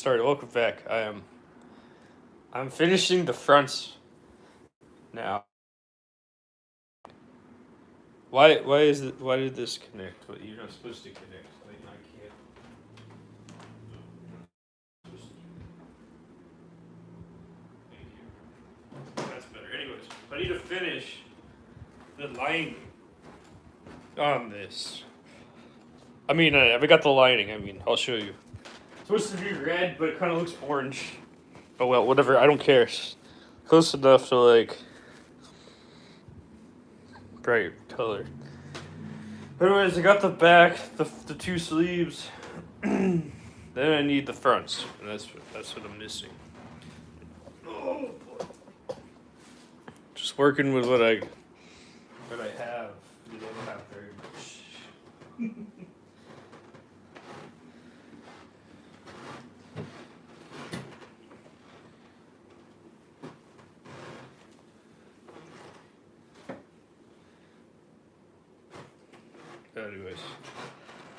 start. Welcome back. I'm finishing the fronts now. Why did this connect? What you're not supposed to connect. Like I can't. Thank you. That's better. Anyways, I need to finish the lining on this. I mean, we got the lining. I mean, I'll show you. It's supposed to be red, but it kind of looks orange. Oh well, whatever. I don't care. It's close enough to like bright color. Anyways, I got the back, the two sleeves. Then I need the fronts, and that's what I'm missing. Oh boy. Just working with what I have. You don't have very much. Anyways,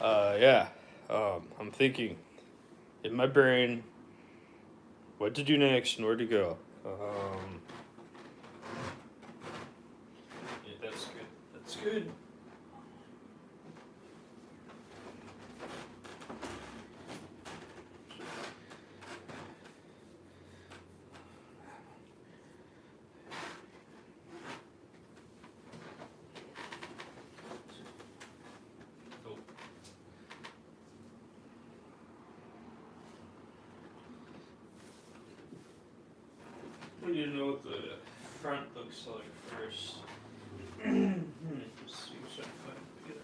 yeah. I'm thinking in my brain what to do next and where to go. Yeah, that's good. That's good. We need to know what the front looks like first. Let's see if I can find it.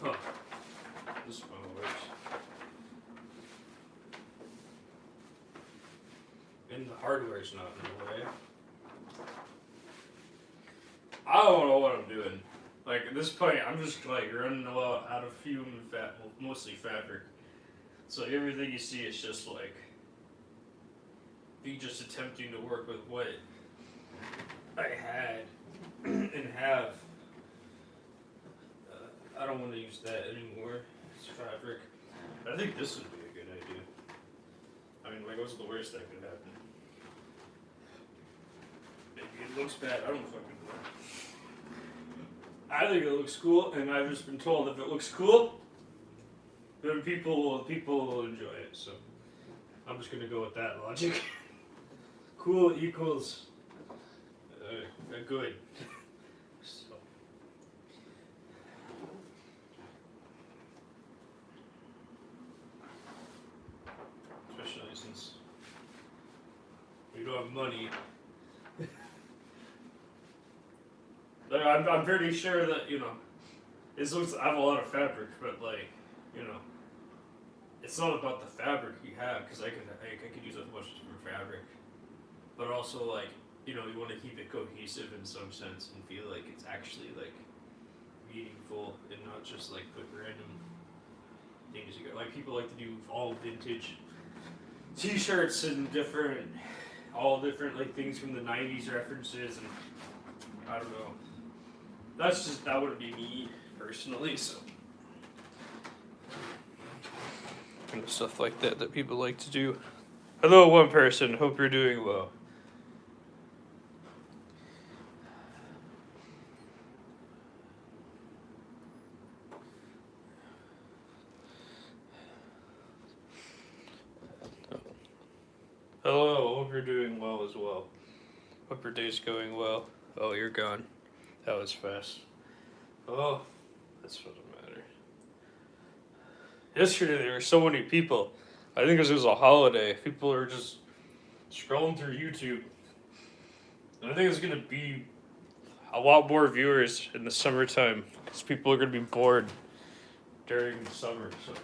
Oh, this one works. And the hardware's not in the way. I don't know what I'm doing. Like at this point, I'm just like running out of fume and fat, well, mostly fabric. So everything you see is just like me just attempting to work with what I had and have. I don't want to use that anymore. It's fabric. I think this would be a good idea. I mean, like, what's the worst that could happen? Maybe it looks bad. I don't fucking know. I think it looks cool, and I've just been told if it looks cool, then people will enjoy it. So I'm just gonna go with that logic. Cool equals good. So. Especially since we don't have money. Like, I'm pretty sure that, it looks, I have a lot of fabric, but like, it's not about the fabric you have, because I could use as much different fabric, but also like, you want to keep it cohesive in some sense and feel like it's actually like meaningful and not just like put random things together. Like people like to do all vintage T-shirts and all different like things from the '90s references, and I don't know. That wouldn't be me personally, so. Kind of stuff like that people like to do. Hello, one person. Hope you're doing well. Hello, hope you're doing well as well. Hope your day's going well. Oh, you're gone. That was fast. Oh, that's what matter. Yesterday there were so many people. I think because it was a holiday. People are just scrolling through YouTube. And I think it's going to be a lot more viewers in the summertime. Because people are going to be bored during the summer. So.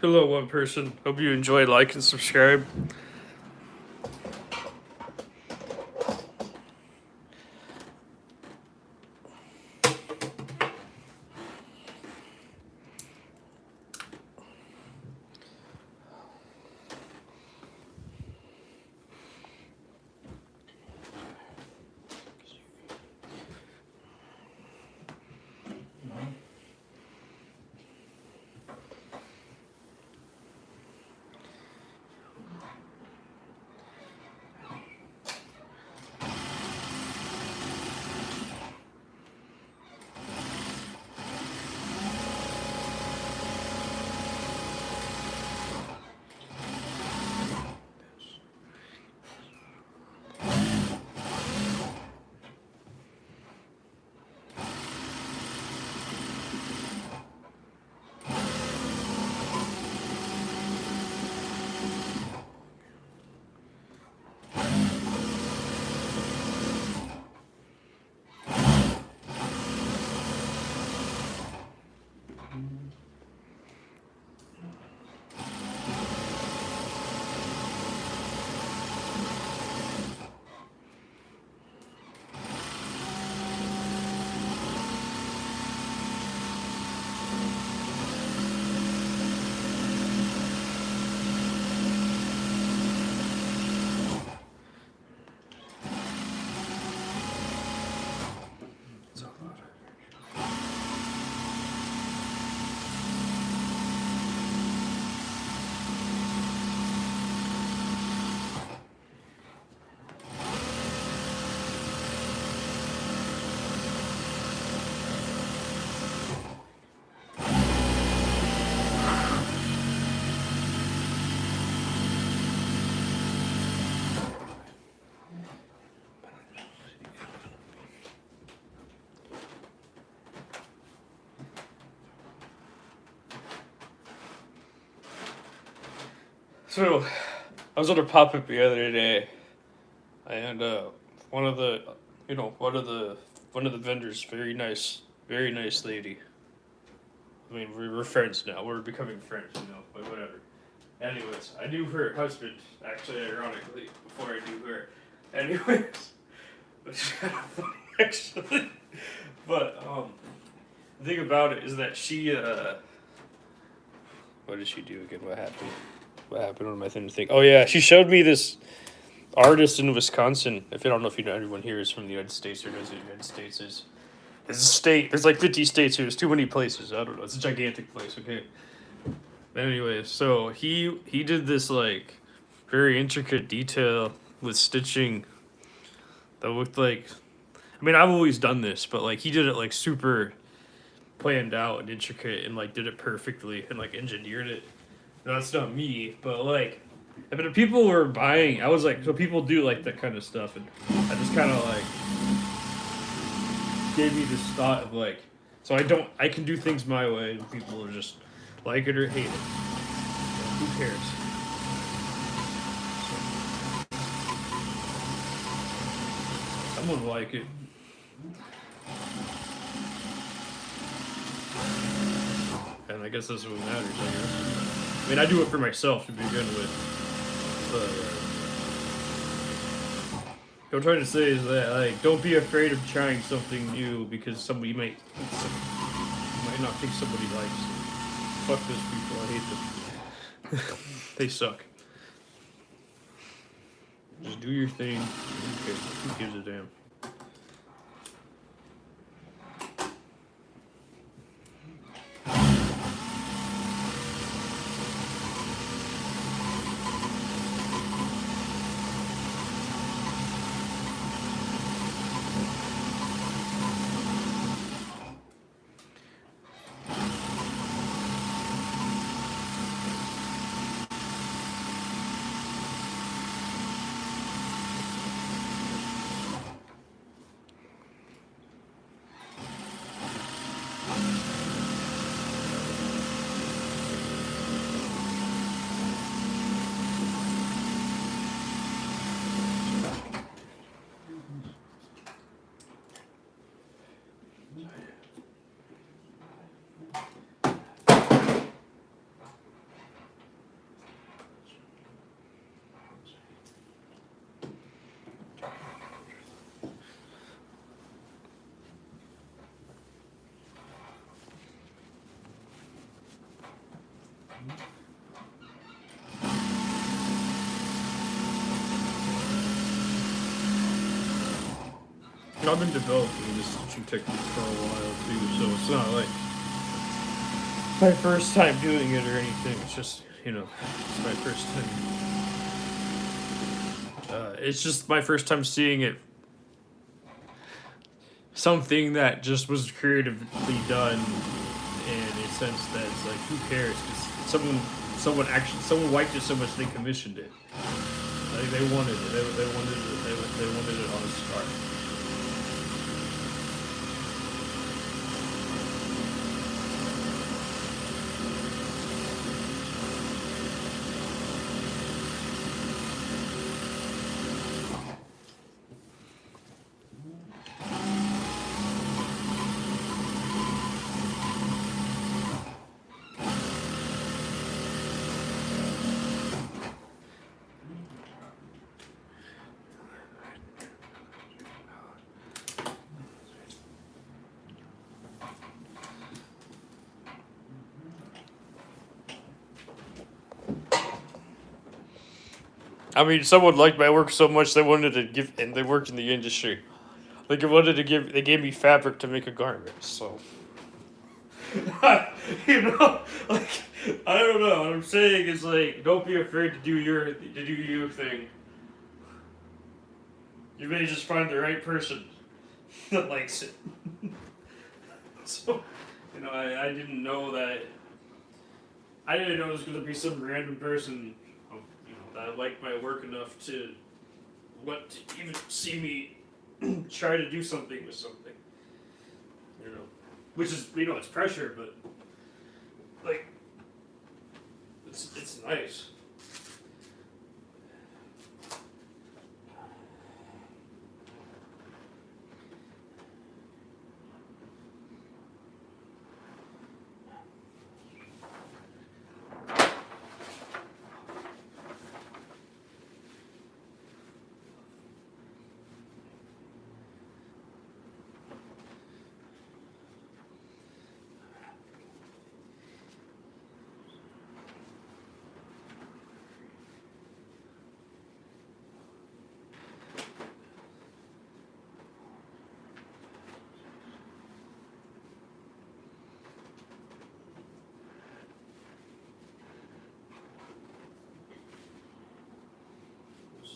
Hello, one person. Hope you enjoy, like, and subscribe. So, I was on a pop-up the other day, and one of the vendors, very nice lady. I mean, we're friends now. We're becoming friends, but whatever. Anyways, I knew her husband, actually, ironically, before I knew her. Anyways, which is kind of funny, actually. But the thing about it is that she, what did she do again? What happened? What happened on my thing? Oh yeah, she showed me this artist in Wisconsin. I don't know if everyone here is from the United States or knows what the United States is. It's a state. There's like 50 states here. There's too many places. I don't know. It's a gigantic place. Okay. Anyway, so he did this like very intricate detail with stitching that looked like. I mean, I've always done this, but like he did it like super planned out and intricate and like did it perfectly and like engineered it. No, that's not me, but like, I mean, people were buying. I was like, so people do like that kind of stuff, and I just kind of like gave me this thought of like, so I can do things my way, and people are just like it or hate it. Who cares? Someone will like it. And I guess that's what matters, I guess. I mean, I do it for myself to begin with. But what I'm trying to say is that, like, don't be afraid of trying something new because somebody might not think somebody likes it. Fuck those people, I hate them. They suck. Just do your thing. Who gives a damn? I've been developing this stitching technique for a while too, so it's not like my first time doing it or anything. It's just, it's my first time. It's just my first time seeing it. Something that just was creatively done in a sense that it's like, who cares? 'Cause someone liked it so much they commissioned it. Like they wanted it. They wanted it. They wanted it on a scarf. I mean, someone liked my work so much they wanted to give, and they worked in the industry. Like, they gave me fabric to make a garment. So, like, I don't know. What I'm saying is like, don't be afraid to do your thing. You may just find the right person that likes it. So, I didn't know that. I didn't know it was gonna be some random person that liked my work enough to want to even see me try to do something with something. Which is, it's pressure, but like, it's nice.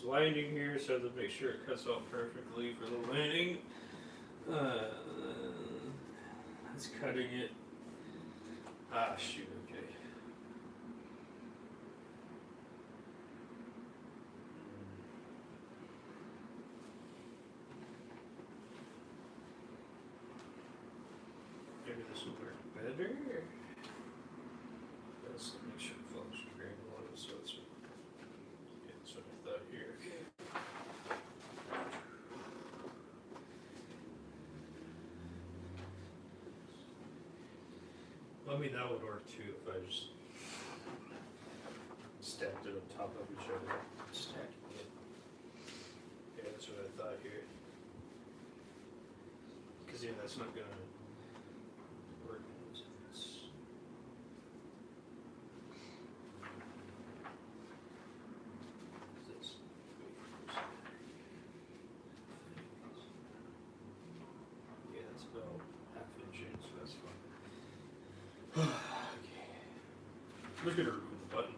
Lining here, so to make sure it cuts out perfectly for the lining. That's cutting it. Ah, shoot, okay. Maybe this will work better. Let's make sure it follows the grain on it, so it's. That's what I thought here. I mean, that would work too if I just stacked it on top of each other. Stacking it. Yeah, that's what I thought here. Because, that's not going to work. Yeah, that's about half-inch in, so that's fine. Okay. I'm just gonna remove the button.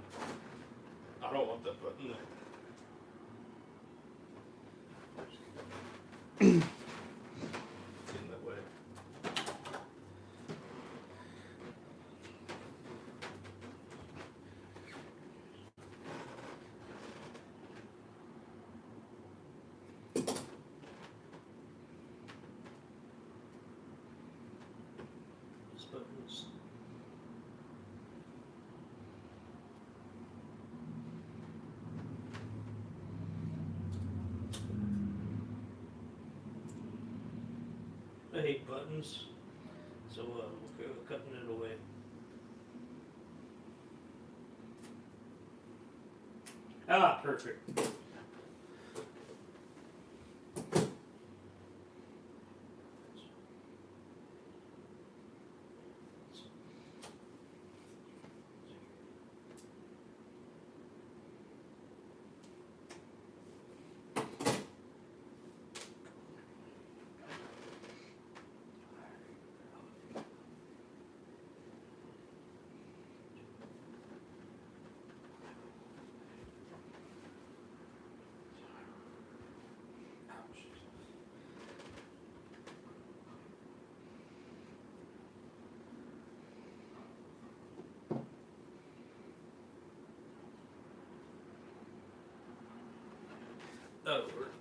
I don't want that button there. It's in that way. This button is. I hate buttons, so we're cutting it away. Ah, perfect. That would work.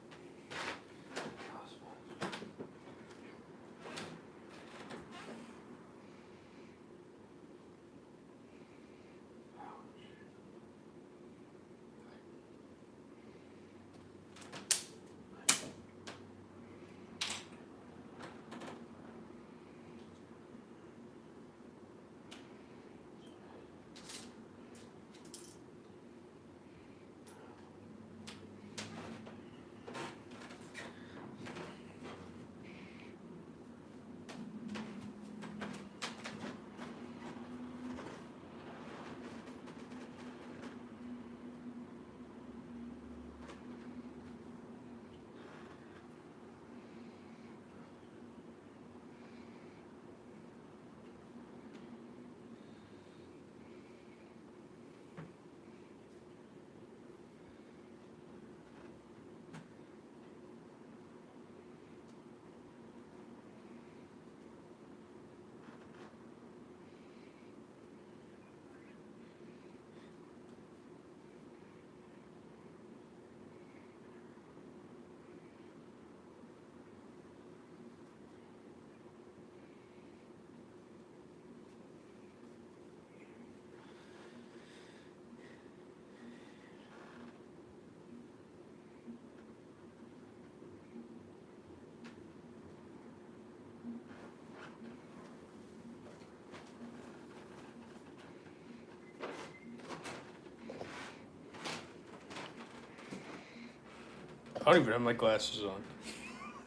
I don't even have my glasses on.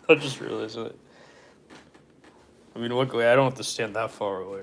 I just realized it. I mean, luckily I don't have to stand that far away.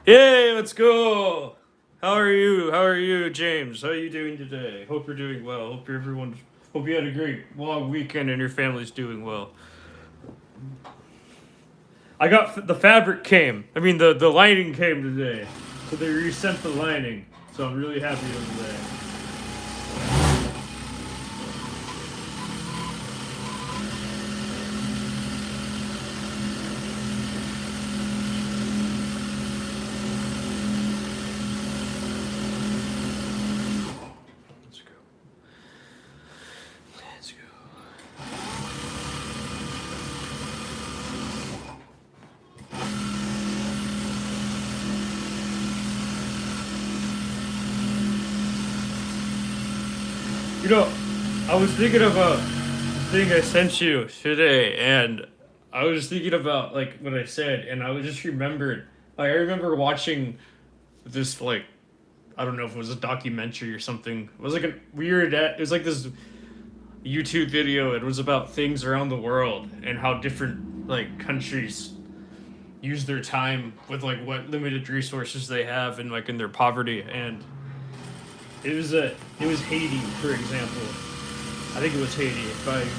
Hey, let's go. How are you? How are you, James? How are you doing today? Hope you're doing well. Hope you had a great long weekend and your family's doing well. I got the fabric came. I mean the lining came today. So they resent the lining. So I'm really happy with that. You know, I was thinking about the thing I sent you today, and I was thinking about like what I said, and I just remembered. Like I remember watching this like I don't know if it was a documentary or something. It was like a weird. It was like this YouTube video. It was about things around the world and how different like countries use their time with like what limited resources they have and like in their poverty and. It was Haiti, for example. I think it was Haiti.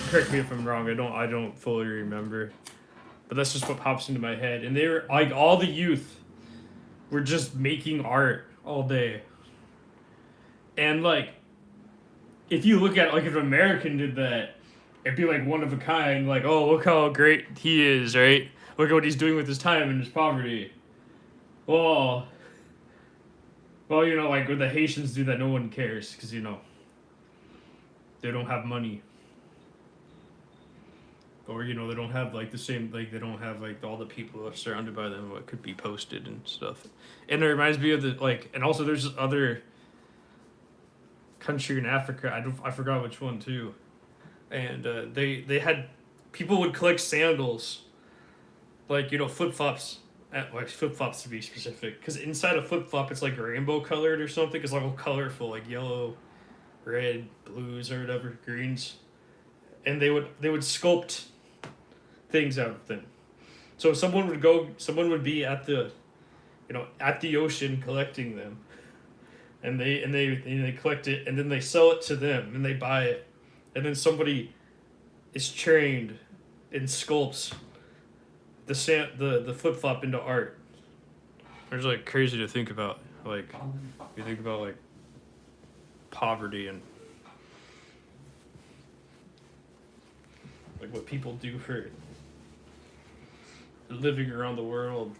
Correct me if I'm wrong. I don't fully remember, but that's just what pops into my head. And they were like all the youth were just making art all day. And like, if you look at like if an American did that, it'd be like one of a kind. Like, oh, look how great he is, right? Look at what he's doing with his time and his poverty. Well, you know, like when the Haitians do that, no one cares because, you know, they don't have money. Or, you know, they don't have like the same, like they don't have like all the people that are surrounded by them, what could be posted and stuff. And it reminds me of the, like, and also there's this other country in Africa, I forgot which one too. And they had, people would collect sandals, like, you know, flip-flops. Like flip-flops to be specific, because inside a flip-flop it's like rainbow colored or something. It's like all colorful, like yellow, red, blues or whatever, greens, and they would sculpt things out of them. So someone would be at the, you know, at the ocean collecting them, and they collect it and then they sell it to them and they buy it, and then somebody is trained and sculpts the flip-flop into art. It's like crazy to think about. Like you think about like poverty and like what people do for living around the world,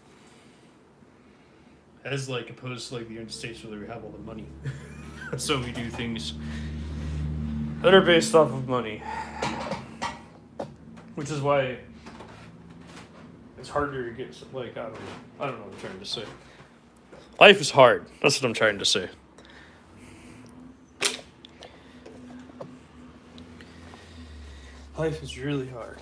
as like opposed to like the United States where we have all the money. So we do things that are based off of money, which is why it's harder to get. Like I don't know what I'm trying to say. Life is hard. That's what I'm trying to say. Life is really hard.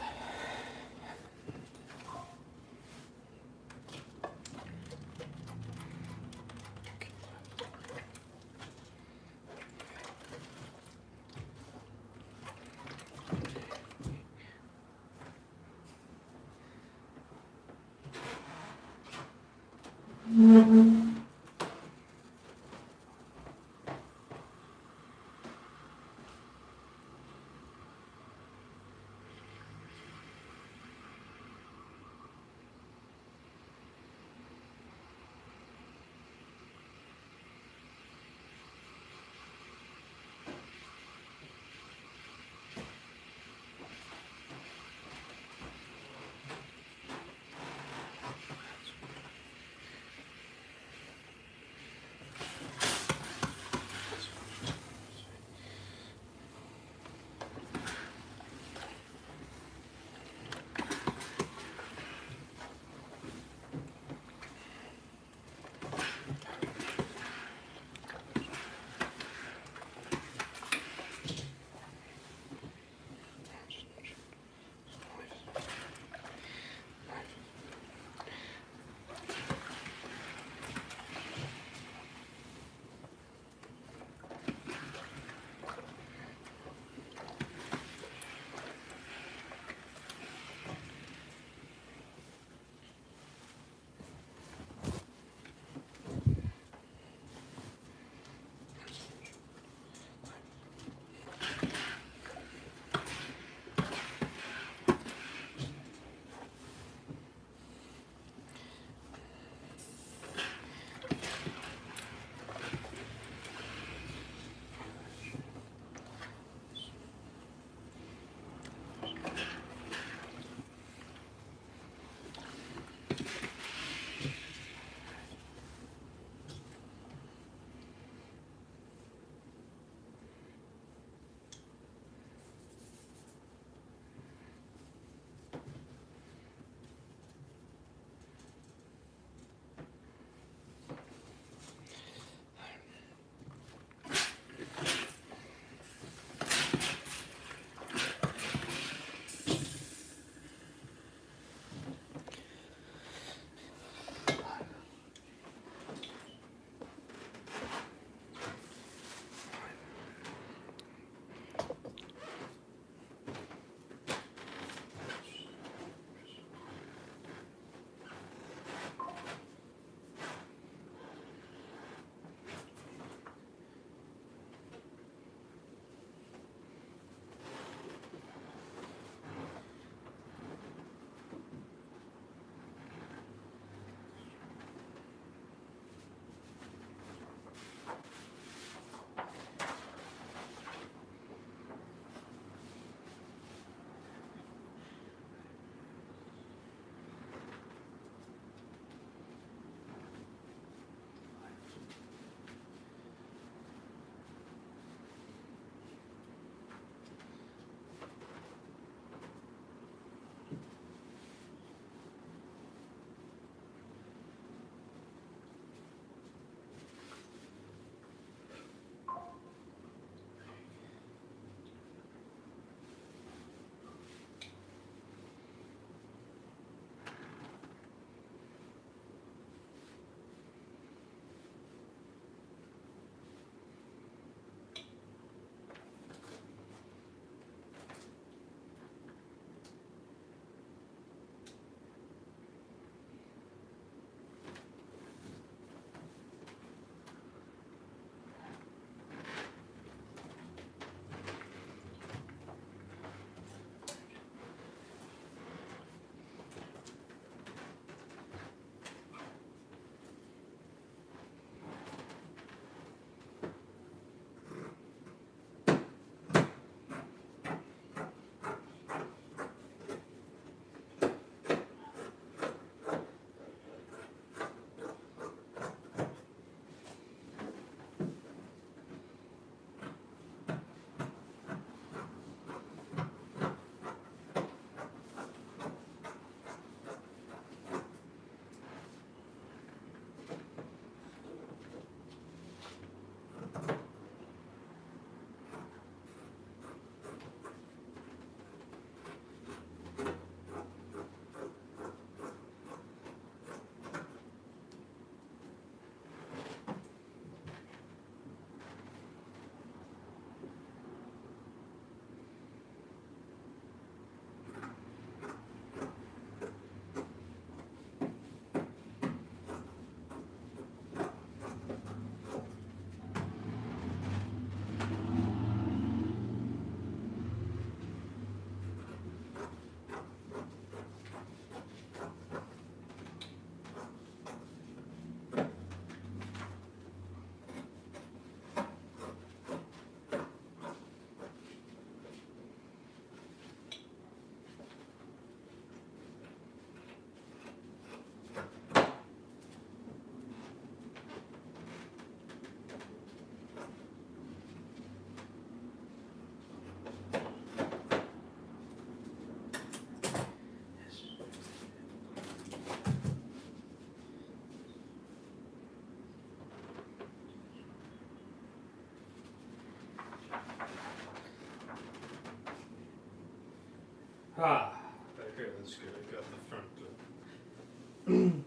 Ah, okay, that's good. I got the front.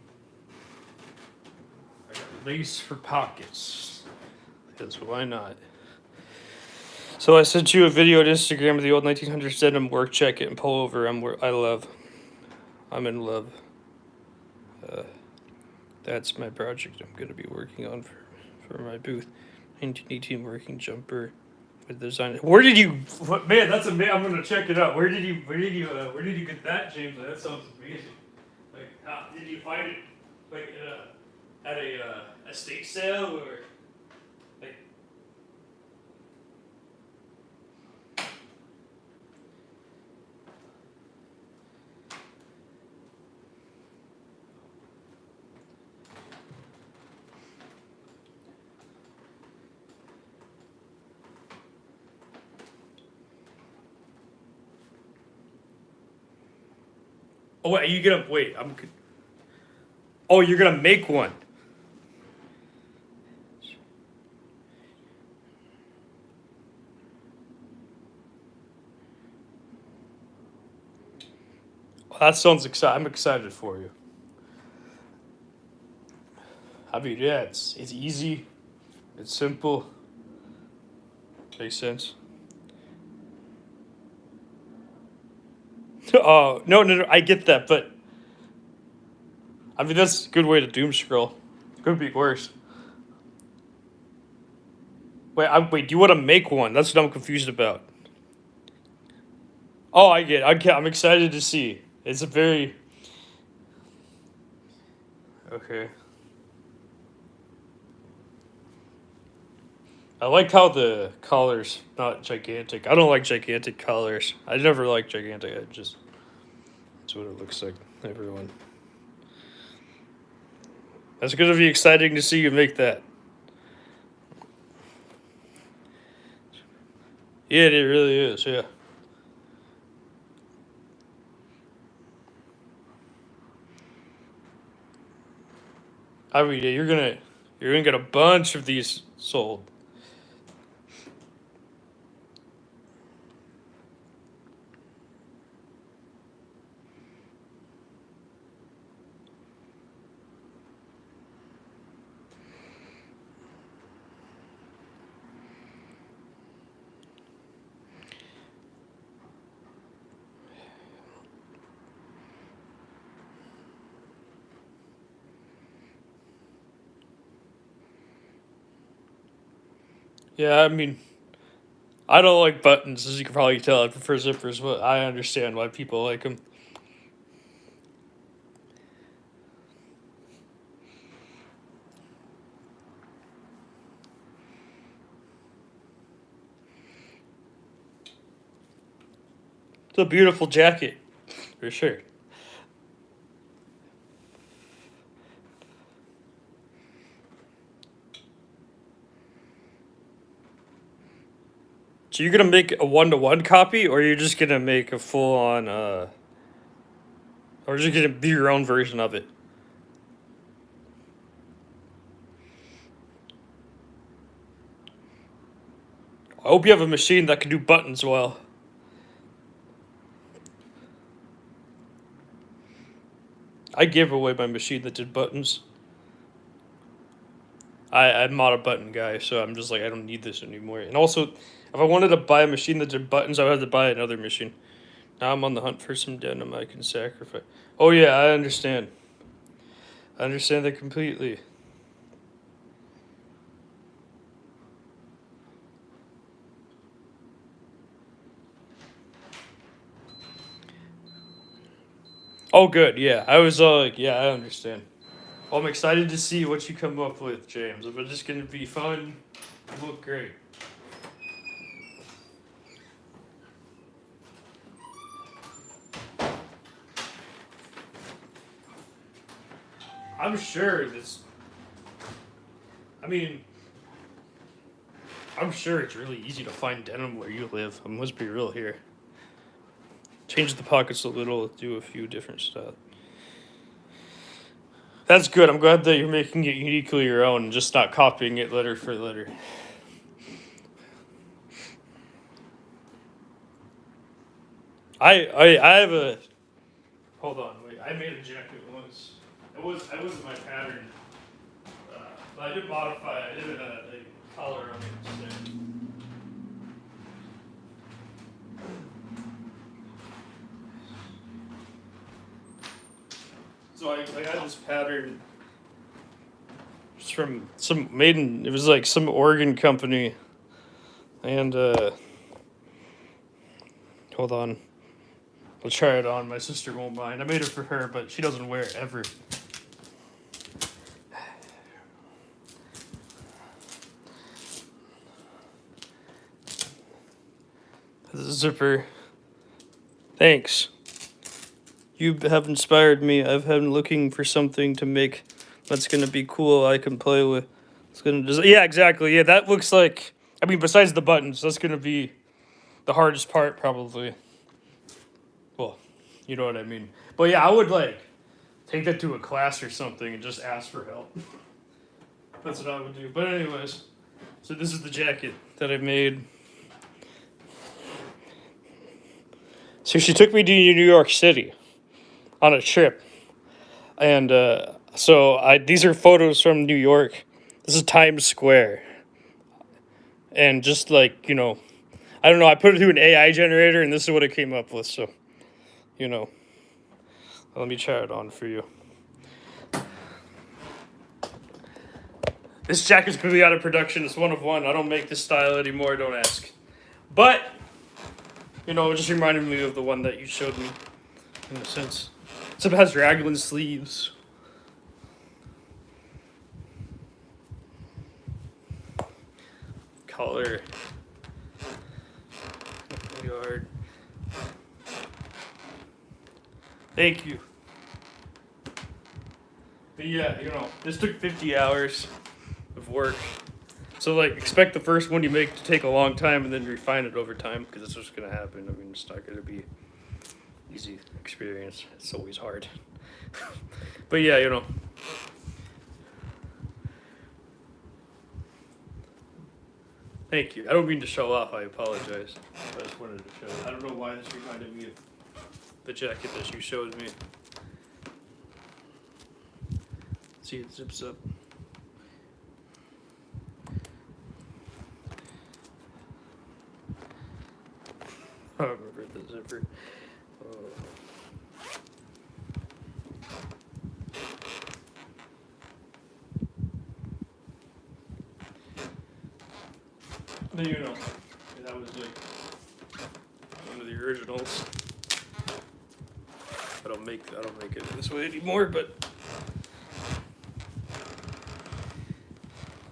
I got lace for pockets. Because why not? So I sent you a video on Instagram of the old 1900s denim work jacket and pullover. I'm in love. That's my project I'm gonna be working on for my booth. 1918 working jumper with design. Where did you? What, man, that's amazing. I'm gonna check it out. Where did you get that, James? That sounds amazing. Like, how did you find it? Like at a estate sale or like? Oh wait, are you gonna wait? Oh, you're gonna make one. Well, that sounds exciting. I'm excited for you. I mean, yeah, it's easy, it's simple. Makes sense. Oh no, I get that, but I mean that's a good way to doom scroll. It could be worse. Wait. Do you want to make one? That's what I'm confused about. Oh, I get. I'm excited to see. It's a very okay. I like how the collar's not gigantic. I don't like gigantic collars. I never like gigantic. That's what it looks like. Everyone. That's gonna be exciting to see you make that. Yeah, it really is. Yeah. I mean, yeah, you're gonna get a bunch of these sold. Yeah, I mean, I don't like buttons, as you can probably tell. I prefer zippers, but I understand why people like them. It's a beautiful jacket, for sure. So you're gonna make a 1-to-1 copy, or you're just gonna make a full on, or just gonna be your own version of it? I hope you have a machine that can do buttons well. I gave away my machine that did buttons. I'm not a button guy, so I'm just like, I don't need this anymore. And also, if I wanted to buy a machine that did buttons, I would have to buy another machine. Now I'm on the hunt for some denim I can sacrifice. Oh yeah, I understand. I understand that completely. Oh good, yeah. I was like, yeah, I understand. Well, I'm excited to see what you come up with, James. It's just gonna be fun. Look great. I'm sure this. I mean, I'm sure it's really easy to find denim where you live. Let's be real here. Change the pockets a little, do a few different styles. That's good. I'm glad that you're making it uniquely your own and just not copying it letter for letter. I have a. Hold on, wait. I made a jacket once. I wasn't my pattern, but I did modify. I did a collar on it instead. So I got this pattern. It's from it was like some Oregon company, and hold on. I'll try it on. My sister won't mind. I made it for her, but she doesn't wear it ever. The zipper. Thanks. You have inspired me. I've been looking for something to make that's gonna be cool. I can play with. It's gonna just yeah, exactly. Yeah, that looks like. I mean, besides the buttons, that's gonna be the hardest part probably. Well, you know what I mean. But yeah, I would like take that to a class or something and just ask for help. That's what I would do. But anyways, so this is the jacket that I made. So she took me to New York City on a trip, and these are photos from New York. This is Times Square, and just like I don't know. I put it through an AI generator, and this is what it came up with. So, let me try it on for you. This jacket's completely out of production. It's one of one. I don't make this style anymore. Don't ask. But it just reminded me of the one that you showed me, in a sense. Except it has raglan sleeves. Color. Yard. Thank you. But yeah, this took 50 hours of work. So expect the first one you make to take a long time and then refine it over time, because that's what's gonna happen. I mean, it's not gonna be easy experience. It's always hard. But yeah, Thank you. I don't mean to show off. I apologize. I just wanted to show. I don't know why this reminded me of the jacket that you showed me. See, it zips up. I don't remember the zipper. But that was one of the originals. I don't make it this way anymore, but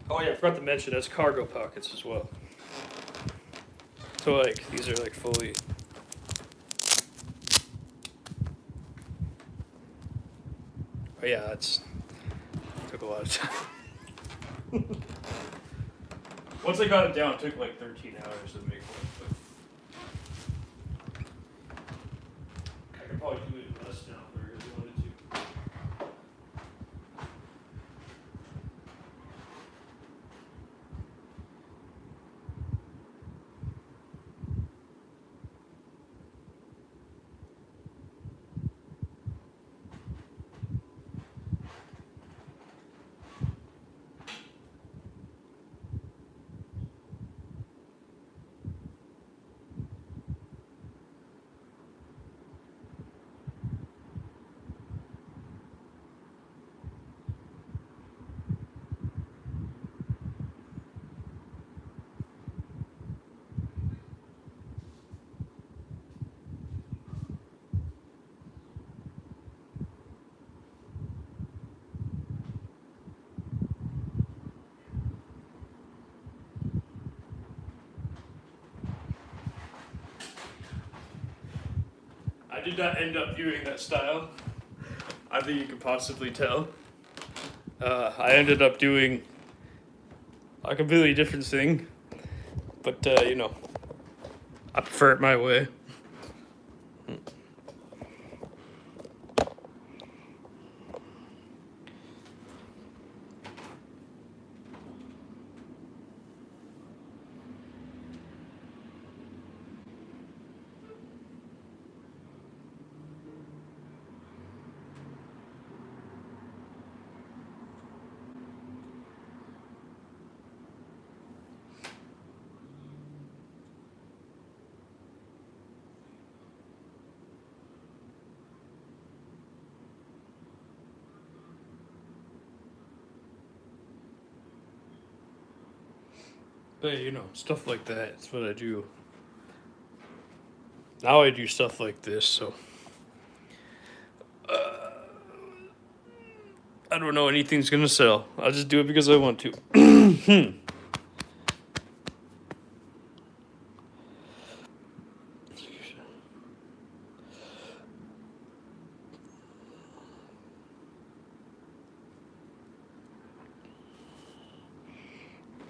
oh yeah, I forgot to mention it has cargo pockets as well. So these are fully. Oh yeah, took a lot of time. Once I got it down, it took 13 hours to make one. But I could probably do it less now if I really wanted to. I did not end up doing that style. I think you can possibly tell. I ended up doing a completely different thing, but I prefer it my way. But stuff like that. That's what I do. Now I do stuff like this, so I don't know anything's gonna sell. I'll just do it because I want to.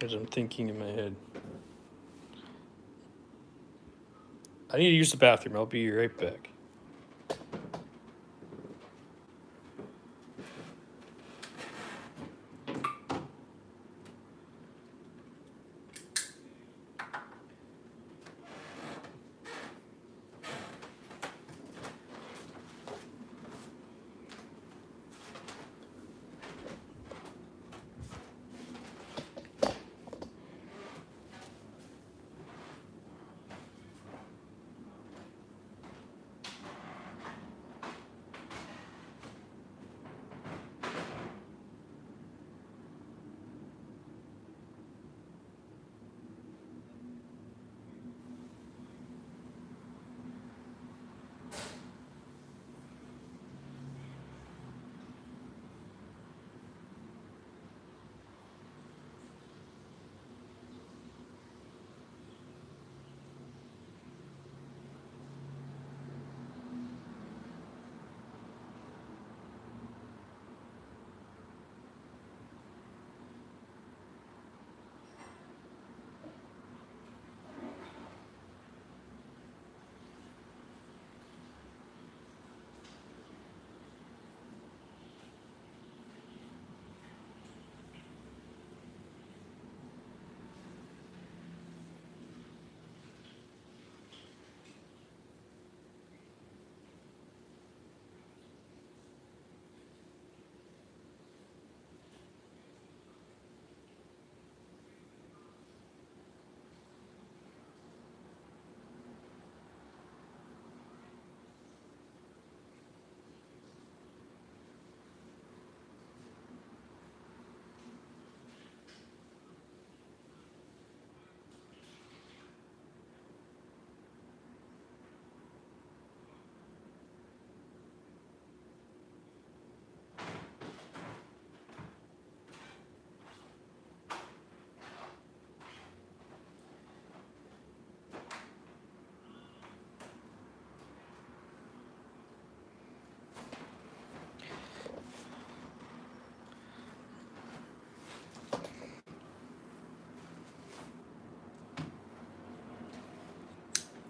As I'm thinking in my head. I need to use the bathroom. I'll be right back.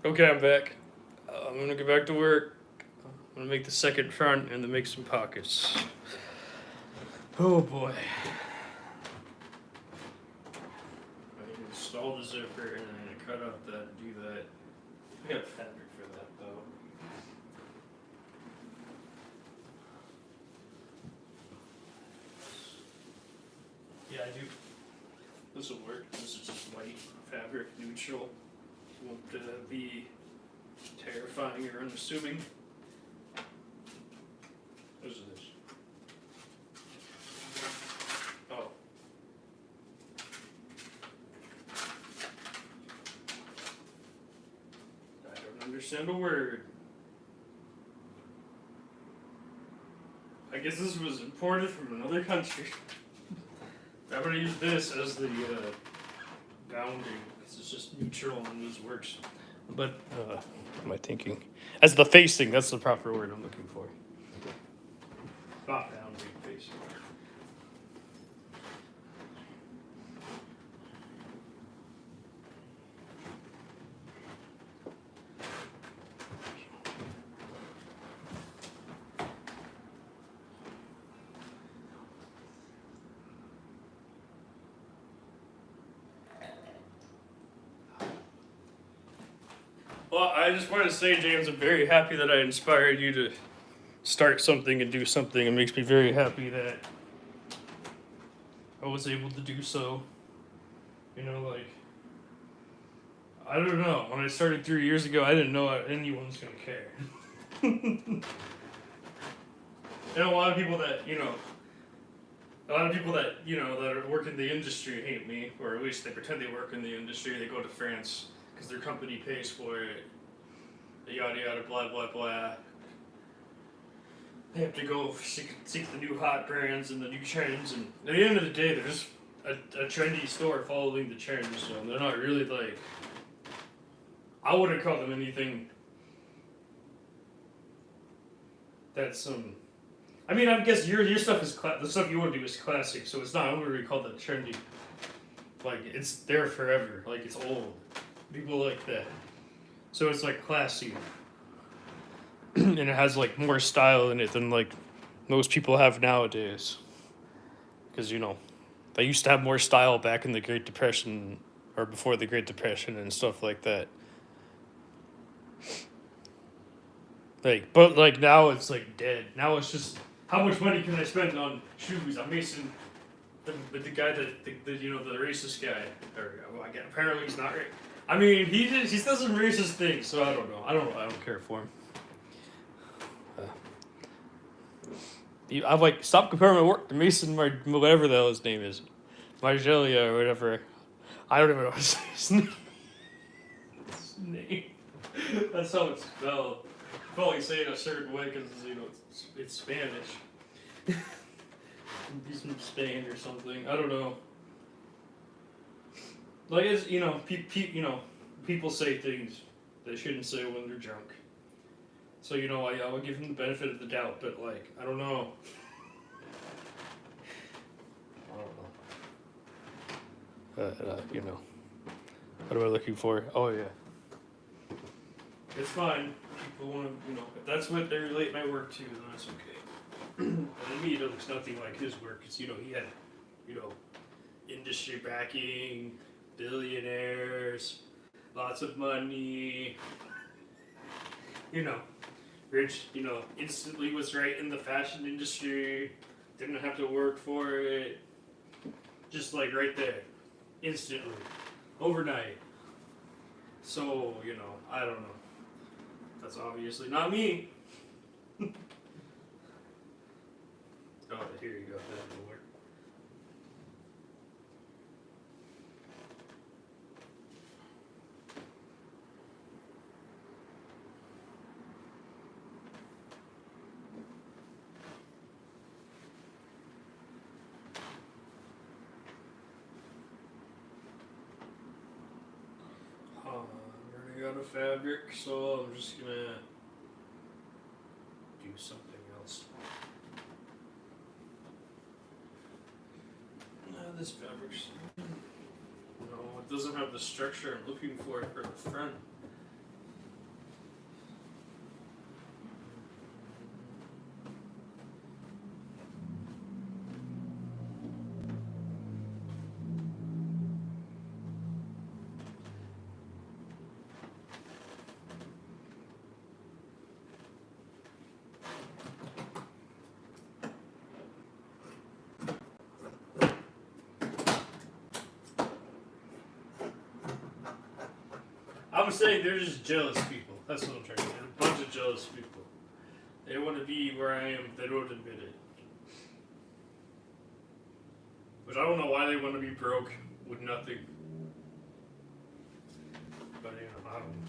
Okay, I'm back. I'm gonna get back to work. I'm gonna make the second front and then make some pockets. Oh boy. I installed the zipper and then I cut out that and do that. I got fabric for that though. Yeah, I do. This will work. This is just white fabric, neutral. Won't be terrifying or unassuming. What is this? Oh. I don't understand a word. I guess this was imported from another country. I'm gonna use this as the boundary, because it's just neutral and this works. But, what am I thinking? As the facing, that's the proper word I'm looking for. Not boundary, facing. Well, I just wanted to say, James, I'm very happy that I inspired you to start something and do something. It makes me very happy that I was able to do so. I don't know. When I started 3 years ago, I didn't know anyone was going to care. And a lot of people that, A lot of people that that work in the industry hate me, or at least they pretend they work in the industry. They go to France because their company pays for it. Yada yada blah blah blah. They have to go seek the new hot brands and the new trends, and at the end of the day, they're just a trendy store following the trends. So they're not really like. I wouldn't call them anything. That's I mean, I guess your stuff is the stuff you want to do is classic, so it's not. I wouldn't really call that trendy. Like it's there forever. Like it's old. People like that. So it's like classy, and it has like more style in it than like most people have nowadays. Because they used to have more style back in the Great Depression or before the Great Depression and stuff like that. But now it's like dead. Now it's just how much money can I spend on shoes? I'm Mason, the guy the racist guy. Or well, again, apparently he's not right. I mean, he does some racist things, so I don't know. I don't care for him. I'm like, stop comparing my work to Mason, whatever the hell his name is, Margelia or whatever. I don't even know his name. His name. That's how it's spelled. You probably say it a certain way because it's Spanish. He's from Spain or something. I don't know. Like it's people say things they shouldn't say when they're drunk. So I would give him the benefit of the doubt, but I don't know. What am I looking for? Oh yeah. It's fine. People want to, if that's what they relate my work to, then that's okay. And me, it looks nothing like his work, because he had, industry backing, billionaires, lots of money. Rich, instantly was right in the fashion industry, didn't have to work for it, just right there, instantly, overnight. So, I don't know. That's obviously not me. Oh, here you go, that'll work. I'm running out of fabric, so I'm just gonna do something else. This fabric's no, it doesn't have the structure I'm looking for the front. I'm saying they're just jealous people. That's what I'm trying to say. A bunch of jealous people. They want to be where I am, they don't admit it. Which I don't know why they want to be broke with nothing. But I don't know.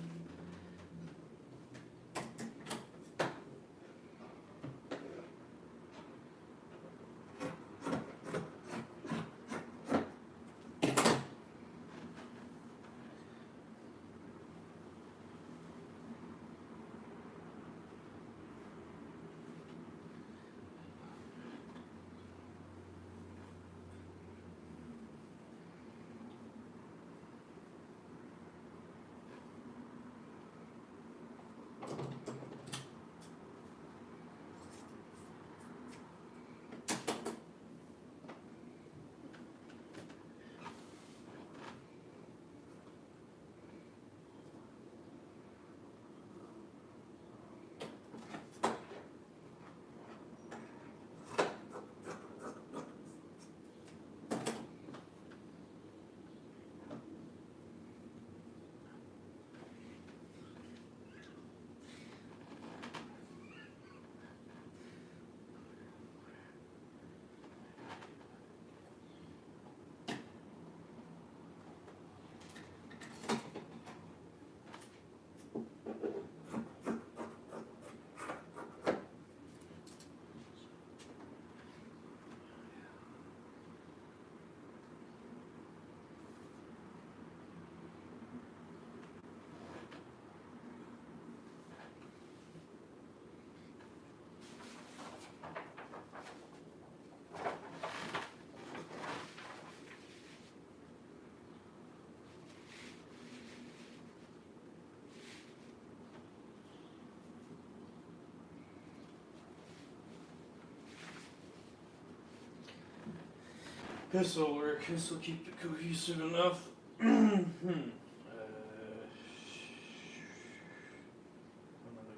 This'll work. This'll keep it cohesive enough. Another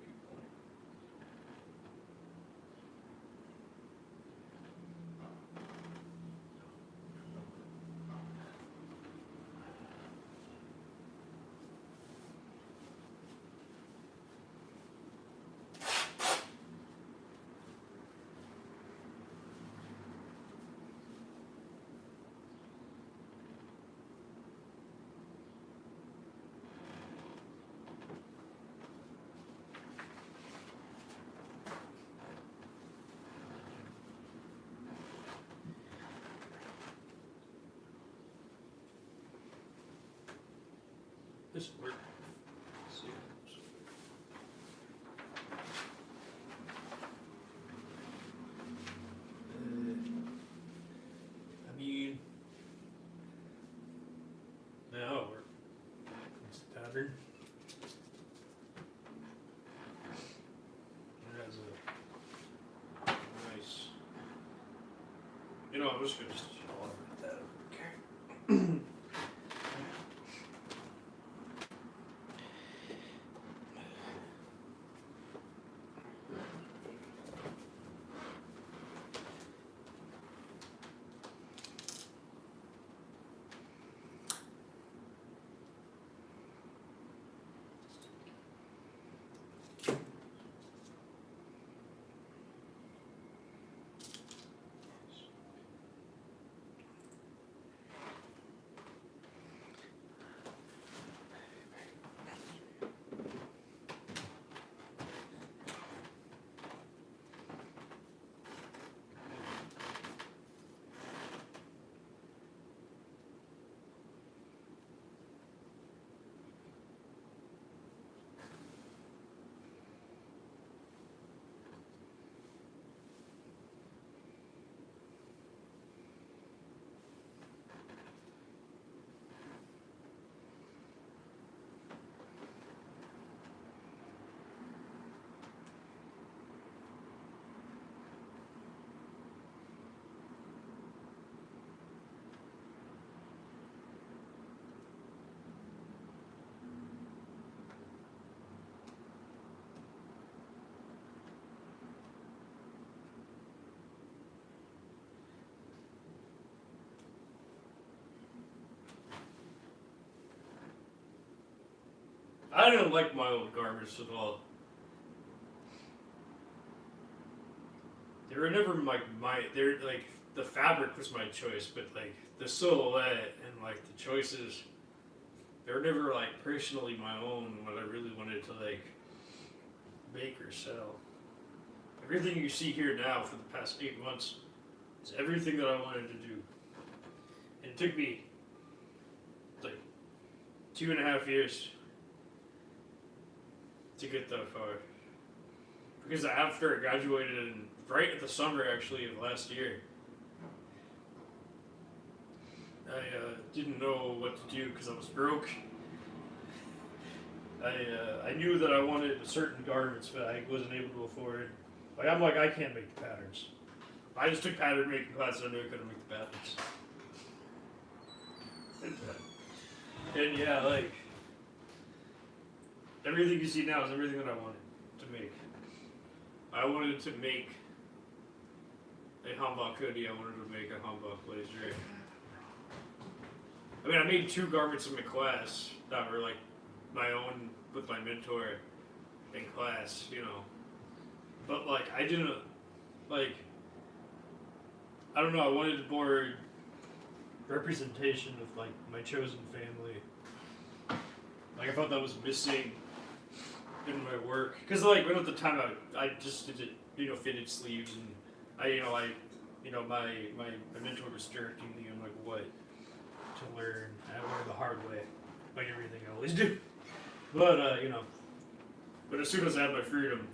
key point. This will work. Let's see. I mean, now we're. It's the pattern. It has a nice. You know, I'm just gonna just automate that. Okay. I didn't like my old garments at all. They were never they're like, the fabric was my choice, but like the silhouette and like the choices, they were never like personally my own, what I really wanted to like make or sell. Everything you see here now for the past 8 months is everything that I wanted to do. And it took me like 2.5 years to get that far. Because after I graduated, and right at the summer actually of last year, I didn't know what to do because I was broke. I knew that I wanted certain garments, but I wasn't able to afford. Like I'm like, I can't make the patterns. I just took pattern making classes. I knew I couldn't make the patterns. And yeah, like everything you see now is everything that I wanted to make. I wanted to make a Hanbok hoodie. I wanted to make a Hanbok blazer. I mean, I made 2 garments in my class that were like my own with my mentor in class, you know. But like, I didn't, like, I don't know, I wanted more representation of like my chosen family. Like, I felt that was missing in my work. Cause like, when at the time I just did it, you know, fitted sleeves, and my mentor was directing me on like what to learn. I learned the hard way, like everything I always do. But but as soon as I had my freedom,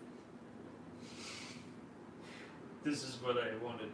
this is what I wanted.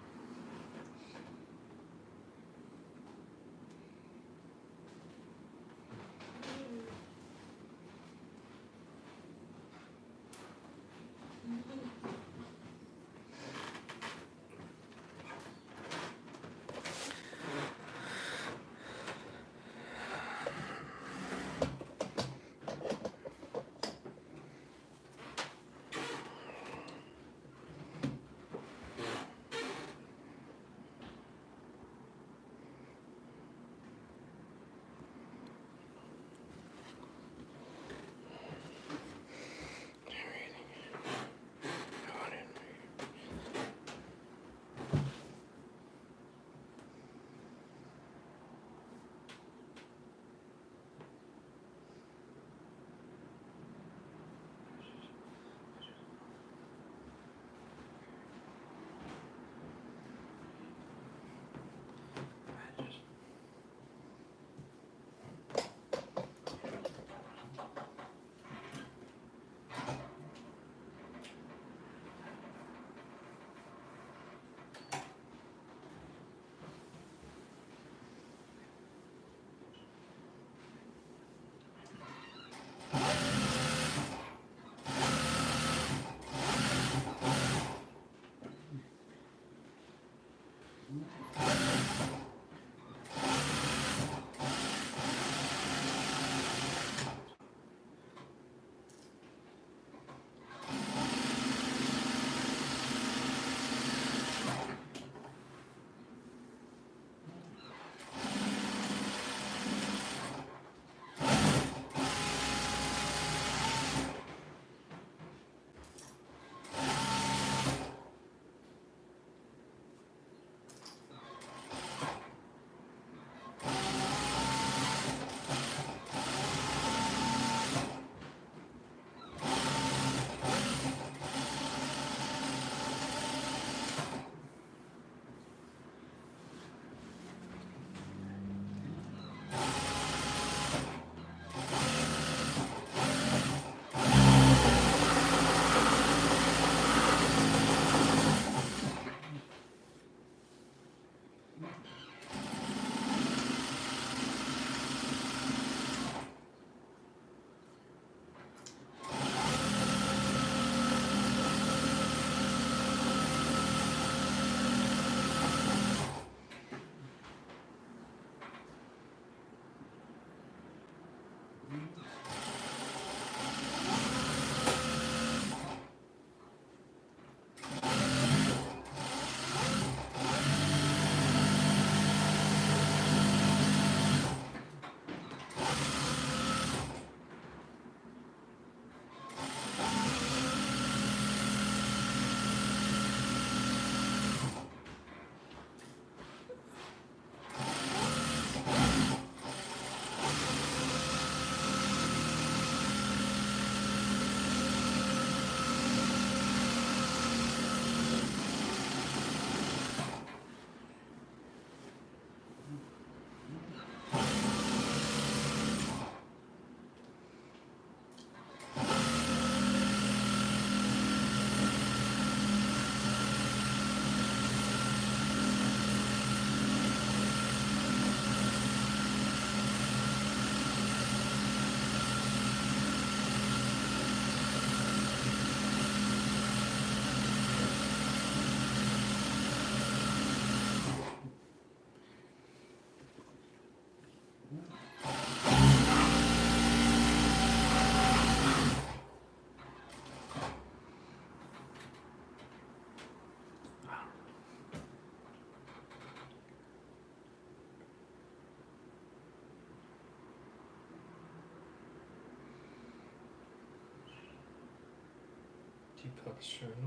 Deepak's channel.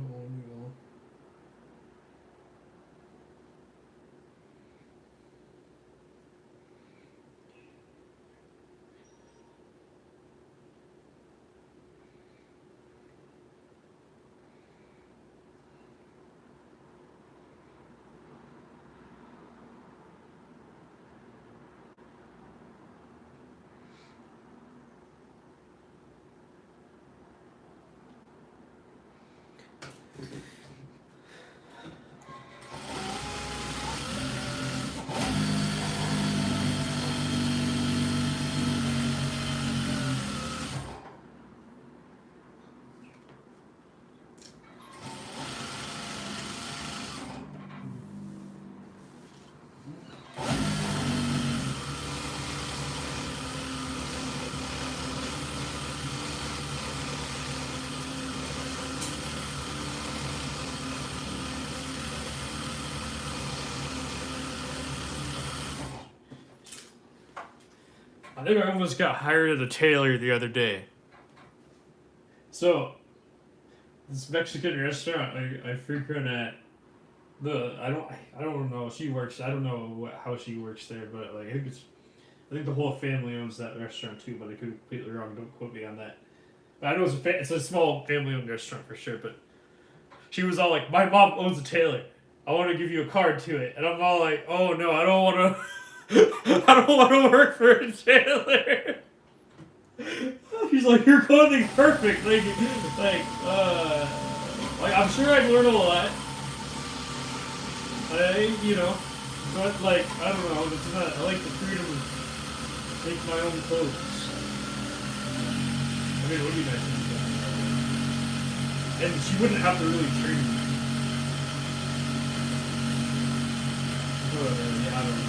I think I almost got hired at a tailor the other day. So, this Mexican restaurant I frequent at, I don't know, she works, I don't know how she works there, but like I think the whole family owns that restaurant too, but I could be completely wrong, don't quote me on that. But I know it's a small family owned restaurant for sure, but she was all like, my mom owns a tailor. I want to give you a card to it. And I'm all like, oh no, I don't want to. I don't want to work for a tailor. He's like, your clothing's perfect. Like I'm sure I'd learn a lot. But like, I don't know. It's not. I like the freedom to make my own clothes. I mean, it would be nice to do that. And she wouldn't have to really train me. Yeah, I don't know.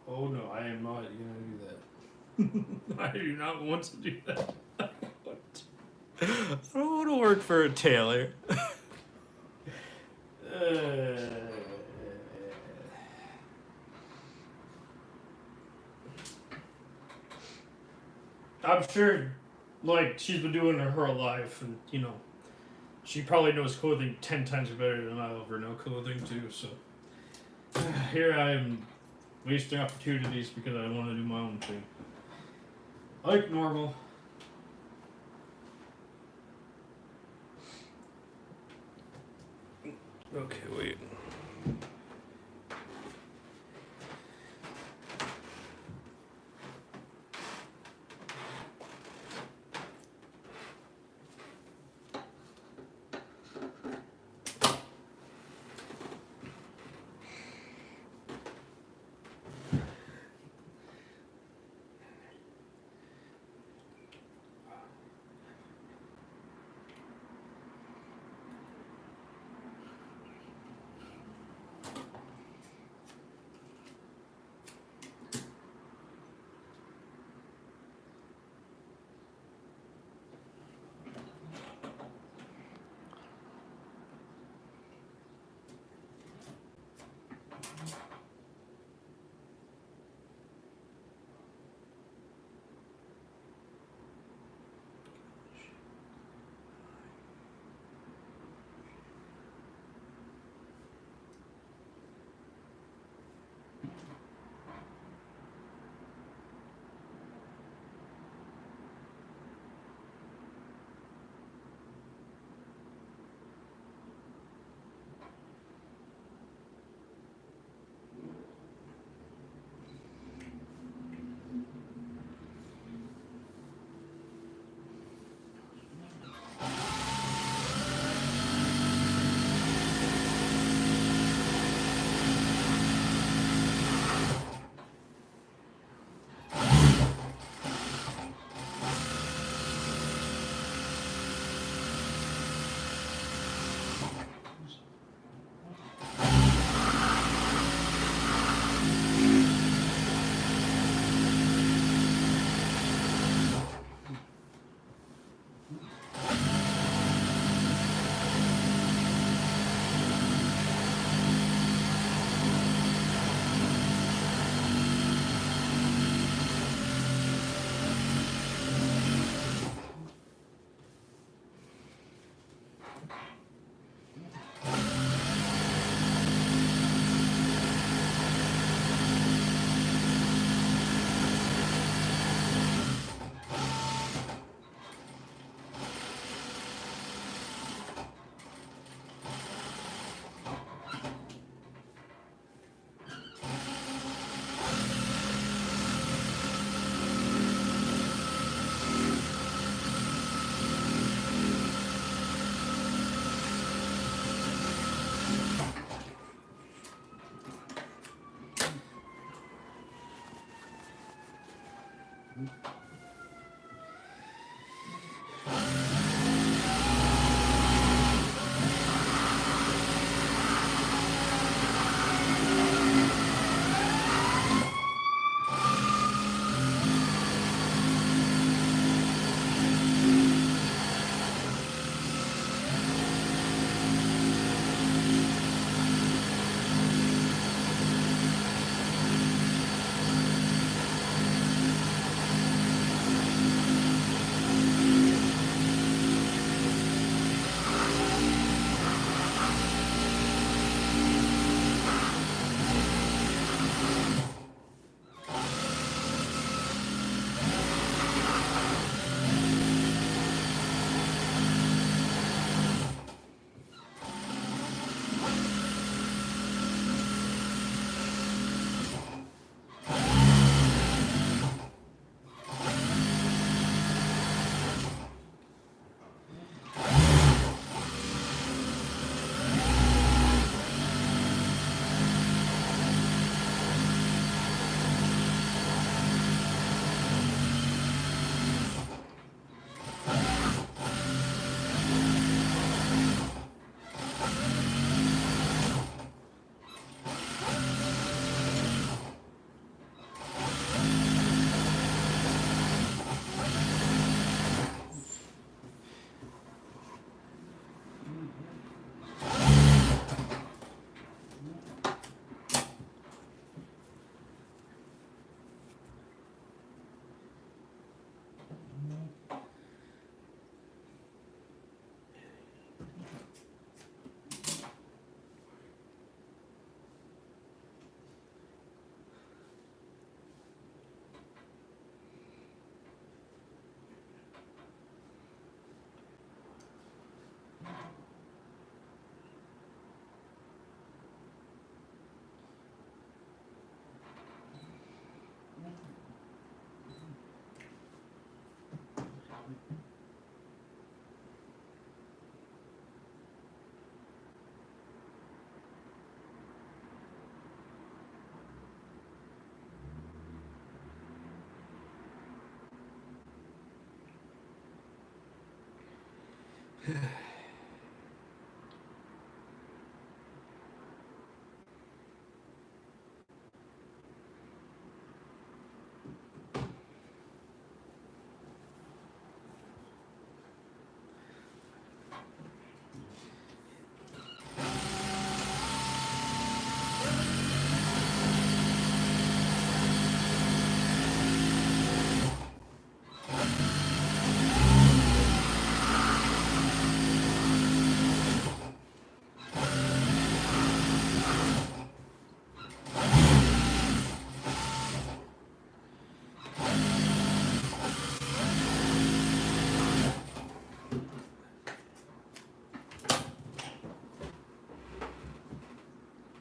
Oh no, I am not gonna do that. I do not want to do that. I don't want to work for a tailor. I'm sure, like, she's been doing it her whole life, and, she probably knows clothing 10 times better than I'll ever know clothing, too, so. Here I am wasting opportunities because I want to do my own thing. Like normal. Okay, wait.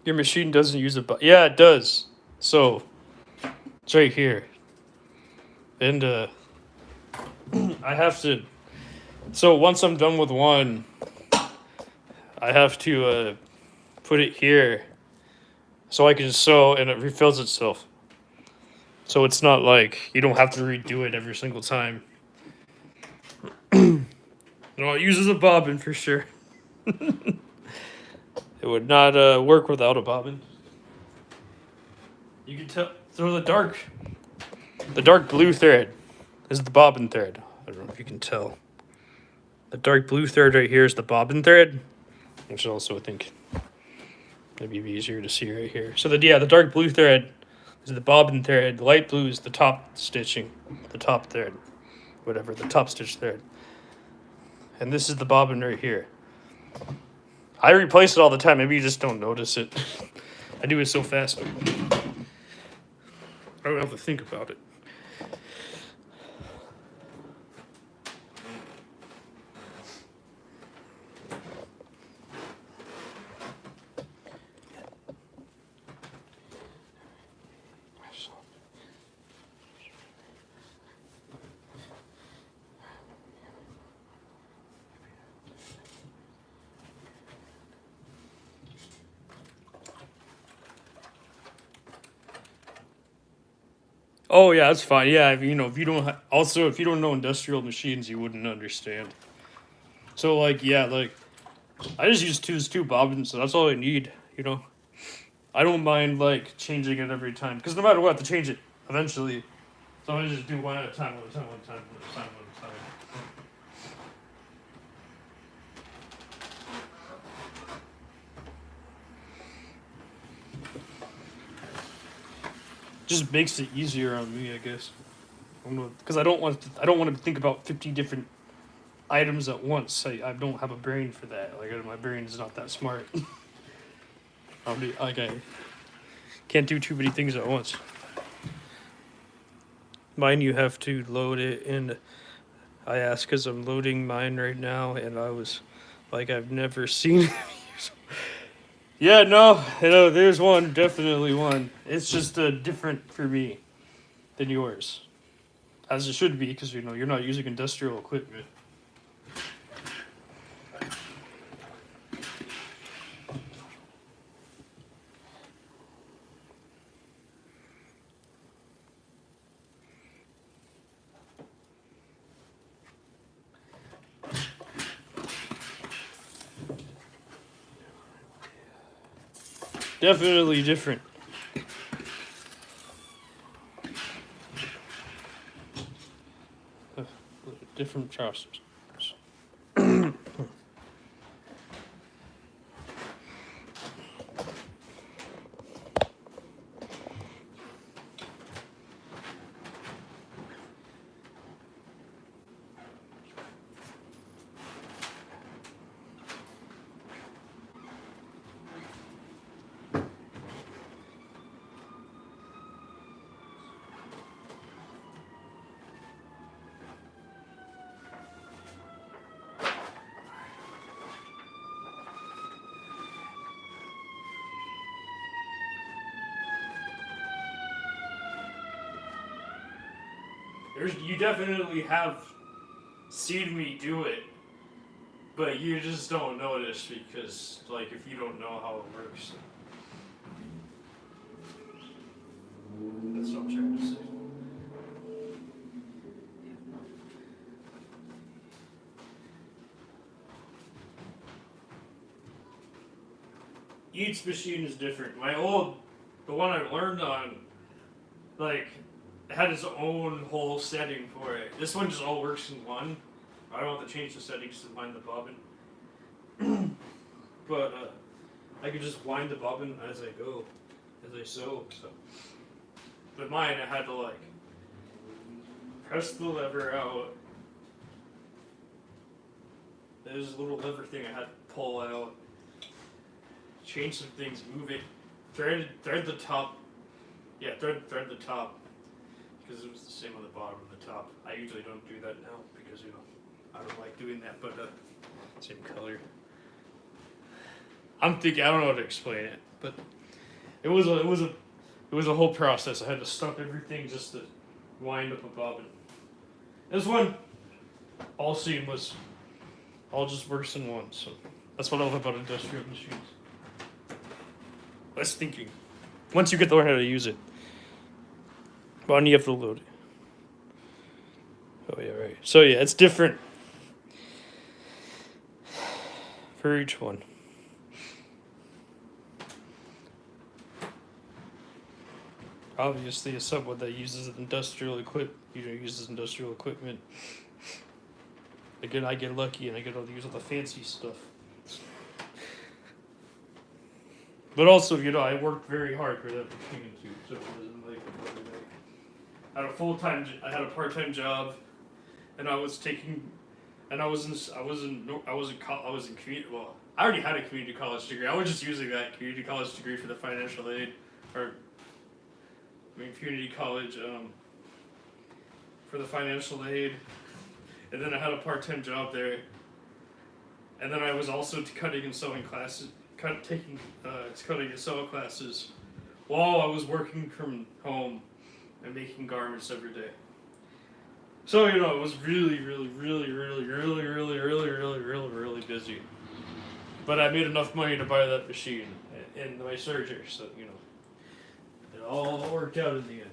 Your machine doesn't use a yeah, it does. So it's right here, and I have to. So once I'm done with one, I have to put it here, so I can sew, and it refills itself. So it's not like you don't have to redo it every single time. No, it uses a bobbin for sure. It would not work without a bobbin. You can tell. So the dark blue thread is the bobbin thread. I don't know if you can tell. The dark blue thread right here is the bobbin thread, which also I think maybe be easier to see right here. So the dark blue thread is the bobbin thread. The light blue is the top stitching, the top thread, whatever, the top stitch thread. And this is the bobbin right here. I replace it all the time. Maybe you just don't notice it. I do it so fast. I don't have to think about it. Oh yeah, that's fine. Yeah, if you don't if you don't know industrial machines, you wouldn't understand. So like I just use two bobbins, so that's all I need. I don't mind like changing it every time because no matter what, I have to change it eventually. So I just do one at a time, one at a time, one at a time, one at a time, one at a time. Just makes it easier on me, I guess. Because I don't want to think about 50 different items at once. I don't have a brain for that. Like my brain is not that smart. I can't do too many things at once. Mine, you have to load it, and I asked because I'm loading mine right now, and I was like, I've never seen. Yeah, no, there's one, definitely one. It's just different for me than yours, as it should be, because you're not using industrial equipment. Definitely different. Different trousers. You definitely have seen me do it, but you just don't notice because, like, if you don't know how it works. That's what I'm trying to say. each machine is different. The one I learned on, like, had its own whole setting for it. This one just all works in one. I don't have to change the settings to wind the bobbin. But I could just wind the bobbin as I go, as I sew. So, but mine, I had to like press the lever out. There's a little lever thing I had to pull out, change some things, move it, thread the top. Yeah, thread the top, because it was the same on the bottom and the top. I usually don't do that now because I don't like doing that, but same color. I don't know how to explain it, but it was a whole process. I had to stop everything just to wind up a bobbin. This one, all seamless, all just works in one. So that's what I love about industrial machines. Less thinking. Once you get to learn how to use it, but you have to load it. Oh yeah, right. So yeah, it's different for each one. Obviously, as someone that uses industrial equipment, again, I get lucky and I get to use all the fancy stuff. But also, I worked very hard for that machine too, so it wasn't like I had a part-time job, and I was in community. Well, I already had a community college degree. I was just using that community college degree for the financial aid, community college for the financial aid, and then I had a part-time job there, and then I was also cutting and sewing classes, cutting and sewing classes, while I was working from home and making garments every day. So it was really busy, but I made enough money to buy that machine and my serger, so it all worked out in the end.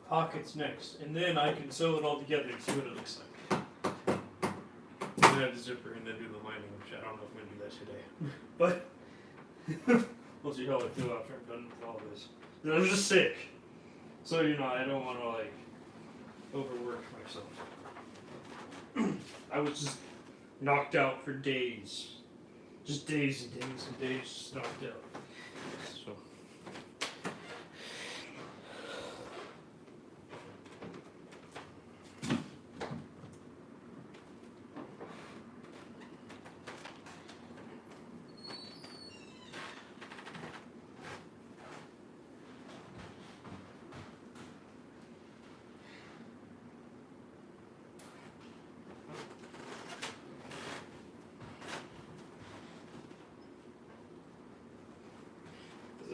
Pockets next, and then I can sew it all together and see what it looks like. And then add the zipper and then do the lining, which I don't know if I'm going to do that today. But we'll see how I feel after I'm done with all this. And I'm just sick, so I don't want to overwork myself. I was just knocked out for days, just days and days and days, just knocked out. So.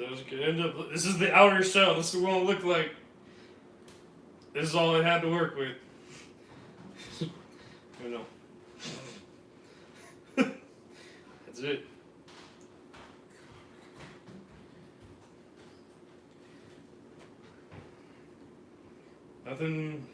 So it could end up. This is the outer shell. This is what it look like. This is all I had to work with. You know. That's it. Nothing.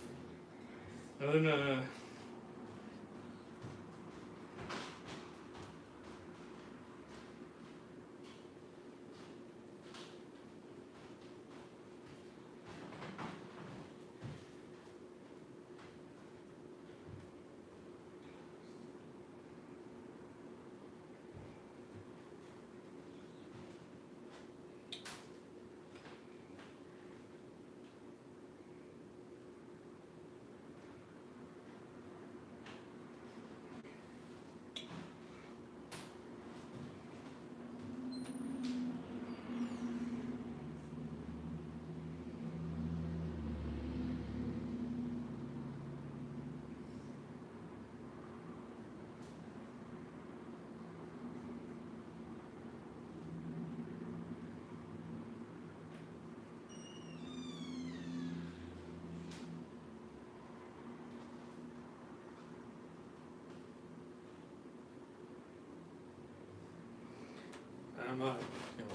I'm not. You know.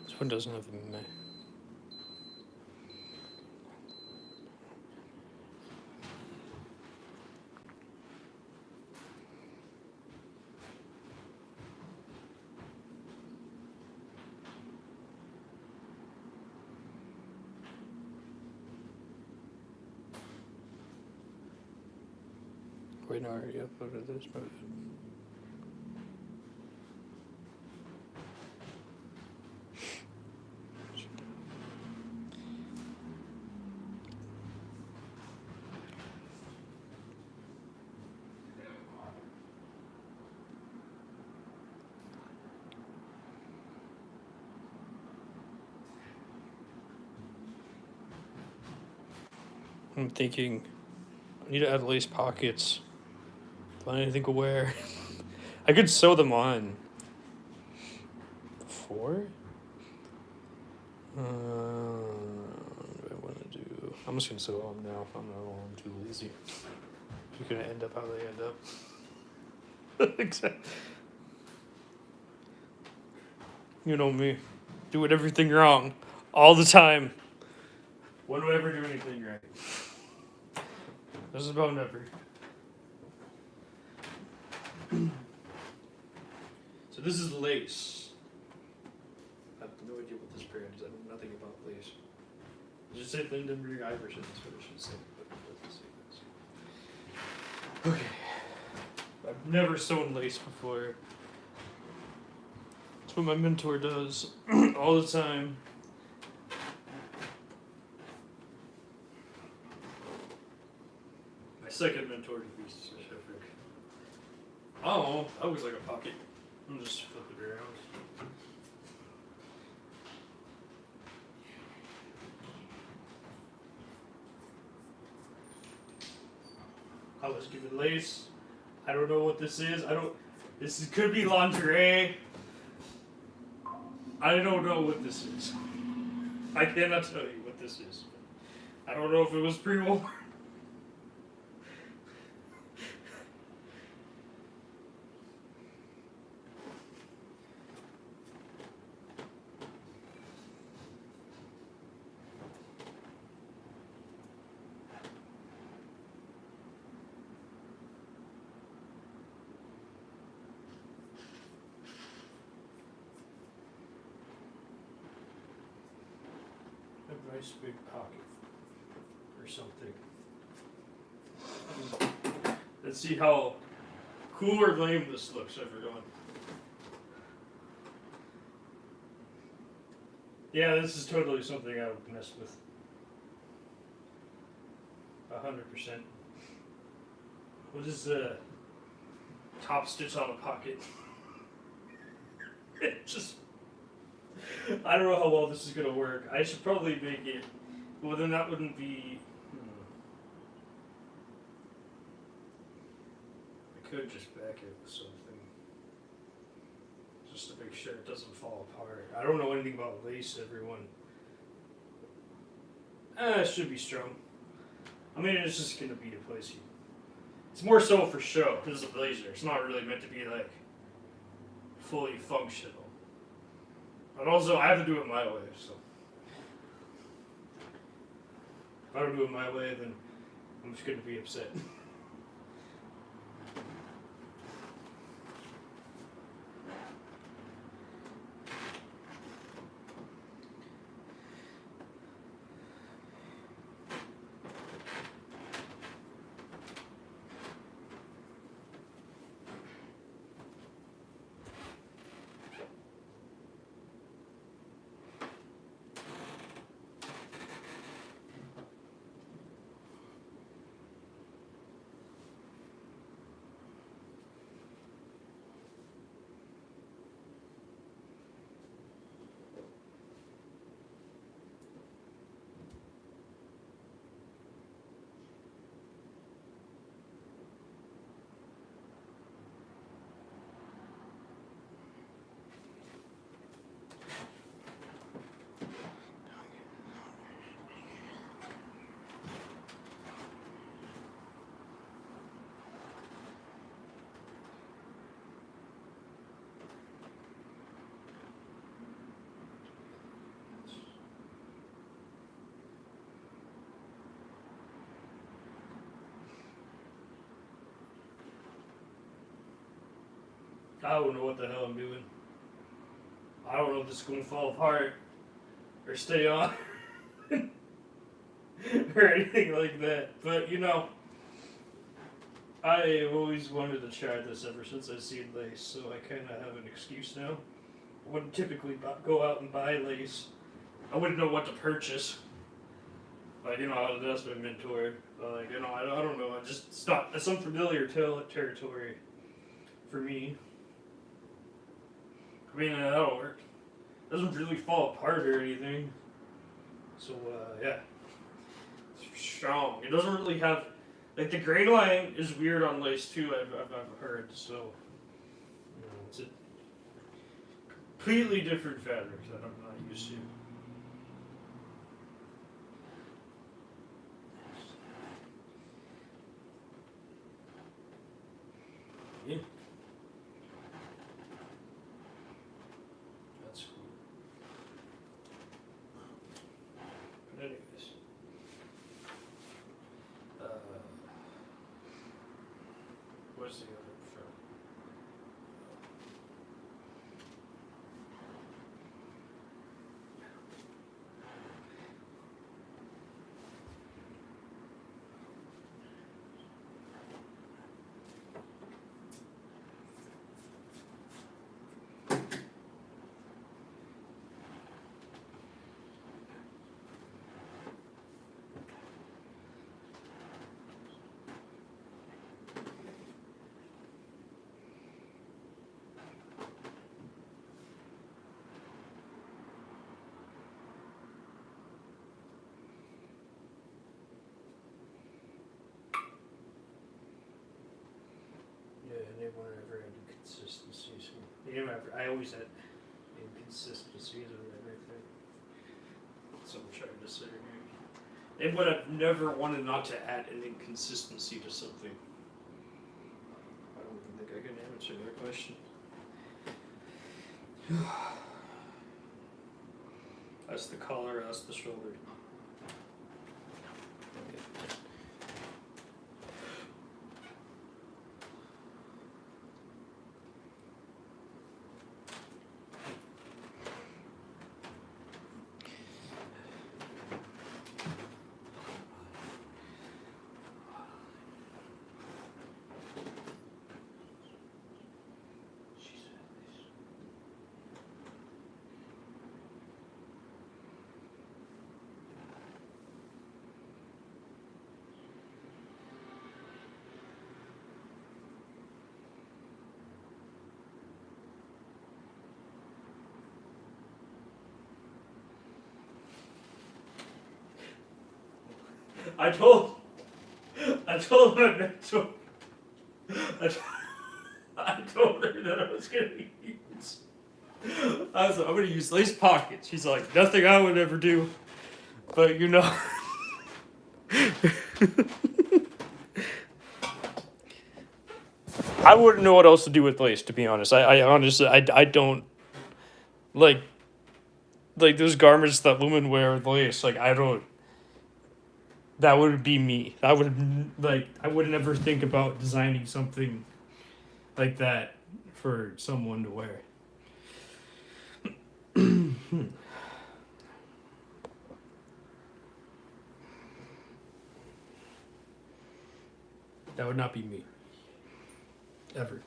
This one doesn't have a meh. Wait, no, I already uploaded this, but. I'm thinking I need to add lace pockets. Find anything to wear. I could sew them on. Before? What do I want to do? I'm just gonna sew them now. I'm too lazy. You're gonna end up how they end up. Exactly. You know me. Doing everything wrong. All the time. When do I ever do anything right? This is about never. So this is lace. I have no idea what this brand is. I know nothing about lace. It should say Lindenberg Iverson. That's what it should say. But it doesn't say this. Okay. I've never sewn lace before. That's what my mentor does all the time. My second mentor to be specific. Oh, that looks like a pocket. I'll just flip it around. I was given lace. I don't know what this is. Could be lingerie. I don't know what this is. I cannot tell you what this is. I don't know if it was pre-war. A nice big pocket or something. Let's see how cool or lame this looks everyone. Yeah, this is totally something I would mess with. 100%. What is the top stitch on a pocket? It just, I don't know how well this is gonna work. I should probably make it. Well, then that wouldn't be. I could just back it with something. just to make sure it doesn't fall apart. I don't know anything about lace, everyone. It should be strong. I mean, it's just gonna be a place you. It's more so for show because it's a blazer. It's not really meant to be like fully functional. But also, I have to do it my way. So if I don't do it my way, then I'm just gonna be upset. I don't know what the hell I'm doing. I don't know if this is going to fall apart or stay on or anything like that. But you know, I have always wanted to try this ever since I seen lace, so I kind of have an excuse now. I wouldn't typically go out and buy lace. I wouldn't know what to purchase. Like, you know, that's my mentor. But like, you know, I don't know. It's unfamiliar territory for me. I mean, that'll work. It doesn't really fall apart or anything. So, yeah. It's strong. It doesn't really have... Like, the grain line is weird on lace, too, I've heard. So, you know, it's a completely different fabric that I'm not used to. Yeah. That's cool. But anyways. What's the other film? Yeah, and everyone ever had inconsistencies. I always had inconsistencies with everything. That's what I'm trying to say here. And what I've never wanted not to add an inconsistency to something. I don't even think I can answer that question. That's the collar, that's the shoulder. I told my mentor, I told her that I was going to use I was like, I'm gonna use lace pockets. She's like, nothing I would ever do. But you know. I wouldn't know what else to do with lace, to be honest. I honestly, I don't like those garments that women wear with lace. Like, I don't. That would be me. I would never think about designing something like that for someone to wear. That would not be me. Ever.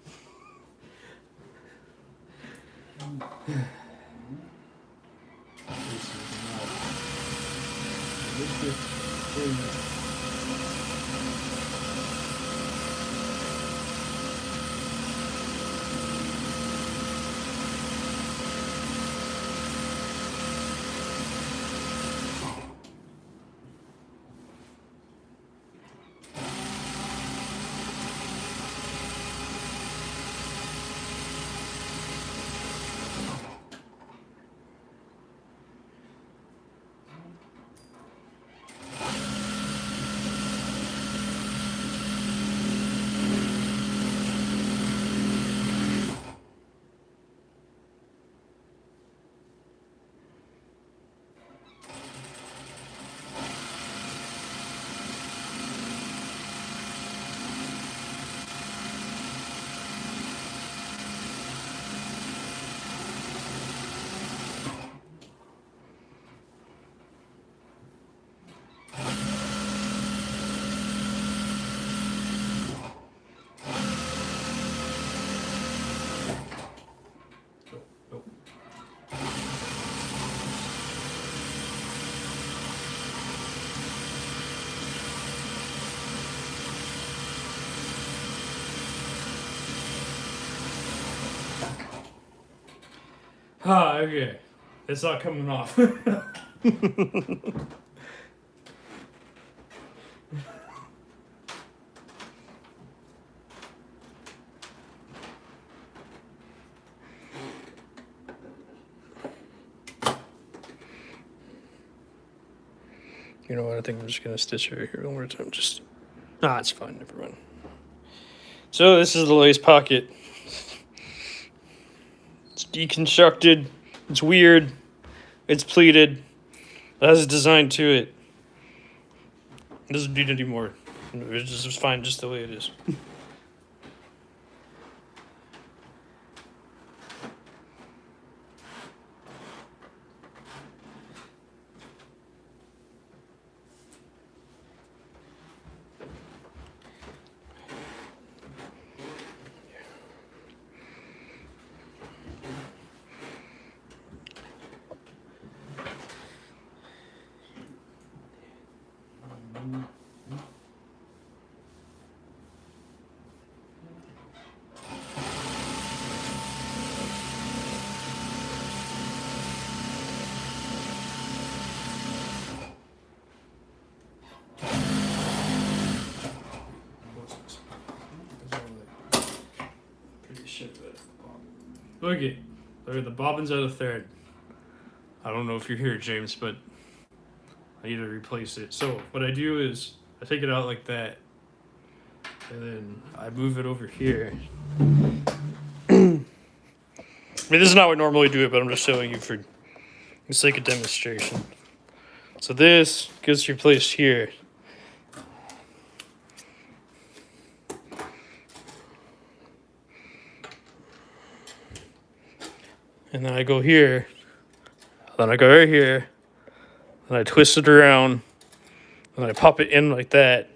Ah, okay. It's not coming off. You know what? I think I'm just gonna stitch it here one more time. Just it's fine. Never mind. So this is the lace pocket. It's deconstructed. It's weird. It's pleated. It has a design to it. It doesn't need any more. It's fine just the way it is. Look at the bobbins at a third. I don't know if you're here, James, but I need to replace it. So what I do is I take it out like that, and then I move it over here. I mean, this is not how I normally do it, but I'm just showing you for the sake of demonstration. So this gets replaced here. And then I go here, then I go right here, and I twist it around, and I pop it in like that.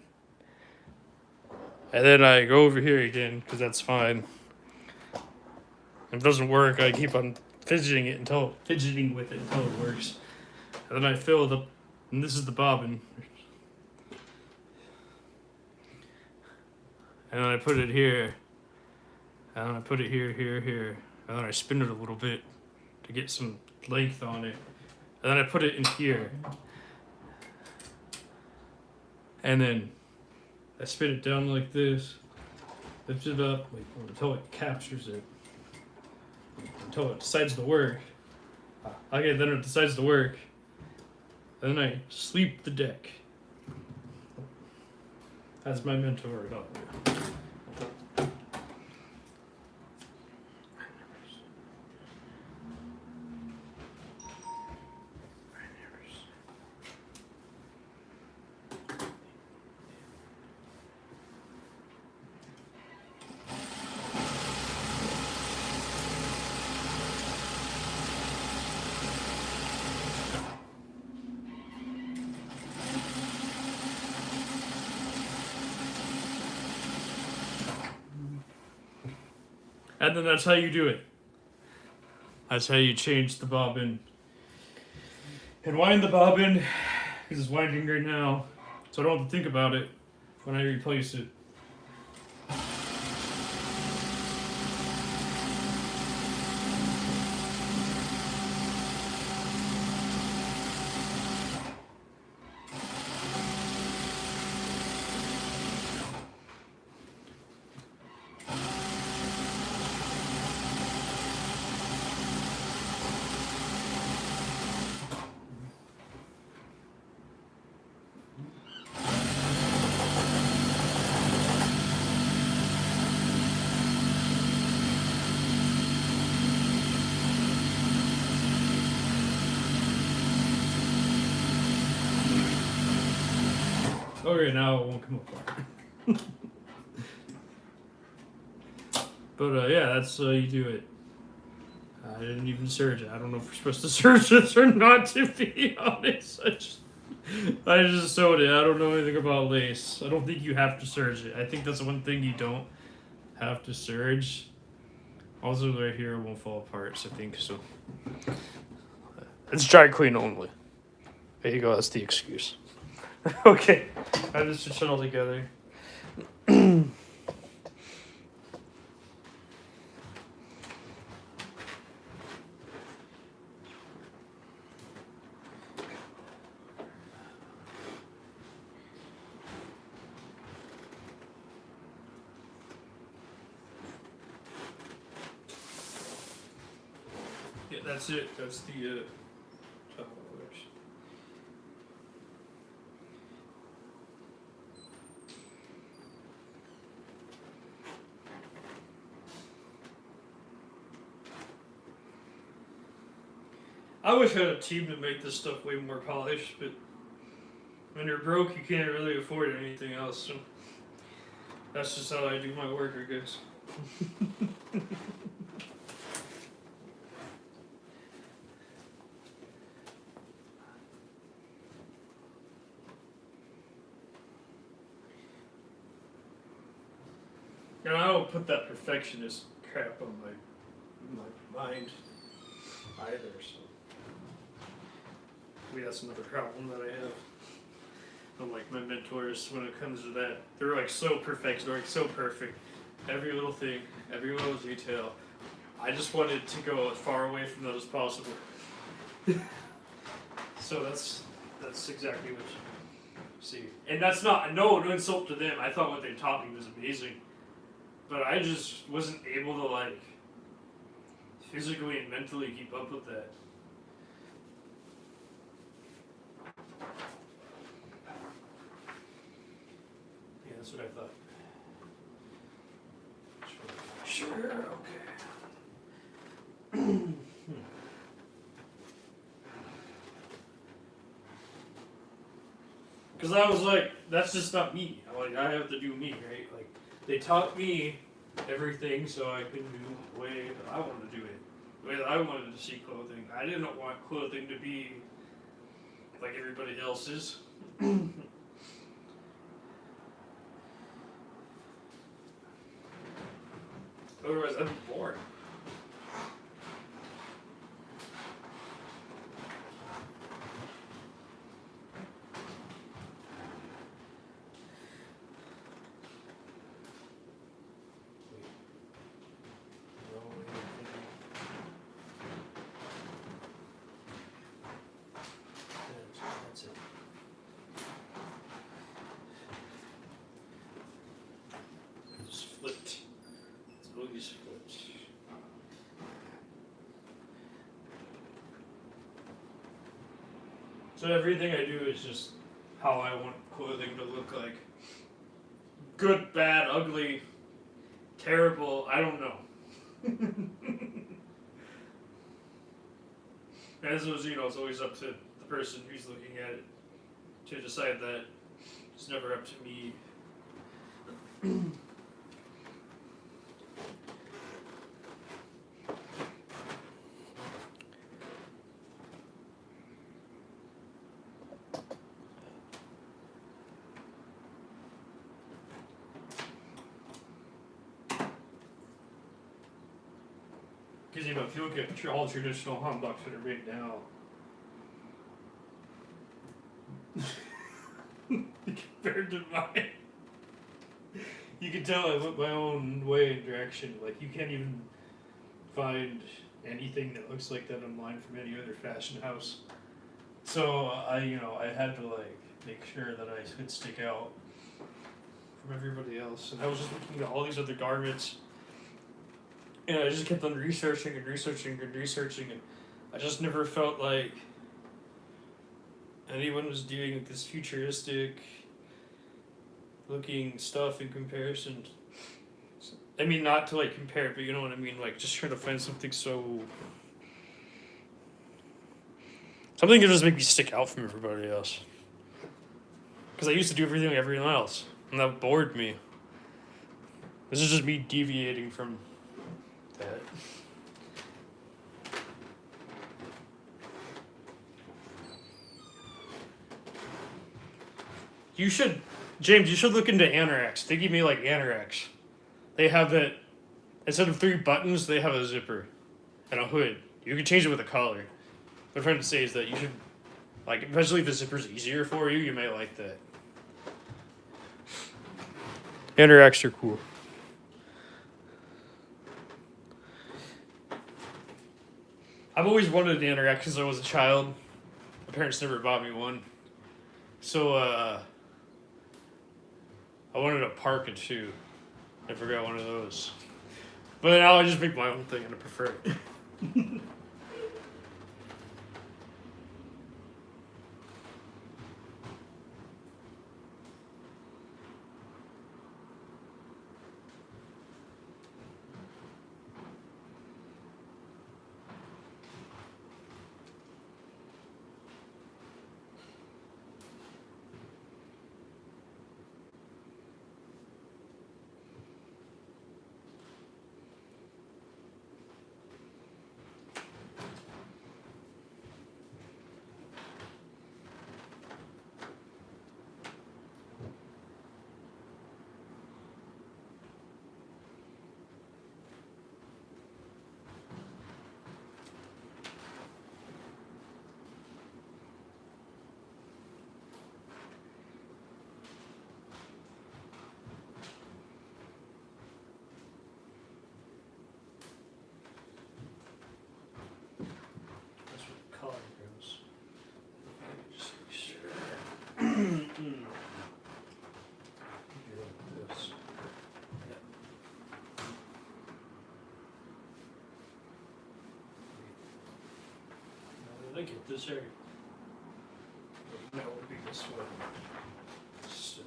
And then I go over here again, because that's fine. If it doesn't work, I keep on fidgeting with it until it works. And then I fill it up, and this is the bobbin. And then I put it here, and then I put it here, and then I spin it a little bit to get some length on it. And then I put it in here. And then I spin it down like this, lift it up until it captures it. until it decides to work. Okay, then it decides to work. Then I sweep the deck. As my mentor taught me. And then that's how you do it. That's how you change the bobbin. And wind the bobbin, because it's winding right now, so I don't have to think about it when I replace it. Okay, now it won't come apart. But yeah, that's how you do it. I didn't even serge it. I don't know if we're supposed to serge this or not, to be honest. I just sewed it. I don't know anything about lace. I don't think you have to serge it. I think that's one thing you don't have to serge. Also, right here, it won't fall apart, so I think so. It's dry clean only. There you go, that's the excuse. Okay, I just stitch it all together. Yeah, that's it. That's the top of it. I wish I had a team to make this stuff way more polished, but when you're broke, you can't really afford anything else. So that's just how I do my work, I guess. And I don't put that perfectionist crap on my mind either. So maybe that's another problem that I have. Unlike my mentors, when it comes to that, they're like so perfect, they're like so perfect. Every little thing, every little detail. I just wanted to go as far away from that as possible. So that's exactly what you see. And that's not no insult to them. I thought what they taught me was amazing. But I just wasn't able to like physically and mentally keep up with that. Yeah, that's what I thought. Sure, okay. Because I was like, that's just not me. Like, I have to do me, right? Like, they taught me everything so I could do the way that I wanted to do it. The way that I wanted to see clothing. I didn't want clothing to be like everybody else's. Otherwise, I'd be bored. That's it. So everything I do is just how I want clothing to look like. Good, bad, ugly, terrible, I don't know. As was, it's always up to the person who's looking at it to decide that. It's never up to me. Because if you look at all traditional humbucks that are made now, compared to mine, you can tell I went my own way and direction. Like, you can't even find anything that looks like that online from any other fashion house. So I had to make sure that I could stick out from everybody else. And I was just looking at all these other garments. And I just kept on researching and I just never felt like anyone was doing this futuristic looking stuff in comparison. I mean, not to compare it, but you know what I mean, just trying to find something something that just make me stick out from everybody else. Because I used to do everything else, and that bored me. This is just me deviating from that. James, you should look into Anorex. They give me Anorex. They have it, instead of 3 buttons, they have a zipper and a hood. You can change it with a collar. What I'm trying to say is that you should, eventually if the zipper's easier for you, you might like that. Anorex are cool. I've always wanted an Anorex since I was a child. My parents never bought me one. So, I wanted a parka too. I forgot one of those. But now I just make my own thing and I prefer it. I get this area. No, it would be this way. So.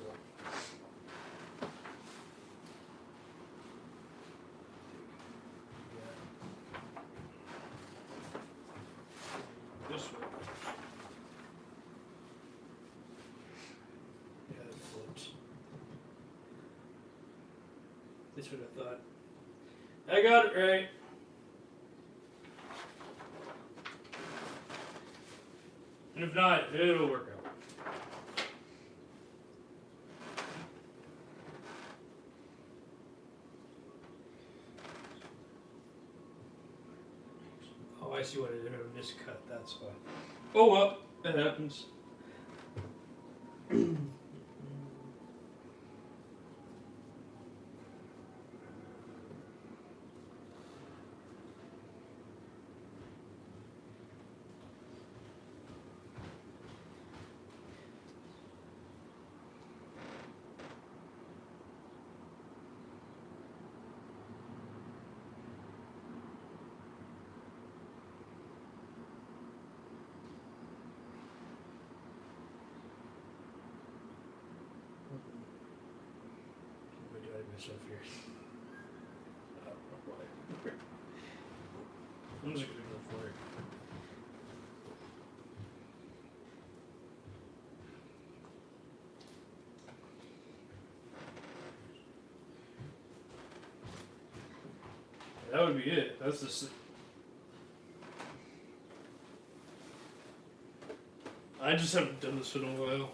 This way. Yeah, it flips. That's what I thought. I got it right. And if not, it'll work out. Oh, I see what I did. I miscut, that's why. Oh well, that happens. myself here. I don't know why. I'm just gonna go for it. That would be it. That's the. I just haven't done this in a while.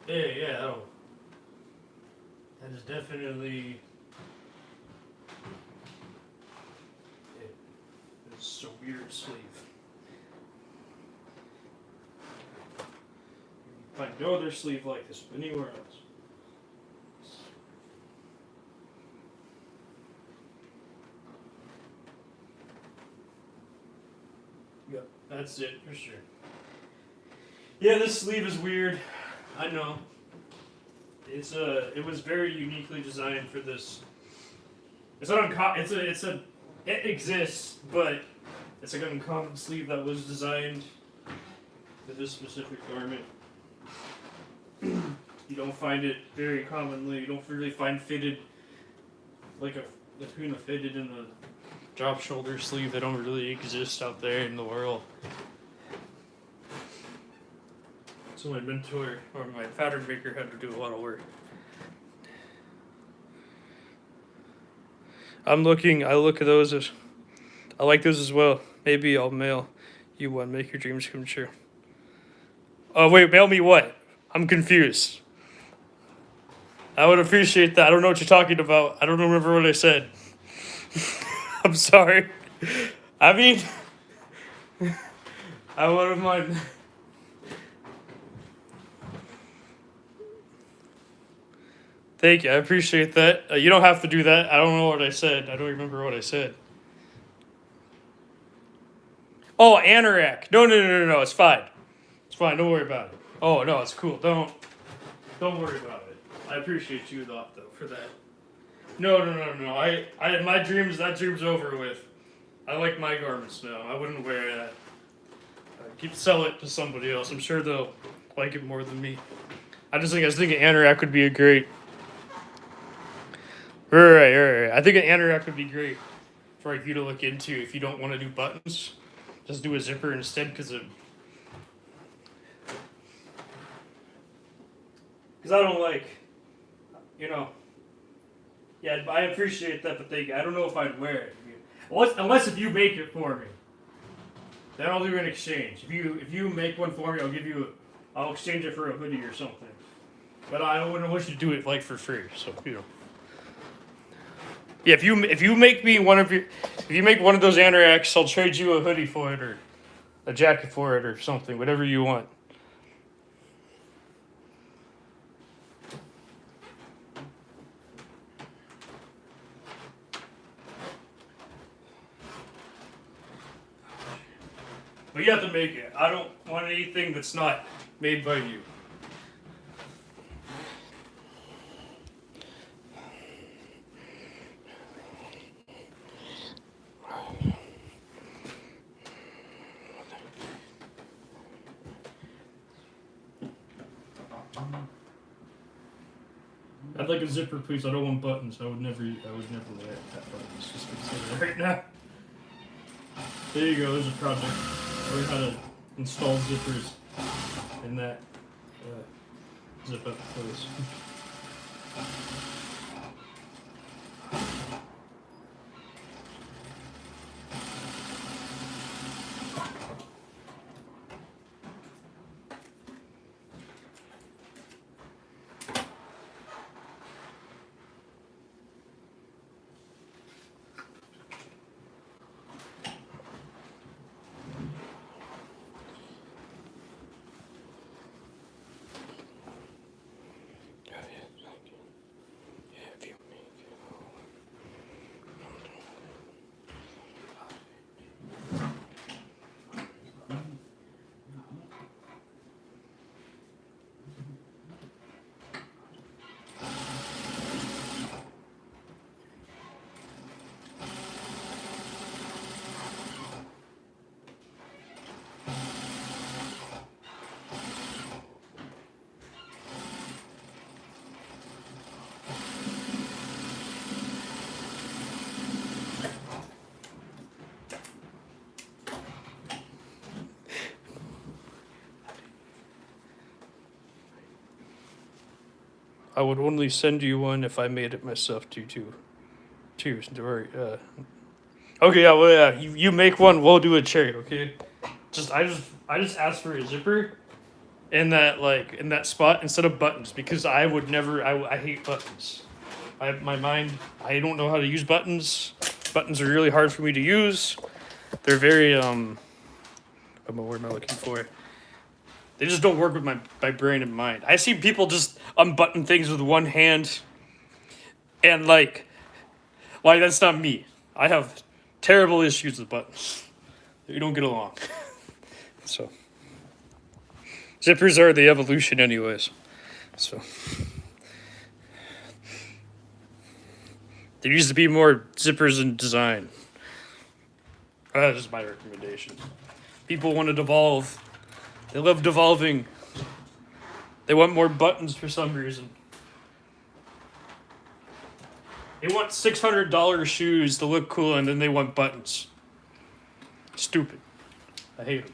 Yeah, that is definitely. It's a weird sleeve. You find no other sleeve like this anywhere else. Yep, that's it for sure. Yeah, this sleeve is weird. I know. It was very uniquely designed for this. It's not it exists, but it's like an uncommon sleeve that was designed for this specific garment. You don't find it very commonly. You don't really find fitted, between a fitted and a drop shoulder sleeve. They don't really exist out there in the world. So my mentor or my pattern maker had to do a lot of work. I look at those as, I like those as well. Maybe I'll mail you one, make your dreams come true. Oh wait, mail me what? I'm confused. I would appreciate that. I don't know what you're talking about. I don't remember what I said. I'm sorry. I mean, I wouldn't mind. Thank you. I appreciate that. You don't have to do that. I don't know what I said. I don't remember what I said. Oh, anorak. No. It's fine. It's fine. Don't worry about it. Oh no, it's cool. Don't worry about it. I appreciate you though for that. No. My dreams. That dream's over with. I like my garments now. I wouldn't wear that. I'd sell it to somebody else. I'm sure they'll like it more than me. I was thinking anorak would be a great. Right. I think an anorak would be great for you to look into if you don't want to do buttons. Just do a zipper instead, because I don't like, Yeah, I appreciate that, but I don't know if I'd wear it. Unless if you make it for me, then I'll do an exchange. If you make one for me, I'll exchange it for a hoodie or something. But I wouldn't wish to do it for free. So Yeah, if you make me if you make one of those anoraks, I'll trade you a hoodie for it or a jacket for it or something, whatever you want. But you have to make it. I don't want anything that's not made by you. I'd like a zipper, please. I don't want buttons. I would never wear that buttons. Just consider it right now. There you go. There's a project. Learn how to install zippers in that zip up place. I would only send you one if I made it myself too. Or, okay, yeah, well, yeah, you make one, we'll do a trade, okay? I just asked for a zipper in that spot instead of buttons because I would never. I hate buttons. I don't know how to use buttons. Buttons are really hard for me to use. They're very what am I looking for? They just don't work with my brain and mind. I see people just unbutton things with one hand, and like that's not me. I have terrible issues with buttons. We don't get along. So zippers are the evolution, anyways. So there used to be more zippers in design. That's just my recommendation. People want to devolve. They love devolving. They want more buttons for some reason. They want $600 shoes to look cool, and then they want buttons. Stupid. I hate them.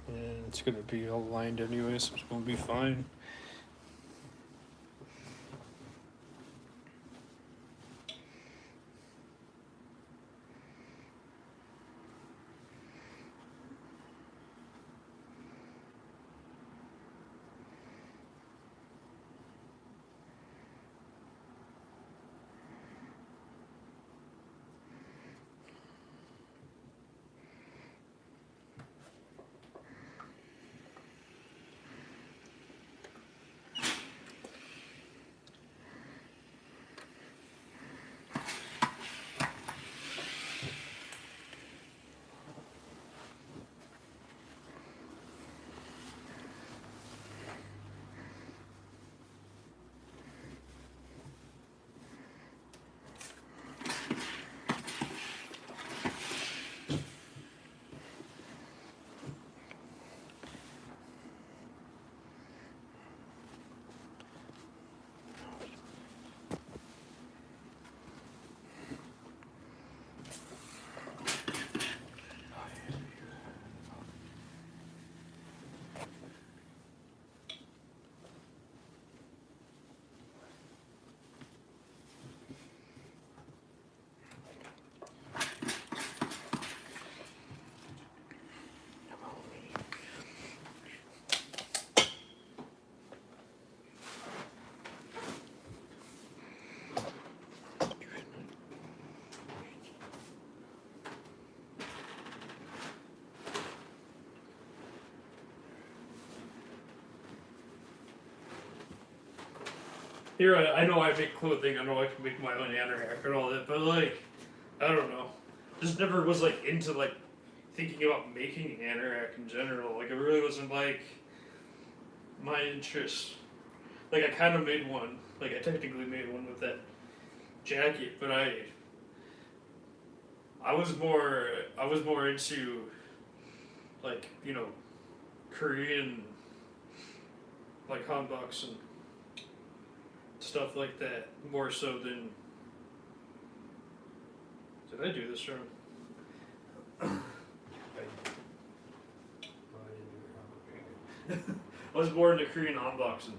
And it's gonna be all lined anyway, so it's gonna be fine. Here, I know I make clothing, I know I can make my own anorak and all that, but like, I don't know. Just never was like into like thinking about making anorak in general. Like it really wasn't like my interest. Like I kind of made one. Like I technically made one with that jacket, but I was more into like, you know, Korean like hanboks and stuff like that, more so than. Did I do this wrong? I was more into Korean unboxing.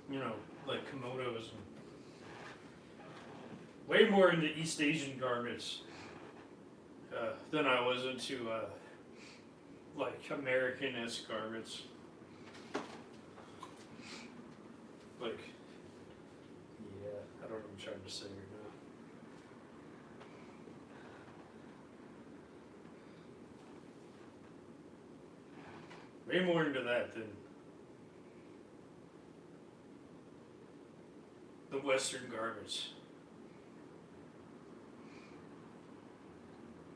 You know, like kimonos and way more into East Asian garments than I was into like American-esque garments. Like, yeah, I don't know. Way more into that than the Western garments.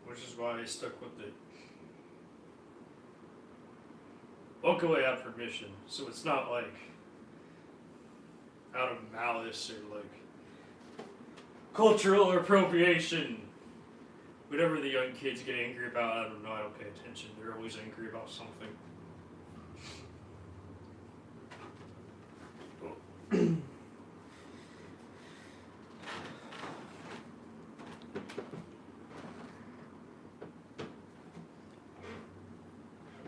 Which is why I stuck with it. Walk away out permission, so it's not like out of malice or like cultural appropriation. Whatever the young kids get angry about, I don't know, I don't pay attention. They're always angry about something.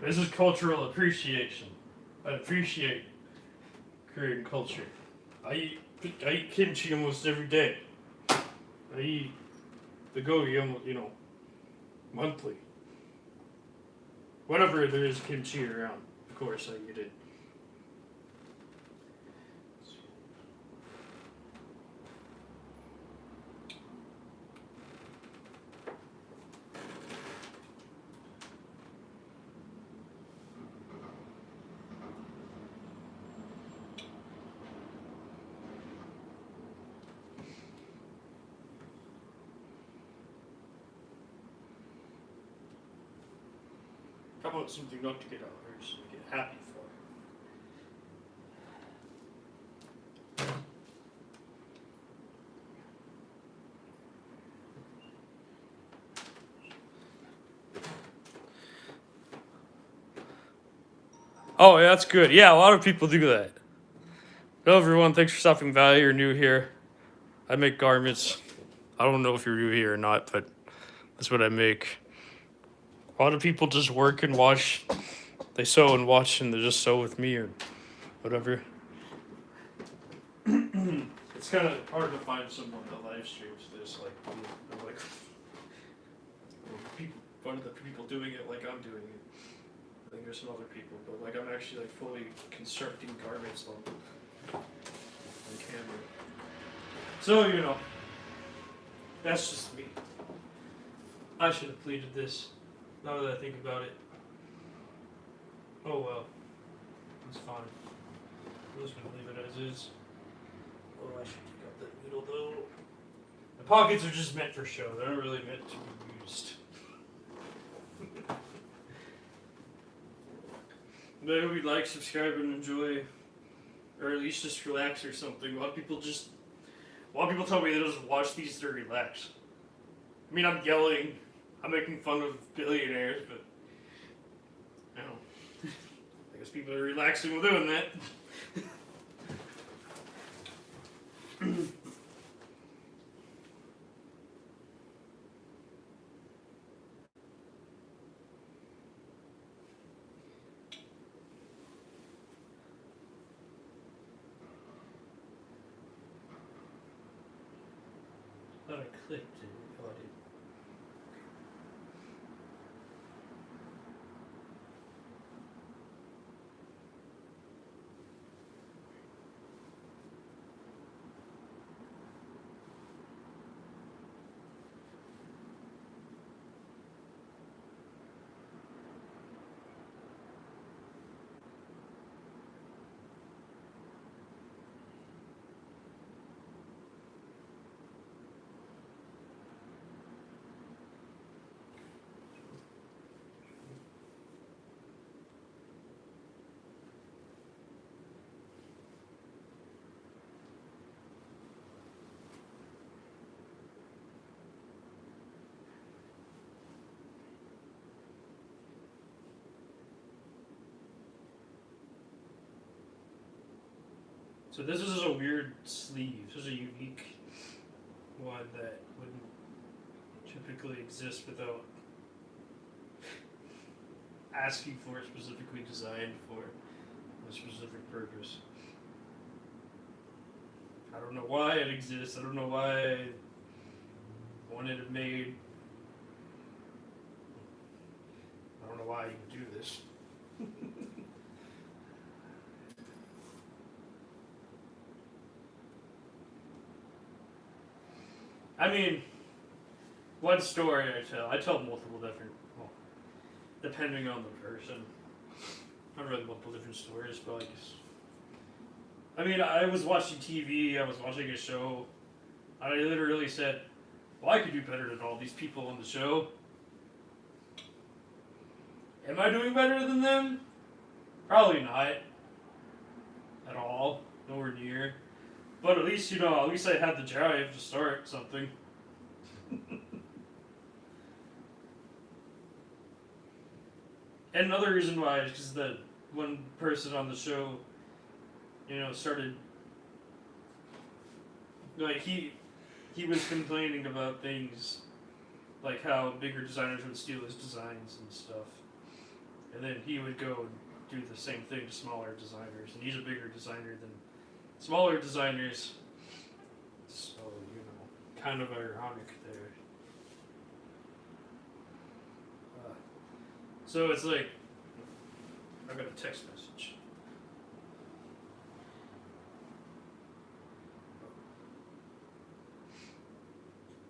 This is cultural appreciation. I appreciate Korean culture. I eat kimchi almost every day. I eat the gogi almost, monthly. Whenever there is kimchi around, of course I eat it. How about something not to get outraged and get happy for? Oh, yeah, that's good. Yeah, a lot of people do that. Hello, everyone. Thanks for stopping by. You're new here. I make garments. I don't know if you're new here or not, but that's what I make. A lot of people just work and watch. They sew and watch, and they just sew with me or whatever. It's kind of hard to find someone that live streams this, one of the people doing it like I'm doing it. I think there's some other people, but like I'm actually like fully constructing garments on camera. So that's just me. I should have pleaded this. Now that I think about it. Oh well. It's fine. I'm just gonna leave it as is. Oh, I should take out that needle though. The pockets are just meant for show. They're not really meant to be used. But I hope you like, subscribe, and enjoy. Or at least just relax or something. A lot of people tell me they just watch these to relax. I mean, I'm yelling. I'm making fun of billionaires, but I guess people are relaxing while doing that. Thought I clicked it. Oh, I did. So this is a weird sleeve. This is a unique one that wouldn't typically exist without asking for it, specifically designed for a specific purpose. I don't know why it exists. I don't know why I wanted it made. I don't know why you would do this. I mean, one story I tell multiple different, well, depending on the person. I've read multiple different stories, but like, I mean, I was watching TV, I was watching a show, and I literally said, well, I could do better than all these people on the show. Am I doing better than them? Probably not. At all. Nowhere near. But at least, at least I had the drive to start something. And another reason why is because that one person on the show, started, like, he was complaining about things like how bigger designers would steal his designs and stuff. And then he would go and do the same thing to smaller designers. And he's a bigger designer than smaller designers. So, kind of ironic there. So it's like, I got a text message.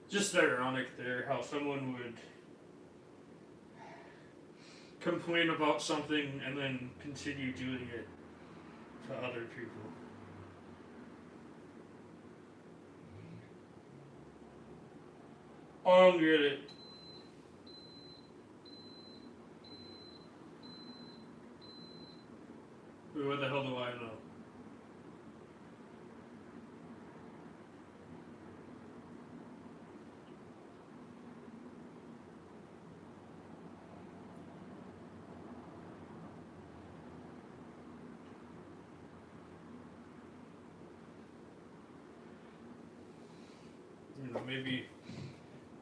Just ironic there how someone would complain about something and then continue doing it to other people. I don't get it. Wait, what the hell do I know?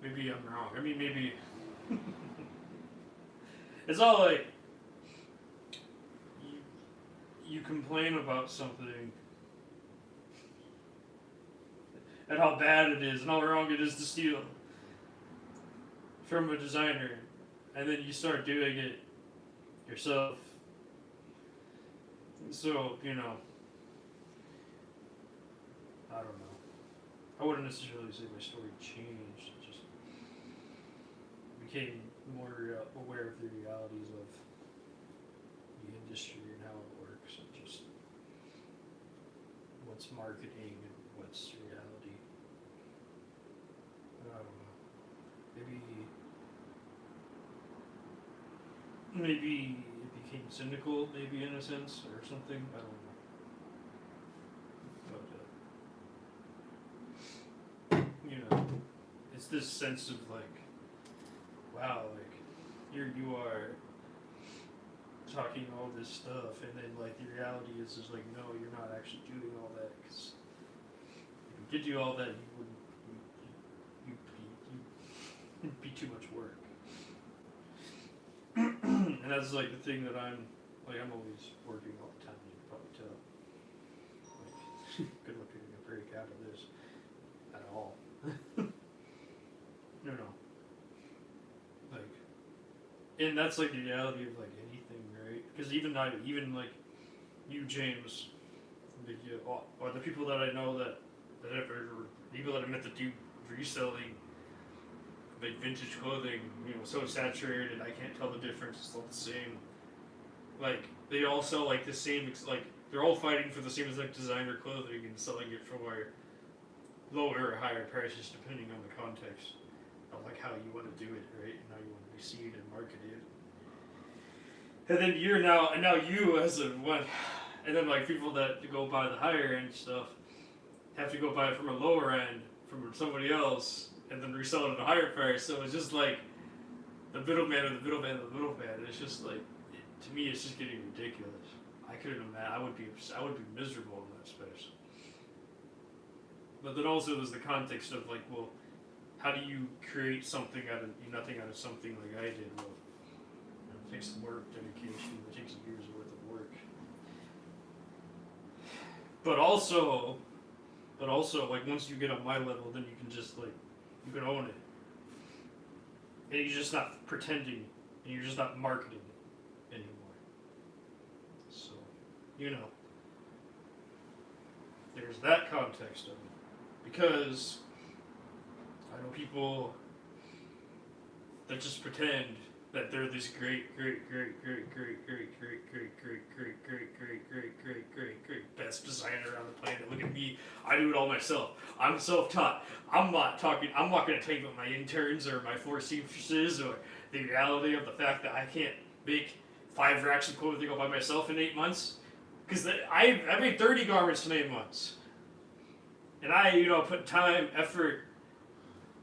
Maybe I'm wrong. I mean, maybe it's all like you complain about something and how bad it is and how wrong it is to steal from a designer, and then you start doing it yourself. So, I don't know. I wouldn't necessarily say my story changed. It just became more aware of the realities of the industry and how it works, and just what's marketing and what's reality. I don't know. Maybe it became cynical, maybe in a sense, or something. I don't know. It's this sense of like, wow, like you are talking all this stuff, and then like the reality is like, no, you're not actually doing all that, because if you did do all that, you'd be too much work. And that's like the thing that I'm always working all the time. You can probably tell. Like, good luck getting a break out of this at all. No. Like, and that's like the reality of like anything, right? Because even like you, James, or the people that I know that people that I met that do reselling, like vintage clothing, so saturated I can't tell the difference. It's all the same. Like they all sell like the same, like they're all fighting for the same exact designer clothing and selling it for lower or higher prices depending on the context of like how you want to do it, right? And how you want to be seen and marketed. And then now you as a one, and then like people that go buy the higher end stuff have to go buy it from a lower end from somebody else and then resell it at a higher price. So it's just like the middleman of the middleman of the middleman. It's just like, to me, it's just getting ridiculous. I couldn't imagine. I would be miserable in that space. But then also there's the context of like, well, how do you create something nothing out of something like I did? Well, it takes work, dedication. It takes years worth of work. But also, like once you get on my level, then you can just like, you can own it. And you're just not pretending, and you're just not marketing it anymore. So, there's that context of it. Because I know people that just pretend that they're this great best designer on the planet. Look at me, I do it all myself. I'm self-taught. I'm not gonna take what my interns or my floor seamstresses or the reality of the fact that I can't make 5 racks of clothing all by myself in 8 months. Because I made 30 garments in 8 months. And I, put time, effort,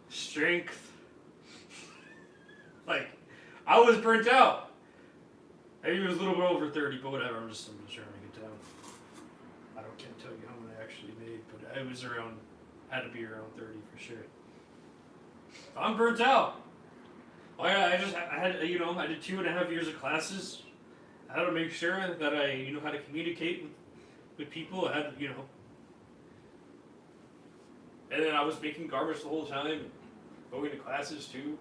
strength. Like, I was burnt out. Maybe it was a little bit over 30, but whatever. I'm just trying to get down. Can't tell you how many I actually made, but it was had to be around 30 for sure. I'm burnt out. I had, I did 2.5 years of classes. I had to make sure that I, know how to communicate with people. I had, and then I was making garments the whole time, going to classes too.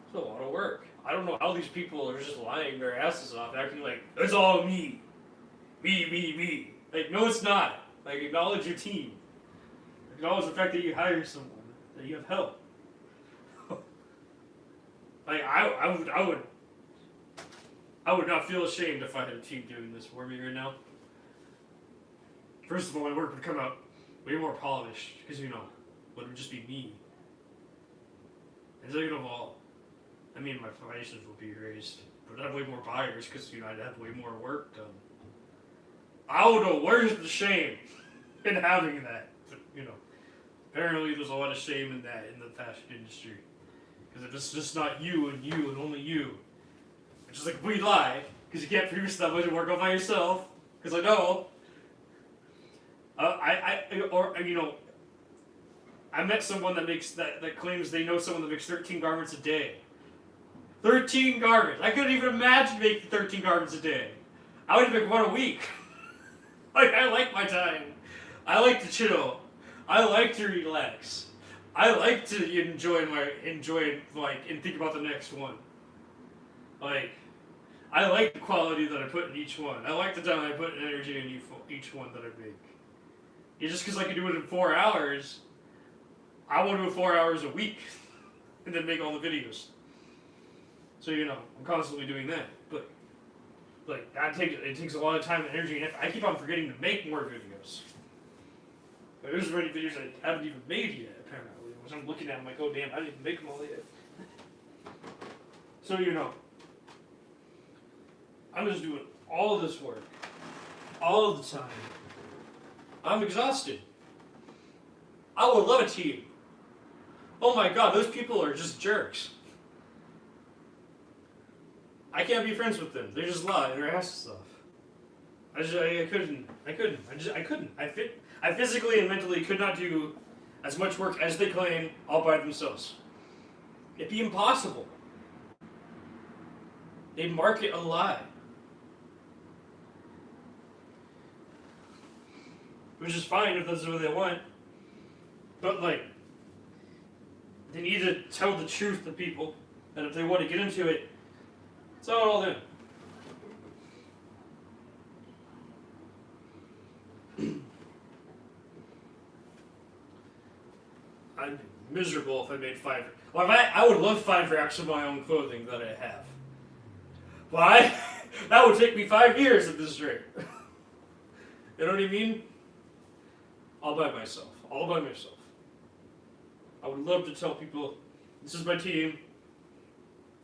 It's a lot of work. I don't know how these people are just lying their asses off, acting like, it's all me. Me. Like, no, it's not. Like, acknowledge your team. Acknowledge the fact that you hire someone, that you have help. Like, I would not feel ashamed if I had a team doing this for me right now. First of all, my work would come out way more polished, because, it would just be me. And second of all, my prices would be raised, but I'd have way more buyers, because, I'd have way more work done. I would know where's the shame in having that, but, apparently there's a lot of shame in that in the fashion industry. Because if it's just not you and only you, which is like a complete lie, because you can't produce that much work all by yourself, because I know. I met someone that claims they know someone that makes 13 garments a day. 13 garments! I couldn't even imagine making 13 garments a day. I would make one a week. Like, I like my time. I like to chill. I like to relax. I like to enjoy and think about the next one. Like, I like the quality that I put in each one. I like the time I put in energy in each one that I make. It's just because I can do it in 4 hours, I want to do it 4 hours a week, and then make all the videos. So, I'm constantly doing that. But, like, it takes a lot of time and energy, and I keep on forgetting to make more videos. But there's already videos I haven't even made yet, apparently. As I'm looking at them, I'm like, oh damn, I didn't even make them all yet. So, I'm just doing all this work, all the time. I'm exhausted. I would love a team. Oh my god, those people are just jerks. I can't be friends with them. They just lie their asses off. I couldn't. I physically and mentally could not do as much work as they claim all by themselves. It'd be impossible. They market a lie. Which is fine if that's what they want. But, like, they need to tell the truth to people. And if they want to get into it, it's not all them. I'd be miserable if I made 5. Well, I would love 5 racks of my own clothing that I have. Why? That would take me 5 years at this rate. You know what I mean? All by myself. I would love to tell people, this is my team.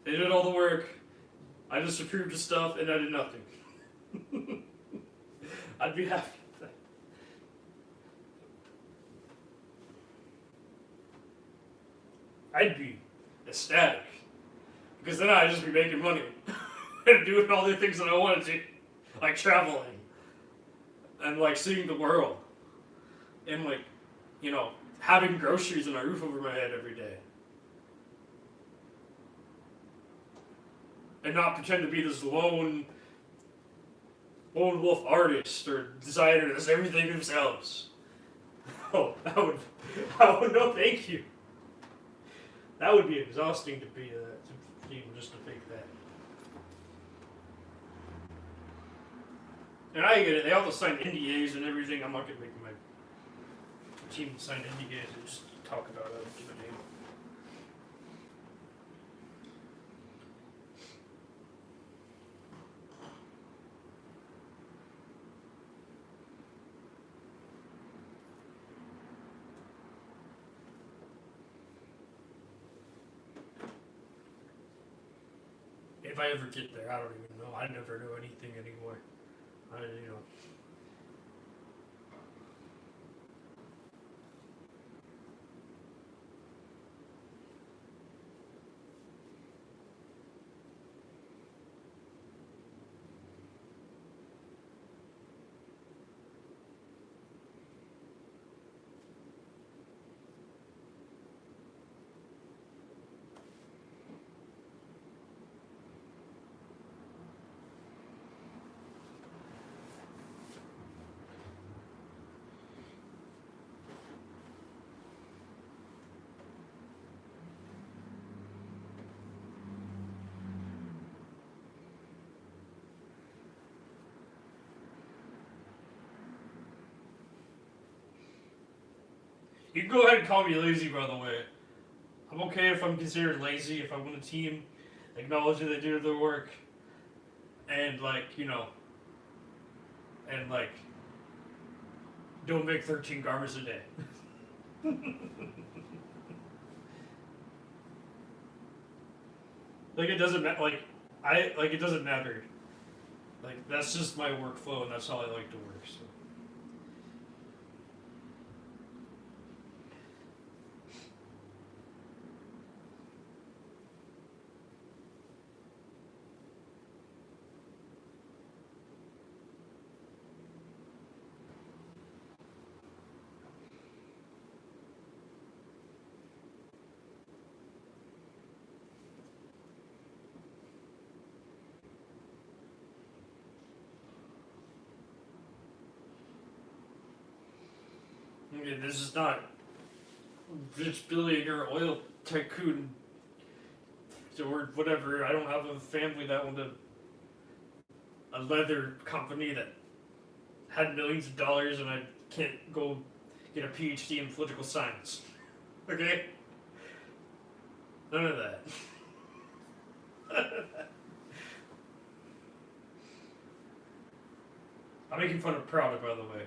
They did all the work. I just approved the stuff and I did nothing. I'd be happy with that. I'd be ecstatic. Because then I'd just be making money. And doing all the things that I wanted to. Like traveling. And like seeing the world. And like, having groceries and a roof over my head every day. And not pretend to be this lone wolf artist or designer that does everything themselves. Oh, no thank you. That would be exhausting to be even just to think that. And I get it, they have to sign NDAs and everything. I'm not going to make my team sign NDAs and just talk about it. I don't give a damn. if I ever get there, I don't even know. I never know anything anymore. You know. You can go ahead and call me lazy, by the way. I'm okay if I'm considered lazy, if I win a team, acknowledge that they do their work, and don't make 13 garments a day. It doesn't matter. It doesn't matter. That's just my workflow, and that's how I like to work. So. Yeah, this is not rich billionaire oil tycoon or whatever. I don't have a family that owned a leather company that had millions of dollars, and I can't go get a PhD in political science. Okay? None of that. I'm making fun of Prada, by the way.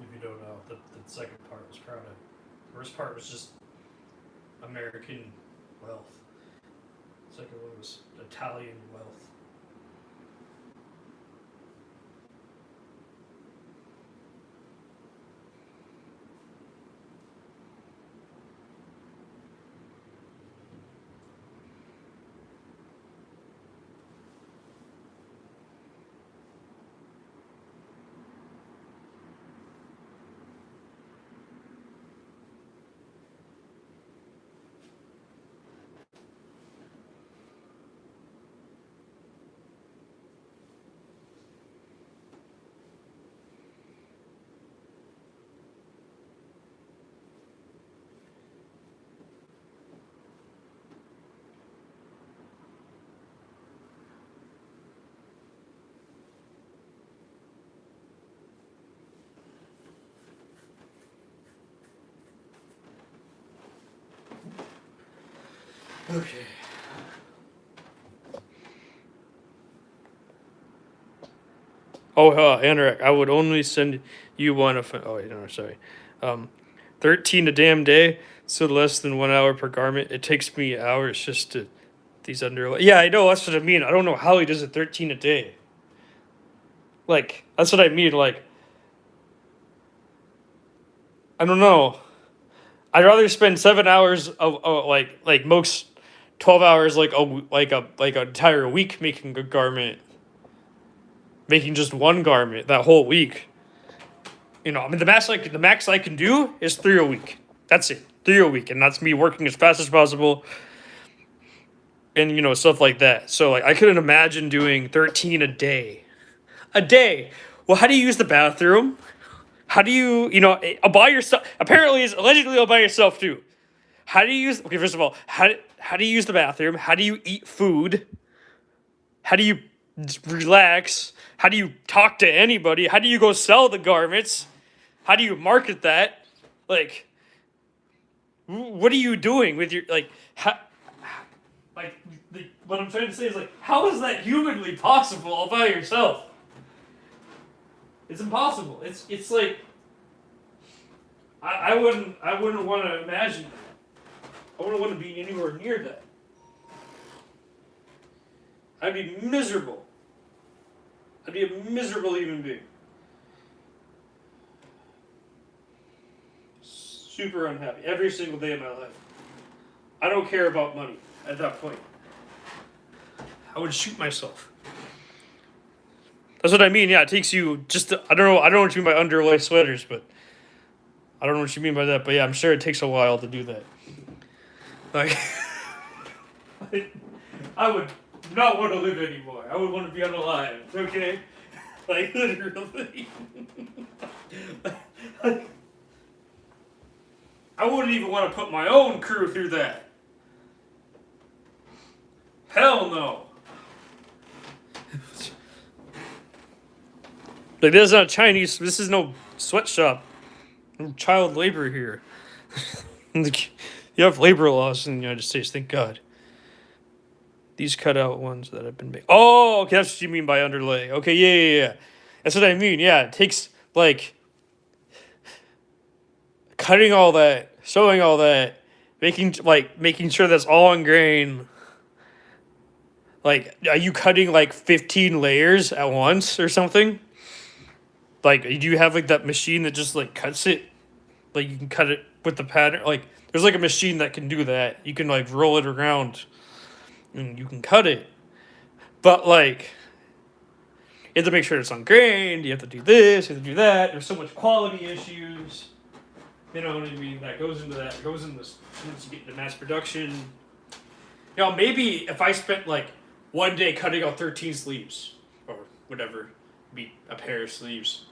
If you don't know, the second part was Prada. The first part was just American wealth. The second one was Italian wealth. Okay. Oh, Anorak, I would only send you one if. Oh, wait, no, sorry. 13 a damn day, so less than 1 hour per garment. It takes me hours just to these underlay. Yeah, I know, that's what I mean. I don't know how he does it 13 a day. That's what I mean. I don't know. I'd rather spend 7 hours of most 12 hours like an entire week making a garment, making just one garment that whole week. The max I can do is 3 a week. That's it, 3 a week, and that's me working as fast as possible, and stuff like that. So I couldn't imagine doing 13 a day. A day. Well, how do you use the bathroom? How do you all by yourself? Apparently, it's allegedly all by yourself too. How do you use? Okay, first of all, how do you use the bathroom? How do you eat food? How do you relax? How do you talk to anybody? How do you go sell the garments? How do you market that? What are you doing with your what I'm trying to say is how is that humanly possible all by yourself? It's impossible. It's like I wouldn't want to imagine. I wouldn't want to be anywhere near that. I'd be miserable. I'd be a miserable human being. Super unhappy every single day of my life. I don't care about money at that point. I would shoot myself. That's what I mean. Yeah, it takes you just. I don't know. I don't know what you mean by underlay sweaters, but I don't know what you mean by that. But yeah, I'm sure it takes a while to do that. Like, I would not want to live anymore. I would want to be unalived. Okay, like literally. I wouldn't even want to put my own crew through that. Hell no. Like, this is not Chinese. This is no sweatshop. No child labor here. You have labor laws in the United States, thank God. These cutout ones that have been made. Oh, okay, that's what you mean by underlay. Okay, yeah. That's what I mean. Yeah, it takes, like, cutting all that, sewing all that, making sure that's all in grain. Like, are you cutting like 15 layers at once or something? Like, do you have like that machine that just like cuts it? Like, you can cut it with the pattern. Like, there's like a machine that can do that. You can like roll it around and you can cut it. But like, you have to make sure it's on grain. You have to do this, you have to do that. There's so much quality issues. You know what I mean? That goes into that. It goes into this once you get into mass production. You know, maybe if I spent like one day cutting out 13 sleeves or whatever, be a pair of sleeves,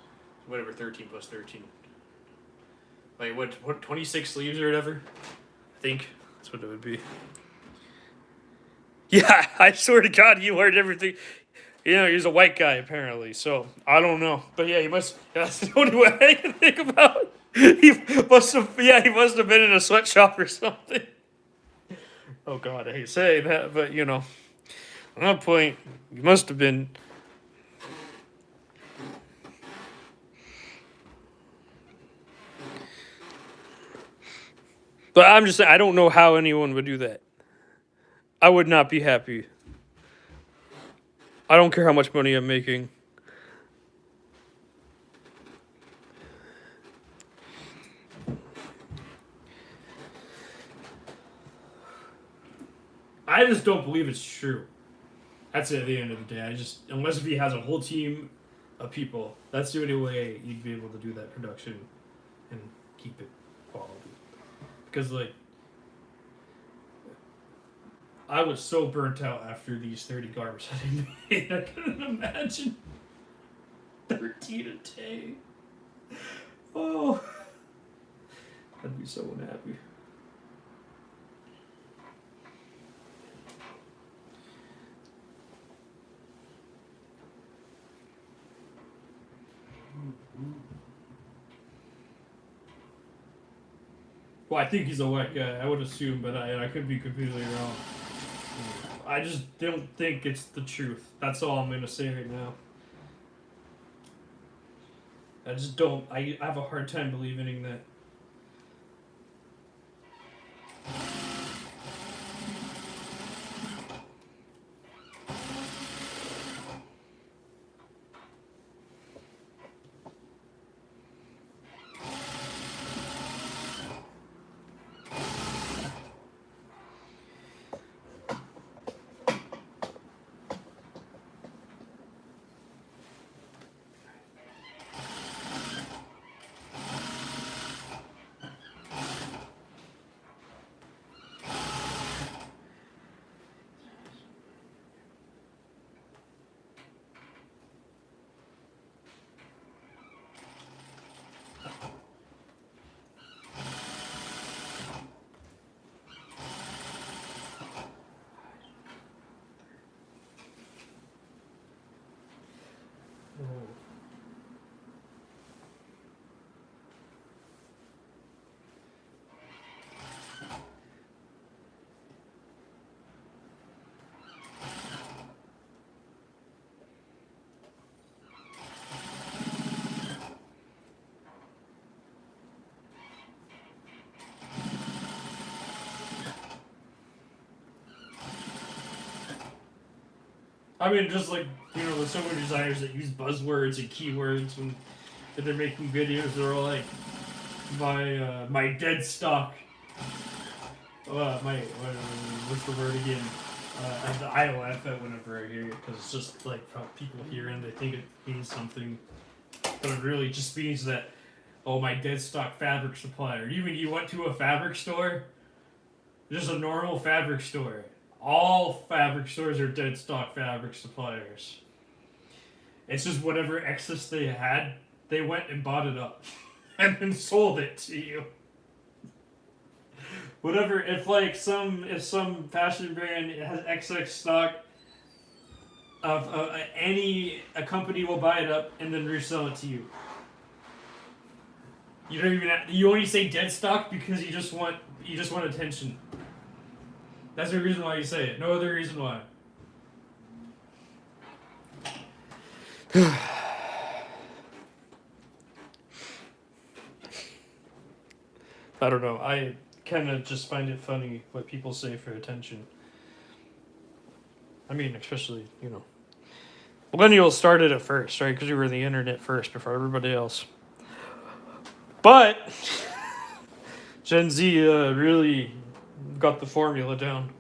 whatever, 13 plus 13. Like what 26 sleeves or whatever? I think that's what it would be. Yeah, I swear to God, he learned everything. You know, he's a white guy apparently, so I don't know. But yeah, he must. That's the only way I can think about. He must have. Yeah, he must have been in a sweatshop or something. Oh God, I hate saying that, but you know, at that point, he must have been. But I'm just saying, I don't know how anyone would do that. I would not be happy. I don't care how much money I'm making. I just don't believe it's true. That's it at the end of the day. Unless if he has a whole team of people, that's the only way you'd be able to do that production and keep it quality. Because, like, I was so burnt out after these 30 garbage that I made. I couldn't imagine 13 a day. Oh, I'd be so unhappy. Well, I think he's a white guy. I would assume, but I could be completely wrong. I just don't think it's the truth. That's all I'm gonna say right now. I just don't. I have a hard time believing that. I mean, just like, there's so many designers that use buzzwords and keywords when they're making videos. They're all like, my dead stock. What's the word again? I laugh at whenever I hear it because it's just like how people hear it and they think it means something, but it really just means that, oh, my dead stock fabric supplier. You mean you went to a fabric store? Just a normal fabric store. All fabric stores are dead stock fabric suppliers. It's just whatever excess they had, they went and bought it up and then sold it to you. Whatever, if some fashion brand has excess stock of a company will buy it up and then resell it to you. You don't even you only say dead stock because you just want attention. That's the reason why you say it. No other reason why. I don't know. I kind of just find it funny what people say for attention. I mean, especially, millennials started it first, right? Because we were the internet first before everybody else. But Gen Z really got the formula down.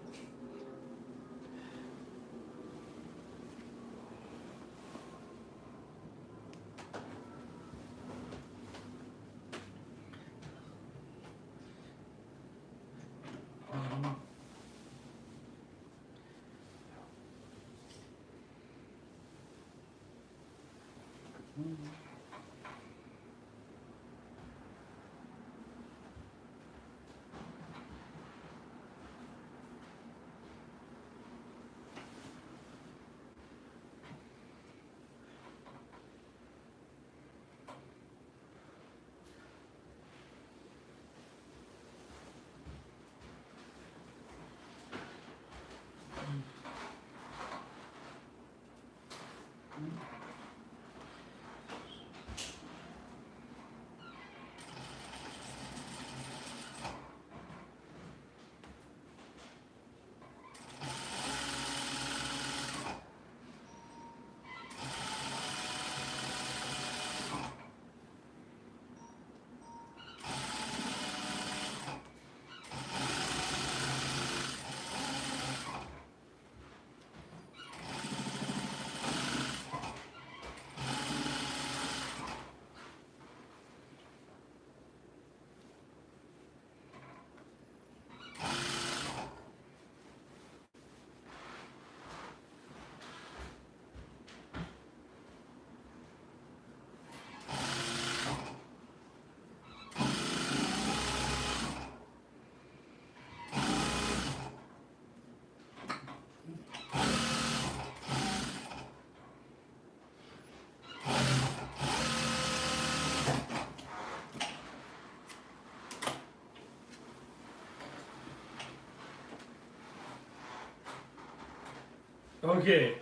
Okay.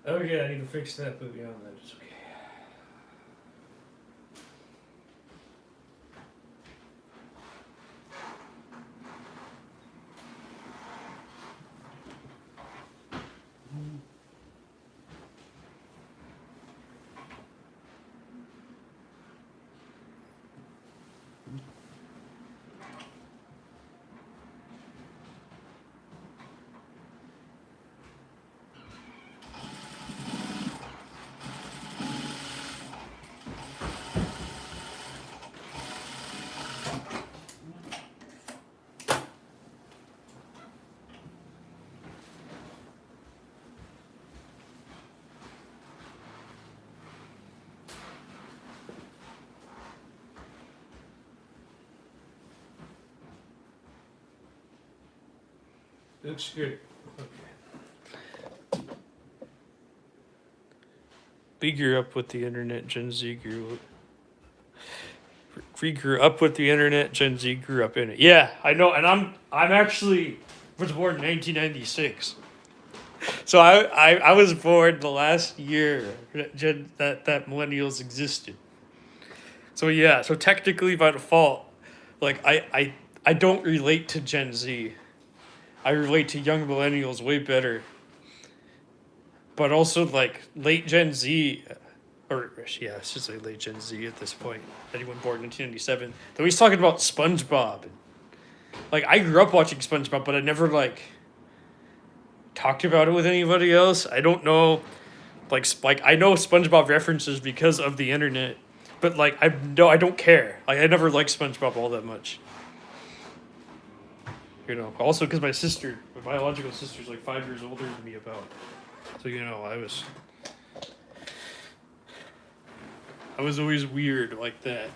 Okay, I need to fix that, but beyond that, it's okay. Looks good. Okay. We grew up with the internet. Gen Z grew. We grew up with the internet. Gen Z grew up in it. Yeah, I know, and I'm actually was born in 1996. So I was born the last year that millennials existed. So yeah, so technically by default, like I don't relate to Gen Z. I relate to young millennials way better but also like late Gen Z, or yeah, I should say late Gen Z at this point. Anyone born in 1997. Though he's talking about SpongeBob. Like I grew up watching SpongeBob, but I never like talked about it with anybody else. I don't know, like I know SpongeBob references because of the internet, but like I don't care. Like I never liked SpongeBob all that much. You know, also because my biological sister's like 5 years older than me about. So you know, I was always weird like that.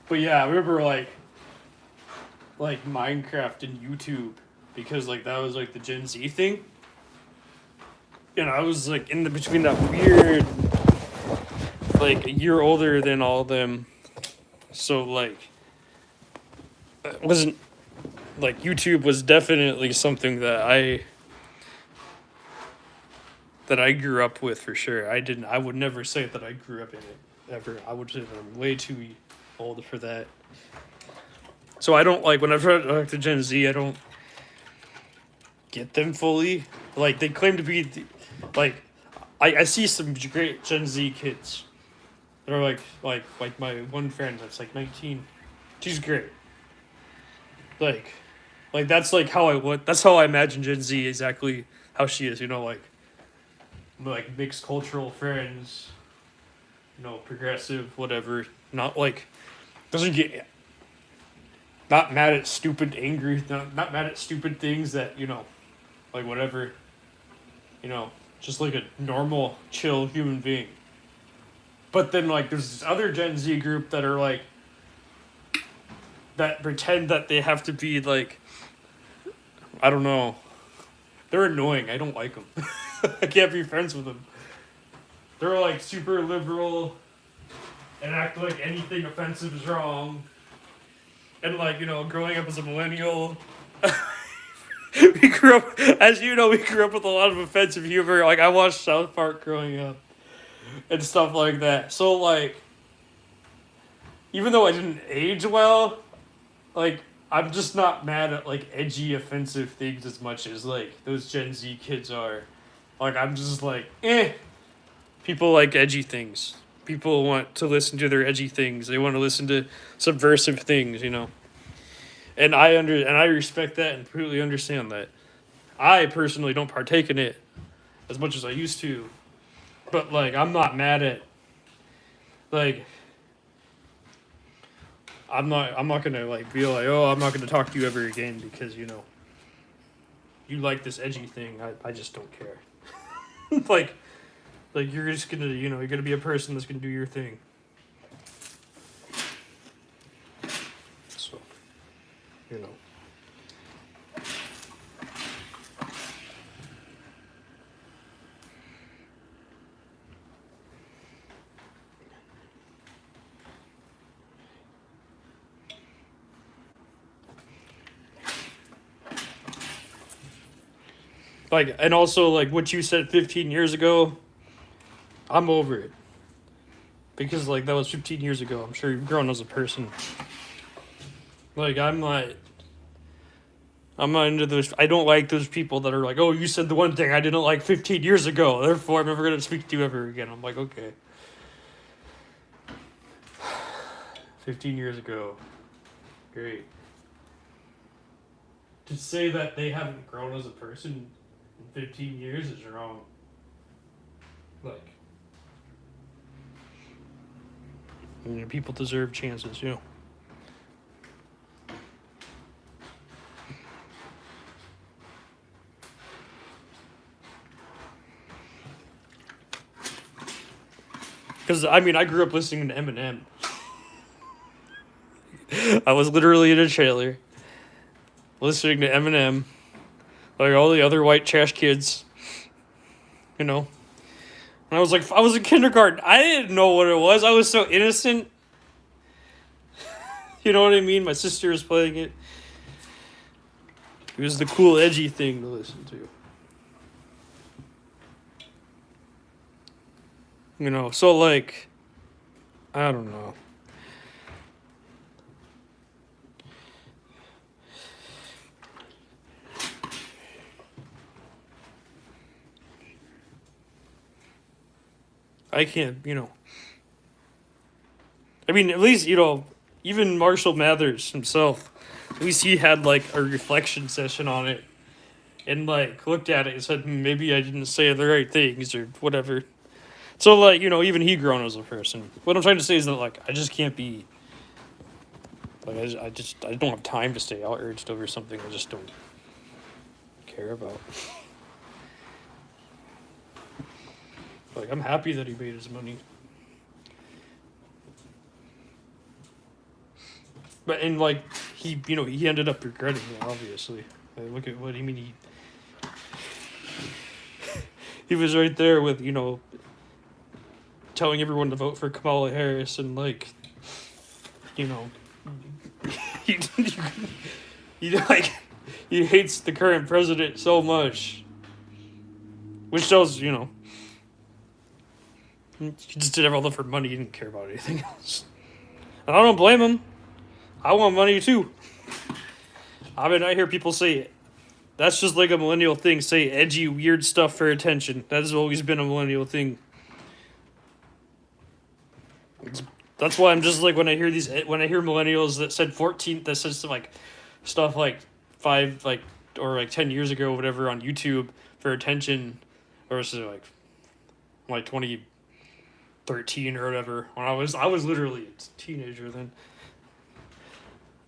But yeah, I remember like Minecraft and YouTube because like that was like the Gen Z thing. And I was like in the between that weird like a year older than all of them. So like it wasn't like YouTube was definitely something that I grew up with for sure. I would never say that I grew up in it ever. I would say that I'm way too old for that. So I don't like when I've heard like the Gen Z, I don't get them fully. Like they claim to be like I see some great Gen Z kids that are like my one friend that's like 19. She's great. Like that's like that's how I imagine Gen Z exactly how she is, you know, like mixed cultural friends, you know, progressive, whatever. Not like doesn't get not mad at stupid angry not mad at stupid things that, you know, like whatever. You know, just like a normal, chill human being. But then like there's this other Gen Z group that are like that pretend that they have to be like I don't know. They're annoying. I don't like them. I can't be friends with them. They're like super liberal and act like anything offensive is wrong. And like, you know, growing up as a millennial, we grew up, as you know, we grew up with a lot of offensive humor. Like I watched South Park growing up and stuff like that. So like, even though I didn't age well, like I'm just not mad at like edgy, offensive things as much as like those Gen Z kids are. Like I'm just like, eh. People like edgy things. People want to listen to their edgy things. They want to listen to subversive things, you know. And I respect that and completely understand that. I personally don't partake in it as much as I used to. But like I'm not mad at like I'm not gonna like be like, oh, I'm not gonna talk to you ever again because, you know, you like this edgy thing. I just don't care. like you're just gonna, you know, you're gonna be a person that's gonna do your thing. So, you know. Like, and also, like, what you said 15 years ago, I'm over it. Because, like, that was 15 years ago. I'm sure you've grown as a person. Like, I'm not into those. I don't like those people that are like, oh, you said the one thing I didn't like 15 years ago. Therefore, I'm never going to speak to you ever again. I'm like, okay. 15 years ago. Great. To say that they haven't grown as a person in 15 years is wrong. Like, you know, people deserve chances, you know. Because, I mean, I grew up listening to Eminem. I was literally in a trailer listening to Eminem, like all the other white trash kids, you know. And I was in kindergarten. I didn't know what it was. I was so innocent. You know what I mean? My sister was playing it. It was the cool, edgy thing to listen to. You know, so like, I don't know. I can't, you know. I mean, at least, you know, even Marshall Mathers himself, at least he had like a reflection session on it and like looked at it and said, maybe I didn't say the right things or whatever. So, like, you know, even he grown as a person. What I'm trying to say is that, like, I just can't be. Like, I don't have time to stay outraged over something I just don't care about. Like, I'm happy that he made his money. But, and, like, he, you know, he ended up regretting it, obviously. Like, look at what, I mean, he was right there with, you know, telling everyone to vote for Kamala Harris and, like, you know, he like, he hates the current president so much. Which shows, you know, he just did it all for money. He didn't care about anything else. And I don't blame him. I want money too. I mean, I hear people say it. That's just like a millennial thing. Say edgy, weird stuff for attention. That has always been a millennial thing. That's why I'm just like when I hear millennials that said 14, that says like stuff like 5 like or like 10 years ago or whatever on YouTube for attention, versus like 2013 or whatever, when I was literally a teenager then.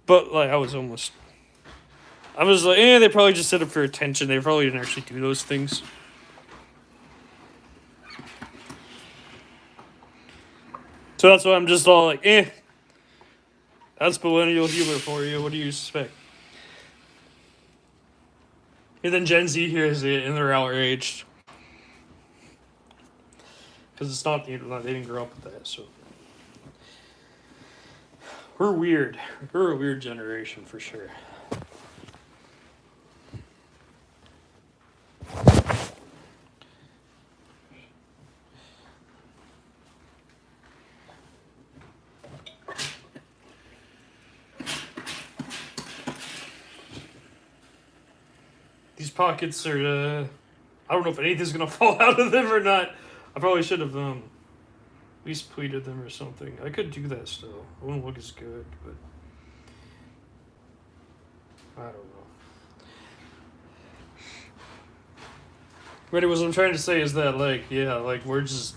But like I was like, they probably just said it for attention. They probably didn't actually do those things. So that's why I'm just all like, that's millennial humor for you. What do you expect? And then Gen Z hears it and they're outraged. Because it's not the internet. They didn't grow up with that, so. We're weird. We're a weird generation for sure. These pockets are, I don't know if anything's gonna fall out of them or not. I probably should have at least pleated them or something. I could do that still. It wouldn't look as good, but I don't know. But anyways, what I'm trying to say is that, like, yeah, like, we're just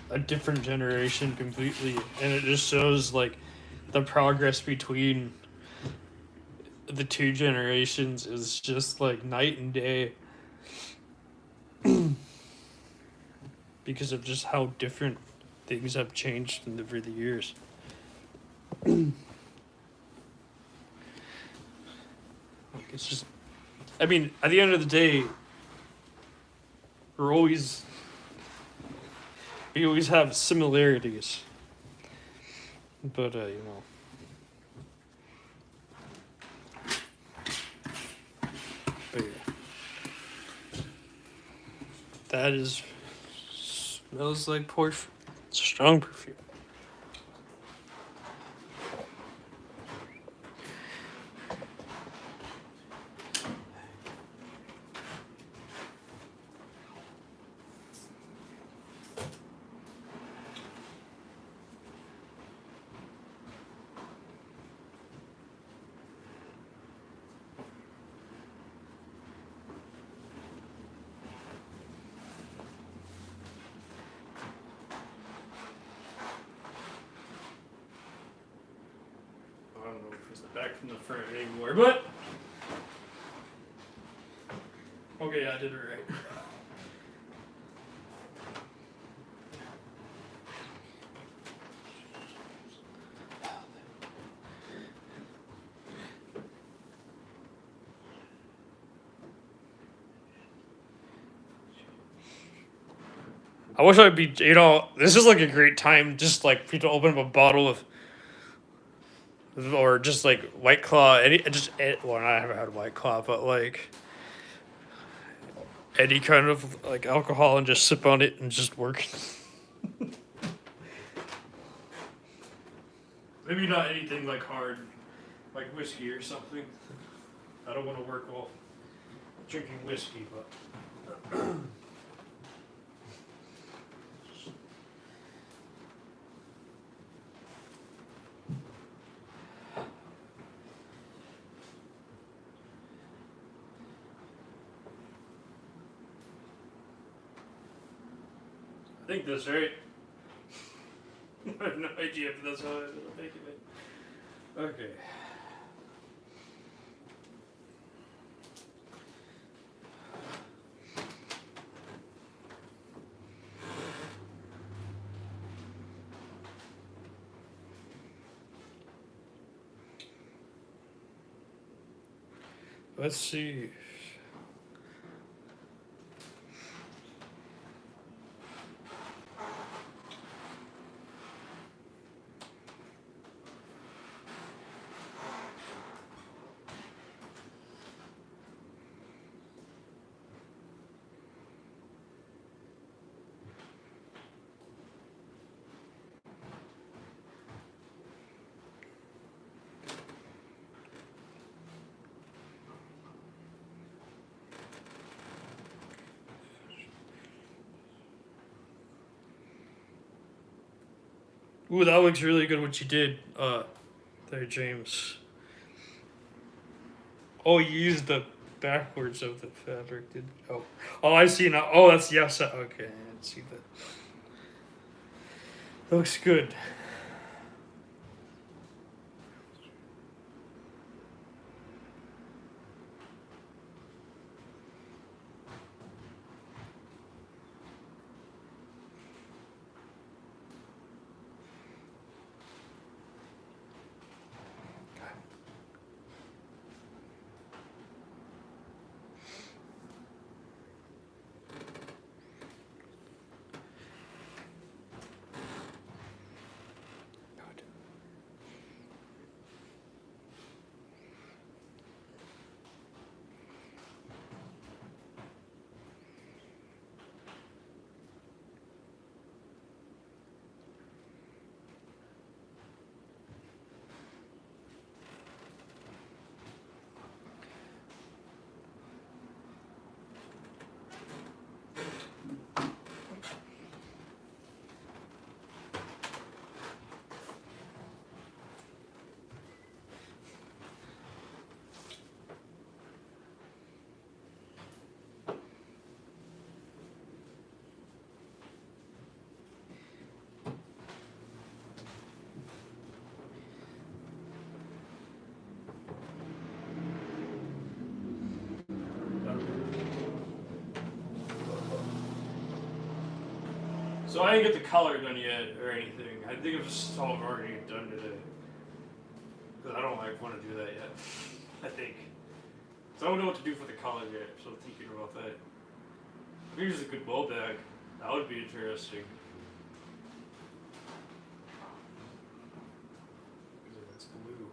a different generation completely, and it just shows, like, the progress between the two generations is just, like, night and day. Because of just how different things have changed over the years. It's just, I mean, at the end of the day, we always have similarities, but you know, but yeah, that smells like strong perfume. I don't know if it's the back from the front anymore, but okay, I did it right. I wish I'd be, you know, this is like a great time just like for you to open up a bottle of, or just like White Claw, well, I haven't had White Claw, but like any kind of like alcohol and just sip on it and just work. Maybe not anything like hard, like whiskey or something. I don't want to work while drinking whiskey, but think that's right. I have no idea if that's how I ended up making it. Okay. Let's see. Ooh, that looks really good what you did, there, James. Oh, you used the backwards of the fabric, did oh, I see now. Oh, that's yes. Okay, I didn't see that. That looks good. So I didn't get the color done yet or anything. I think it was just all already done today. Because I don't like want to do that yet. I think. So I don't know what to do for the color yet, so I'm thinking about that. I think there's a good bow bag. That would be interesting. Because that's blue.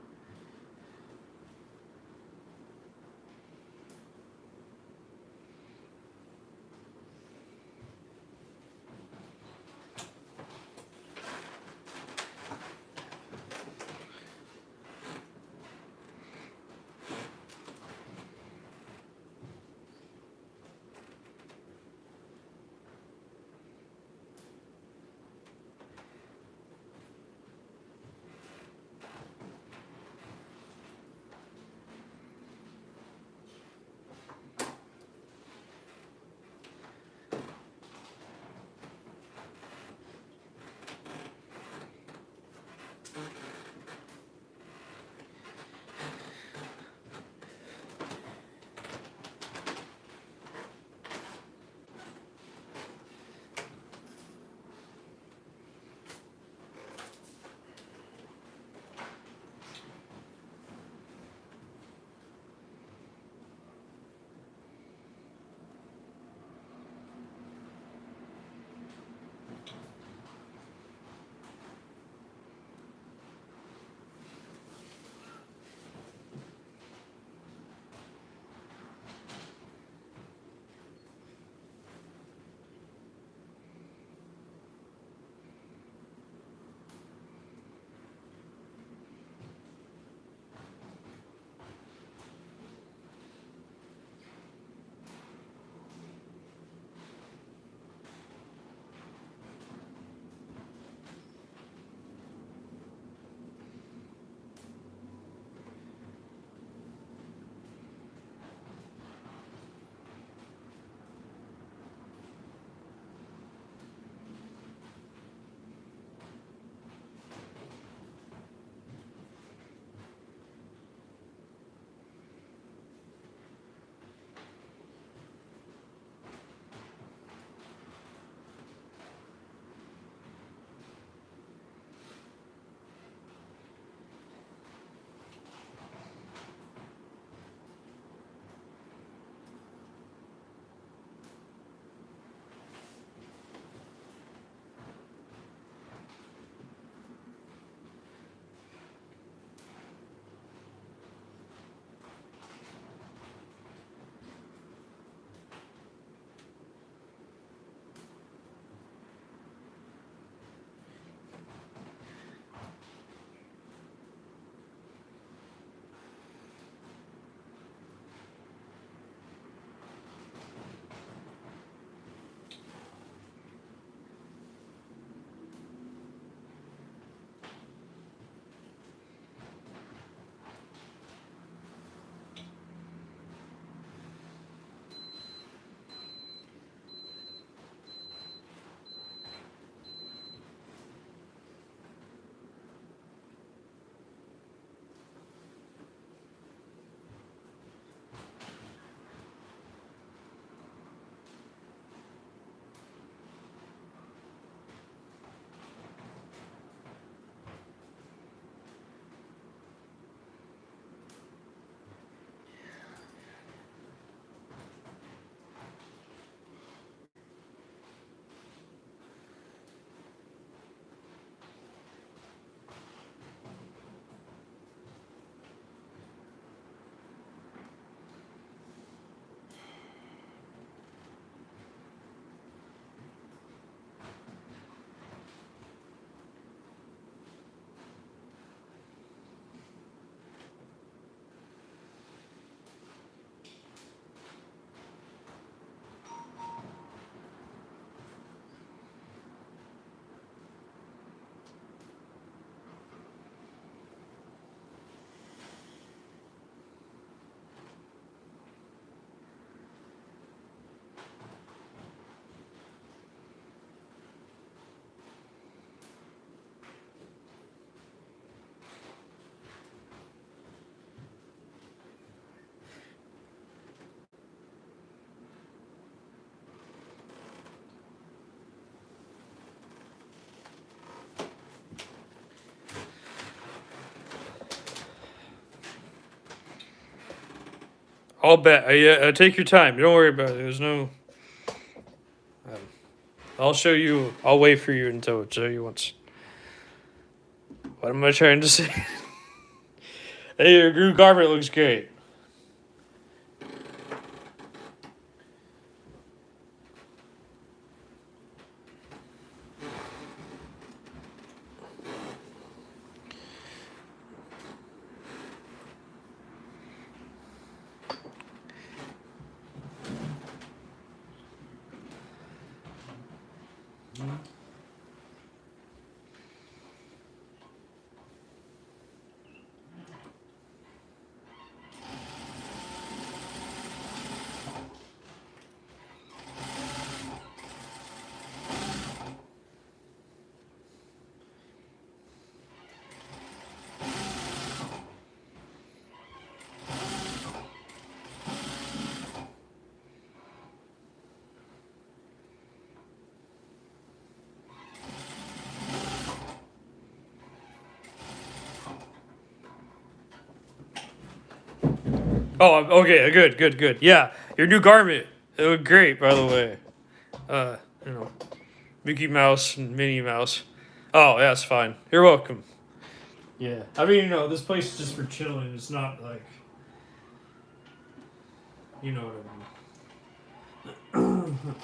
I'll bet. Take your time. Don't worry about it. There's no. I'll show you. I'll wait for you until show you once. What am I trying to say? Hey, your new garment looks great. Oh, okay, good. Yeah, your new garment. It looked great, by the way. You know, Mickey Mouse and Minnie Mouse. Oh, yeah, it's fine. You're welcome. Yeah, I mean, you know, this place is just for chilling. It's not like, you know what I mean.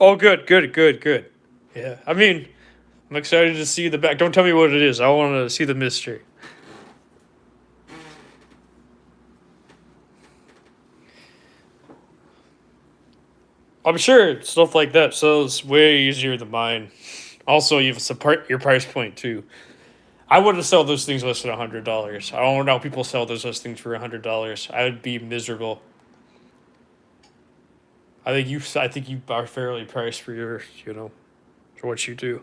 Oh, good. Yeah, I mean, I'm excited to see the back. Don't tell me what it is. I want to see the mystery. I'm sure stuff like that sells way easier than mine. Also, you have support your price point too. I wouldn't sell those things less than $100. I don't know how people sell those things for $100. I would be miserable. I think you are fairly priced for your, you know, for what you do.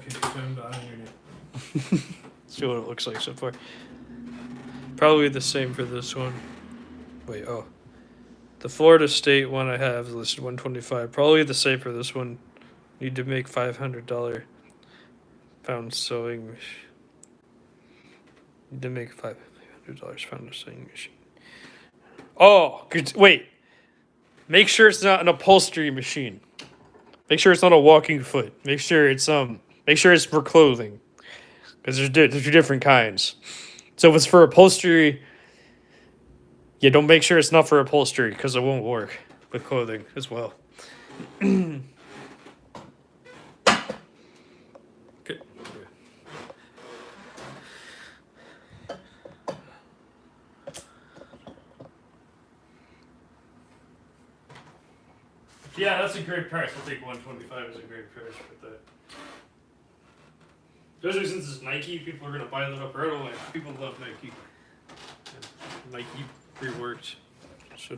Okay, found on internet. See what it looks like so far. Probably the same for this one. Wait, oh. The Florida State one I have is listed 125. Probably the same for this one. Need to make $500 pound sewing machine. Need to make $500 pound sewing machine. Oh, good. Wait. Make sure it's not an upholstery machine. Make sure it's not a walking foot. Make sure it's for clothing. Because there's two different kinds. So if it's for upholstery, yeah, don't make sure it's not for upholstery because it won't work with clothing as well. Okay. Yeah, that's a great price. I think 125 is a great price for that. Especially since it's Nike, people are gonna buy that up right away. People love Nike. And Nike reworked. So.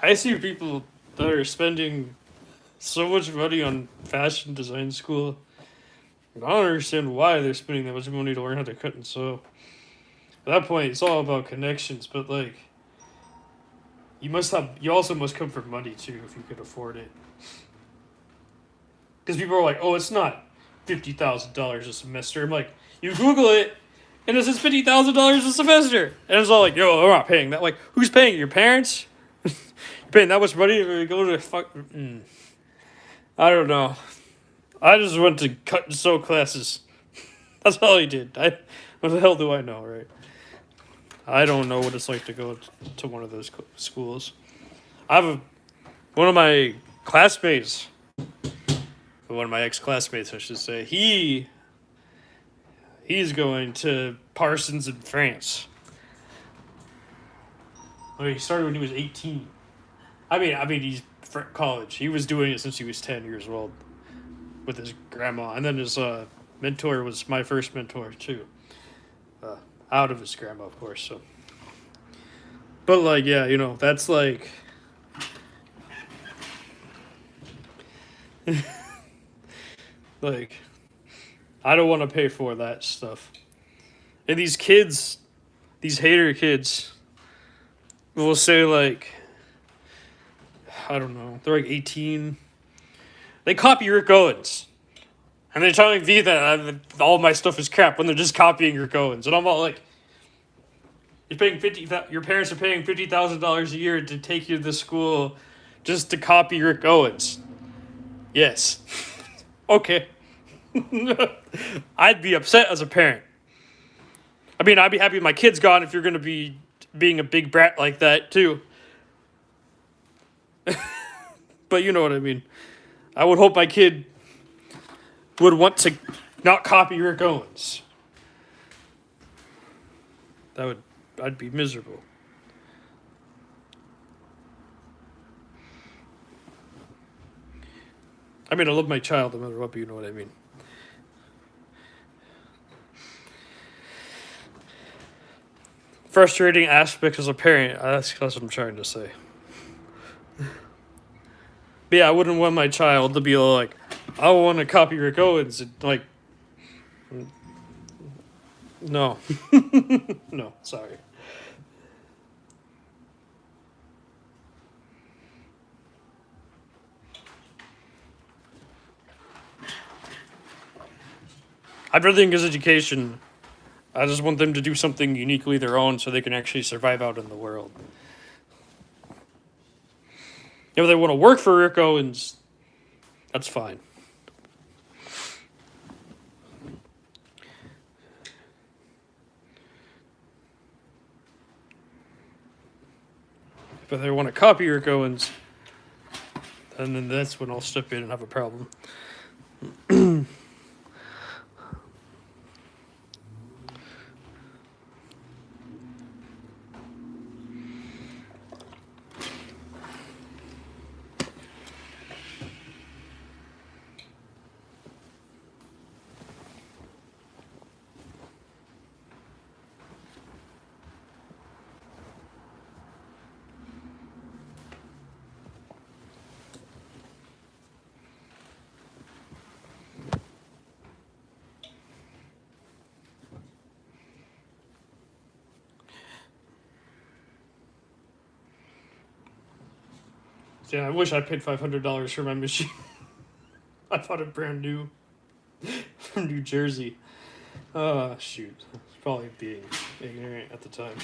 I see people that are spending so much money on fashion design school. And I don't understand why they're spending that much money to learn how to cut and sew. At that point, it's all about connections, but like, you also must come from money too if you could afford it. Because people are like, oh, it's not $50,000 a semester. I'm like, you Google it, and it says $50,000 a semester, and it's all like, yo, I'm not paying that. Like, who's paying? Your parents? You're paying that much money to go to fuck? I don't know. I just went to cut and sew classes. That's all I did. What the hell do I know, right? I don't know what it's like to go to one of those schools. One of my classmates, one of my ex-classmates, I should say, he's going to Parsons in France. Well, he started when he was 18. I mean, he's college. He was doing it since he was 10 years old with his grandma. And then his mentor was my first mentor, too. Out of his grandma, of course, so. But, like, yeah, that's, like... like, I don't want to pay for that stuff. And these kids, these hater kids, will say, like... I don't know. They're like 18. They copy Rick Owens. And they're telling me that all my stuff is crap when they're just copying Rick Owens. And I'm all like, your parents are paying $50,000 a year to take you to the school just to copy Rick Owens. Yes. Okay. I'd be upset as a parent. I mean, I'd be happy my kid's gone if you're going to be being a big brat like that, too. But you know what I mean. I would hope my kid would want to not copy Rick Owens. I'd be miserable. I mean, I love my child no matter what, but you know what I mean. Frustrating aspects as a parent, that's what I'm trying to say. But yeah, I wouldn't want my child to be like, I want to copy Rick Owens. And like, no. No, sorry. I'd rather think his education. I just want them to do something uniquely their own so they can actually survive out in the world. If they want to work for Rick Owens, that's fine. but they want to copy your goings, and then that's when I'll step in and have a problem. Yeah, I wish I paid $500 for my machine. I bought it brand new from New Jersey. Shoot. I was probably being ignorant at the time.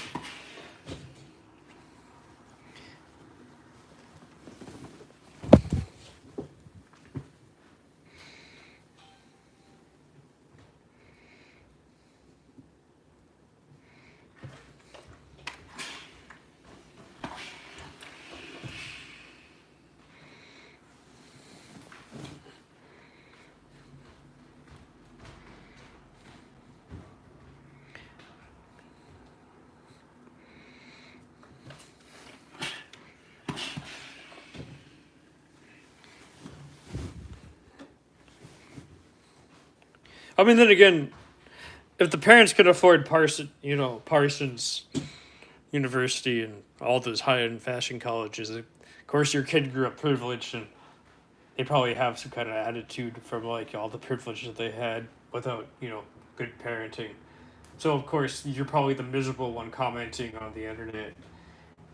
I mean, then again, if the parents could afford Parsons University and all those high-end fashion colleges, of course your kid grew up privileged and they probably have some kind of attitude from like all the privilege that they had without, good parenting. So of course you're probably the miserable one commenting on the internet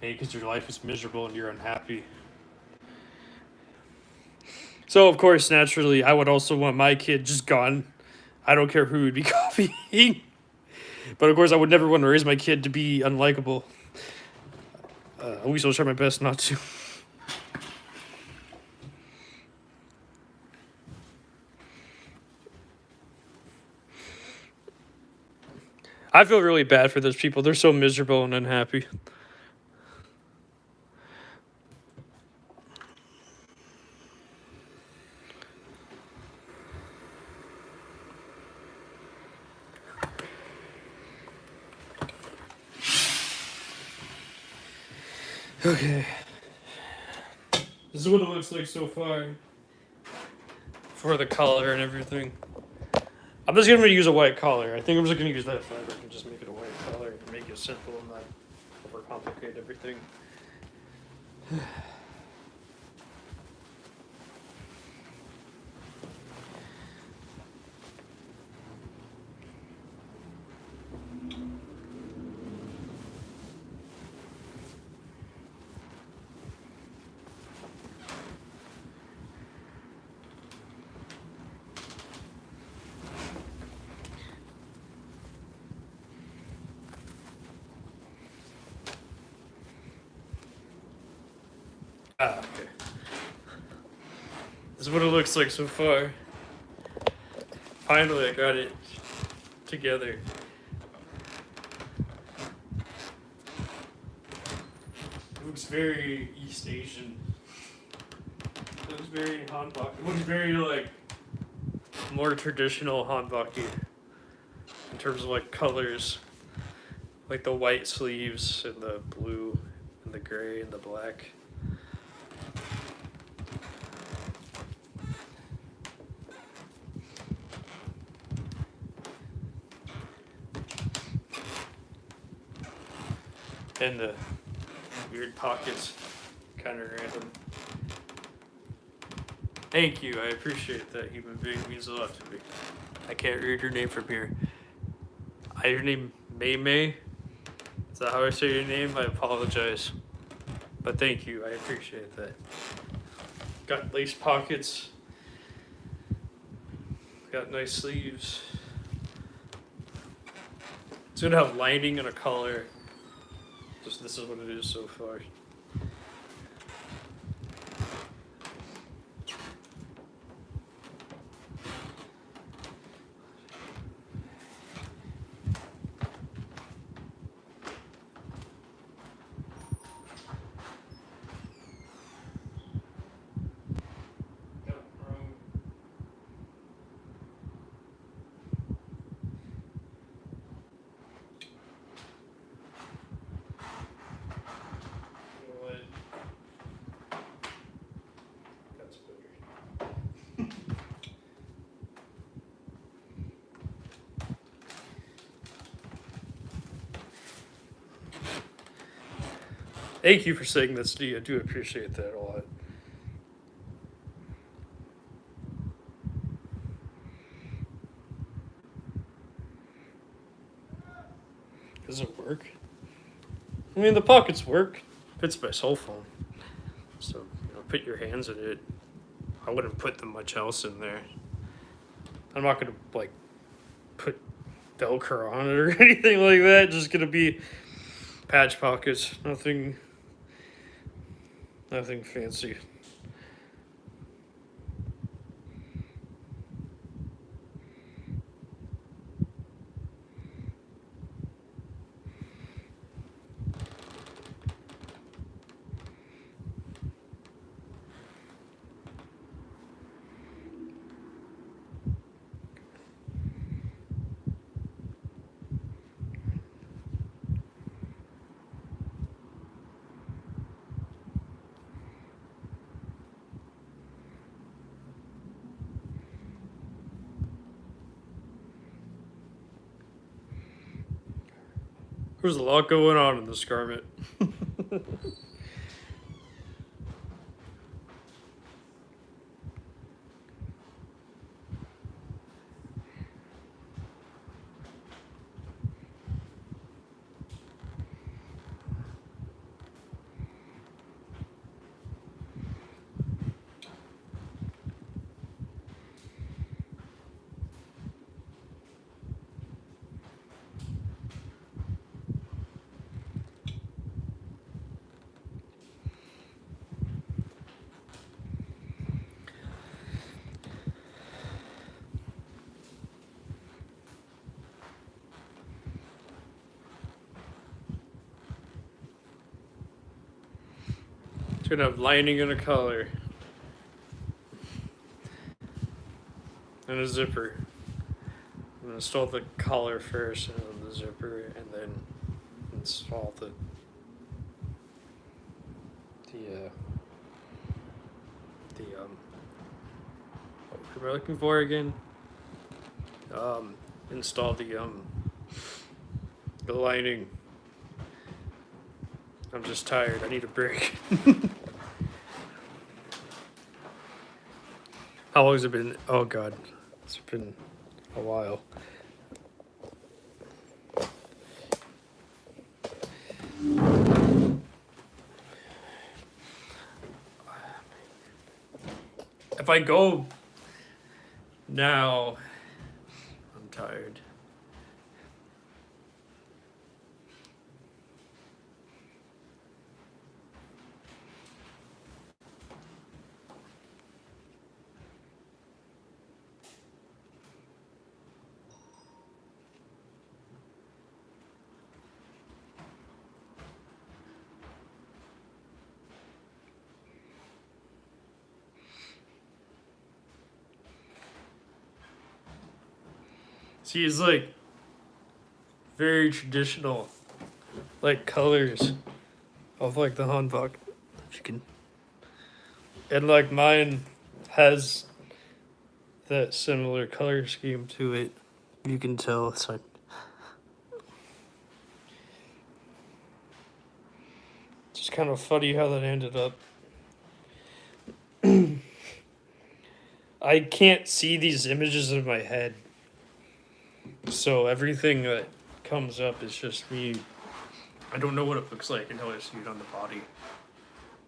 because your life is miserable and you're unhappy. So of course, naturally, I would also want my kid just gone. I don't care who would be copying. But of course, I would never want to raise my kid to be unlikable. At least I'll try my best not to. I feel really bad for those people. They're so miserable and unhappy. Okay. This is what it looks like so far. For the collar and everything. I'm just going to use a white collar. I think I'm just going to use that fabric and just make it a white collar and make it simple and not overcomplicate everything. Okay. This is what it looks like so far. Finally, I got it together. It looks very East Asian. It looks very hanbok. It looks very more traditional hanbok-y in terms of colors, like the white sleeves and the blue and the gray and the black. And the weird pockets, kind of random. Thank you, I appreciate that. Human being means a lot to me. I can't read your name from here. Your name May May? Is that how I say your name? I apologize. But thank you, I appreciate that. Got lace pockets. Got nice sleeves. It's gonna have lining and a collar. Just this is what it is so far. Thank you for saying that, Steve. I do appreciate that a lot. Does it work? I mean, the pockets work. Fits my cell phone. So, put your hands in it. I wouldn't put much else in there. I'm not gonna like put Velcro on it or anything like that. Just gonna be patch pockets. Nothing fancy. There's a lot going on in this garment. It's gonna have lining and a collar. And a zipper. I'm gonna install the collar first and then the zipper and then install the what am I looking for again? Install the lining. I'm just tired. I need a break. How long has it been? Oh god, it's been a while. If I go now, I'm tired. See, it's like very traditional, like colors of like the hanbok. If you can, and like mine has that similar color scheme to it. You can tell it's like just kind of funny how that ended up. I can't see these images in my head. So everything that comes up is just me. I don't know what it looks like until I see it on the body.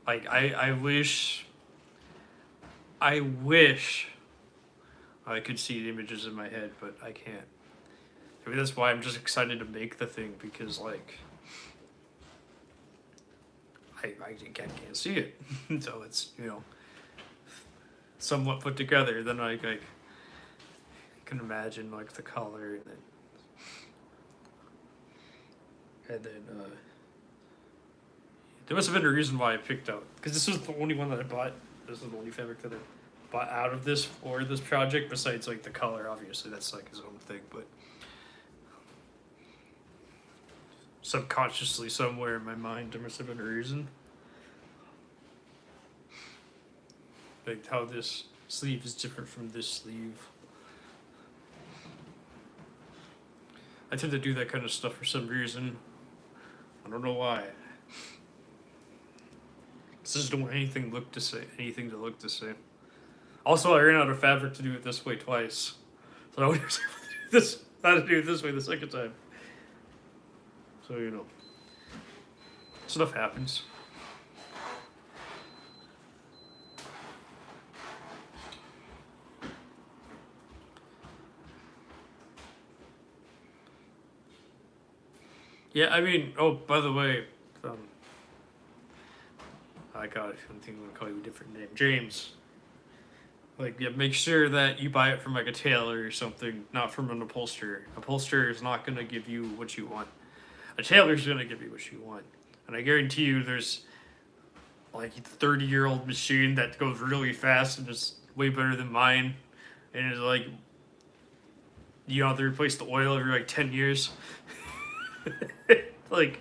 Like I wish I could see the images in my head, but I can't. I mean that's why I'm just excited to make the thing because like I can't see it. So it's, somewhat put together. Then I can imagine like the color and then there must have been a reason why I picked out, because this was the only one that I bought. This is the only fabric that I bought out of this for this project, besides like the color. Obviously that's like his own thing, but subconsciously somewhere in my mind there must have been a reason, like how this sleeve is different from this sleeve. I tend to do that kind of stuff for some reason. I don't know why. just don't want anything to look the same. Also, I ran out of fabric to do it this way twice, so I was able to do this. I had to do it this way the second time. So stuff happens. Yeah, I mean, oh, by the way, I got it. I'm thinking I'm gonna call you a different name, James. Like, yeah, make sure that you buy it from like a tailor or something, not from an upholsterer. Upholsterer is not gonna give you what you want. A tailor's gonna give you what you want, and I guarantee you, there's like a 30-year-old machine that goes really fast and is way better than mine, and is like, you don't have to replace the oil every like 10 years. Like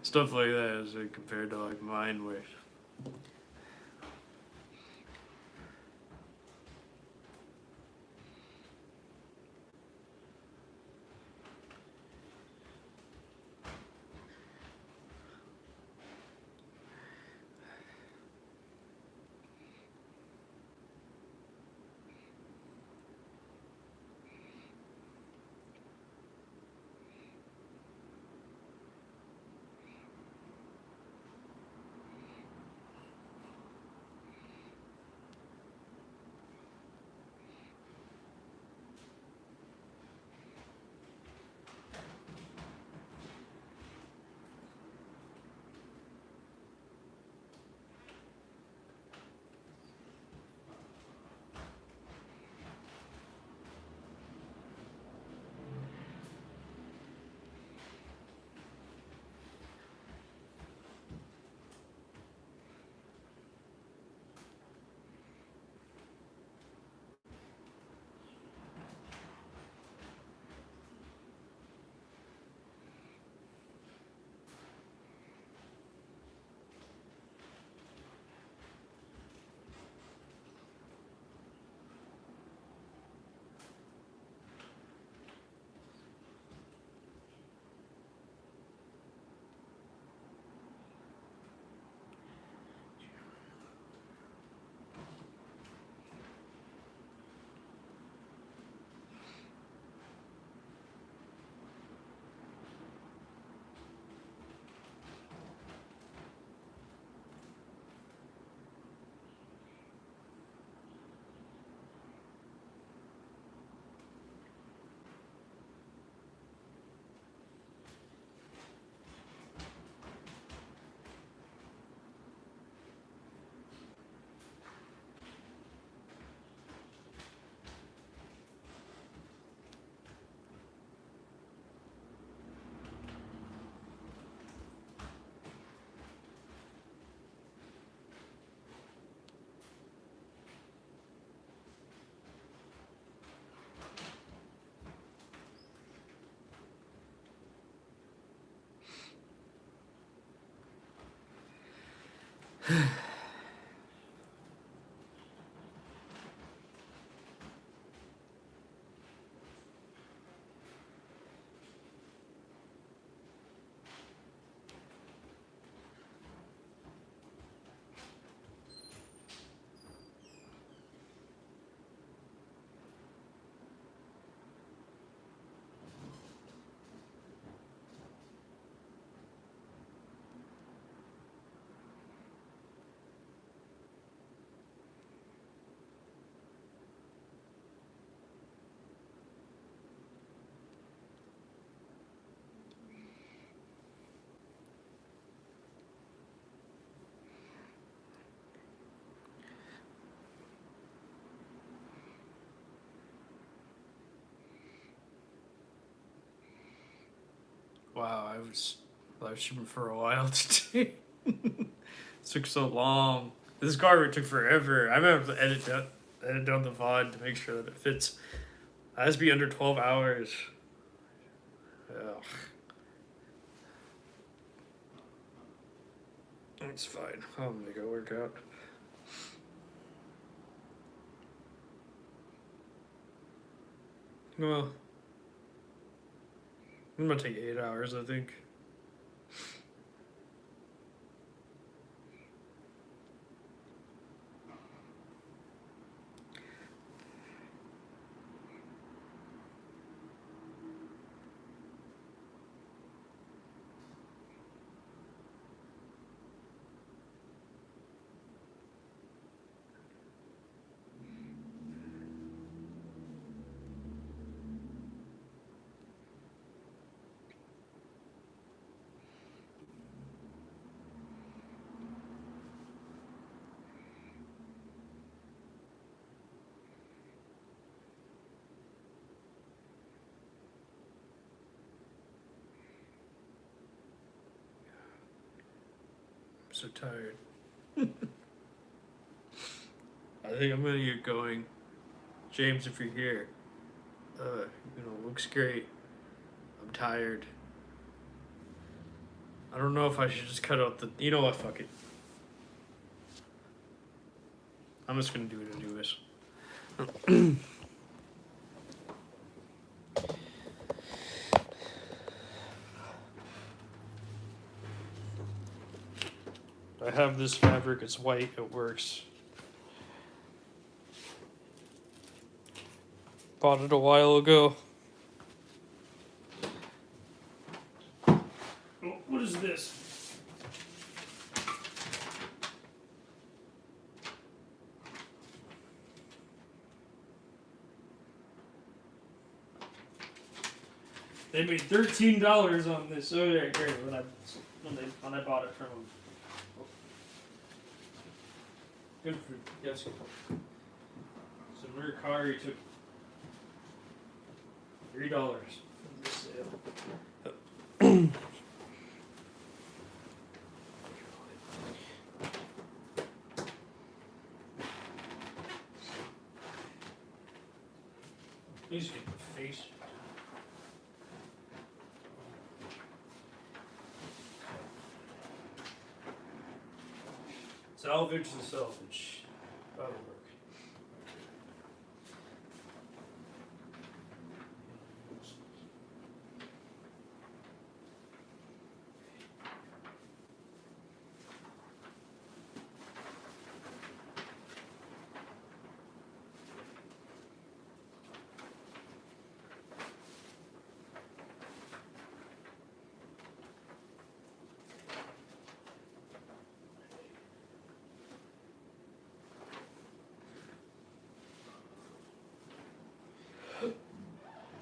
stuff like that is like, compared to like mine, where wow, I was live streaming for a while today. It took so long. This garbage took forever. I'm gonna have to edit down the VOD to make sure that it fits. It has to be under 12 hours. Ugh. It's fine. I'll make it work out. Well, I'm gonna take 8 hours, I think. so tired. I think I'm gonna get going. James, if you're here, looks great. I'm tired. I don't know if I should just cut out the. You know what? Fuck it. I'm just gonna do it anyways. I have this fabric. It's white. It works. Bought it a while ago. Oh, what is this? They made $13 on this. Oh yeah, great. When I bought it from them. Good for yes. So Mercari took $3 from this sale. Please get the face. Salvage the salvage. That'll work.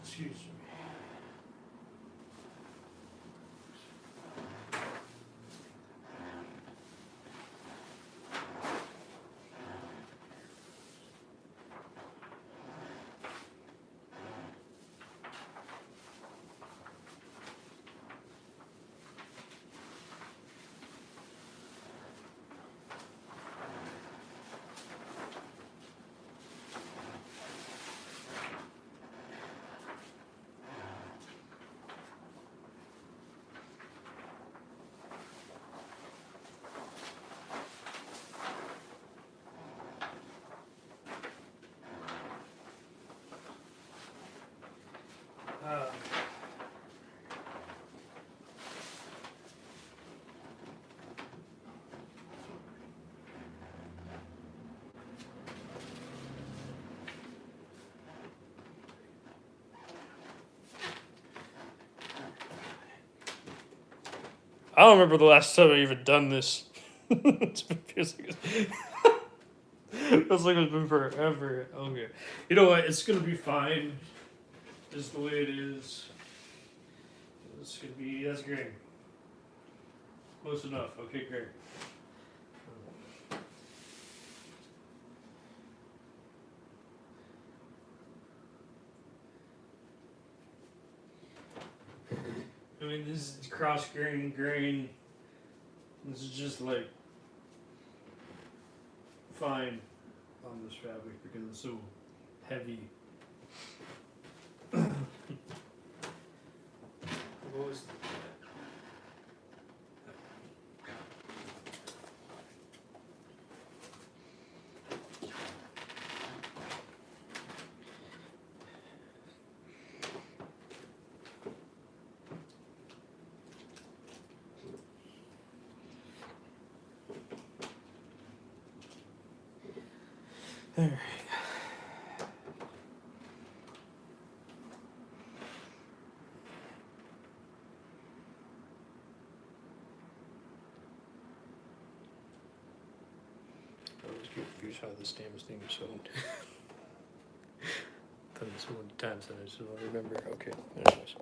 Excuse me. I don't remember the last time I even done this. It feels like it's been forever. Okay. You know what? It's gonna be fine. Just the way it is. It's gonna be. That's great. Close enough. Okay, great. I mean, this is cross grain. This is just like fine on this fabric because it's so heavy. What was all right. I always get confused how this damn thing is sewn. I've done this so many times that I just don't remember. Okay, anyways.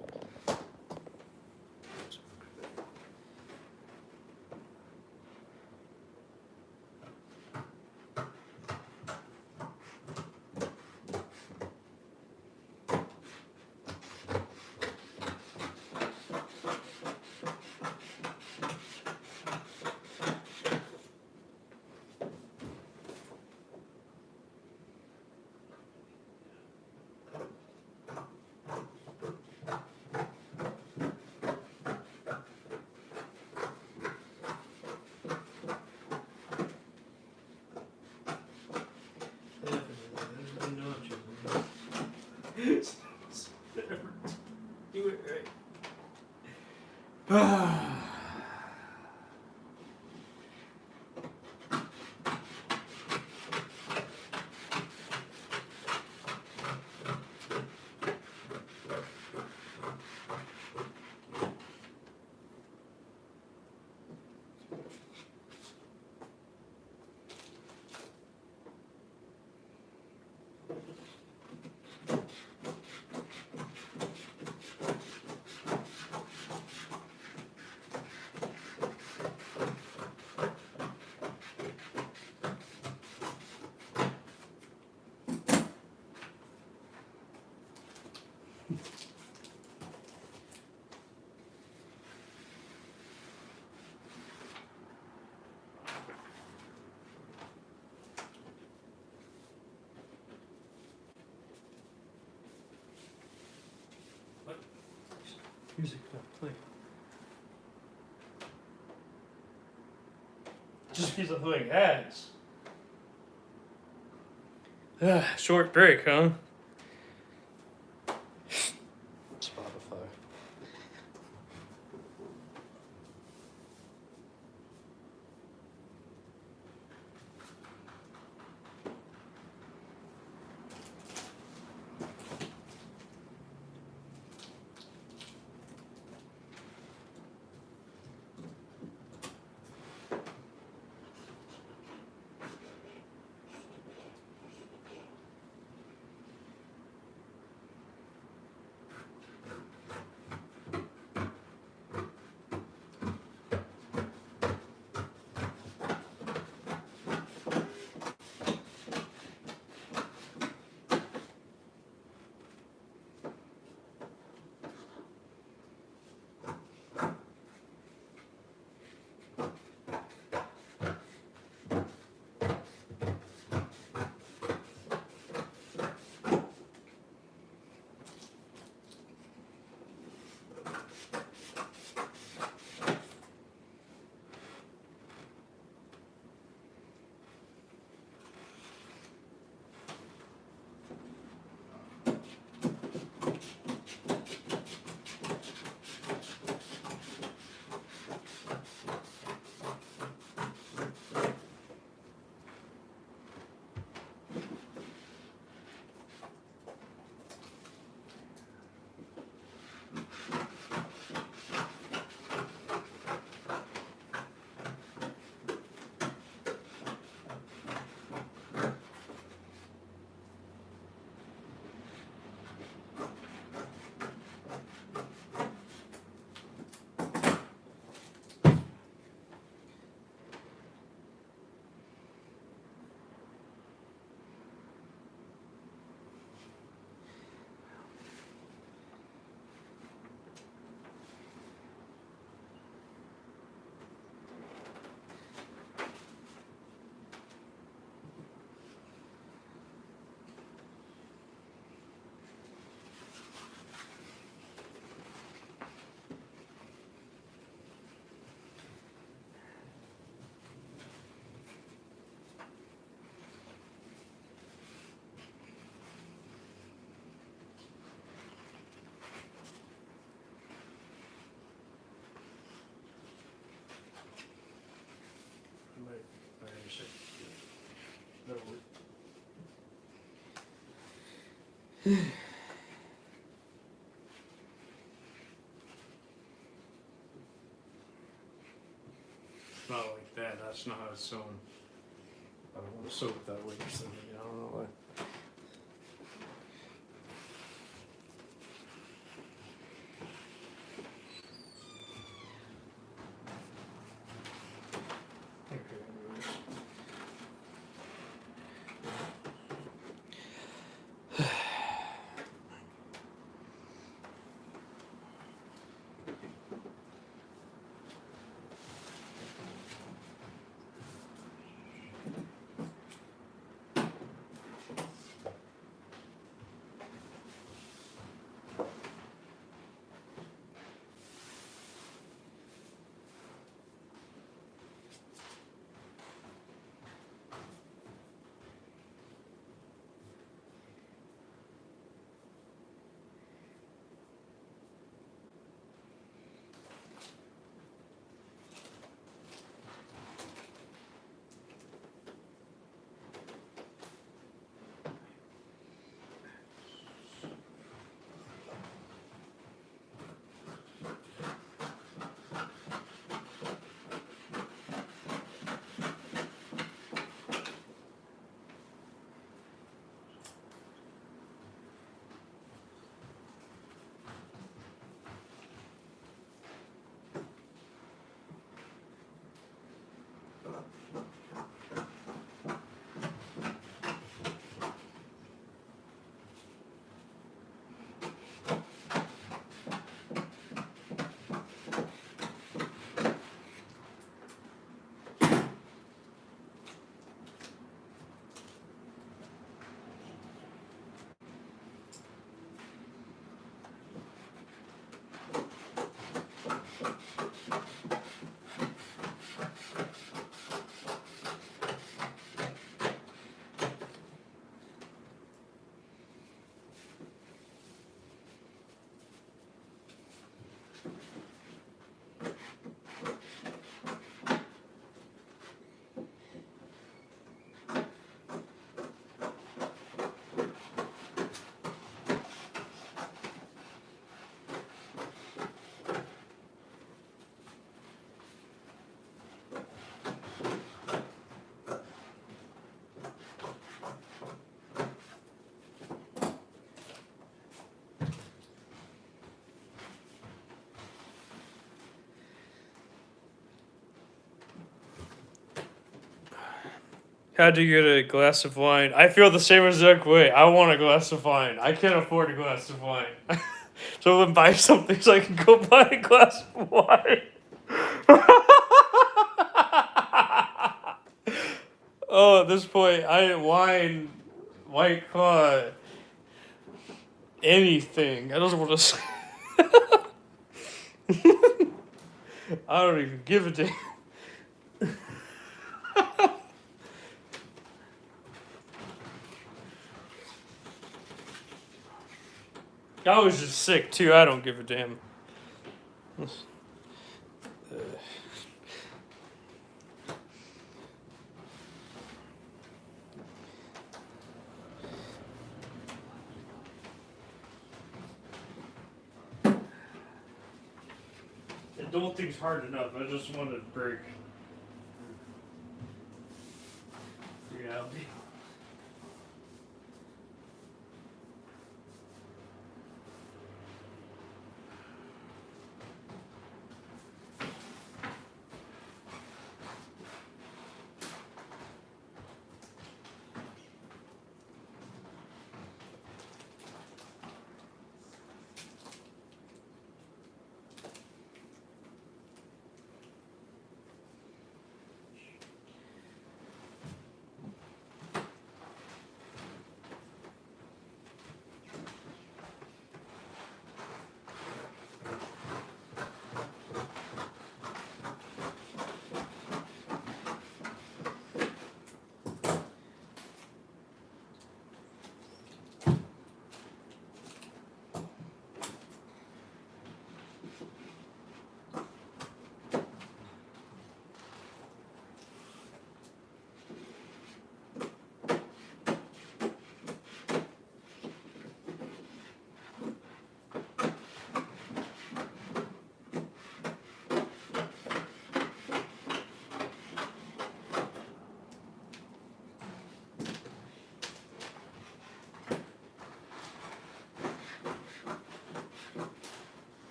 Music not playing. Just because of playing ads. Short break, huh? Spotify. Not like that. That's not how it's sewn. I don't want to sew it that way or something. I don't know why. Had to get a glass of wine. I feel the same exact way. I want a glass of wine. I can't afford a glass of wine. So then buy something so I can go buy a glass of wine. Oh, at this point, wine, White Claw, anything. I don't want to. I don't even give a damn. I was just sick too. I don't give a damn. Adulting's hard enough. I just want to break reality.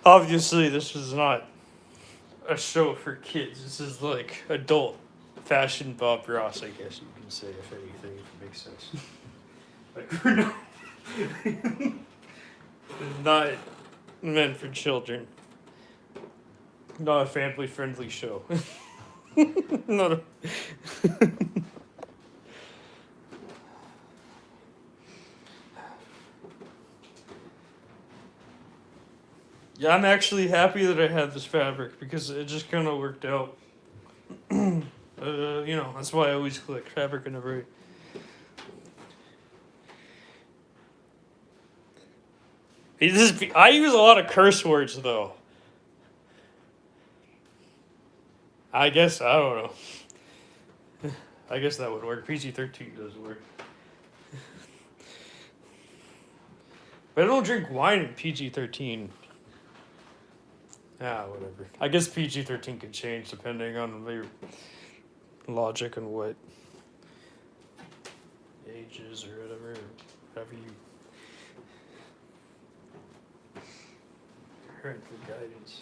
Obviously, this is not a show for kids. This is like adult fashion Bob Ross, I guess you can say, if anything, if it makes sense. Like, we're not meant for children. Not a family-friendly show. Not a... Yeah, I'm actually happy that I had this fabric because it just kind of worked out. You know, that's why I always collect fabric in a very... I use a lot of curse words, though. I guess, I don't know. I guess that would work. PG-13 does work. But I don't drink wine in PG-13. Ah, whatever. I guess PG-13 could change depending on their logic and what ages or whatever you... parental guidance.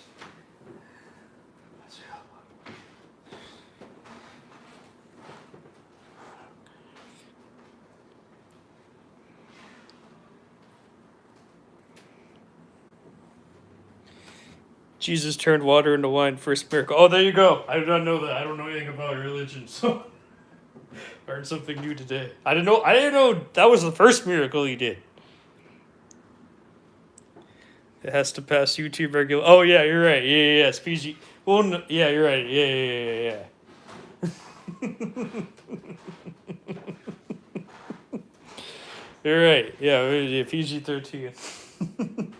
Jesus turned water into wine, first miracle. Oh, there you go. I did not know that. I don't know anything about religion, so learned something new today. I didn't know that was the first miracle he did. It has to pass YouTube regular. Oh yeah, you're right. Yeah. It's PG. Well, no, yeah, you're right. Yeah. You're right. Yeah, PG-13.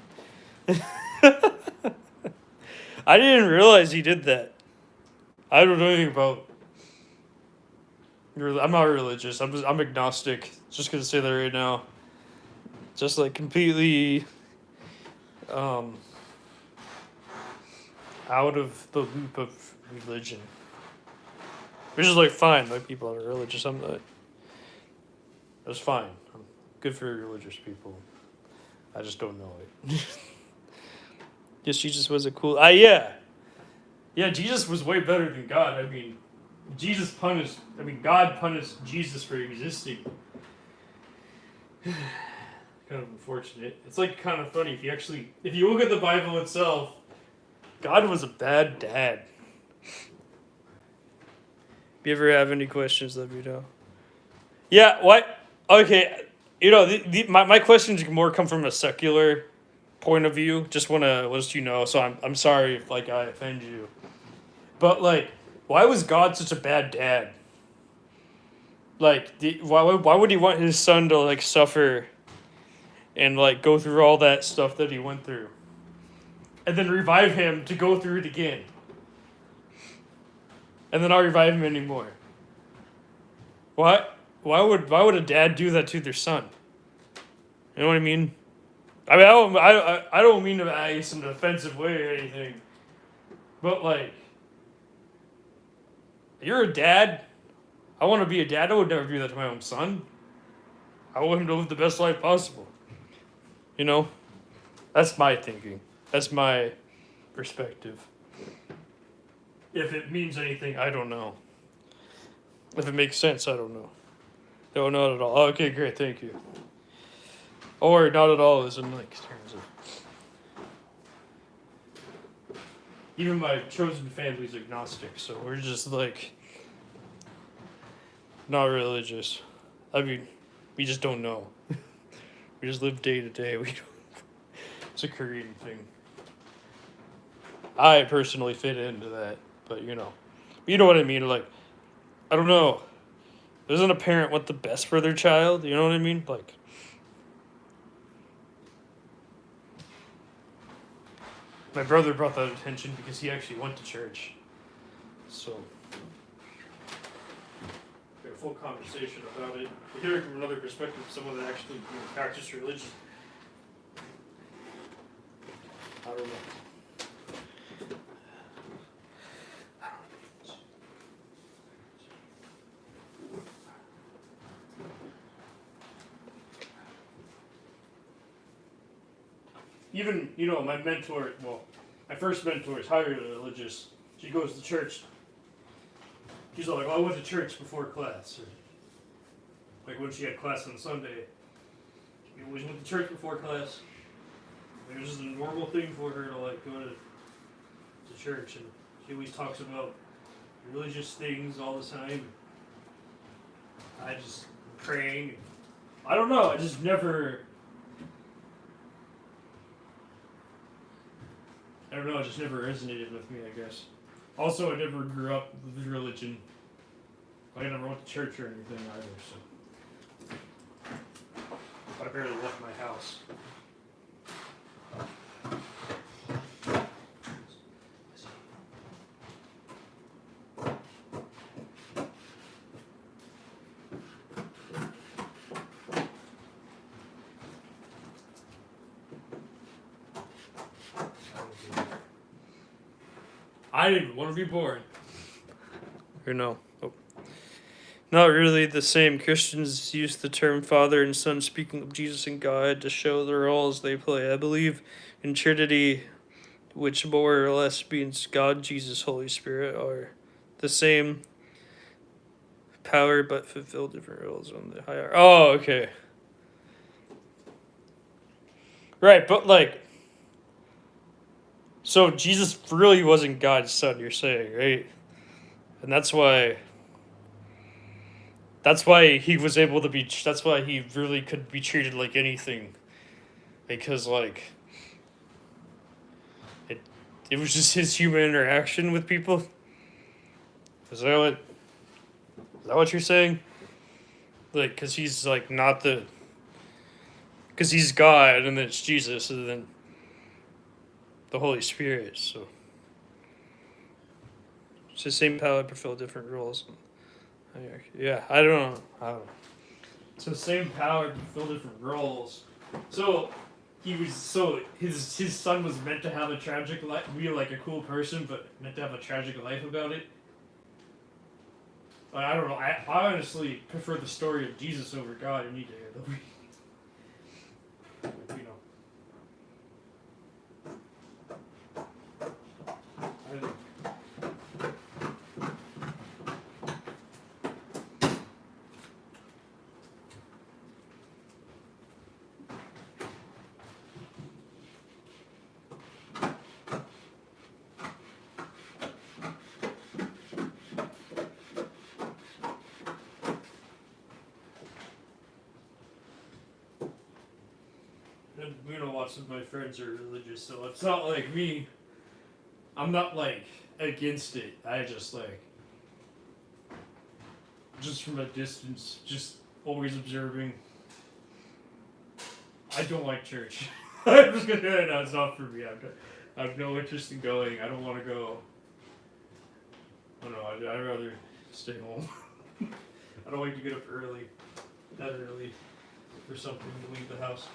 I didn't realize he did that. I don't know anything about. I'm not religious. I'm agnostic. Just gonna say that right now. Just like completely out of the loop of religion. Which is like fine, like people that are religious. I'm not. That's fine. Good for religious people. I just don't know it. Yes, Jesus was a cool. Yeah, Jesus was way better than God. I mean, God punished Jesus for existing. Kind of unfortunate. It's like kind of funny if you look at the Bible itself, God was a bad dad. If you ever have any questions, let me know. Yeah, what? Okay, my questions more come from a secular point of view. Just want to let you know. So I'm sorry if I offend you. But why was God such a bad dad? Why would he want his son to suffer and go through all that stuff that he went through, and then revive him to go through it again, and then not revive him anymore? What? Why would a dad do that to their son? You know what I mean? I mean, I don't mean to act in an offensive way or anything, but you're a dad. I want to be a dad. I would never do that to my own son. I want him to live the best life possible. You know, that's my thinking. That's my perspective. If it means anything, I don't know. If it makes sense, I don't know. No, not at all. Oh, okay, great, thank you. Or not at all, as in terms of. Even my chosen family's agnostic, so we're just not religious. I mean, we just don't know. We just live day to day. It's a Korean thing. I personally fit into that, but you know what I mean. I don't know. Doesn't a parent want the best for their child? You know what I mean? My brother brought that attention because he actually went to church. So, we had a full conversation about it. We hear it from another perspective, someone that actually practiced religion. I don't know. Even, my mentor, my first mentor is highly religious. She goes to church. She's like, I went to church before class. Or, when she had class on Sunday. She always went to church before class. It was just a normal thing for her to, go to church. And she always talks about religious things all the time. I just praying. I don't know, I just never... I don't know, it just never resonated with me, I guess. Also, I never grew up with religion. I never went to church or anything either, so. I barely left my house. I didn't want to be born. Or no. Oh. Not really the same. Christians use the term Father and Son, speaking of Jesus and God, to show the roles they play. I believe in Trinity which more or less means God, Jesus, Holy Spirit, are the same power but fulfill different roles on the hierarchy. Oh, okay. Right, but like, so Jesus really wasn't God's son, you're saying, right? And that's why he was able to be, that's why he really could be treated like anything. Because, like, it was just his human interaction with people. Is that what you're saying? Like, because he's, like, not the, because he's God, and then it's Jesus, and then the Holy Spirit, so. It's the same power, but fulfill different roles. Yeah, I don't know. It's the same power, but fulfill different roles. So his son was meant to have a tragic life, be like a cool person, but meant to have a tragic life about it. I don't know. I honestly prefer the story of Jesus over God any day of the week. You know. I think. And lots of my friends are religious, so it's not like me. I'm not like against it. I just like, just from a distance, just always observing. I don't like church. I'm just gonna no, it's not for me. I have no interest in going. I don't want to go. I don't know. I'd rather stay home. I don't like to get up early, that early, for something to leave the house.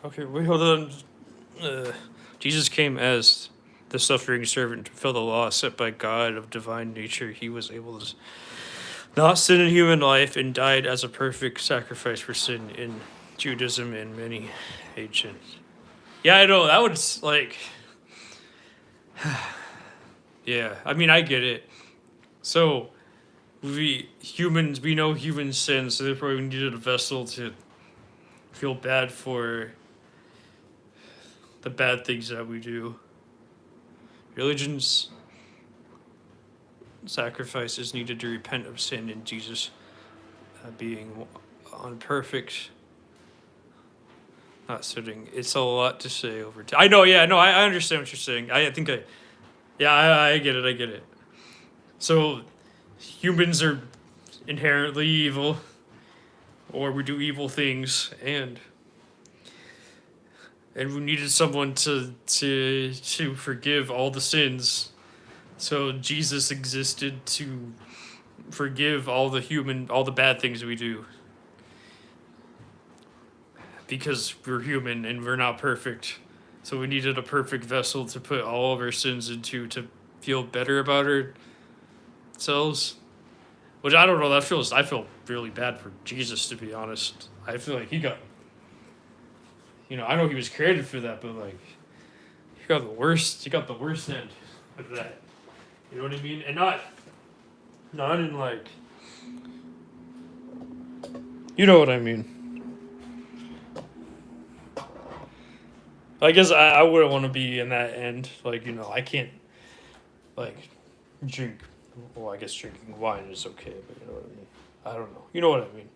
Okay, wait, hold on. Jesus came as the suffering servant to fulfill the law set by God of divine nature. He was able to not sin in human life and died as a perfect sacrifice for sin in Judaism and many ancient. Yeah, I know, that would, like... yeah, I mean, I get it. So, we know humans sin, so therefore we needed a vessel to feel bad for the bad things that we do. Religion's sacrifices needed to repent of sin, and Jesus being unperfect, not sitting. It's a lot to say over time. I know, yeah, no, I understand what you're saying. I get it. So, humans are inherently evil, or we do evil things, and we needed someone to forgive all the sins. So Jesus existed to forgive all the bad things we do. Because we're human and we're not perfect. So we needed a perfect vessel to put all of our sins into to feel better about ourselves. Which I don't know, I feel really bad for Jesus, to be honest. I feel like he got, I know he was created for that, but like, he got the worst end of that. You know what I mean? And not in like, you know what I mean. I guess I wouldn't want to be in that end. Like, I can't, like, drink. Well, I guess drinking wine is okay, but you know what I mean. I don't know. You know what I mean.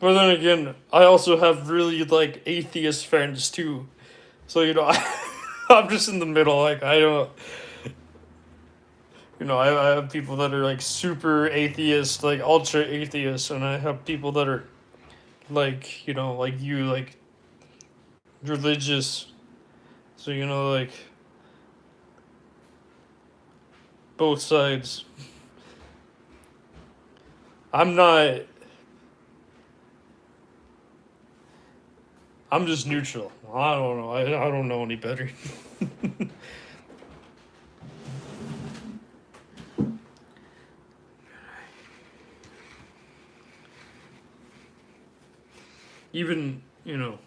But then again, I also have really like atheist friends too. So I'm just in the middle. Like I don't, I have people that are like super atheist, like ultra atheist, and I have people that are like like you, like religious. So like both sides. I'm not. I'm just neutral. I don't know. I don't know any better. Even even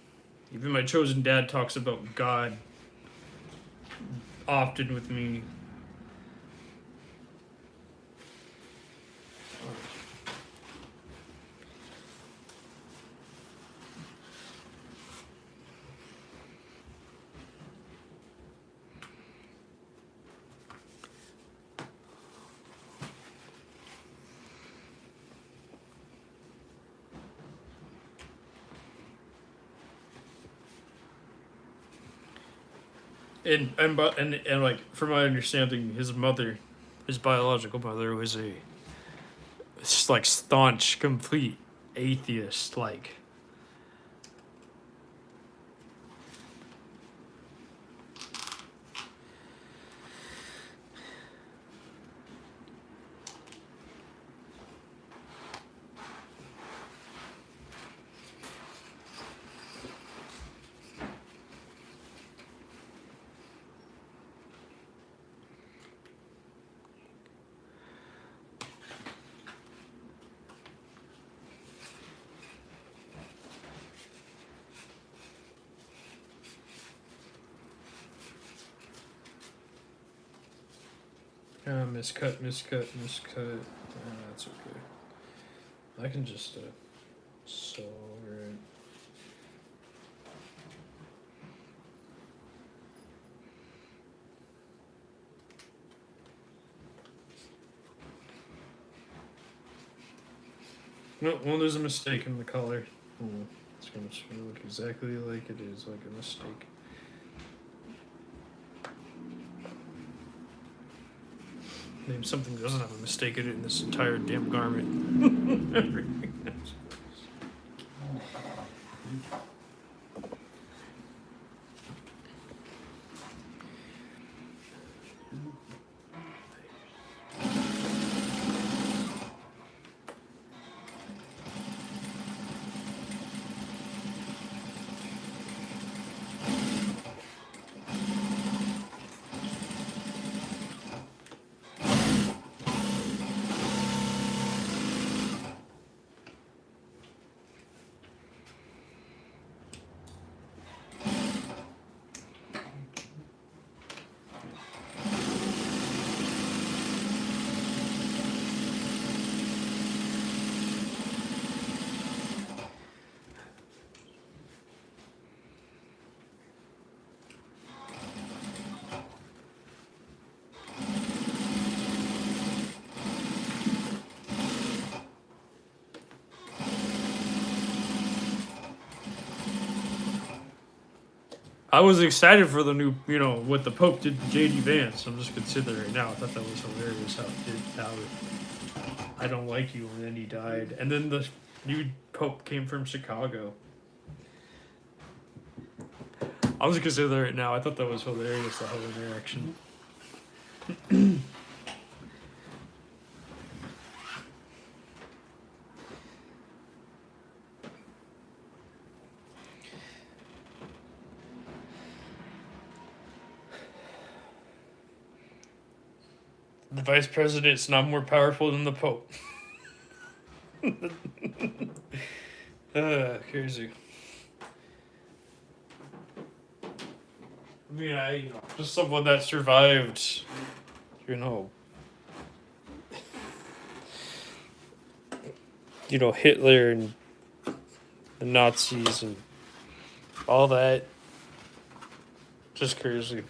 my chosen dad talks about God often with me. And like from my understanding, his mother, his biological mother, was a like staunch, complete atheist. Like miscut. That's okay. I can just so right. No, well, there's a mistake in the color. It's gonna look exactly like it is, like a mistake. Maybe something doesn't have a mistake in it in this entire damn garment. Everything else. I was excited for the new, what the Pope did to J.D. Vance. I'm just considering right now. I thought that was hilarious how it did. How I don't like you, and then he died. And then the new Pope came from Chicago. I was considering that right now. I thought that was hilarious, the whole interaction. The vice president's not more powerful than the Pope. Crazy. I mean, just someone that survived, Hitler and the Nazis and all that. Just crazy.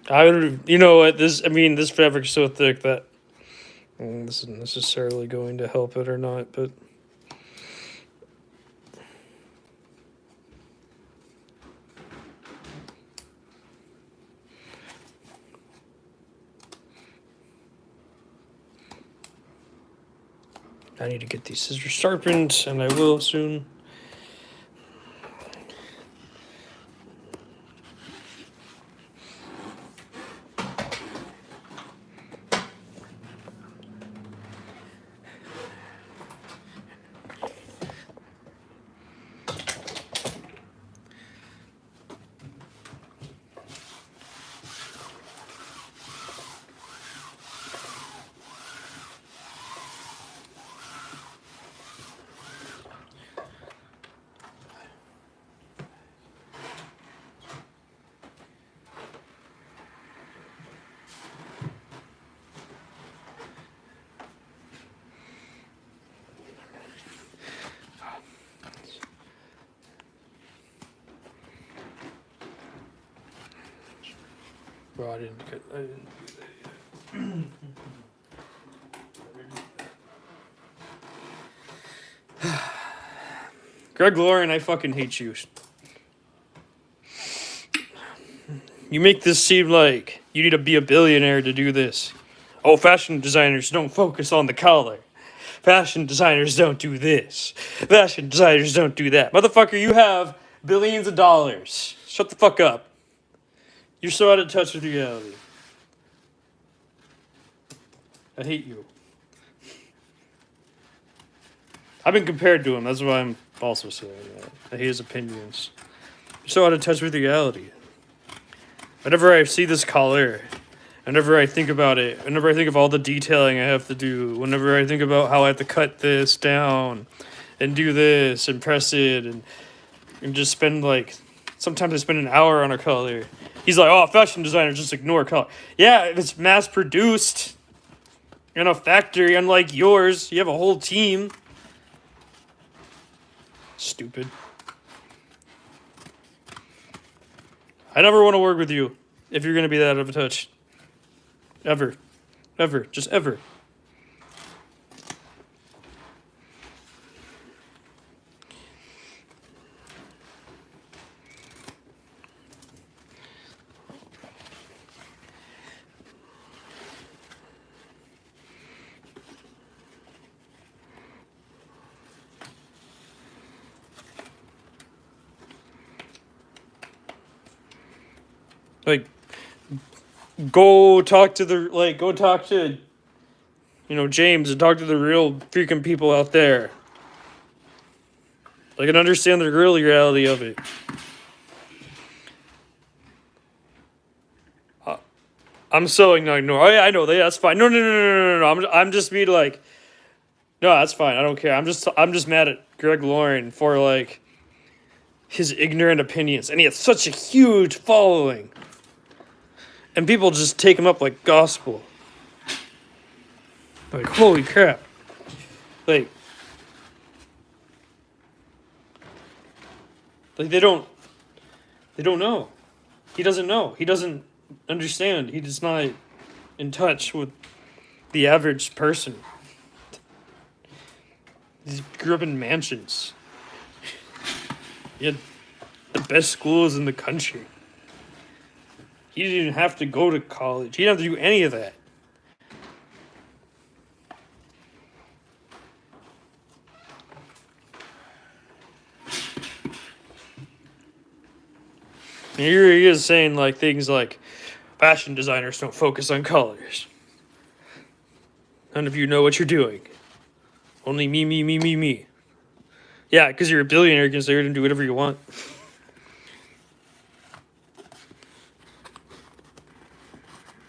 You know what? This fabric's so thick that this isn't necessarily going to help it or not, but. I need to get these scissors sharpened, and I will soon. Well, I didn't do that yet. Greg Lauren, I fucking hate you. You make this seem like you need to be a billionaire to do this. Oh, fashion designers don't focus on the collar. Fashion designers don't do this. Fashion designers don't do that. Motherfucker, you have billions of dollars. Shut the fuck up. You're so out of touch with reality. I hate you. I've been compared to him. That's why I'm also saying that. I hate his opinions. You're so out of touch with reality. Whenever I see this collar, whenever I think about it, whenever I think of all the detailing I have to do, whenever I think about how I have to cut this down and do this and press it and just spend like, sometimes I spend an hour on a collar. He's like, oh, fashion designers just ignore color. Yeah, if it's mass produced in a factory, unlike yours, you have a whole team. Stupid. I never want to work with you if you're going to be that out of touch. Ever. Ever. Just ever. Like, go talk to, James and talk to the real freaking people out there. Like, and understand the real reality of it. I'm so ignore. Oh yeah, I know that. That's fine. No. I'm just being like, no, that's fine. I don't care. I'm just mad at Greg Lauren for like his ignorant opinions, and he has such a huge following. And people just take him up like gospel. Like, holy crap. Like they don't know. He doesn't know. He doesn't understand. He's not in touch with the average person. He grew up in mansions. He had the best schools in the country. He didn't even have to go to college. He didn't have to do any of that. And here he is saying like things like, fashion designers don't focus on colors. None of you know what you're doing. Only me. Yeah, because you're a billionaire, you can say and do whatever you want.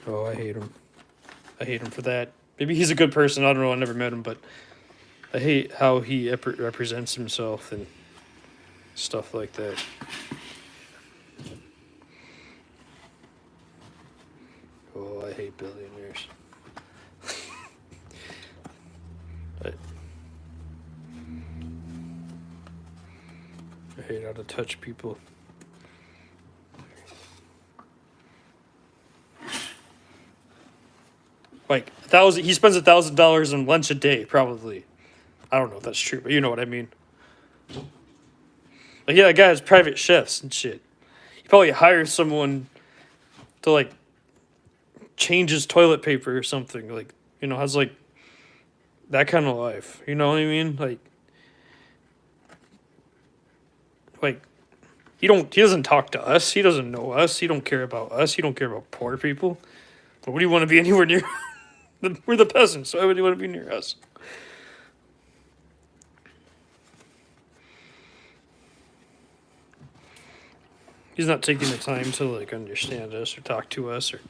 Oh, I hate him. I hate him for that. Maybe he's a good person. I don't know. I never met him, but I hate how he represents himself and stuff like that. Oh, I hate billionaires. I hate how to touch people. Like $1,000, he spends $1,000 on lunch a day, probably. I don't know if that's true, but you know what I mean. Like, yeah, that guy has private chefs and shit. He probably hires someone to like change his toilet paper or something. Like, you know, has like that kind of life. You know what I mean? Like he doesn't talk to us. He doesn't know us. He don't care about us. He don't care about poor people. But what do you want to be anywhere near? We're the peasants. So why would you want to be near us? He's not taking the time to like understand us or talk to us or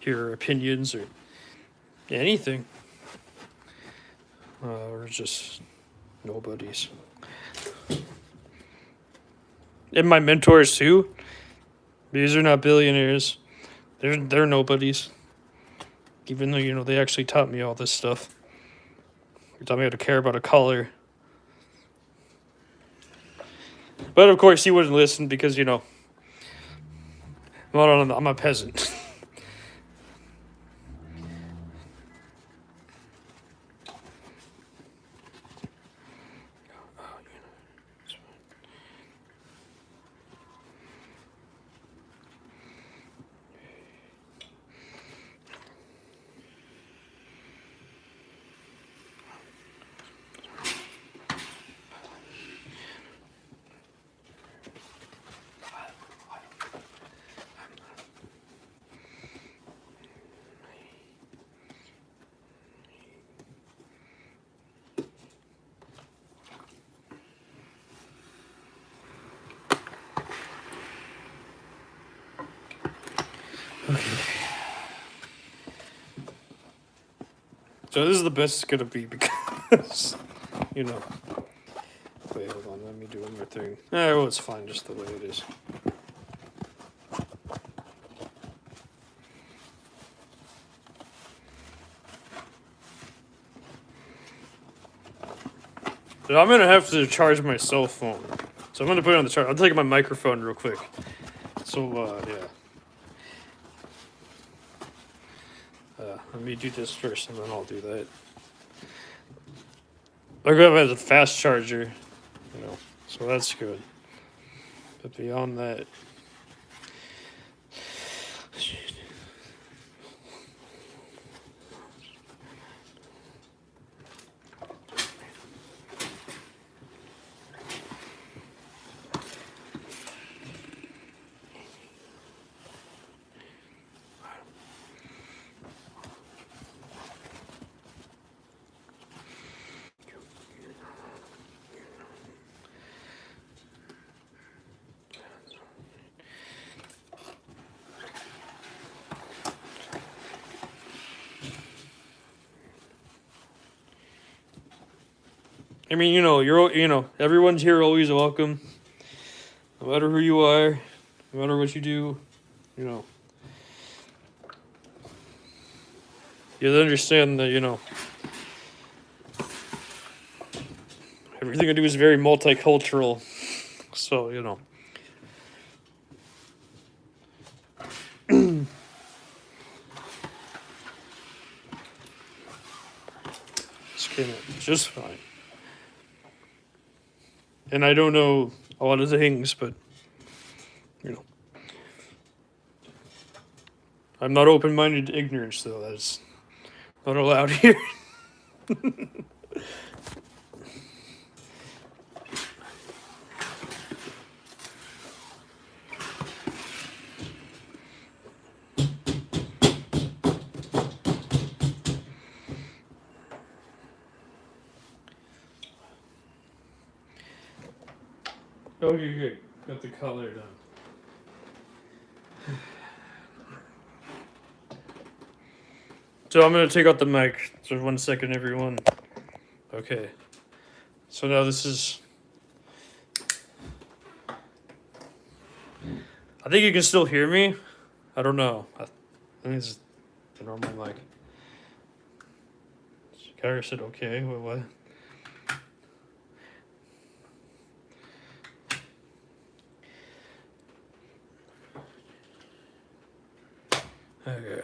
hear our opinions or anything. We're just nobodies. And my mentors too. These are not billionaires. They're nobodies. Even though, you know, they actually taught me all this stuff. They taught me how to care about a color. But of course he wouldn't listen because, you know, I'm a peasant. So this is the best it's gonna be because, you know. Wait, hold on. Let me do one more thing. Well, it's fine just the way it is. So I'm gonna have to charge my cell phone. So I'm gonna put it on the charge. I'll take my microphone real quick. So yeah. Let me do this first, and then I'll do that. I have a fast charger, you know, so that's good. But beyond that, I mean, you know, everyone's here, always welcome. No matter who you are, no matter what you do, you know. You'll understand that, you know, everything I do is very multicultural. So, you know. This came out just fine. And I don't know a lot of things, but, you know. I'm not open-minded to ignorance, though. That's not allowed here. Okay, good. Got the color done. So I'm gonna take out the mic. So 1 second, everyone. Okay. So now this is. I think you can still hear me. I don't know. I think it's the normal mic. Kyra said okay. Wait, what? Okay.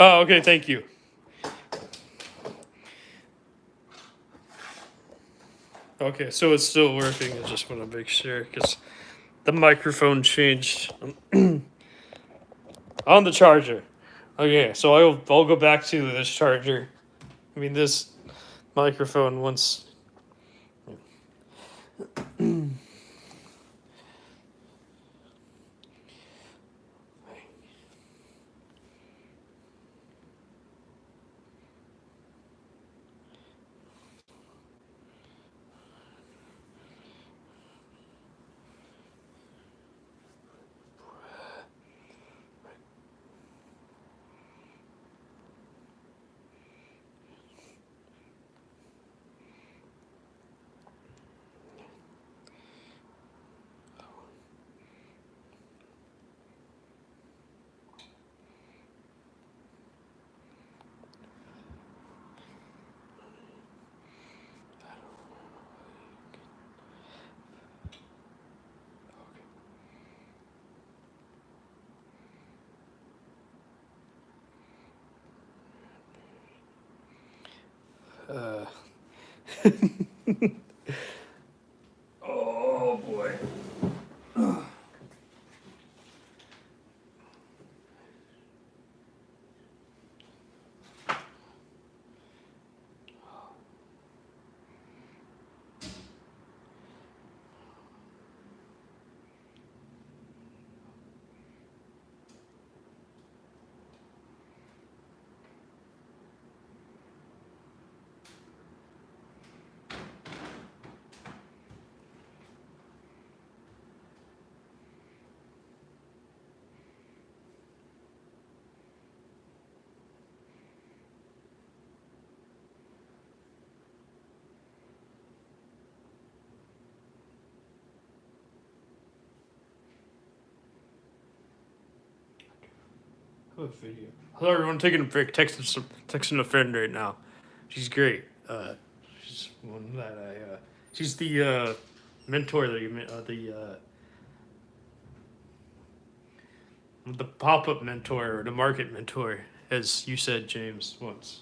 Oh, okay, thank you. Okay, so it's still working. I just want to make sure because the microphone changed on the charger. Okay, so I'll go back to this charger. I mean this microphone once. Uh, Oh boy. video. Hello, everyone. Taking a break. Texting a friend right now. She's great. She's one that I. She's the mentor that you the pop up mentor or the market mentor, as you said, James, once.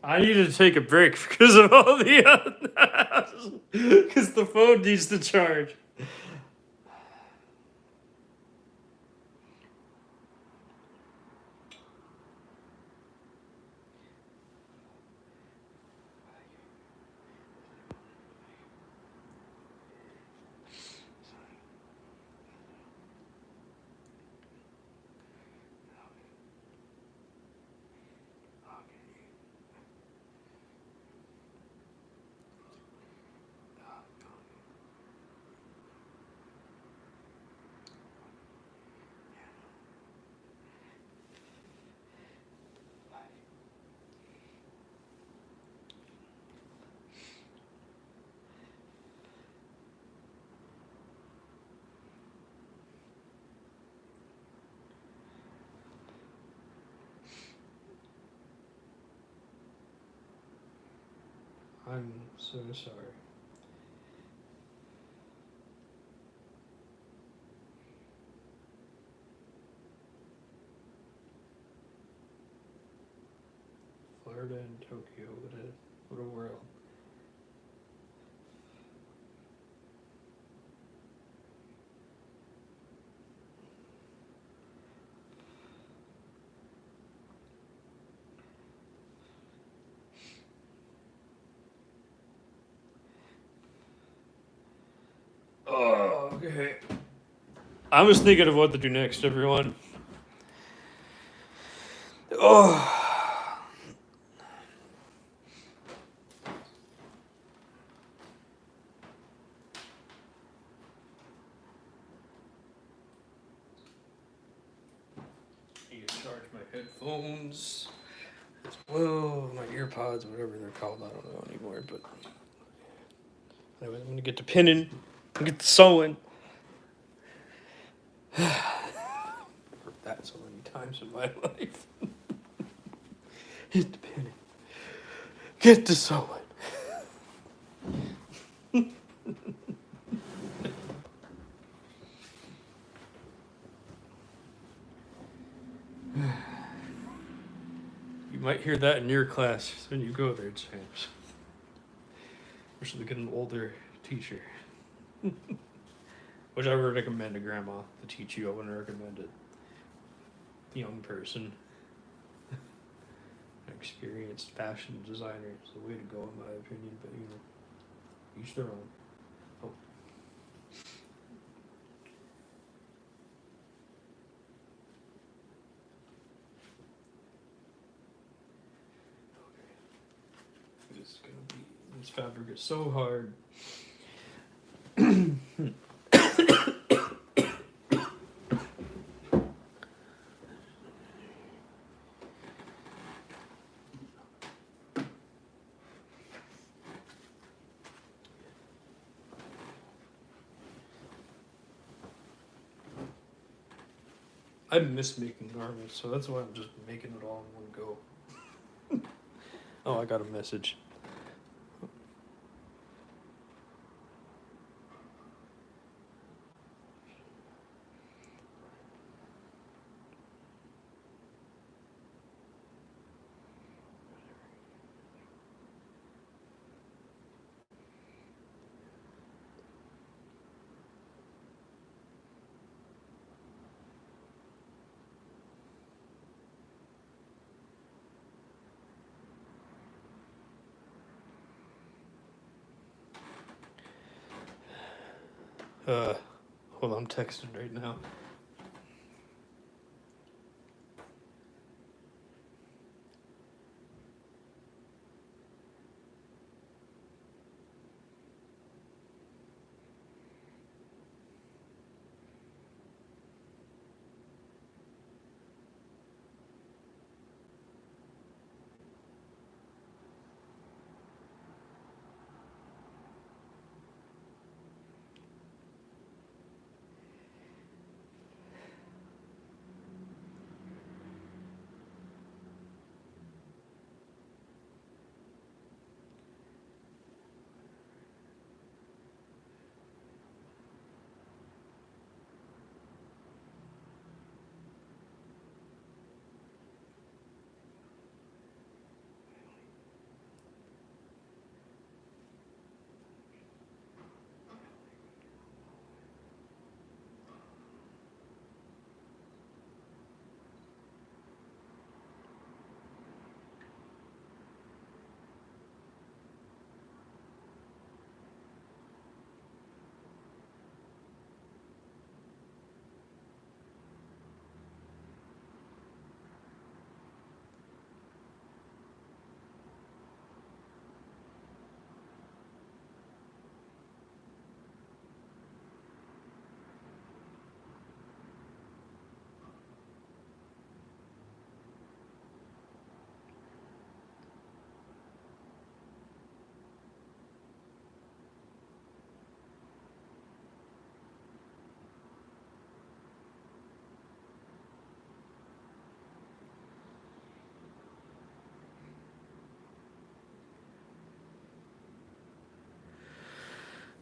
I needed to take a break because of all the Because the phone needs to charge. I'm so sorry. Florida and Tokyo, what a world. Oh, okay. I was thinking of what to do next, everyone. Oh. I need to charge my headphones as well, my earpods, whatever they're called, I don't know anymore, but anyway, I'm gonna get to pinning and get to sewing. Heard that so many times in my life. Hit the pinning. Get to sewing. You might hear that in your class when you go there, James. Especially get an older teacher. Which I would recommend a grandma to teach you. I wouldn't recommend a young person. An experienced fashion designer is the way to go in my opinion, but you know, each their own. Oh. This is gonna be, this fabric is so hard. I miss making garments, so that's why I'm just making it all in one go. Oh, I got a message. Hold on, I'm texting right now.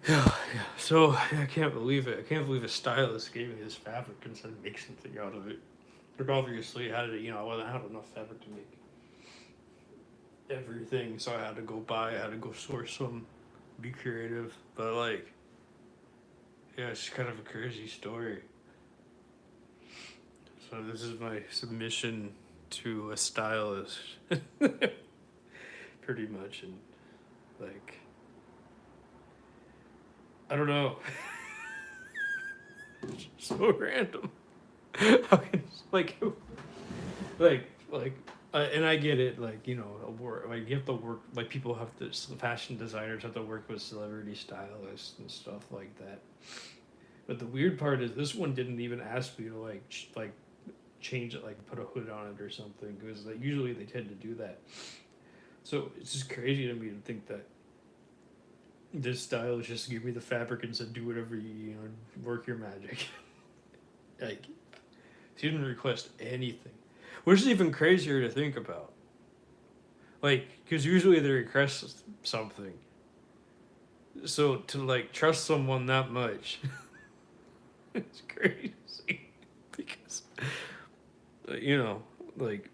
Yeah. So I can't believe it. I can't believe a stylist gave me this fabric and said make something out of it. Like obviously, I had to, I wasn't had enough fabric to make everything, so I had to go buy. I had to go source some, be creative. But like, yeah, it's kind of a crazy story. So this is my submission to a stylist, pretty much, and like, I don't know. It's so random. How can like, and I get it. Like a work, like you have to work. Like people have to, fashion designers have to work with celebrity stylists and stuff like that. But the weird part is this one didn't even ask me to like change it, like put a hood on it or something, because like usually they tend to do that. So it's just crazy to me to think that this stylist just gave me the fabric and said do whatever you work your magic. Like she didn't request anything, which is even crazier to think about. Like because usually they request something. So to like trust someone that much, it's crazy because like like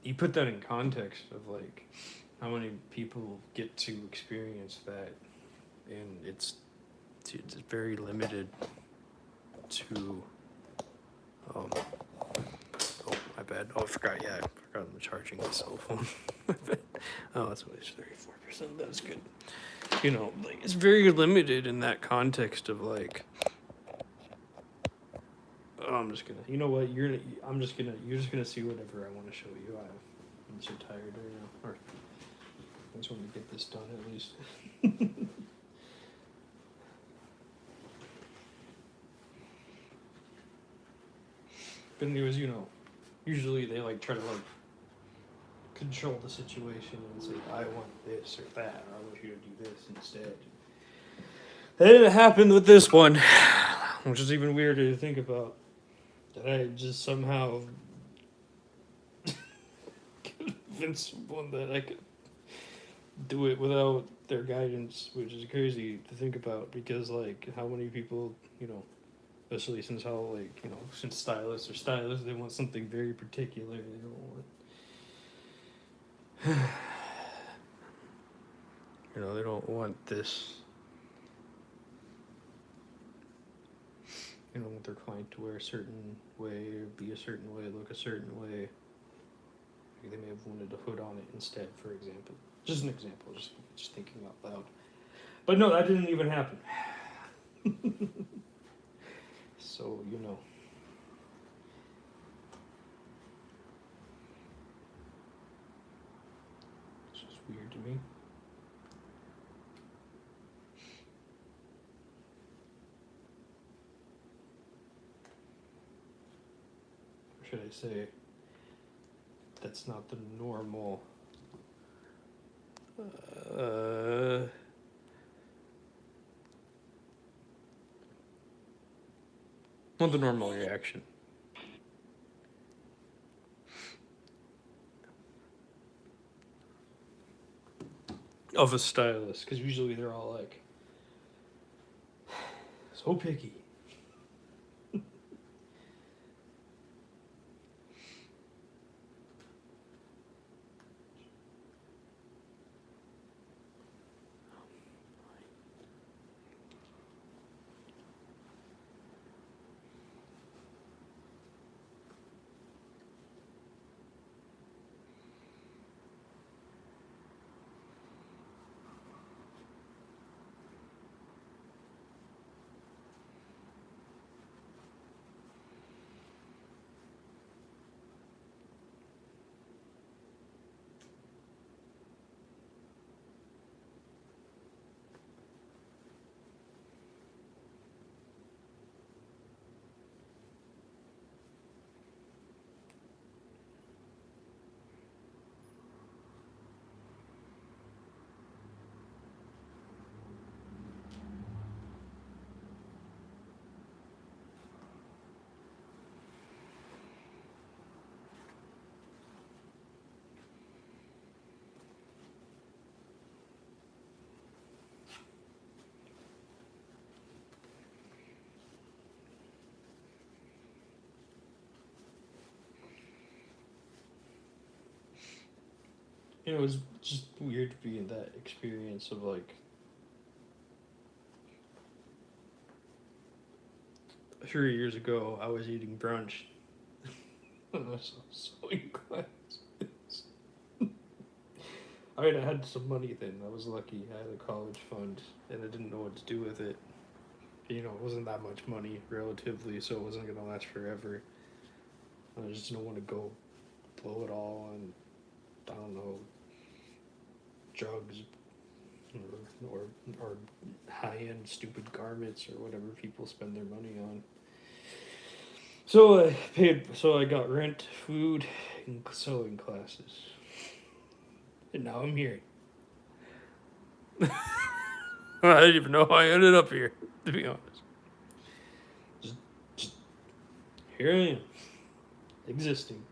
you put that in context of like how many people get to experience that, and it's very limited to oh my bad. Oh, I forgot. Yeah, I forgot I'm charging my cell phone. Oh, that's why it's 34%. That's good. Like it's very limited in that context of like, oh, I'm just gonna. You know what? You're just gonna see whatever I want to show you. I'm so tired right now. Or I just want to get this done at least. But anyways, usually they like try to like control the situation and say, I want this or that, or I want you to do this instead. That didn't happen with this one, which is even weirder to think about. That I just somehow convinced someone that I could do it without their guidance, which is crazy to think about because, like, how many people, especially since since stylists are stylists, they want something very particular. They don't want. They don't want this. Want their client to wear a certain way, or be a certain way, look a certain way. They may have wanted a hood on it instead, for example. Just an example, just thinking out loud. But no, that didn't even happen. So, it's just weird to me. Or should I say, that's not the normal. Not the normal reaction. Of a stylist, because usually they're all like, so picky. You know, it was just weird to be in that experience of like 3 years ago I was eating brunch. I was sewing classes. I mean, I had some money then. I was lucky. I had a college fund, and I didn't know what to do with it. You know, it wasn't that much money relatively, so it wasn't gonna last forever. I just didn't want to go blow it all on, I don't know, drugs or high end stupid garments or whatever people spend their money on. So I got rent, food, and sewing classes. And now I'm here. I didn't even know how I ended up here, to be honest. Just here I am, existing.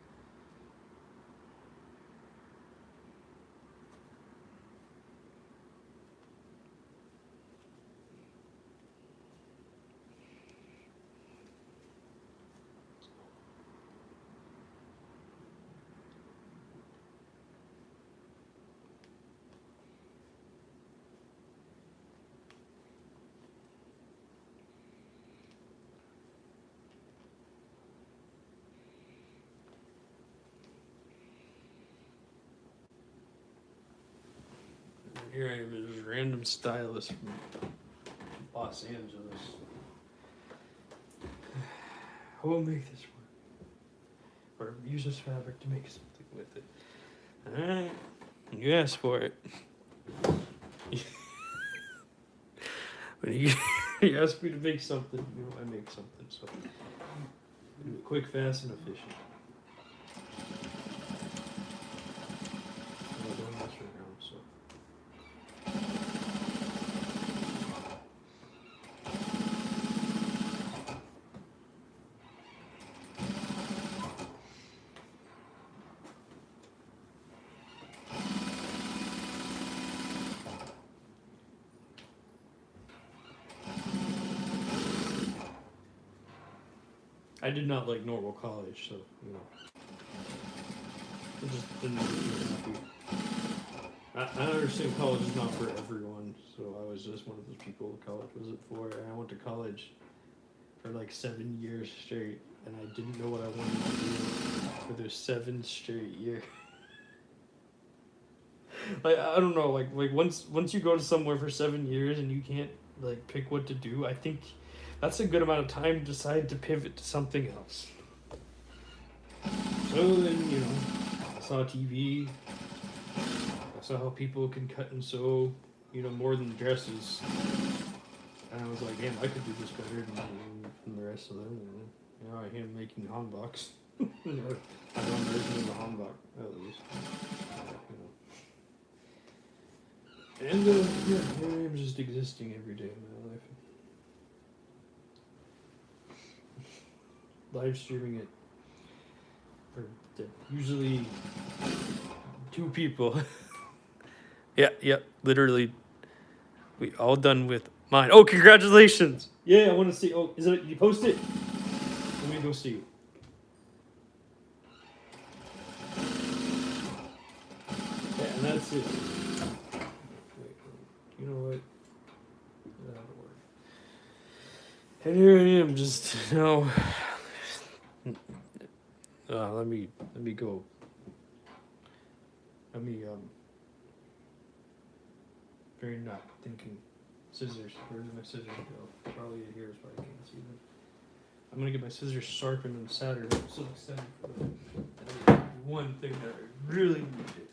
Here I am, this random stylist from Los Angeles. I will make this work. Or use this fabric to make something with it. Alright. You asked for it. When you ask me to make something, you know, I make something. So do it quick, fast, and efficient. I'm not doing this right now, so. I did not like normal college, so, you know. I just didn't make me happy. I understand college is not for everyone, so I was just one of those people college wasn't for. And I went to college for like 7 years straight, and I didn't know what I wanted to do for those 7 straight years. Like, I don't know, like once you go to somewhere for 7 years and you can't like pick what to do, I think that's a good amount of time to decide to pivot to something else. So then, you know, I saw TV. I saw how people can cut and sew, you know, more than dresses. And I was like, damn, I could do this better than the rest of them. And, you know, I am making hanboks. I don't version of the hanbok, at least. You know. And, yeah, here I am just existing every day of my life. Live streaming it for usually 2 people. Yeah, literally. We all done with mine. Oh, congratulations! Yeah, I want to see. Oh, is it? You post it? Let me go see it. Yeah, and that's it. Wait, you know what? That'll work. And here I am, just let me go. Very not thinking. Scissors. Where did my scissors go? Probably here is why I can't see them. I'm gonna get my scissors sharpened on Saturday. I'm so excited for that. One thing that I really needed.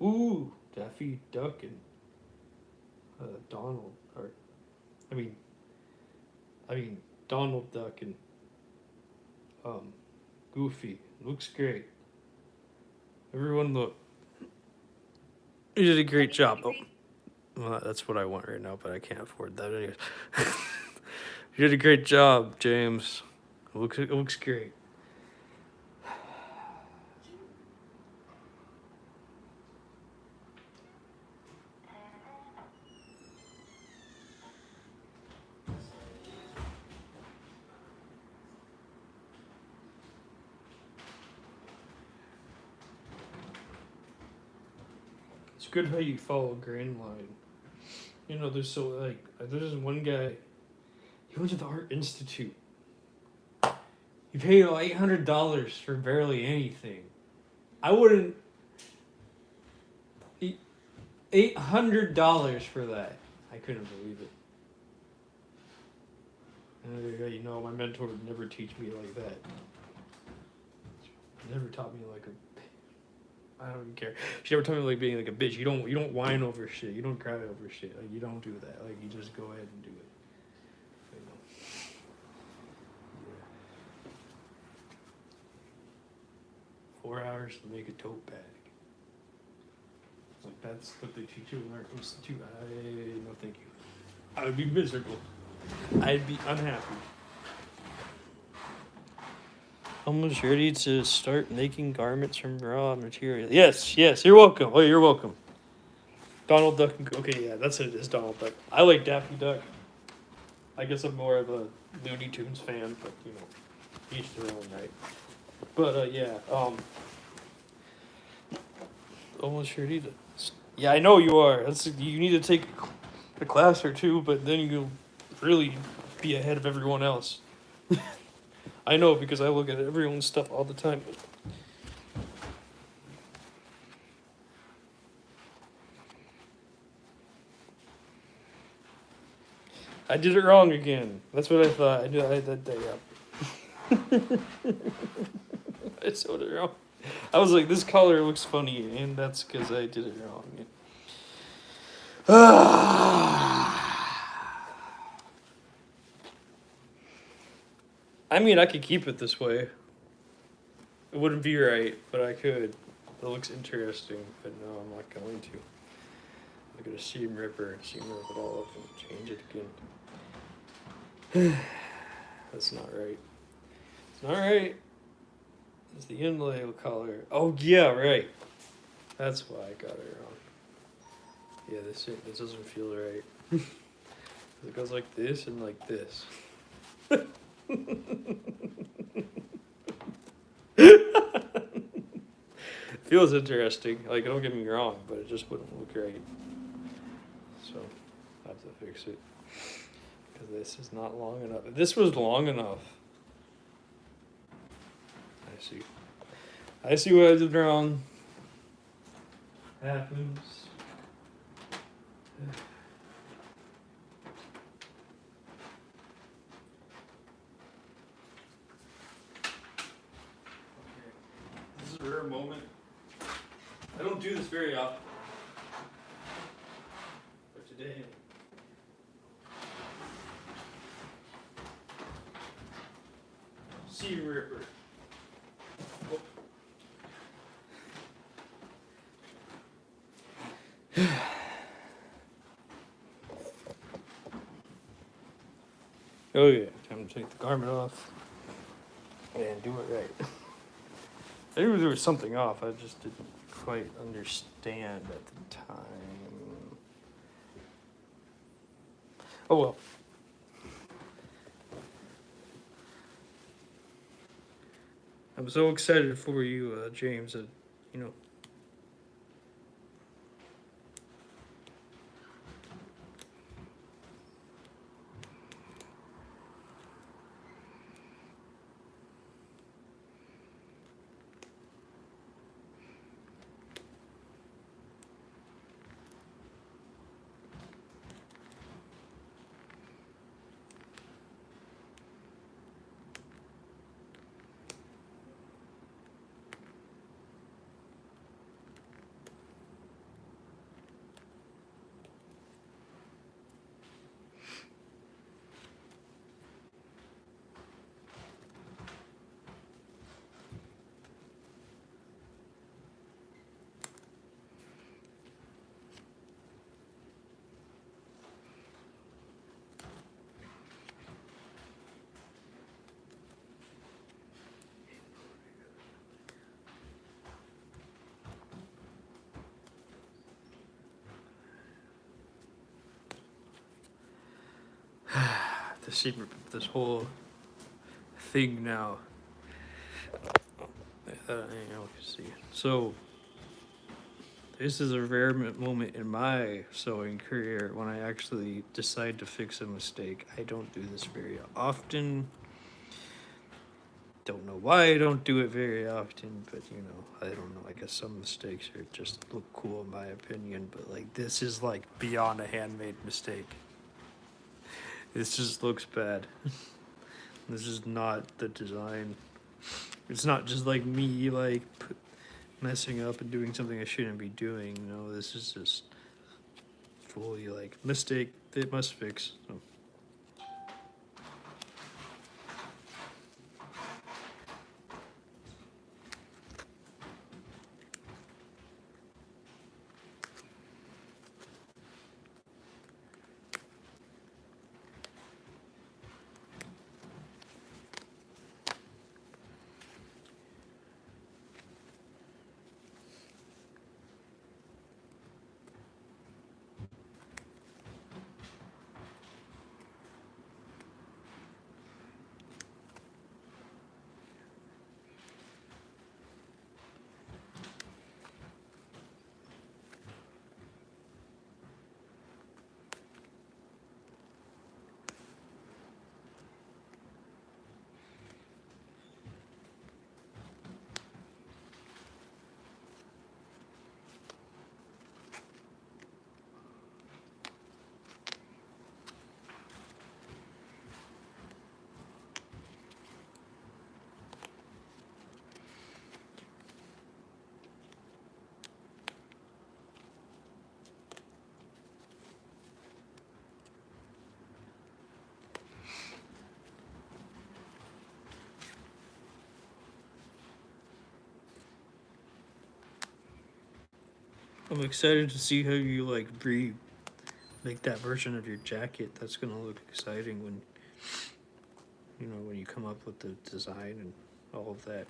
Ooh, Daffy Duck and Donald, or I mean Donald Duck and Goofy. Looks great. Everyone look. You did a great job. Oh, Well, that's what I want right now, but I can't afford that anyways. You did a great job, James. It looks great. It's good how you follow Grand Line. You know, there's this one guy. He went to the Art Institute. He paid $800 for barely anything. I wouldn't. $800 for that. I couldn't believe it. Another guy, you know, my mentor would never teach me like that. Never taught me like a. I don't even care. She never taught me like being like a bitch. You don't whine over shit. You don't cry over shit. Like you don't do that. Like you just go ahead and do it. You know. Yeah. 4 hours to make a tote bag. Like that's what they teach you in Art Institute. No, thank you. I would be miserable. I'd be unhappy. Almost ready to start making garments from raw material. Yes, you're welcome. Oh, you're welcome. Donald Duck. Okay, yeah, that's it. It's Donald Duck. I like Daffy Duck. I guess I'm more of a Looney Tunes fan, but you know, each their own, right? But yeah, almost ready to. Yeah, I know you are. You need to take a class or two, but then you'll really be ahead of everyone else. I know because I look at everyone's stuff all the time. I did it wrong again. That's what I thought. I did that day up. I sewed it wrong. I was like, this color looks funny, and that's because I did it wrong. I mean, I could keep it this way. It wouldn't be right, but I could. It looks interesting, but no, I'm not going to. I'm gonna seam rip it all up and change it again. That's not right. It's not right. It's the inlay color. Oh yeah, right. That's why I got it wrong. Yeah, this doesn't feel right. It goes like this and like this. Feels interesting. Like, don't get me wrong, but it just wouldn't look right. So, I have to fix it. Because this is not long enough. If this was long enough. I see what I did wrong. Happens. This is a rare moment. I don't do this very often. But today. Seam ripper. Oh yeah, time to take the garment off and do it right. I knew there was something off, I just didn't quite understand at the time. Oh well. I'm so excited for you, James, that, you know, this whole thing now. See. So this is a rare moment in my sewing career when I actually decide to fix a mistake. I don't do this very often. Don't know why I don't do it very often, but you know, I don't know. I guess some mistakes are just look cool in my opinion, but like this is like beyond a handmade mistake. This just looks bad. This is not the design. It's not just like me like messing up and doing something I shouldn't be doing. No, this is just fully like mistake. It must fix. So. I'm excited to see how you like make that version of your jacket. That's gonna look exciting when when you come up with the design and all of that.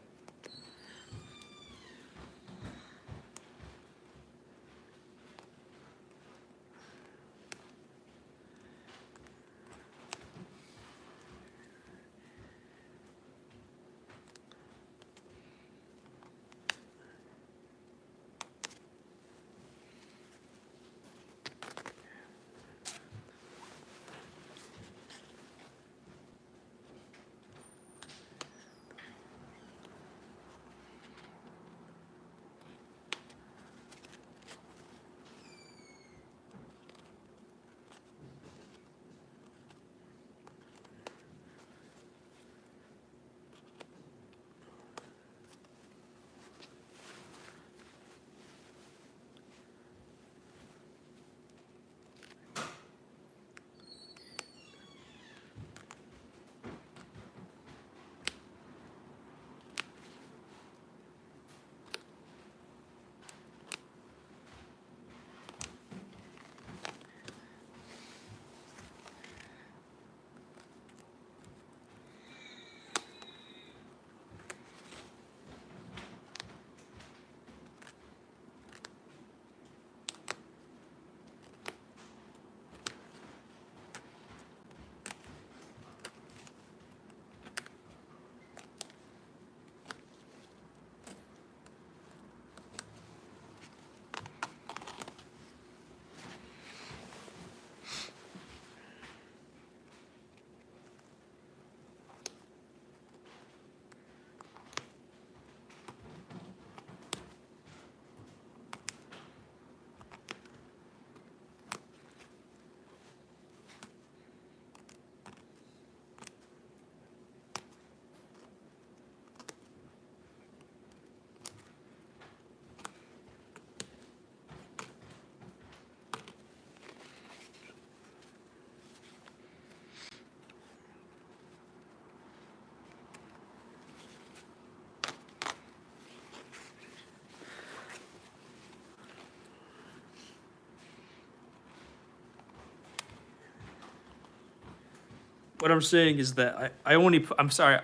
What I'm saying is that I'm sorry,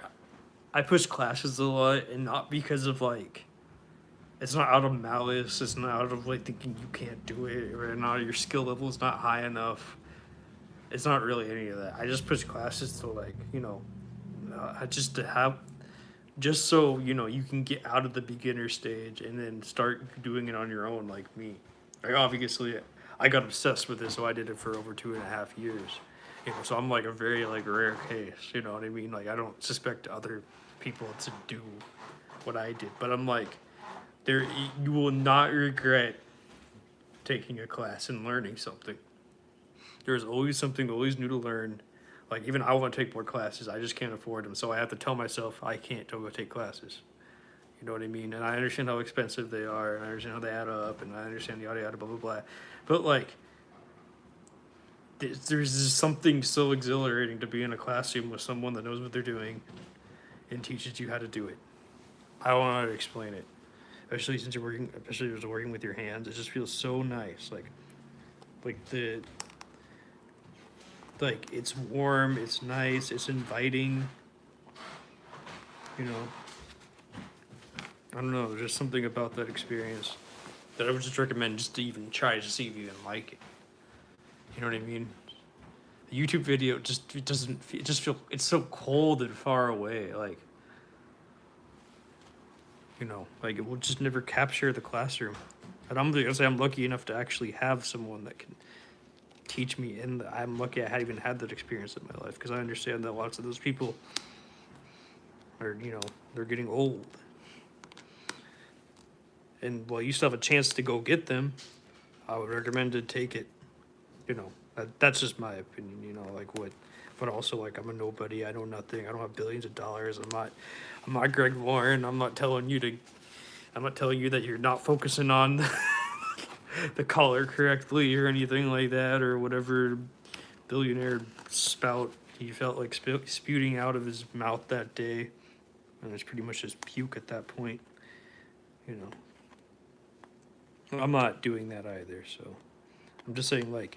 I push classes a lot, and not because of like, it's not out of malice, it's not out of like thinking you can't do it, or not your skill level is not high enough. It's not really any of that. I just push classes to like, just to have, just so you can get out of the beginner stage and then start doing it on your own, like me. Like obviously, I got obsessed with it, so I did it for over 2.5 years. So I'm like a very like rare case. You know what I mean? Like I don't suspect other people to do what I did, but I'm like, you will not regret taking a class and learning something. There's always something always new to learn. Like even I want to take more classes, I just can't afford them, so I have to tell myself I can't go take classes. You know what I mean? And I understand how expensive they are, and I understand how they add up, and I understand the yada yada blah blah blah. But like, there's just something so exhilarating to be in a classroom with someone that knows what they're doing, and teaches you how to do it. I don't know how to explain it, especially since especially if you're working with your hands. It just feels so nice, like it's warm, it's nice, it's inviting. I don't know, there's just something about that experience that I would just recommend just to even try to see if you even like it. You know what I mean? The YouTube video it's so cold and far away, like it will just never capture the classroom. And I'm gonna say I'm lucky enough to actually have someone that can teach me, and I'm lucky I even had that experience in my life, because I understand that lots of those people are, they're getting old. And while you still have a chance to go get them, I would recommend to take it. That's just my opinion, but also like I'm a nobody, I know nothing, I don't have billions of dollars, I'm not Greg Lauren, I'm not telling you that you're not focusing on the collar correctly or anything like that, or whatever billionaire spout he felt like spewing out of his mouth that day, and it's pretty much just puke at that point. I'm not doing that either, so I'm just saying, like,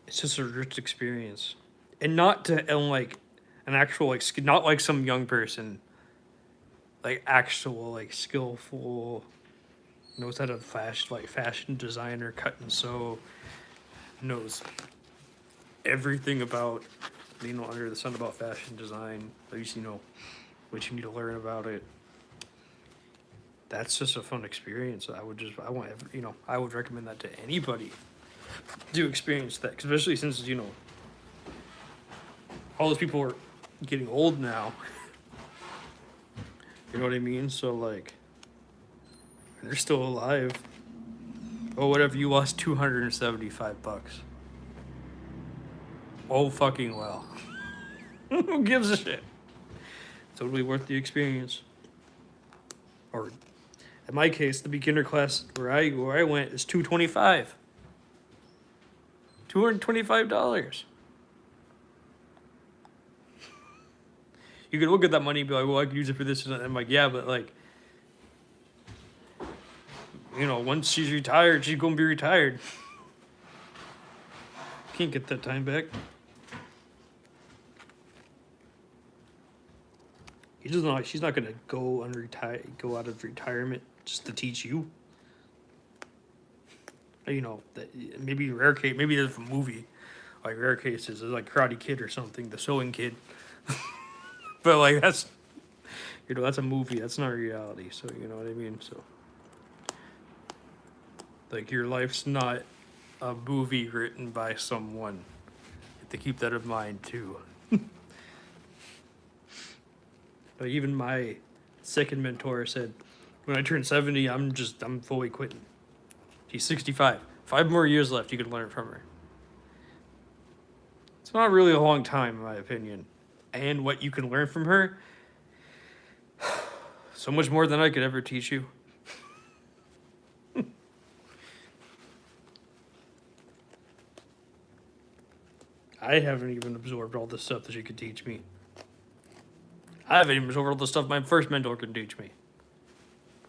it's just a rich experience, and not like an actual like not like some young person, like actual like skillful, knows how to fashion designer, cut and sew, knows everything about under the sun about fashion design, at least what you need to learn about it. That's just a fun experience. I would recommend that to anybody to experience that, especially since all those people are getting old now. You know what I mean? So like, they're still alive. Oh, whatever, you lost $275. Oh, fucking well. Who gives a shit? Totally worth the experience. Or, in my case, the beginner class where I went is $225. $225. You could look at that money and be like, well, I could use it for this and that. I'm like, yeah, but like, once she's retired, she's gonna be retired. Can't get that time back. She's not gonna go out of retirement just to teach you. Maybe rare case, maybe there's a movie, like rare cases, like Karate Kid or something, the Sewing Kid. But like that's a movie. That's not reality. So you know what I mean. So like your life's not a movie written by someone. You have to keep that in mind too. But even my second mentor said, when I turn 70, I'm fully quitting. She's 65. 5 more years left. You could learn from her. It's not really a long time, in my opinion. And what you can learn from her, so much more than I could ever teach you. I haven't even absorbed all the stuff that she could teach me. I haven't even absorbed all the stuff my first mentor could teach me.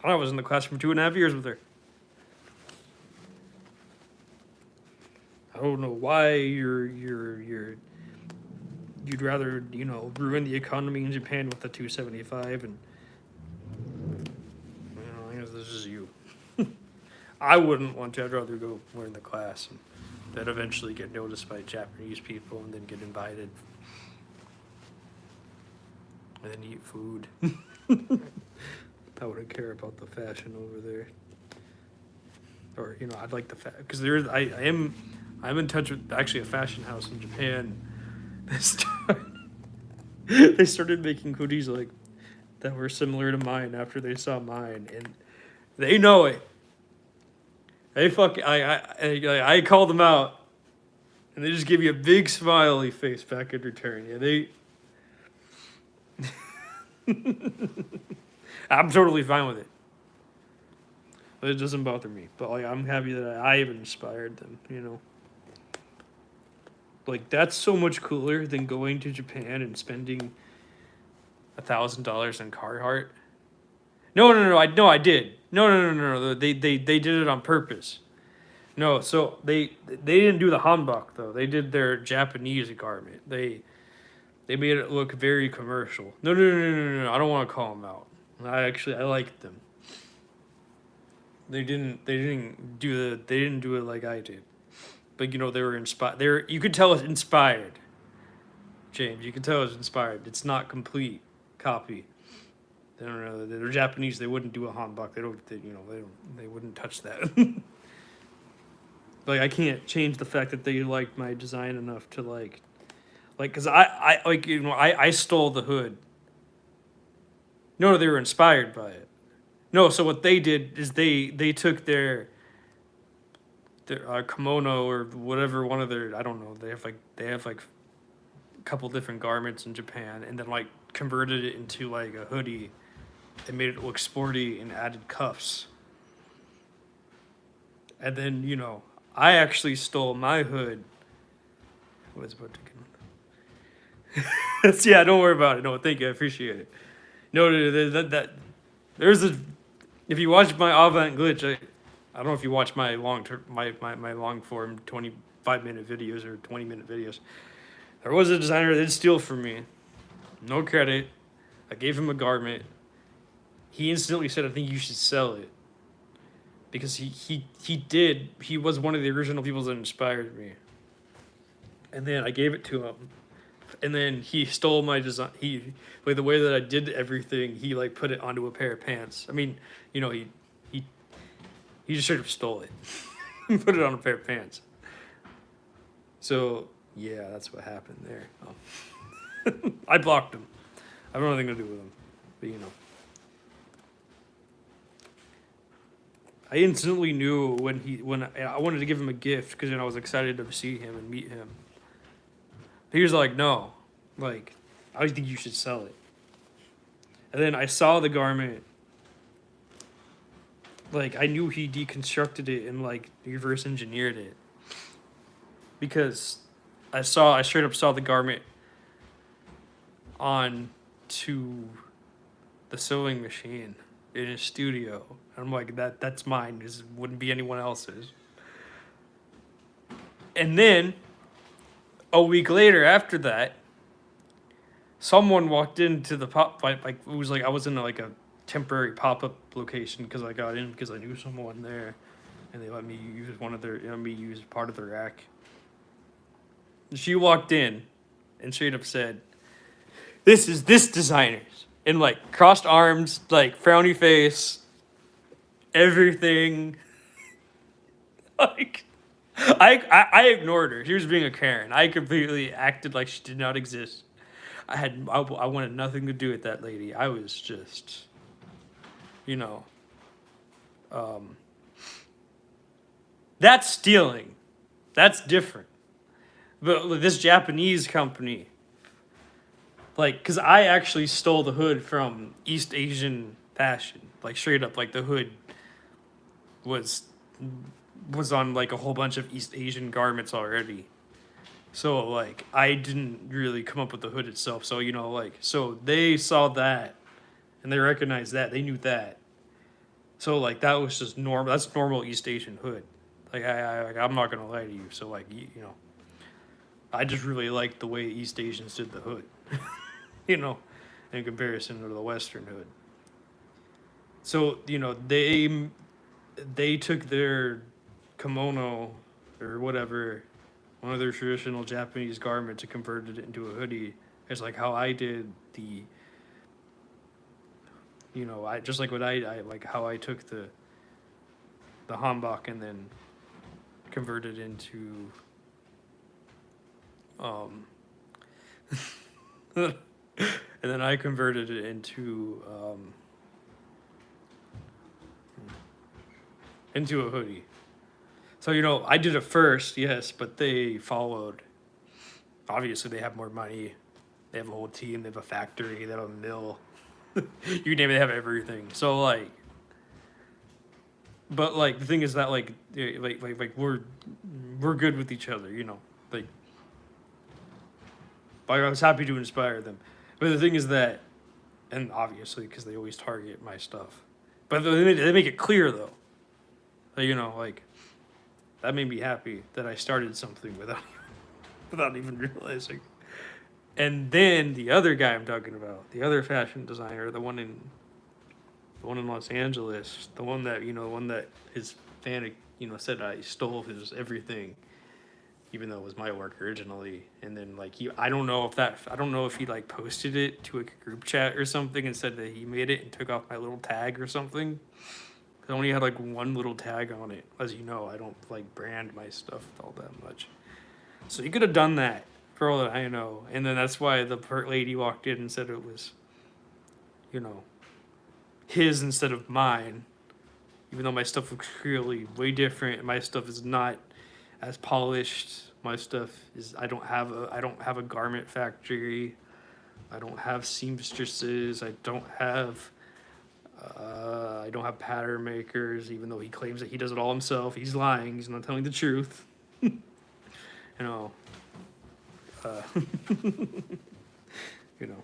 I was in the classroom 2.5 years with her. I don't know why you'd rather ruin the economy in Japan with the 275, and I guess this is you. I wouldn't want to. I'd rather go learn the class and that eventually get noticed by Japanese people and then get invited. And then eat food. I wouldn't care about the fashion over there. Or, you know, I'd like the because I'm in touch with actually a fashion house in Japan. They started making hoodies like that were similar to mine after they saw mine, and they know it. They I called them out, and they just give you a big smiley face back in return. Yeah, they. I'm totally fine with it. It doesn't bother me, but like I'm happy that I even inspired them. You know, like that's so much cooler than going to Japan and spending $1,000 on Carhartt. No, I did. No. They did it on purpose. No, so they didn't do the hanbok though. They did their Japanese garment. They made it look very commercial. No. I don't want to call them out. I liked them. They didn't do it like I did. But you know, they were inspired. You could tell it's inspired. James, you could tell it's inspired. It's not complete copy. They don't know. They're Japanese. They wouldn't do a hanbok. They wouldn't touch that. Like I can't change the fact that they liked my design enough to like cuz I stole the hood. No, they were inspired by it. No, so what they did is they took their kimono or whatever, one of their, I don't know, they have like a couple different garments in Japan, and then like converted it into like a hoodie and made it look sporty and added cuffs. And then, you know, I actually stole my hood. What is about to come? Yeah, don't worry about it. No, thank you. I appreciate it. No, there's a. If you watch my Avant Glitch, I don't know if you watch my long form 25-minute videos or 20-minute videos. There was a designer that did steal from me. No credit. I gave him a garment. He instantly said, "I think you should sell it." Because he did. He was one of the original people that inspired me. And then I gave it to him. And then he stole my design. Like the way that I did everything, he like put it onto a pair of pants. I mean, you know, he just sort of stole it. Put it on a pair of pants. So yeah, that's what happened there. Oh. I blocked him. I have nothing to do with him. But you know. I instantly knew when I wanted to give him a gift because I was excited to see him and meet him. He was like, "No, like, I think you should sell it." And then I saw the garment. Like, I knew he deconstructed it and like reverse engineered it. Because I straight up saw the garment on to the sewing machine in his studio. And I'm like, that's mine. This wouldn't be anyone else's. And then a week later after that, someone walked into the it was like I was in like a temporary pop-up location because I got in because I knew someone there, and they let me use use part of the rack. And she walked in and straight up said, "This is this designer's," and like crossed arms, like frowny face, everything. Like I ignored her. She was being a Karen. I completely acted like she did not exist. I wanted nothing to do with that lady. I was just, you know, that's stealing. That's different. But this Japanese company, like, because I actually stole the hood from East Asian fashion. Like, straight up, like, the hood was on, like, a whole bunch of East Asian garments already. So, like, I didn't really come up with the hood itself. So, you know, like, so they saw that, and they recognized that. They knew that. So, like, that was just normal. That's normal East Asian hood. Like, I'm not going to lie to you. So, like, you know, I just really liked the way East Asians did the hood. You know, in comparison to the Western hood. So, you know, they took their kimono or whatever, one of their traditional Japanese garments and converted it into a hoodie. It's like how I did the, you know, I just like what I like how I took the hanbok and then converted into and then I converted it into a hoodie. So, you know, I did it first, yes, but they followed. Obviously, they have more money. They have a whole team. They have a factory. They have a mill. You name it, they have everything. So, like, but like the thing is that like we're good with each other, you know. Like, I was happy to inspire them. But the thing is that, and obviously because they always target my stuff, but they make it clear though. Like, you know, like that made me happy that I started something without even realizing. And then the other guy I'm talking about, the other fashion designer, the one in Los Angeles, the one that his fan, you know, said I stole his everything, even though it was my work originally. And then like I don't know if he like posted it to a group chat or something and said that he made it and took off my little tag or something. I only had like one little tag on it. As you know, I don't like brand my stuff all that much. So he could have done that for all that I know. And then that's why the lady walked in and said it was, you know, his instead of mine. Even though my stuff looks clearly way different. My stuff is not as polished. My stuff is I don't have a garment factory. I don't have seamstresses. I don't have pattern makers, even though he claims that he does it all himself. He's lying. He's not telling the truth. You know. You know.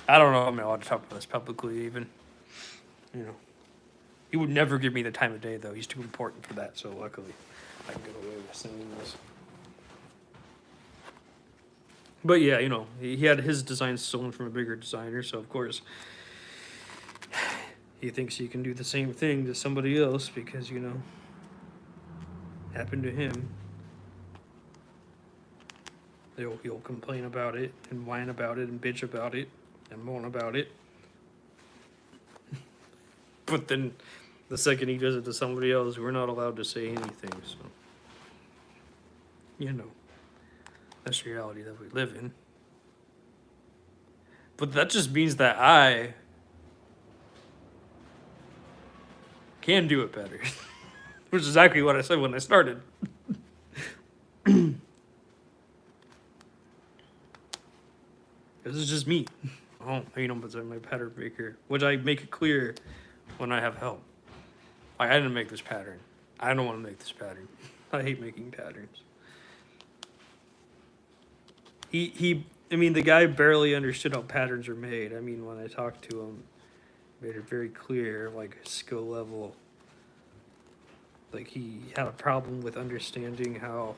I don't know if I'm allowed to talk about this publicly, even. You know. He would never give me the time of day, though. He's too important for that, so luckily I can get away with saying this. But yeah, you know, he had his design stolen from a bigger designer, so of course he thinks he can do the same thing to somebody else because, you know, happened to him. He'll complain about it and whine about it and bitch about it and moan about it. But then the second he does it to somebody else, we're not allowed to say anything, so, you know. That's the reality that we live in. But that just means that I can do it better. Which is exactly what I said when I started. This is just me. Oh, you know, but I'm my pattern maker. Which I make it clear when I have help. Like, I didn't make this pattern. I don't want to make this pattern. I hate making patterns. I mean, the guy barely understood how patterns are made. I mean, when I talked to him, made it very clear, like, skill level. Like, he had a problem with understanding how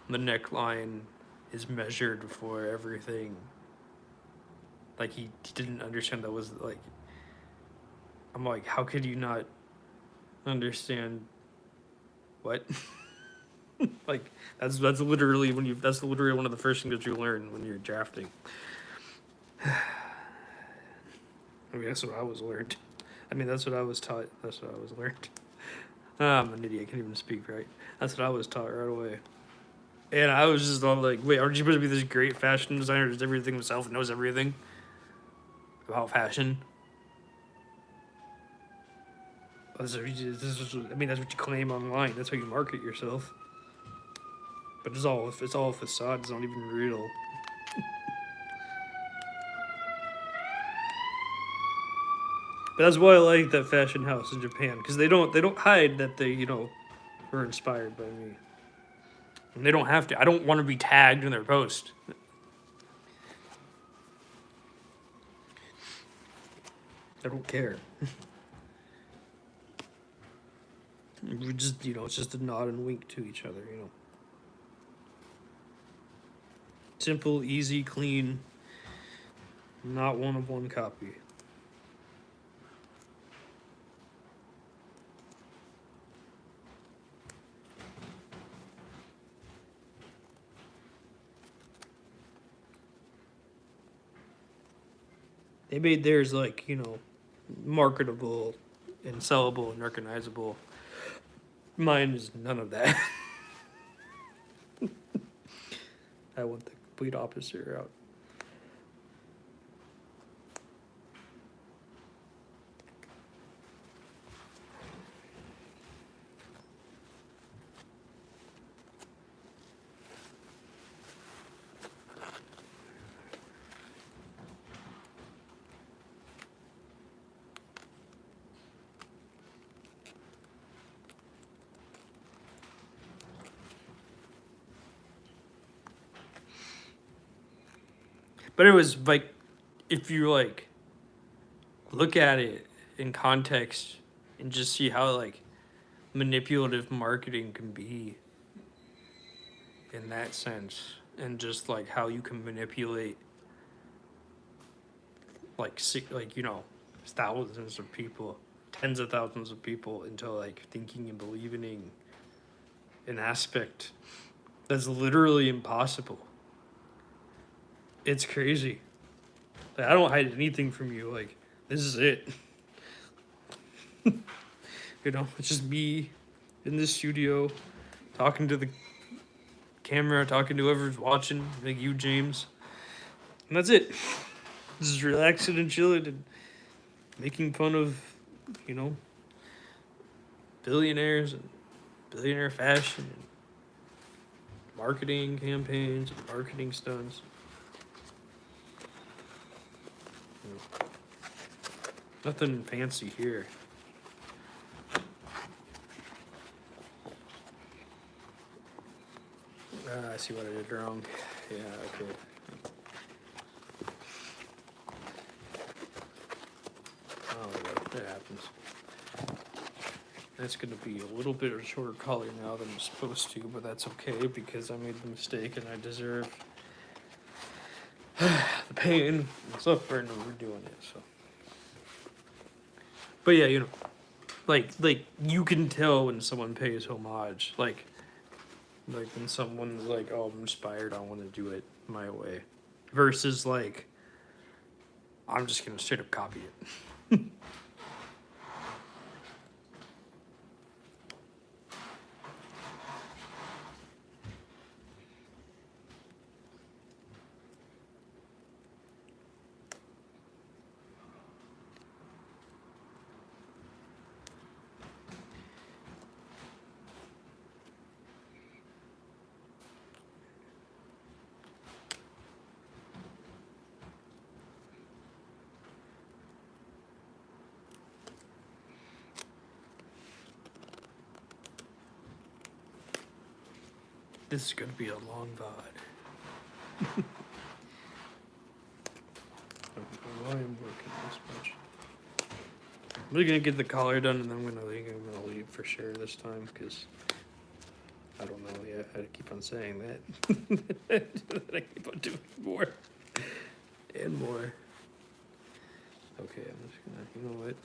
the neckline is measured for everything. Like, he didn't understand that was, like... I'm like, how could you not understand what? Like, that's literally that's literally one of the first things that you learn when you're drafting. I mean, that's what I was learned. I mean, that's what I was taught. That's what I was learned. I'm an idiot. I can't even speak right. That's what I was taught right away. And I was just all like, wait, aren't you supposed to be this great fashion designer who does everything himself and knows everything about fashion? That's what you claim online. That's how you market yourself. But it's all facade. It's not even real. But that's why I like that fashion house in Japan, because they don't hide that they, you know, were inspired by me. And they don't have to. I don't want to be tagged in their post. I don't care. We just, you know, it's just a nod and wink to each other, you know. Simple, easy, clean, not one-of-one copy. They made theirs like, marketable and sellable and recognizable. Mine is none of that. I went the complete opposite route. But it was like, if you like look at it in context and just see how like manipulative marketing can be in that sense, and just like how you can manipulate like thousands of people, tens of thousands of people into like thinking and believing in an aspect that's literally impossible. It's crazy. Like, I don't hide anything from you. Like, this is it. It's just me in the studio talking to the camera, talking to whoever's watching, like you, James. And that's it. This is relaxing and chilling and making fun of, billionaires and billionaire fashion and marketing campaigns and marketing stunts. Nothing fancy here. I see what I did wrong. Yeah, okay. Oh, well, that happens. That's going to be a little bit of a shorter color now than I'm supposed to, but that's okay because I made the mistake and I deserve the pain and suffering of redoing it. So, but yeah, like you can tell when someone pays homage, like when someone's like, "Oh, I'm inspired, I want to do it my way," versus like, "I'm just gonna straight up copy it." This is gonna be a long VOD. I don't know why I'm working this much. I'm really gonna get the collar done, and then I'm gonna leave for sure this time because I don't know yet. I keep on saying that. I keep on doing more and more. Okay, I'm just gonna. You know what?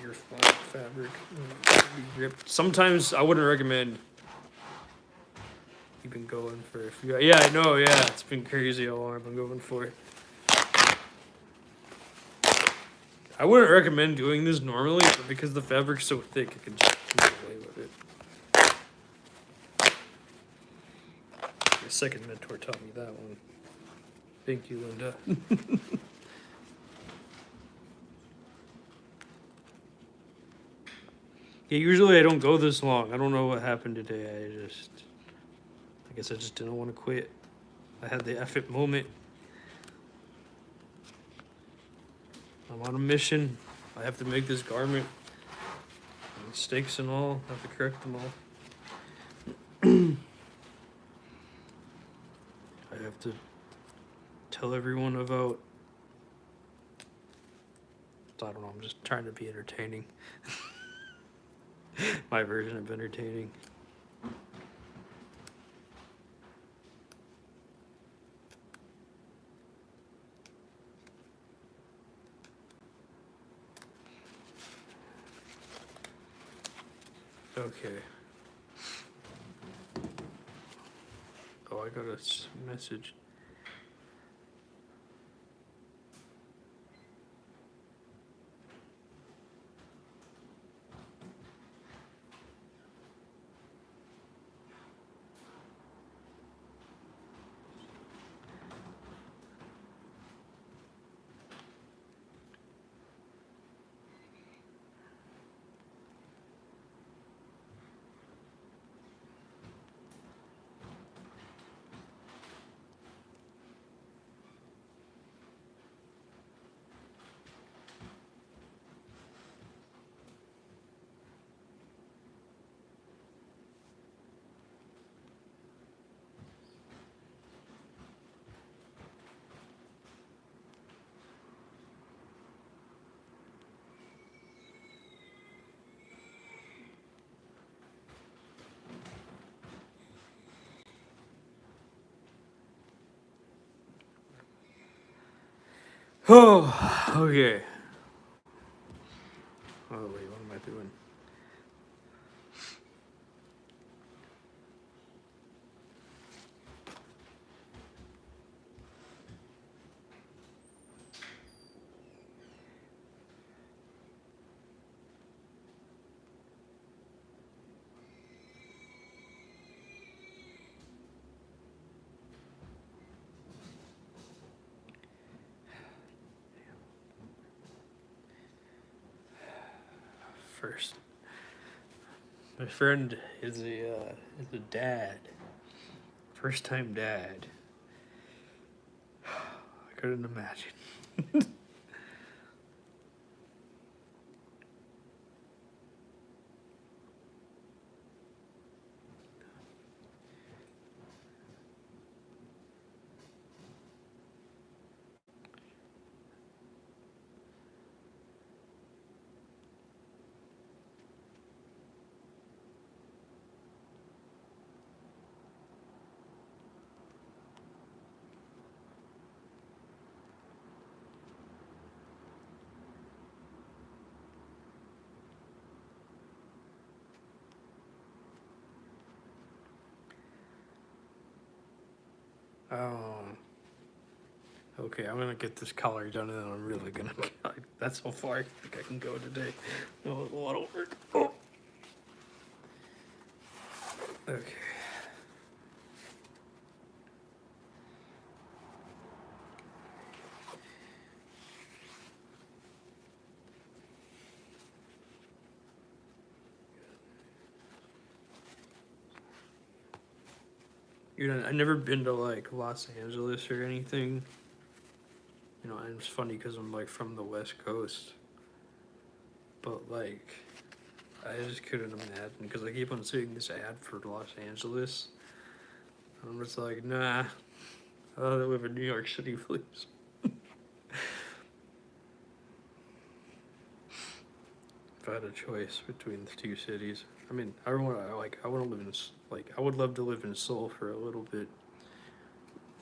Your fabric be ripped. Sometimes I wouldn't recommend you've been going for a few. Yeah, I know. Yeah, it's been crazy how long I've been going for. I wouldn't recommend doing this normally, but because the fabric's so thick, I can just get away with it. My second mentor taught me that one. Thank you, Linda. Yeah, usually I don't go this long. I don't know what happened today. I guess I just didn't want to quit. I had the F it moment. I'm on a mission. I have to make this garment. Mistakes and all. I have to correct them all. I have to tell everyone about. I don't know. I'm just trying to be entertaining. My version of entertaining. Okay. Oh, I got a message. Oh, okay. Oh wait, what am I doing? First, my friend is a dad. First time dad. I couldn't imagine. Oh. Okay, I'm gonna get this collar done, and then I'm really gonna. That's how far I think I can go today. That was a lot of work. Oh. Okay. I've never been to like Los Angeles or anything. You know, and it's funny because I'm like from the West Coast, but like, I just couldn't imagine because I keep on seeing this ad for Los Angeles. And I'm just like, nah, I'd rather live in New York City, please. If I had a choice between the two cities, I mean, I want to live in I would love to live in Seoul for a little bit.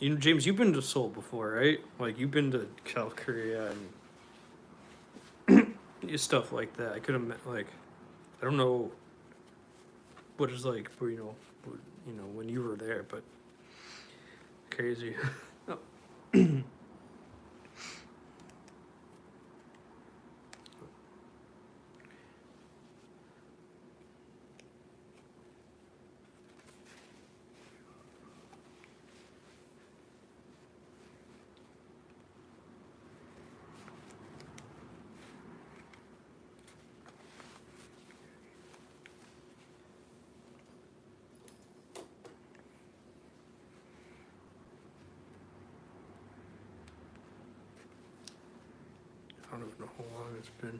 You know, James, you've been to Seoul before, right? Like you've been to South Korea and stuff like that. I could have like, I don't know what it's like, but you know, when you were there, but crazy. Oh. I don't even know how long it's been.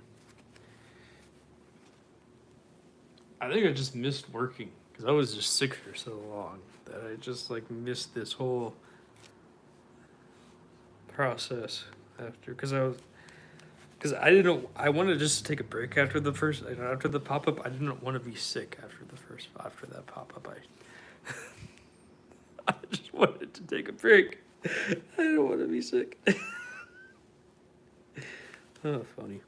I think I just missed working because I was just sick for so long that I just like missed this whole process after because I didn't I wanted just to take a break after the pop up. I didn't want to be sick after that pop up. I just wanted to take a break. I didn't want to be sick. Oh, funny.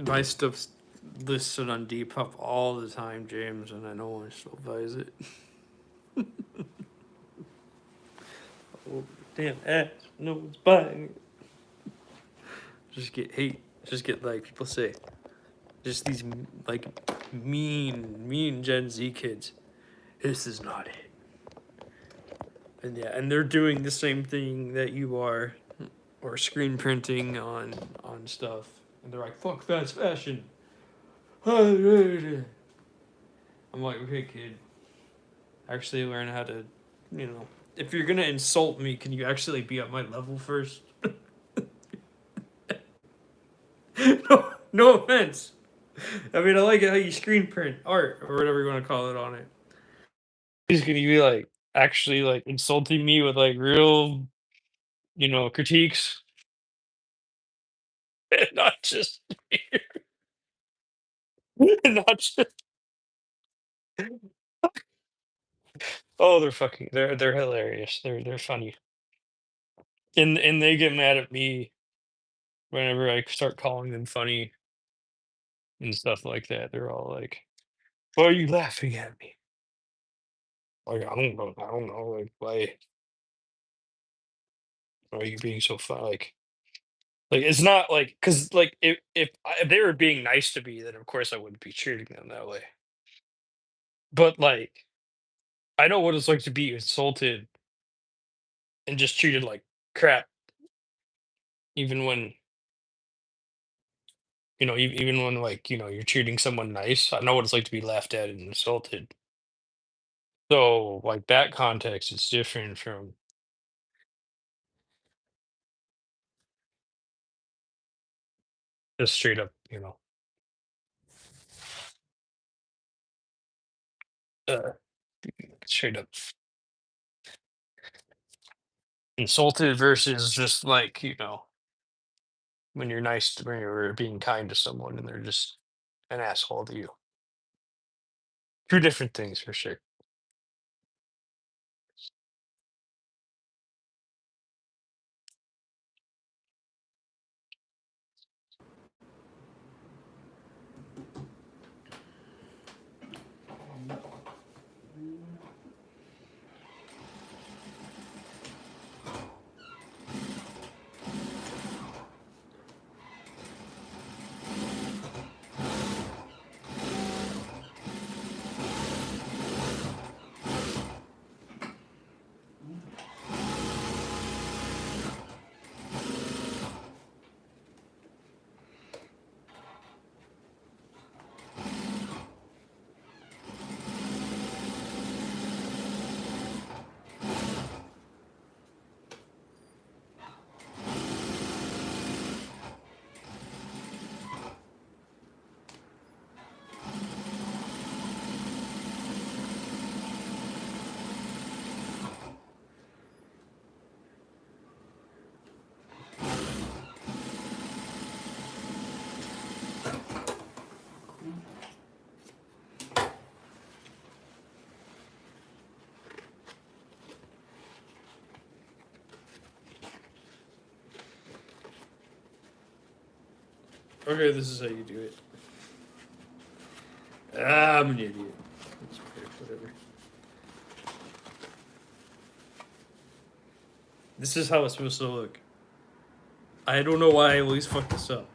My stuff's listed on Depop all the time, James, and I no one still buys it. Oh, damn ass, no one's buying it. Just get hate. Just get like people say, just these like mean Gen Z kids. This is not it. And yeah, and they're doing the same thing that you are, or screen printing on stuff. And they're like, fuck fast fashion. I'm like, okay, kid. Actually learn how to, if you're gonna insult me, can you actually be at my level first? No offense. I mean, I like it how you screen print art or whatever you want to call it on it. He's gonna be like actually like insulting me with like real, critiques, and not just not just. Oh, they're hilarious. They're funny, and they get mad at me whenever I start calling them funny and stuff like that. They're all like, "Why are you laughing at me?" Like, I don't know. Like, why are you being so fun? Like it's not like because like if they were being nice to me, then of course I wouldn't be treating them that way. But like I know what it's like to be insulted and just treated like crap, even when even when like you're treating someone nice. I know what it's like to be laughed at and insulted. So like that context is different from just straight up, uh, straight up insulted versus just like when you're when you're being kind to someone and they're just an asshole to you. Two different things for sure. Okay, this is how you do it. I'm an idiot. It's okay, whatever. This is how it's supposed to look. I don't know why I always fuck this up.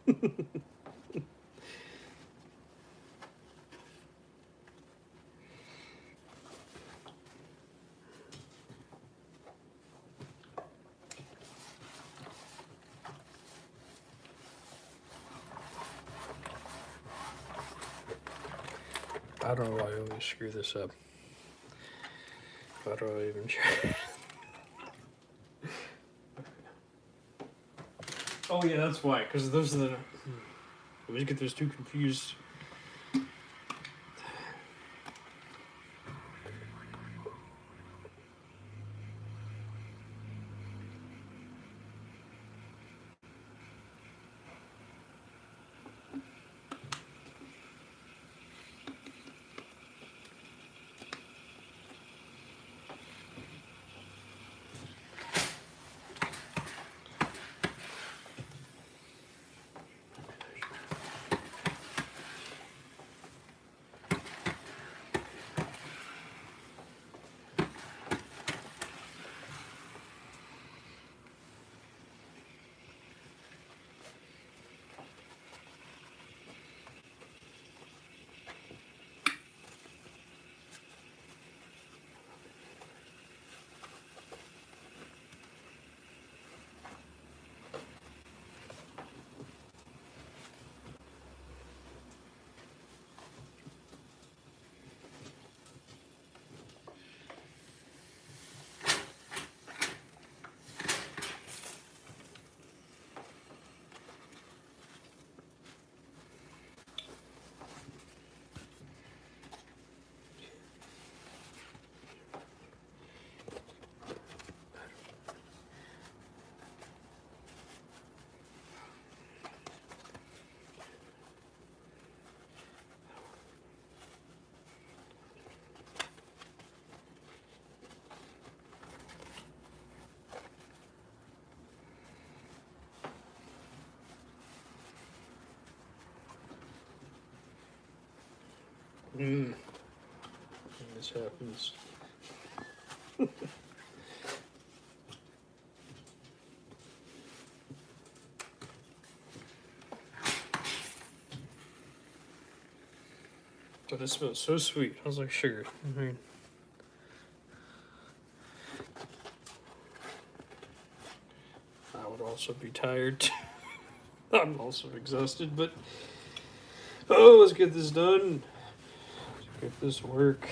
I don't know why I always screw this up. Why do I even try? Oh yeah, that's why. Because those are the. I always get those two confused. When this happens. But it smells so sweet. I was like, sugar. I mean, I would also be tired. I'm also exhausted, but oh, let's get this done. Let's get this work.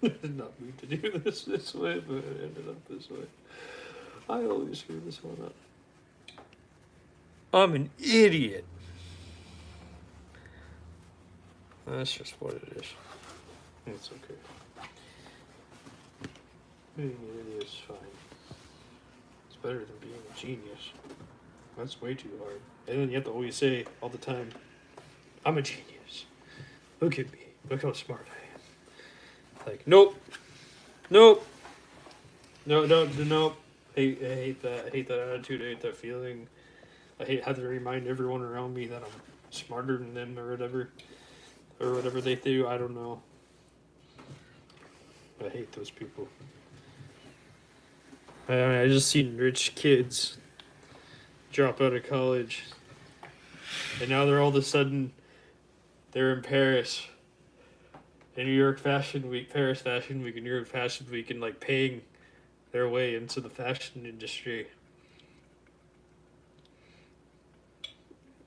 I did not mean to do this way, but it ended up this way. I always screw this one up. I'm an idiot. That's just what it is. It's okay. Being an idiot is fine. It's better than being a genius. That's way too hard. And then you have to always say all the time, I'm a genius. Look at me. Look how smart I am. Like, nope. Nope. No, nope. I hate that. I hate that attitude. I hate that feeling. I hate having to remind everyone around me that I'm smarter than them or whatever. Or whatever they do. I don't know. I hate those people. I mean, I just seen rich kids drop out of college. And now they're all of a sudden, they're in Paris. In New York Fashion Week, Paris Fashion Week, and New York Fashion Week, and like paying their way into the fashion industry.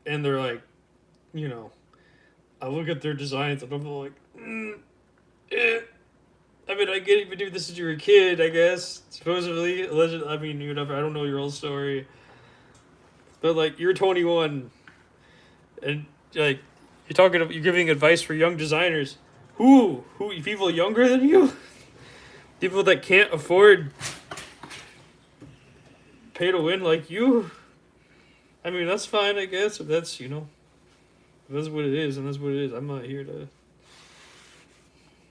And they're like, you know, I look at their designs and I'm like, I mean, I get it. You do this as you were a kid, I guess. Supposedly, allegedly. I mean, whatever. I don't know your whole story. But like, you're 21, and like, you're giving advice for young designers. Who? People younger than you? People that can't afford pay to win like you? I mean, that's fine, I guess. If that's, if that's what it is, and that's what it is. I'm not here to,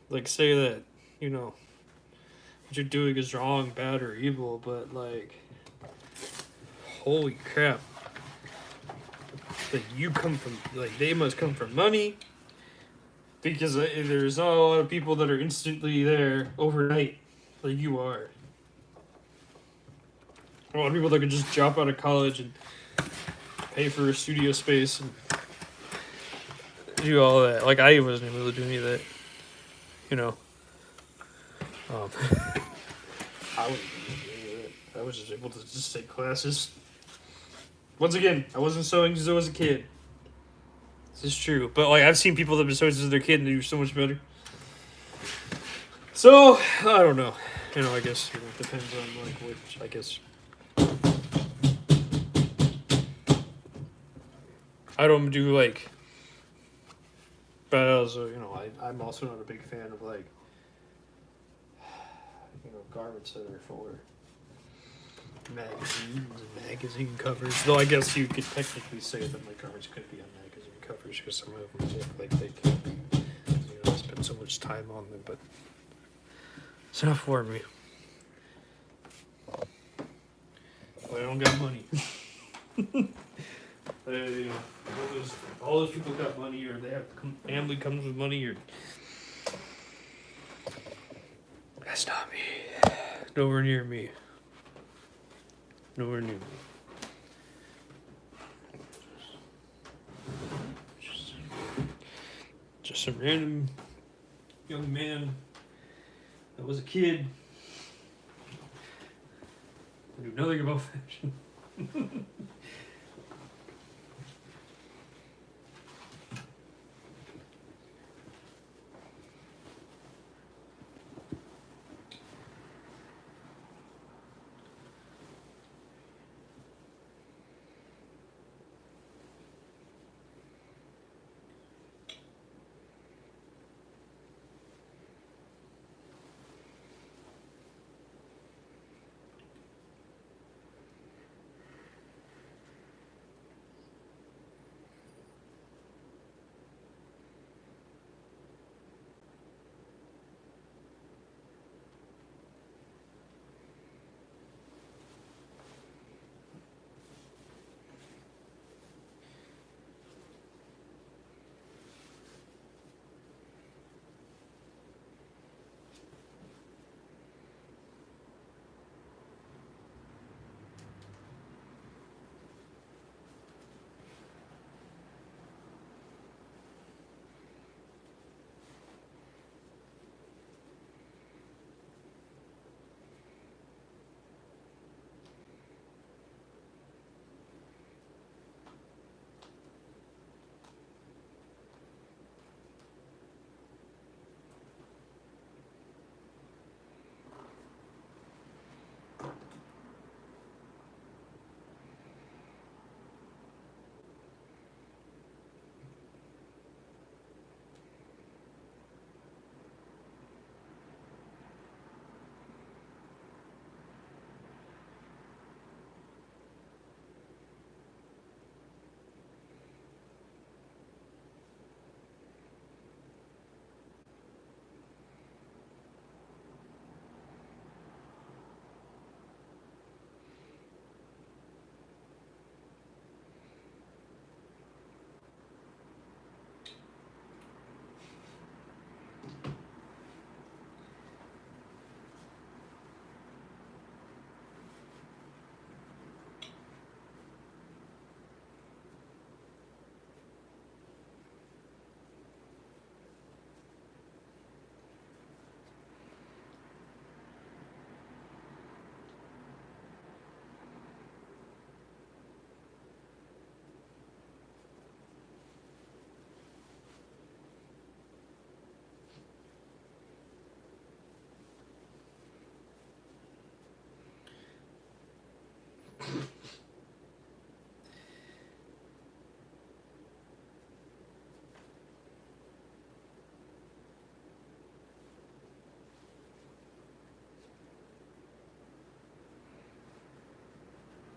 like, say that, what you're doing is wrong, bad, or evil, but, like, holy crap. Like, they must come from money, because there's not a lot of people that are instantly there overnight, like you are. A lot of people that could just drop out of college and pay for a studio space and do all that. Like, I wasn't able to do any of that, I wasn't able to do any of that. I was just able to just take classes. Once again, I wasn't sewing because I was a kid. This is true. But, like, I've seen people that have been sewing since they're a kid and they do so much better. So, I don't know. I guess, it depends on, like, which, I guess. I don't do, like, but also, I'm also not a big fan of, like, garments that are for magazines and magazine covers. Though I guess you could technically say that my garments could be on magazine covers because some of them look like they can be. I spend so much time on them, but it's not for me. I don't got money. All those people got money, or they have family comes with money, or that's not me. Nowhere near me. Nowhere near me. Just some random young man that was a kid. I knew nothing about fashion.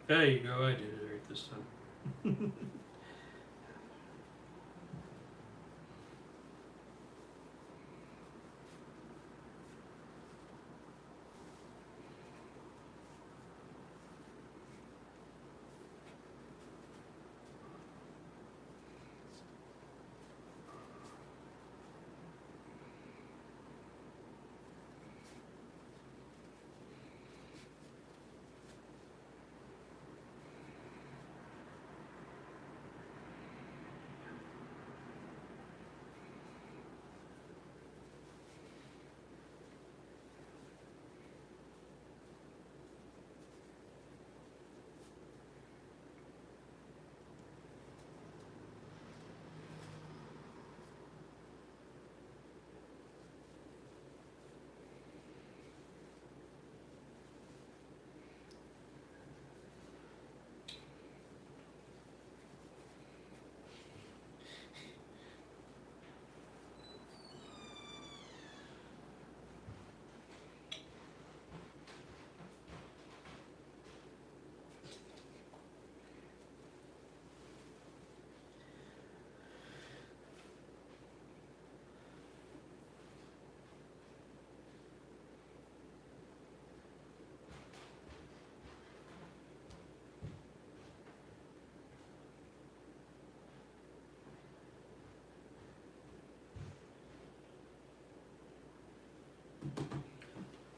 There you go. I did it right this time.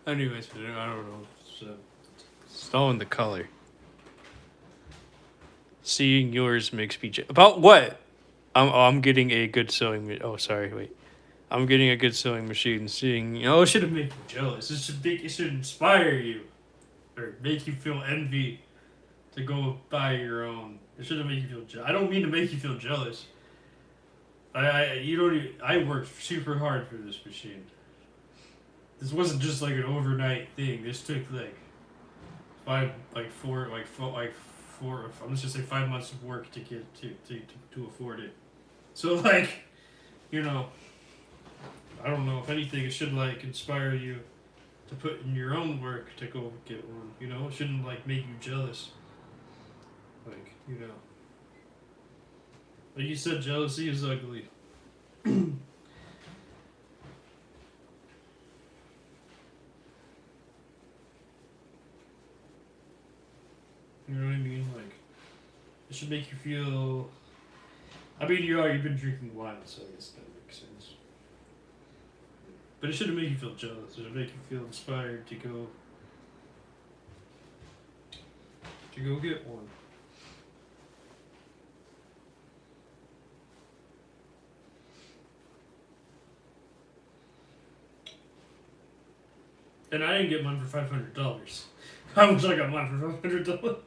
Anyways, I don't know. It's all in the color. Seeing yours makes me about what? I'm getting a good sewing. Oh, sorry, wait. I'm getting a good sewing machine. Seeing it should have made you jealous. It should inspire you, or make you feel envy, to go buy your own. It shouldn't make you feel jealous. I don't mean to make you feel jealous. I worked super hard for this machine. This wasn't just like an overnight thing. This took four. I'm just gonna say 5 months of work to get to afford it. So I don't know. If anything, it should inspire you to put in your own work to go get one. It shouldn't make you jealous. Like you said, jealousy is ugly. You know what I mean? It should make you feel. I mean, you've been drinking wine, so I guess that makes sense. But it shouldn't make you feel jealous. It should make you feel inspired to go get one. And I didn't get mine for $500. How much I got mine for $500?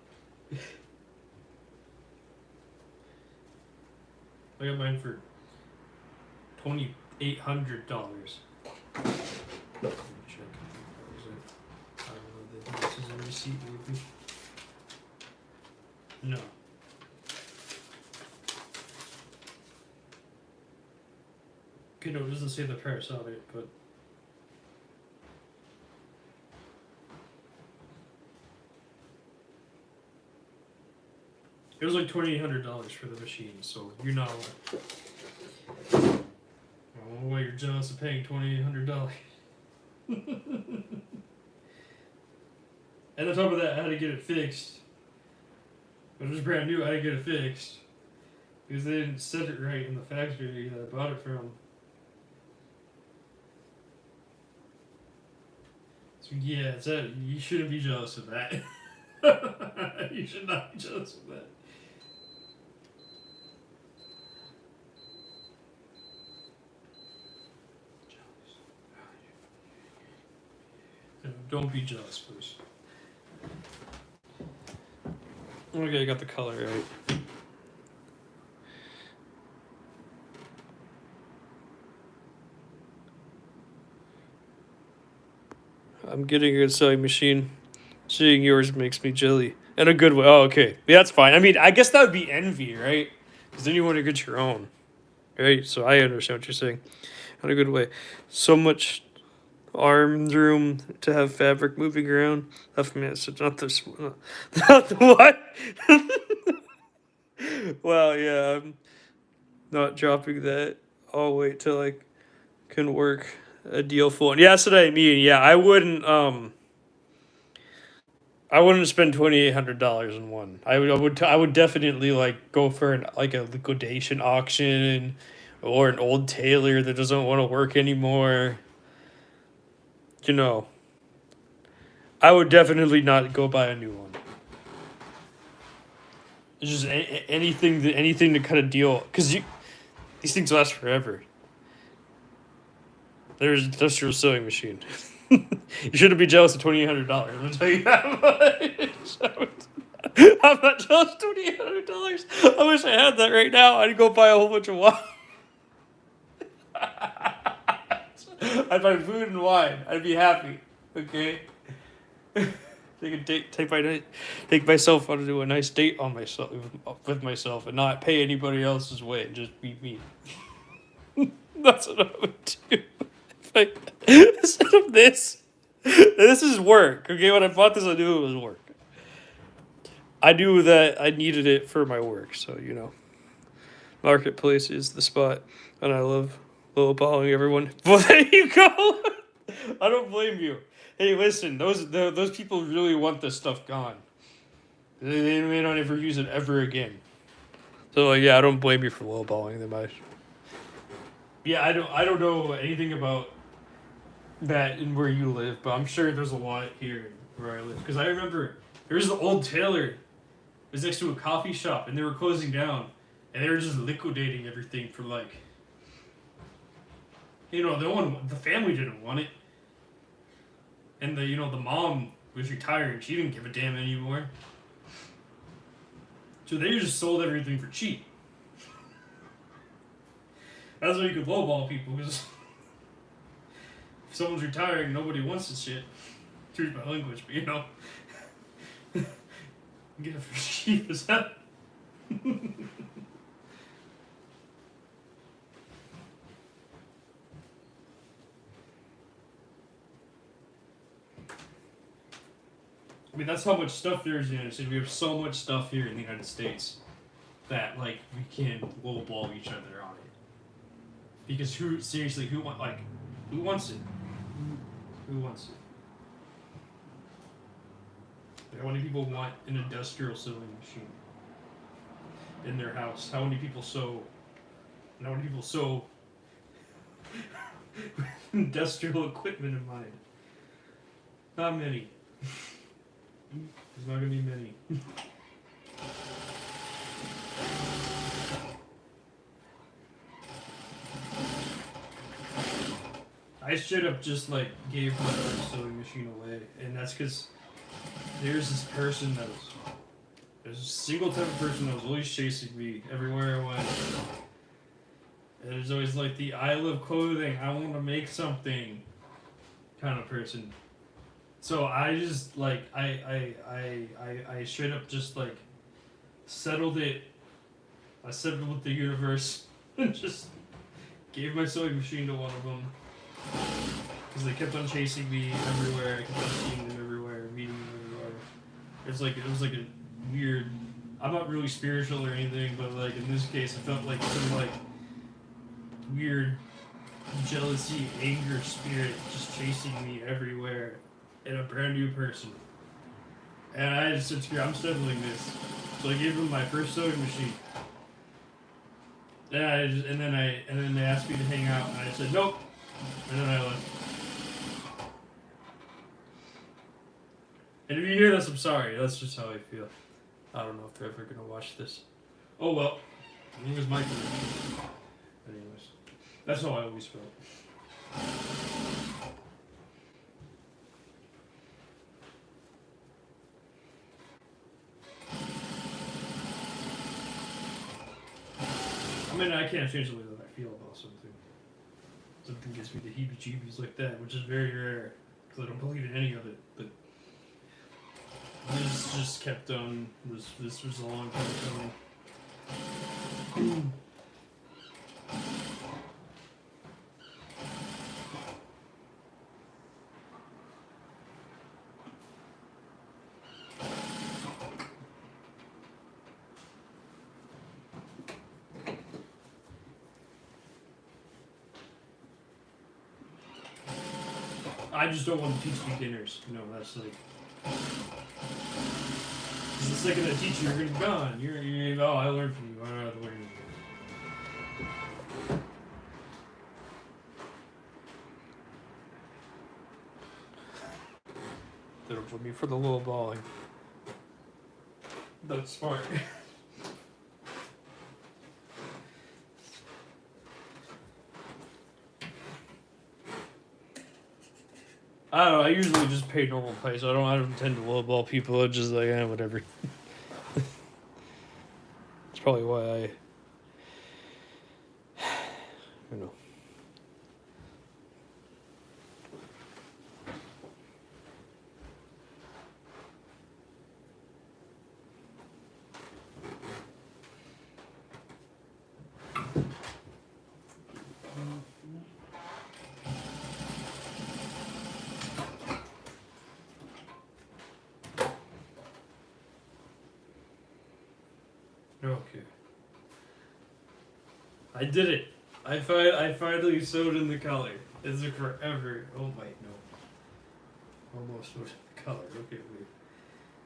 I got mine for $2,800. Check. What was it? I don't know. This is a receipt, maybe. No. Okay, no, it doesn't say the price on it, but. It was like $2,800 for the machine, so you're not alone. I don't know why you're jealous of paying $2,800. And on top of that, I had to get it fixed. But it was brand new, I had to get it fixed. Because they didn't set it right in the factory that I bought it from. So yeah, you shouldn't be jealous of that. You should not be jealous of that. Don't be jealous, please. Okay, I got the color right. I'm getting a good sewing machine. Seeing yours makes me jelly. In a good way. Oh, okay. Yeah, that's fine. I mean, I guess that would be envy, right? Because then you want to get your own, right? So I understand what you're saying. In a good way. So much arm room to have fabric moving around. Not this. Not the what? Well, yeah. I'm not dropping that. I'll wait till I can work a deal full. And yeah, that's what I mean. Yeah, I wouldn't. I wouldn't spend $2,800 in one. I would definitely like go for like a liquidation auction, or an old tailor that doesn't want to work anymore. You know, I would definitely not go buy a new one. It's just anything to kind of deal, because these things last forever. There's an industrial sewing machine. You shouldn't be jealous of $2,800. I'm gonna tell you that much. I'm not jealous of $2,800. I wish I had that right now. I'd go buy a whole bunch of wine. I'd buy food and wine. I'd be happy. Okay. Take a date. Take myself on to do a nice date on myself with myself, and not pay anybody else's way. And just be me. That's what I would do. Instead of this is work. Okay, when I bought this, I knew it was work. I knew that I needed it for my work, so Marketplace is the spot, and I love lowballing everyone. Well, there you go. I don't blame you. Hey, listen, those people really want this stuff gone. They may not ever use it ever again. So yeah, I don't blame you for lowballing them. Yeah, I don't know anything about that in where you live, but I'm sure there's a lot here where I live. Because I remember there was the old tailor. It was next to a coffee shop, and they were closing down, and they were just liquidating everything for like, the family didn't want it, and the mom was retired. She didn't give a damn anymore. So they just sold everything for cheap. That's why you could lowball people, because if someone's retiring, nobody wants this shit. Excuse my language, but get it for cheap as hell. I mean, that's how much stuff there is in the United States. We have so much stuff here in the United States that, like, we can lowball each other on it. Because who wants it? Who wants it? How many people want an industrial sewing machine in their house? How many people sew with industrial equipment in mind? Not many. There's not gonna be many. I should have just gave my sewing machine away, and that's because there's this person there's a single type of person that was always chasing me everywhere I went. And there's always the I love clothing, I want to make something kind of person. So I just I should have just settled it. I settled with the universe and just gave my sewing machine to one of them. Because they kept on chasing me everywhere. I kept on seeing them everywhere, meeting them everywhere. It was a weird. I'm not really spiritual or anything, but in this case, I felt like some weird jealousy, anger spirit just chasing me everywhere, and a brand new person. And I just said, "I'm settling this." So I gave them my first sewing machine. And then they asked me to hang out, and I said nope. And then I left. And if you hear this, I'm sorry. That's just how I feel. I don't know if they're ever gonna watch this. Oh well. I think it was my career. Anyways, that's how I always felt. I mean, I can't change the way that I feel about something. Something gives me the heebie-jeebies like that, which is very rare, because I don't believe in any of it. But it's just kept on. This was a long time coming. I just don't want to teach beginners. You know, that's like. Because the second I teach you, you're gonna be gone. You're oh, I learned from you. I don't have to learn. They don't put me for the low balling. That's smart. I don't know. I usually just pay normal price. I don't tend to lowball people. I'm just like, whatever. That's probably why I don't know. Okay. I did it. I finally sewed in the color. It took forever. Oh wait, no. Almost sewed in the color. Okay, wait.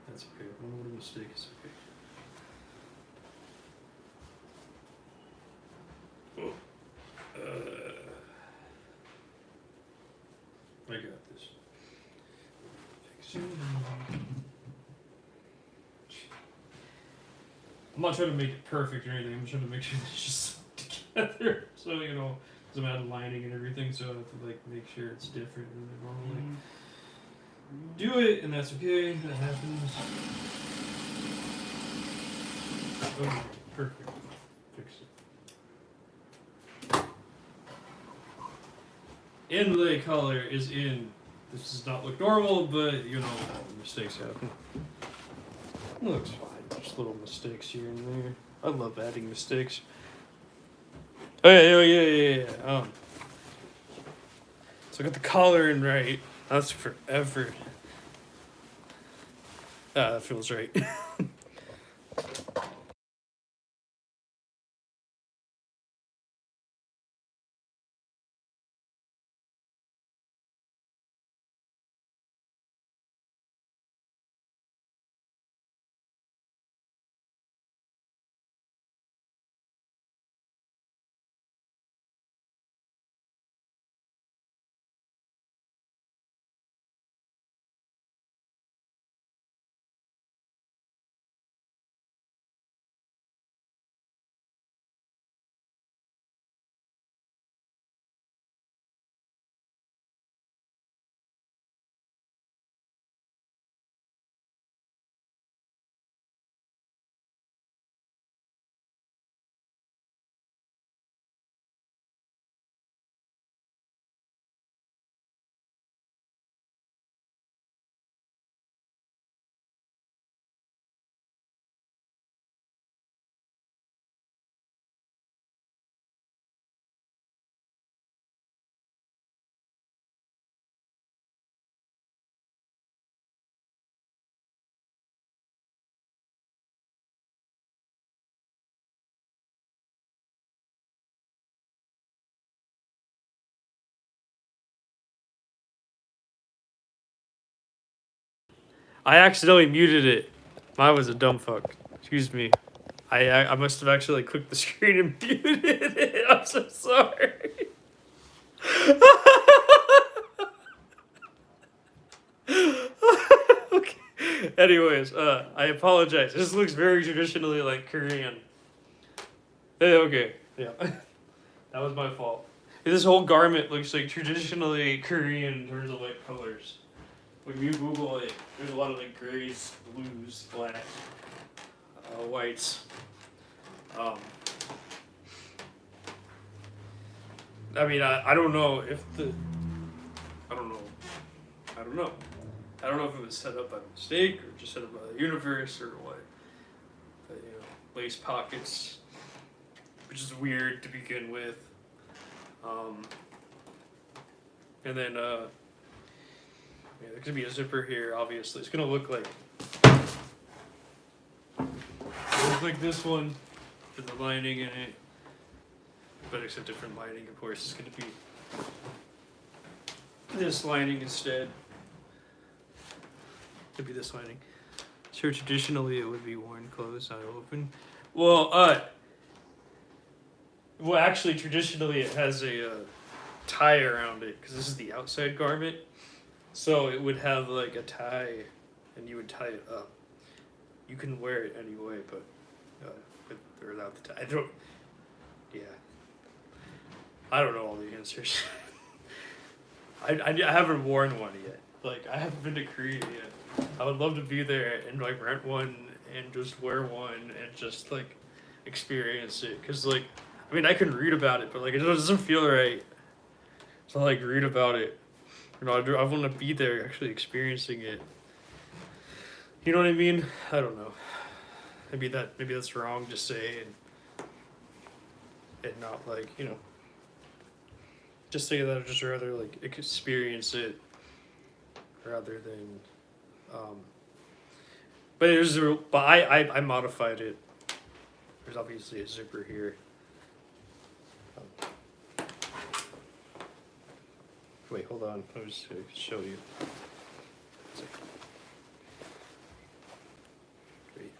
That's okay. I don't know what a mistake is. Okay. I got this. I'm not trying to make it perfect or anything. I'm trying to make sure it's just together. So, you know, because I'm adding lining and everything, so I have to like make sure it's different than I normally do it, and that's okay. That happens. Okay, perfect. Fix it. Inlay color is in. This does not look normal, but you know, mistakes happen. It looks fine. Just little mistakes here and there. I love adding mistakes. Oh yeah. So I got the collar in right. That's forever. Ah, that feels right. I accidentally muted it. I was a dumb fuck. Excuse me. I must have actually clicked the screen and muted it. I'm so sorry. Okay. Anyways, I apologize. This looks very traditionally like Korean. Hey, okay. Yeah. That was my fault. This whole garment looks like traditionally Korean in terms of like colors. When you Google it, there's a lot of like grays, blues, blacks, whites. I mean, I don't know if the. I don't know. I don't know if it was set up by mistake or just set up by the universe or what. But, you know, lace pockets, which is weird to begin with. And then, yeah, there could be a zipper here, obviously. It's gonna look like this one with the lining in it. But it's a different lining, of course. It's gonna be this lining instead. Could be this lining. So traditionally it would be worn closed, not open. Well, actually, traditionally it has a tie around it because this is the outside garment. So it would have like a tie, and you would tie it up. You can wear it anyway, but with or without the tie. I don't. Yeah. I don't know all the answers. I haven't worn one yet. Like, I haven't been to Korea yet. I would love to be there and like rent one and just wear one and just like experience it. Cause like, I mean, I can read about it, but like it doesn't feel right. So like read about it. You know, I want to be there actually experiencing it. You know what I mean? I don't know. Maybe that's wrong to say and not like, you know, just say that I'd just rather like experience it rather than but I modified it. There's obviously a zipper here. Wait, hold on. I'll just show you. Wait.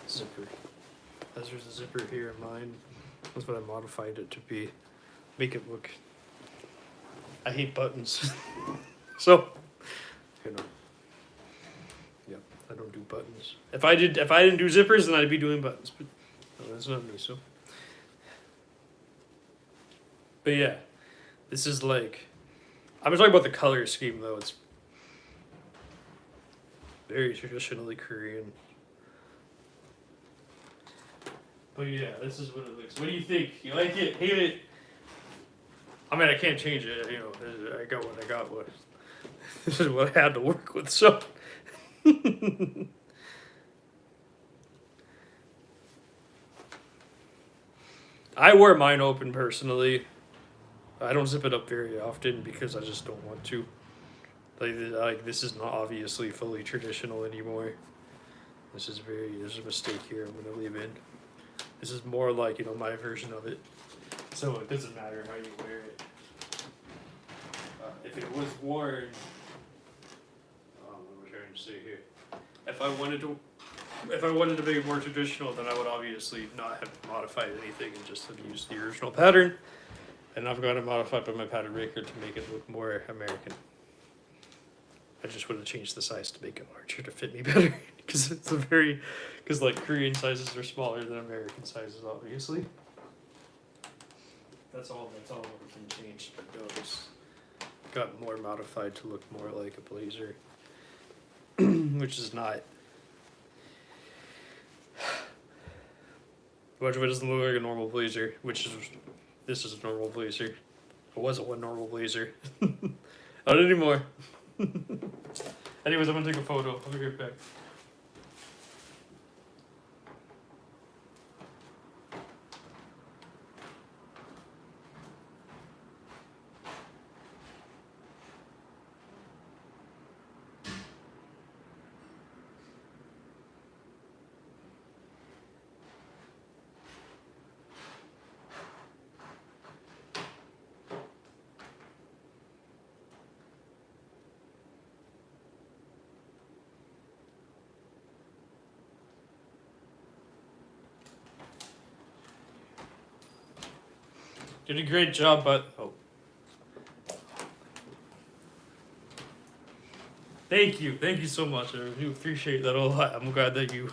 Zipper. As there's a zipper here in mine. That's what I modified it to be. Make it look. I hate buttons. So, you know. Yeah, I don't do buttons. If I didn't do zippers, then I'd be doing buttons. But no, that's not me. So. But yeah, this is like. I'm talking about the color scheme though. It's very traditionally Korean. But yeah, this is what it looks. What do you think? You like it? Hate it? I mean, I can't change it. You know, I got what I got. What this is what I had to work with. So. I wear mine open personally. I don't zip it up very often because I just don't want to. Like this is not obviously fully traditional anymore. There's a mistake here I'm gonna leave in. This is more like, you know, my version of it. So it doesn't matter how you wear it. If it was worn, what am I trying to say here? If I wanted to make it more traditional, then I would obviously not have modified anything and just have used the original pattern. And I've got it modified by my pattern maker to make it look more American. I just would have changed the size to make it larger to fit me better. Because like Korean sizes are smaller than American sizes, obviously. That's all everything changed. But no, this got more modified to look more like a blazer. Which is not. Much of it doesn't look like a normal blazer, this is a normal blazer. It wasn't one normal blazer. Not anymore. Anyways, I'm gonna take a photo. I'll be right back. Did a great job, but thank you so much. I do appreciate that a lot. I'm glad that you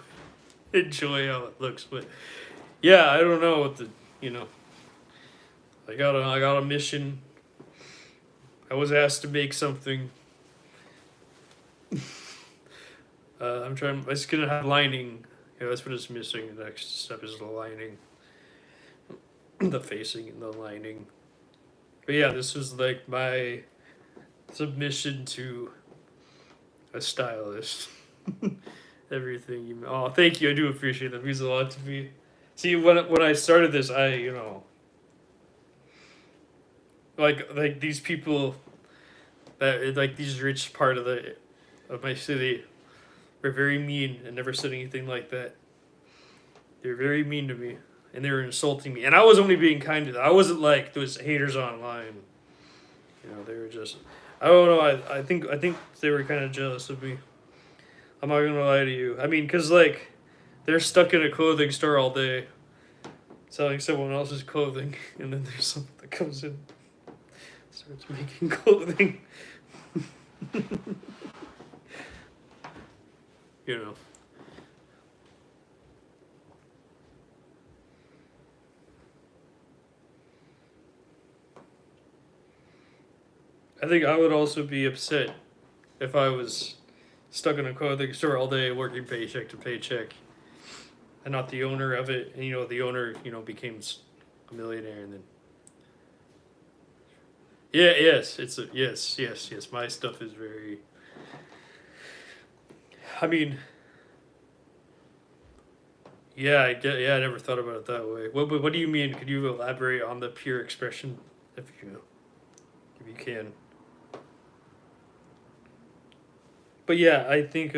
enjoy how it looks, but yeah, I don't know what I got a mission. I was asked to make something. It's gonna have lining. Yeah, that's what it's missing. The next step is the lining. The facing and the lining. But yeah, this is like my submission to a stylist. Everything you. Oh, thank you. I do appreciate that. It means a lot to me. See, when I started this, like these people, that like these rich part of my city, were very mean and never said anything like that. They were very mean to me, and they were insulting me, and I was only being kind to them. I wasn't like those haters online. They were just. I don't know. I think they were kind of jealous of me. I'm not gonna lie to you. I mean, cause like, they're stuck in a clothing store all day, selling someone else's clothing, and then there's someone that comes in, starts making clothing. you know. I think I would also be upset if I was stuck in a clothing store all day working paycheck to paycheck and not the owner of it. And, the owner, became a millionaire and then. Yeah, yes, yes. My stuff is very. I mean. Yeah, I never thought about it that way. What do you mean? Could you elaborate on the pure expression, if you can? But yeah, I think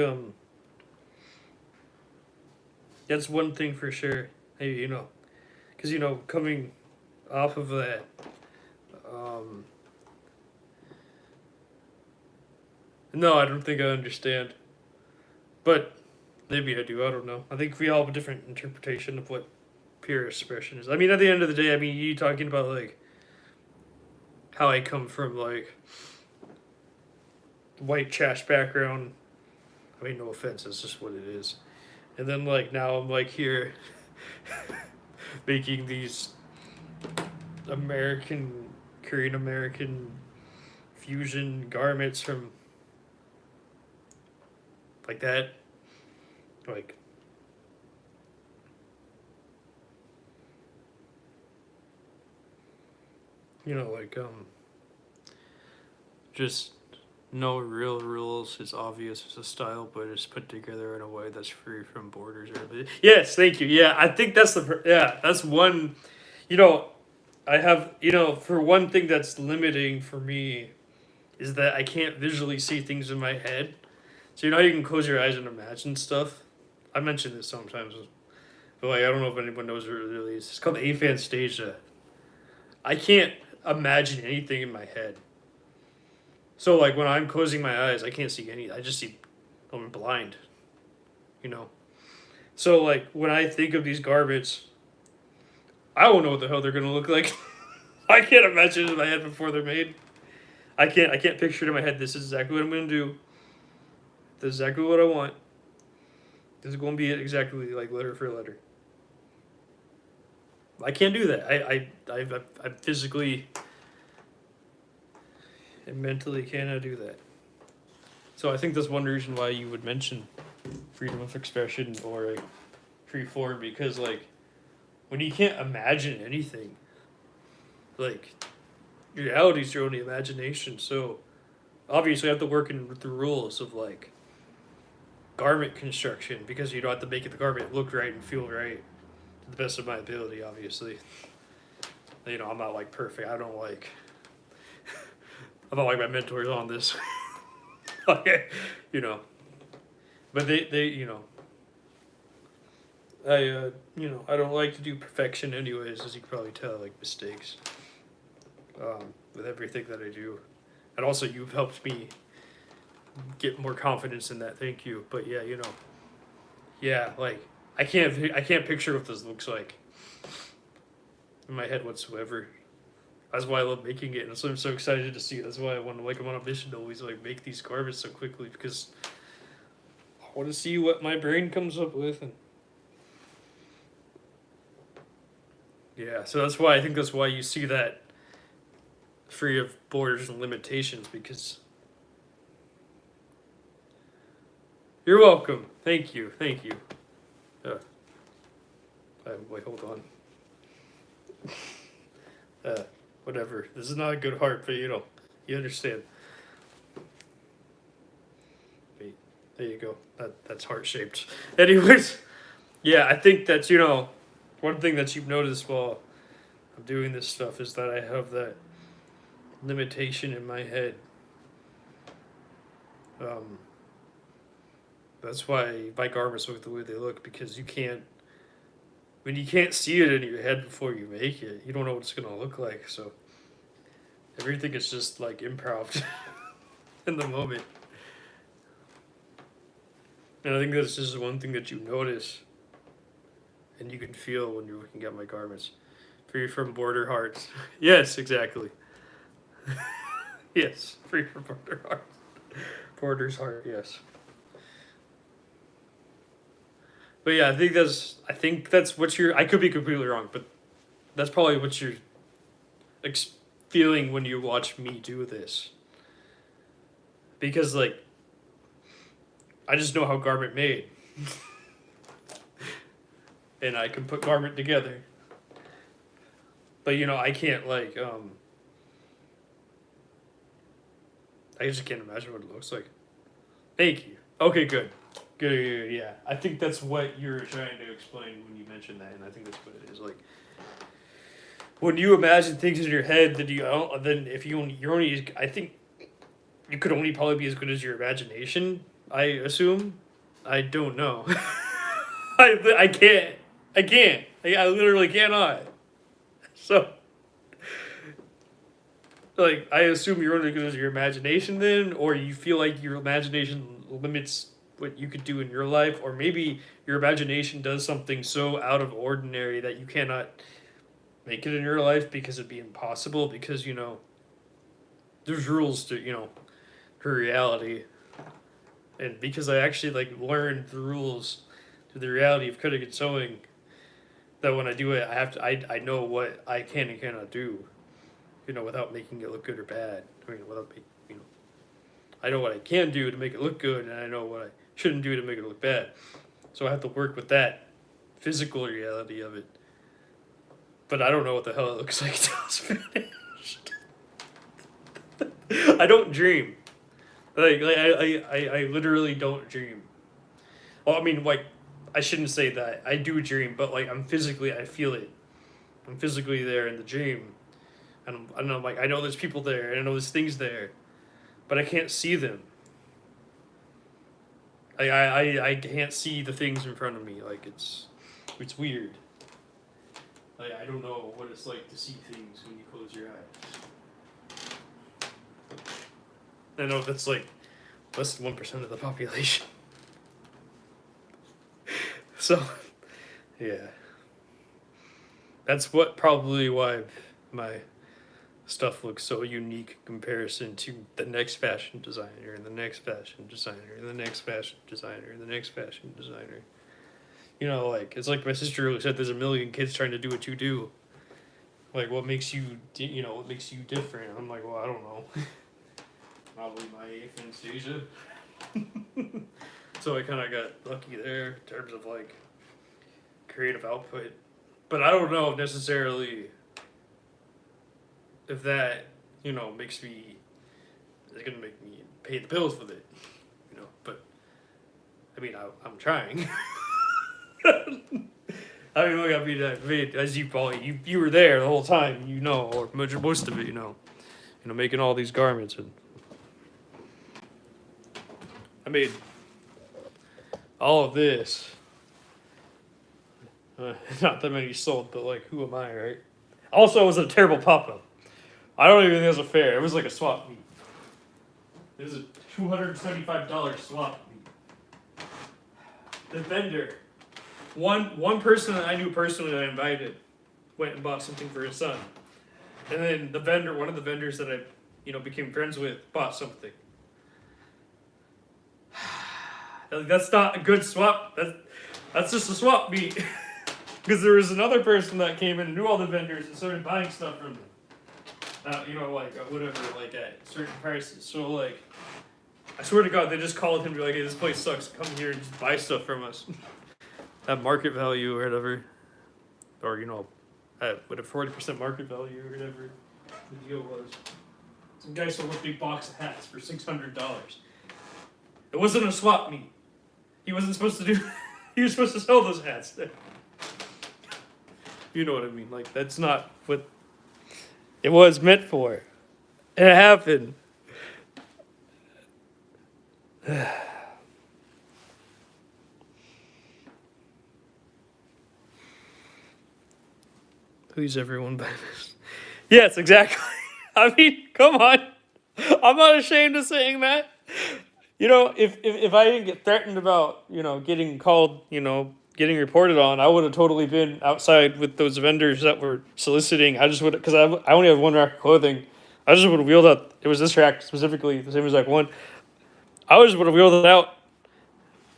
that's one thing for sure. Hey, because coming off of that, no, I don't think I understand. But maybe I do. I don't know. I think we all have a different interpretation of what pure expression is. I mean, at the end of the day, you talking about like how I come from like white trash background. I mean, no offense, it's just what it is. And then like now I'm like here making these Korean American fusion garments from like that. Like just no real rules. It's obvious it's a style, but it's put together in a way that's free from borders or everything. Yes, thank you. Yeah, I think that's that's one. I have for one thing that's limiting for me is that I can't visually see things in my head. So how you can close your eyes and imagine stuff. I mention this sometimes, but like I don't know if anyone knows what it really is. It's called aphantasia. I can't imagine anything in my head. So like when I'm closing my eyes, I can't see any. I just see, I'm blind. So like when I think of these garments, I don't know what the hell they're gonna look like. I can't imagine it in my head before they're made. I can't picture it in my head. This is exactly what I'm gonna do. This is exactly what I want. This is gonna be it exactly like letter for letter. I can't do that. I physically and mentally cannot do that. So I think that's one reason why you would mention freedom of expression or a free form, because like when you can't imagine anything, like reality is your only imagination. So obviously I have to work in the rules of like garment construction, because you don't have to make the garment look right and feel right to the best of my ability, obviously. I'm not like perfect. I'm not like my mentors on this. But they I don't like to do perfection anyways, as you can probably tell, like mistakes with everything that I do. And also you've helped me get more confidence in that. Thank you. But like I can't picture what this looks like in my head whatsoever. That's why I love making it, and that's why I'm so excited to see it. That's why I'm on a mission to always like make these garments so quickly, because I want to see what my brain comes up with. And so that's why you see that free of borders and limitations, because you're welcome. Thank you. Wait, hold on. Whatever. This is not a good heart, but you understand. Wait, there you go. That's heart shaped. Anyways, yeah, I think that's, you know, one thing that you've noticed while I'm doing this stuff is that I have that limitation in my head. That's why my garments look the way they look, because you can't, when you can't see it in your head before you make it, you don't know what it's gonna look like. So everything is just like improv in the moment. And I think that's just one thing that you notice and you can feel when you're looking at my garments. Free from border hearts. Yes, exactly. Yes, free from border hearts. Border's heart, yes. But yeah, I think that's what you're, I could be completely wrong, but that's probably what you're feeling when you watch me do this. Because like, I just know how garment made. And I can put garment together. But you know, I can't like, I just can't imagine what it looks like. Thank you. Okay, good. Good, yeah. I think that's what you're trying to explain when you mentioned that, and I think that's what it is. Like, when you imagine things in your head, then if you're only, I think you could only probably be as good as your imagination, I assume. I don't know. I can't. I literally cannot. So, like, I assume you're only as good as your imagination then, or you feel like your imagination limits what you could do in your life, or maybe your imagination does something so out of ordinary that you cannot make it in your life because it'd be impossible, because, you know, there's rules to, you know, her reality. And because I actually like learned the rules to the reality of cutting and sewing, that when I do it, I know what I can and cannot do, you know, without making it look good or bad. I mean, without making, you know, I know what I can do to make it look good, and I know what I shouldn't do to make it look bad. So I have to work with that physical reality of it. But I don't know what the hell it looks like until it's finished. I don't dream. I literally don't dream. Well, I mean, like, I shouldn't say that. I do dream, but like, I feel it. I'm physically there in the dream. And I'm like, I know there's people there, and I know there's things there, but I can't see them. I can't see the things in front of me. Like, it's weird. Like, I don't know what it's like to see things when you close your eyes. I know that's like less than 1% of the population. So, yeah. That's probably why my stuff looks so unique in comparison to the next fashion designer and the next fashion designer and the next fashion designer and the next fashion designer. You know, like, it's like my sister said, there's a million kids trying to do what you do. Like, what makes you different? I'm like, well, I don't know. Probably my aphantasia. So I kind of got lucky there in terms of, like, creative output. But I don't know necessarily if that, you know, is going to make me pay the bills with it, you know, but, I mean, I'm trying. I mean, look, I mean, as you probably, you were there the whole time, you know, or most of it, you know, making all these garments, and I made all of this. Not that many sold, but like, who am I, right? Also, it was a terrible pop-up. I don't even think it was a fair. It was like a swap meet. It was a $275 swap meet. The vendor, one person that I knew personally that I invited, went and bought something for his son. And then one of the vendors that I, you know, became friends with, bought something. That's not a good swap. That's just a swap meet. Because there was another person that came in and knew all the vendors and started buying stuff from them. You know, like, whatever, like, at certain prices. So, like, I swear to God, they just called him and be like, hey, this place sucks. Come here and just buy stuff from us. At market value or whatever. Or, you know, at what, a 40% market value or whatever the deal was. Some guy sold a big box of hats for $600. It wasn't a swap meet. He wasn't supposed to do. He was supposed to sell those hats. You know what I mean? Like that's not what It was meant for. It happened. Who's everyone by this? Yes, exactly. I mean, come on. I'm not ashamed of saying that. You know, if I didn't get threatened about, you know, getting called, you know, getting reported on, I would have totally been outside with those vendors that were soliciting. I just would, because I only have one rack of clothing. I just would have wheeled out. It was this rack specifically, the same as rack one. I just would have wheeled it out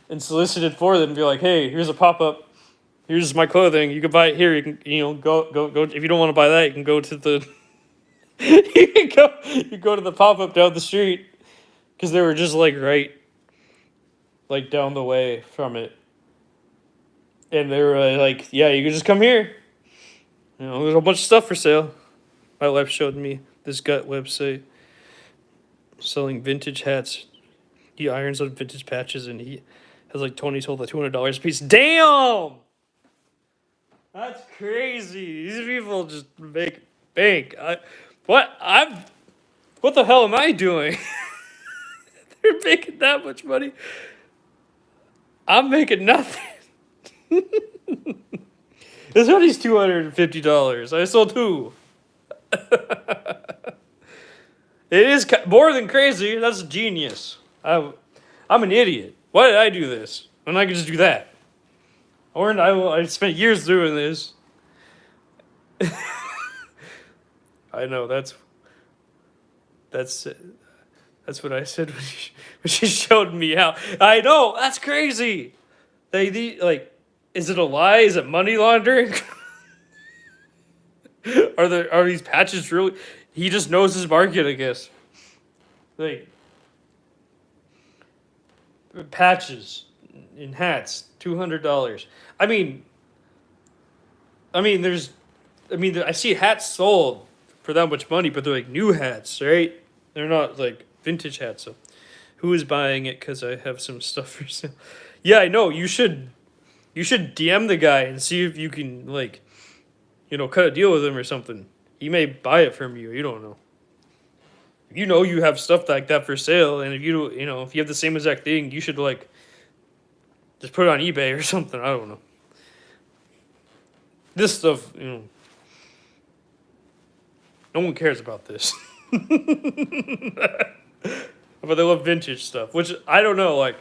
and solicited for them and be like, hey, here's a pop up. Here's my clothing. You can buy it here. You can, you know, go. If you don't want to buy that, you can go to the. You go to the pop up down the street, because they were just like right, like down the way from it. And they were like, yeah, you can just come here. You know, there's a bunch of stuff for sale. My wife showed me this gut website selling vintage hats. He irons on vintage patches, and he has like Tony told like $200 a piece. Damn, that's crazy. These people just make bank. What the hell am I doing? They're making that much money. I'm making nothing. This hoodie's $250. I sold two. It is more than crazy. That's genius. I'm an idiot. Why did I do this when I could just do that? I spent years doing this. I know that's what I said when she showed me how. I know that's crazy. Like, is it a lie? Is it money laundering? Are these patches really? He just knows his market, I guess. Like patches in hats, $200. I mean, I see hats sold for that much money, but they're like new hats, right? They're not like vintage hats. So, who is buying it? Because I have some stuff for sale. Yeah, I know. You should DM the guy and see if you can, like, you know, cut a deal with him or something. He may buy it from you. You don't know. If you know you have stuff like that for sale, and if you have the same exact thing, you should like just put it on eBay or something. I don't know. This stuff, you know, no one cares about this. But they love vintage stuff, which I don't know. Like,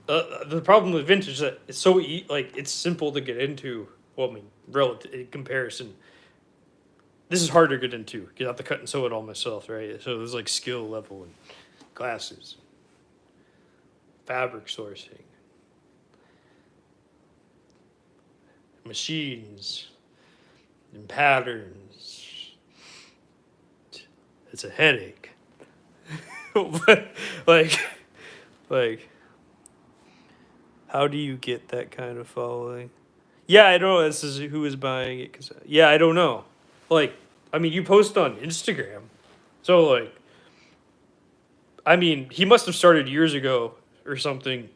the problem with vintage is that it's so it's simple to get into. Well, I mean, relative in comparison, this is hard to get into. Get out the cut and sew it all myself, right? So there's like skill level and glasses, fabric sourcing, machines, and patterns. It's a headache. But like, how do you get that kind of following? Yeah, I don't know. This is who is buying it. Cause yeah, I don't know. Like, I mean, you post on Instagram, so like, I mean, he must have started years ago or something,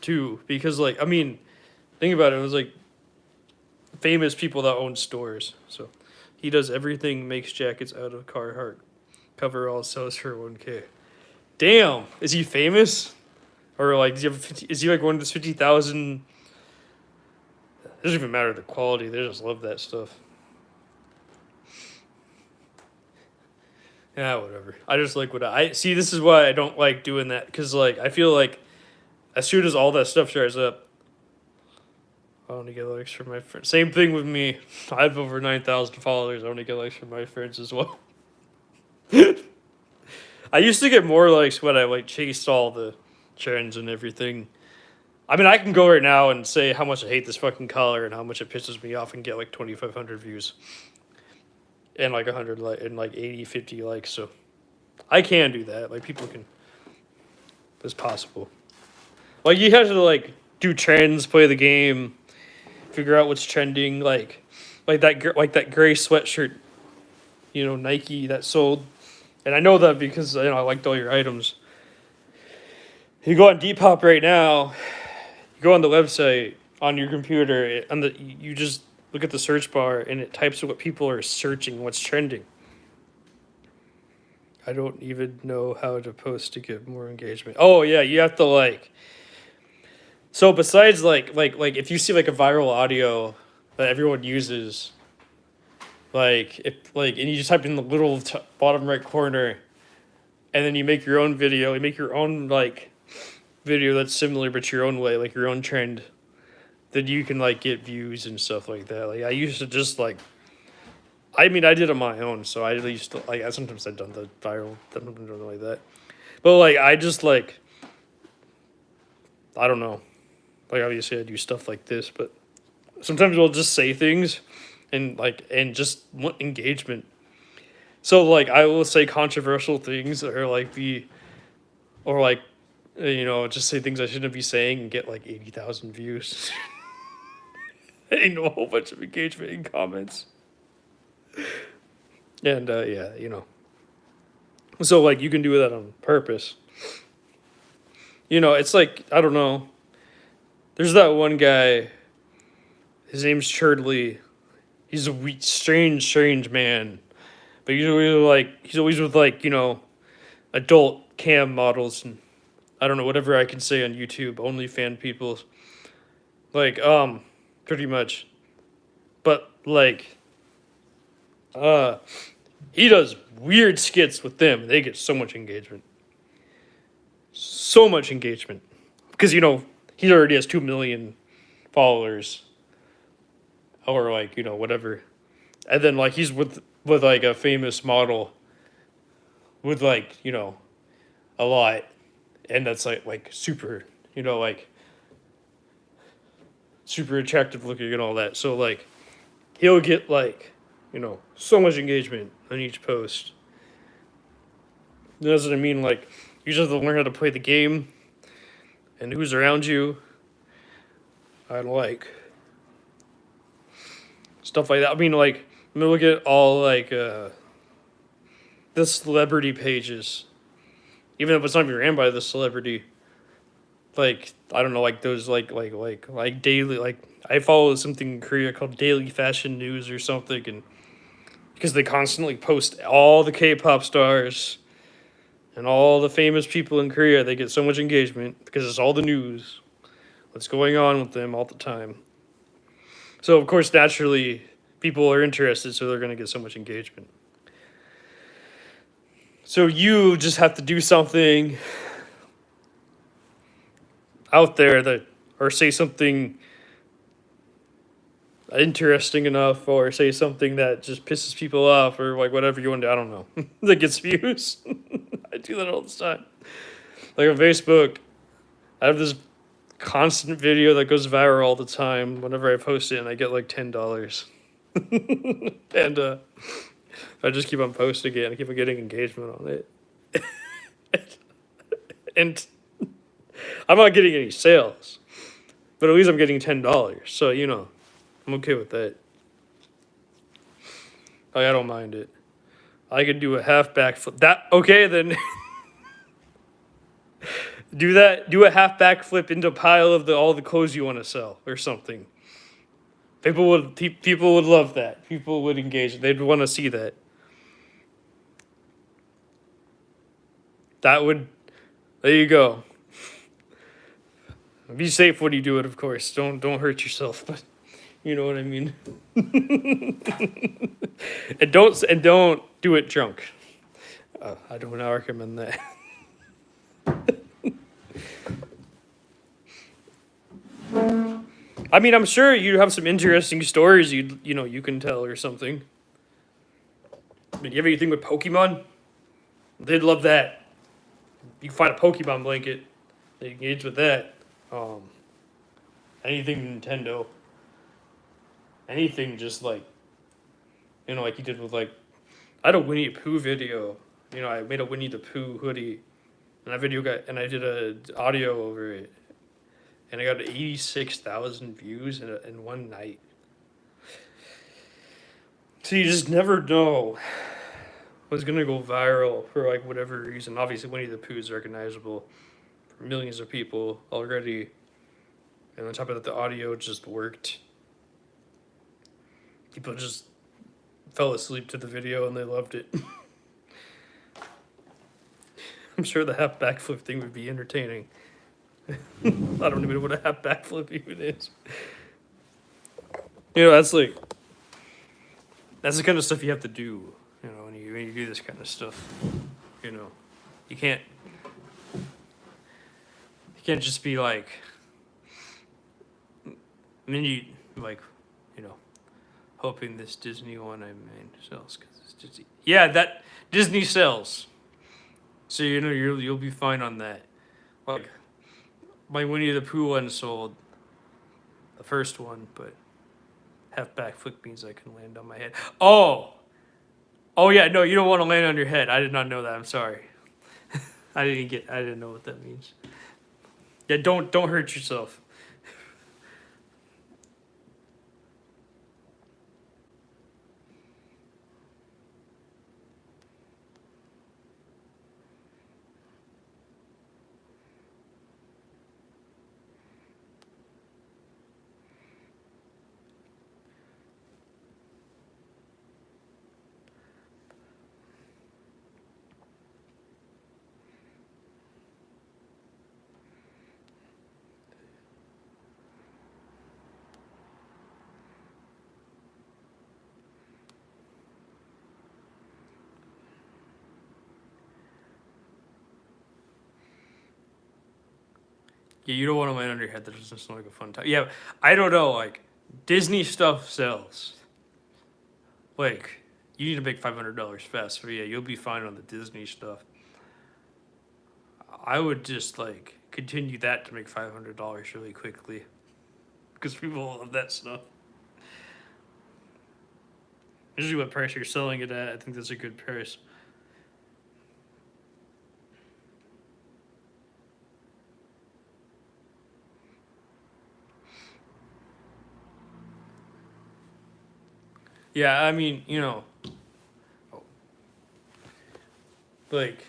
too. Because like, I mean, think about it. It was like famous people that own stores. So he does everything. Makes jackets out of Carhartt. Coveralls, sells for $1K. Damn, is he famous? Or like, is he like one of those 50,000? It doesn't even matter the quality. They just love that stuff. Yeah, whatever. I just like what I see. This is why I don't like doing that, because like I feel like as soon as all that stuff shows up, I want to get likes from my friends. Same thing with me. I have over 9,000 followers. I want to get likes from my friends as well. I used to get more likes when I like chased all the trends and everything. I mean, I can go right now and say how much I hate this fucking color and how much it pisses me off and get like 2,500 views and like 100 and like 80, 50 likes. So I can do that. Like, people can. It's possible. Like, you have to like do trends, play the game, figure out what's trending. Like that gray sweatshirt, you know, Nike that sold. And I know that because, you know, I liked all your items. You go on Depop right now. You go on the website on your computer, and you just look at the search bar, and it types what people are searching, what's trending. I don't even know how to post to get more engagement. Oh yeah, you have to like. So besides like if you see like a viral audio that everyone uses, like if like and you just type in the little bottom right corner, and then you make your own video. You make your own like video that's similar but your own way, like your own trend. Then you can like get views and stuff like that. Like I used to just like. I mean, I did it on my own, so I used to like. I sometimes I've done the viral, something like that, but like I just like. I don't know, like obviously I do stuff like this, but sometimes we'll just say things, and just want engagement. So like I will say controversial things, or like just say things I shouldn't be saying and get like 80,000 views, and a whole bunch of engagement and comments. And yeah, so like you can do that on purpose. It's like I don't know. There's that one guy. His name's Churdley. He's a strange man, but he's always with like adult cam models and I don't know whatever I can say on YouTube. OnlyFans people, like pretty much, but like. He does weird skits with them. They get so much engagement. So much engagement. Because, he already has 2 million followers. Or, like, whatever. And then, like, he's with like, a famous model. With, like, a lot. And that's, like super, super attractive looking and all that. So, like, he'll get, like... so much engagement on each post. That's what I mean. Like, you just have to learn how to play the game and who's around you. I like stuff like that. I mean, like, I'm gonna look at all like the celebrity pages, even if it's not even ran by the celebrity. Like, I don't know, like those like daily, like I follow something in Korea called Daily Fashion News or something, and because they constantly post all the K-pop stars and all the famous people in Korea. They get so much engagement because it's all the news, what's going on with them all the time. So, of course, naturally, people are interested, so they're going to get so much engagement. So you just have to do something out there or say something interesting enough, or say something that just pisses people off, or like whatever you want to. I don't know. That gets views. I do that all the time. Like on Facebook, I have this constant video that goes viral all the time. Whenever I post it, and I get like $10. And I just keep on posting it, and I keep on getting engagement on it. And I'm not getting any sales, but at least I'm getting $10. So I'm okay with that. Like, I don't mind it. I could do a half backflip. That okay then? Do that. Do a half backflip into a pile of all the clothes you want to sell or something. People would love that. People would engage. They'd want to see that. That would. There you go. Be safe when you do it, of course. Don't hurt yourself, but you know what I mean. and don't do it drunk. I don't recommend that. I mean, I'm sure you have some interesting stories you can tell or something. But you have anything with Pokemon? They'd love that. You can find a Pokemon blanket. They engage with that. Anything Nintendo. Anything just like like you did with like, I had a Winnie the Pooh video. I made a Winnie the Pooh hoodie, and I did a audio over it, and I got 86,000 views in one night. So you just never know what's gonna go viral for like whatever reason. Obviously, Winnie the Pooh is recognizable millions of people already. And on top of that, the audio just worked. People just fell asleep to the video and they loved it. I'm sure the half backflip thing would be entertaining. I don't even know what a half backflip even is. You know, that's the kind of stuff you have to do. You know, when you do this kind of stuff. You know, you can't just be like. And then you like, you know, hoping this Disney one I made sells because it's Disney. Yeah, that Disney sells. So you know you'll be fine on that. Like my Winnie the Pooh one sold, the first one, but half backflip means I can land on my head. Oh yeah, no, you don't want to land on your head. I did not know that. I'm sorry. I didn't know what that means. Yeah, don't hurt yourself. Yeah, you don't want to land on your head. That doesn't sound like a fun time. Yeah, I don't know. Like, Disney stuff sells. Like, you need to make $500 fast. So yeah, you'll be fine on the Disney stuff. I would just like continue that to make $500 really quickly, because people love that stuff. Usually, what price you're selling it at, I think that's a good price. Yeah, I mean, you know, like,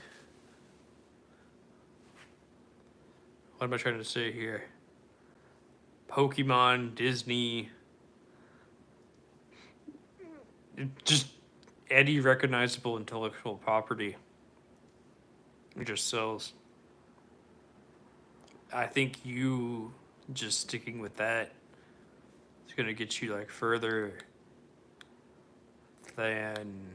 what am I trying to say here? Pokemon, Disney, just any recognizable intellectual property. It just sells. I think you just sticking with that is gonna get you like further than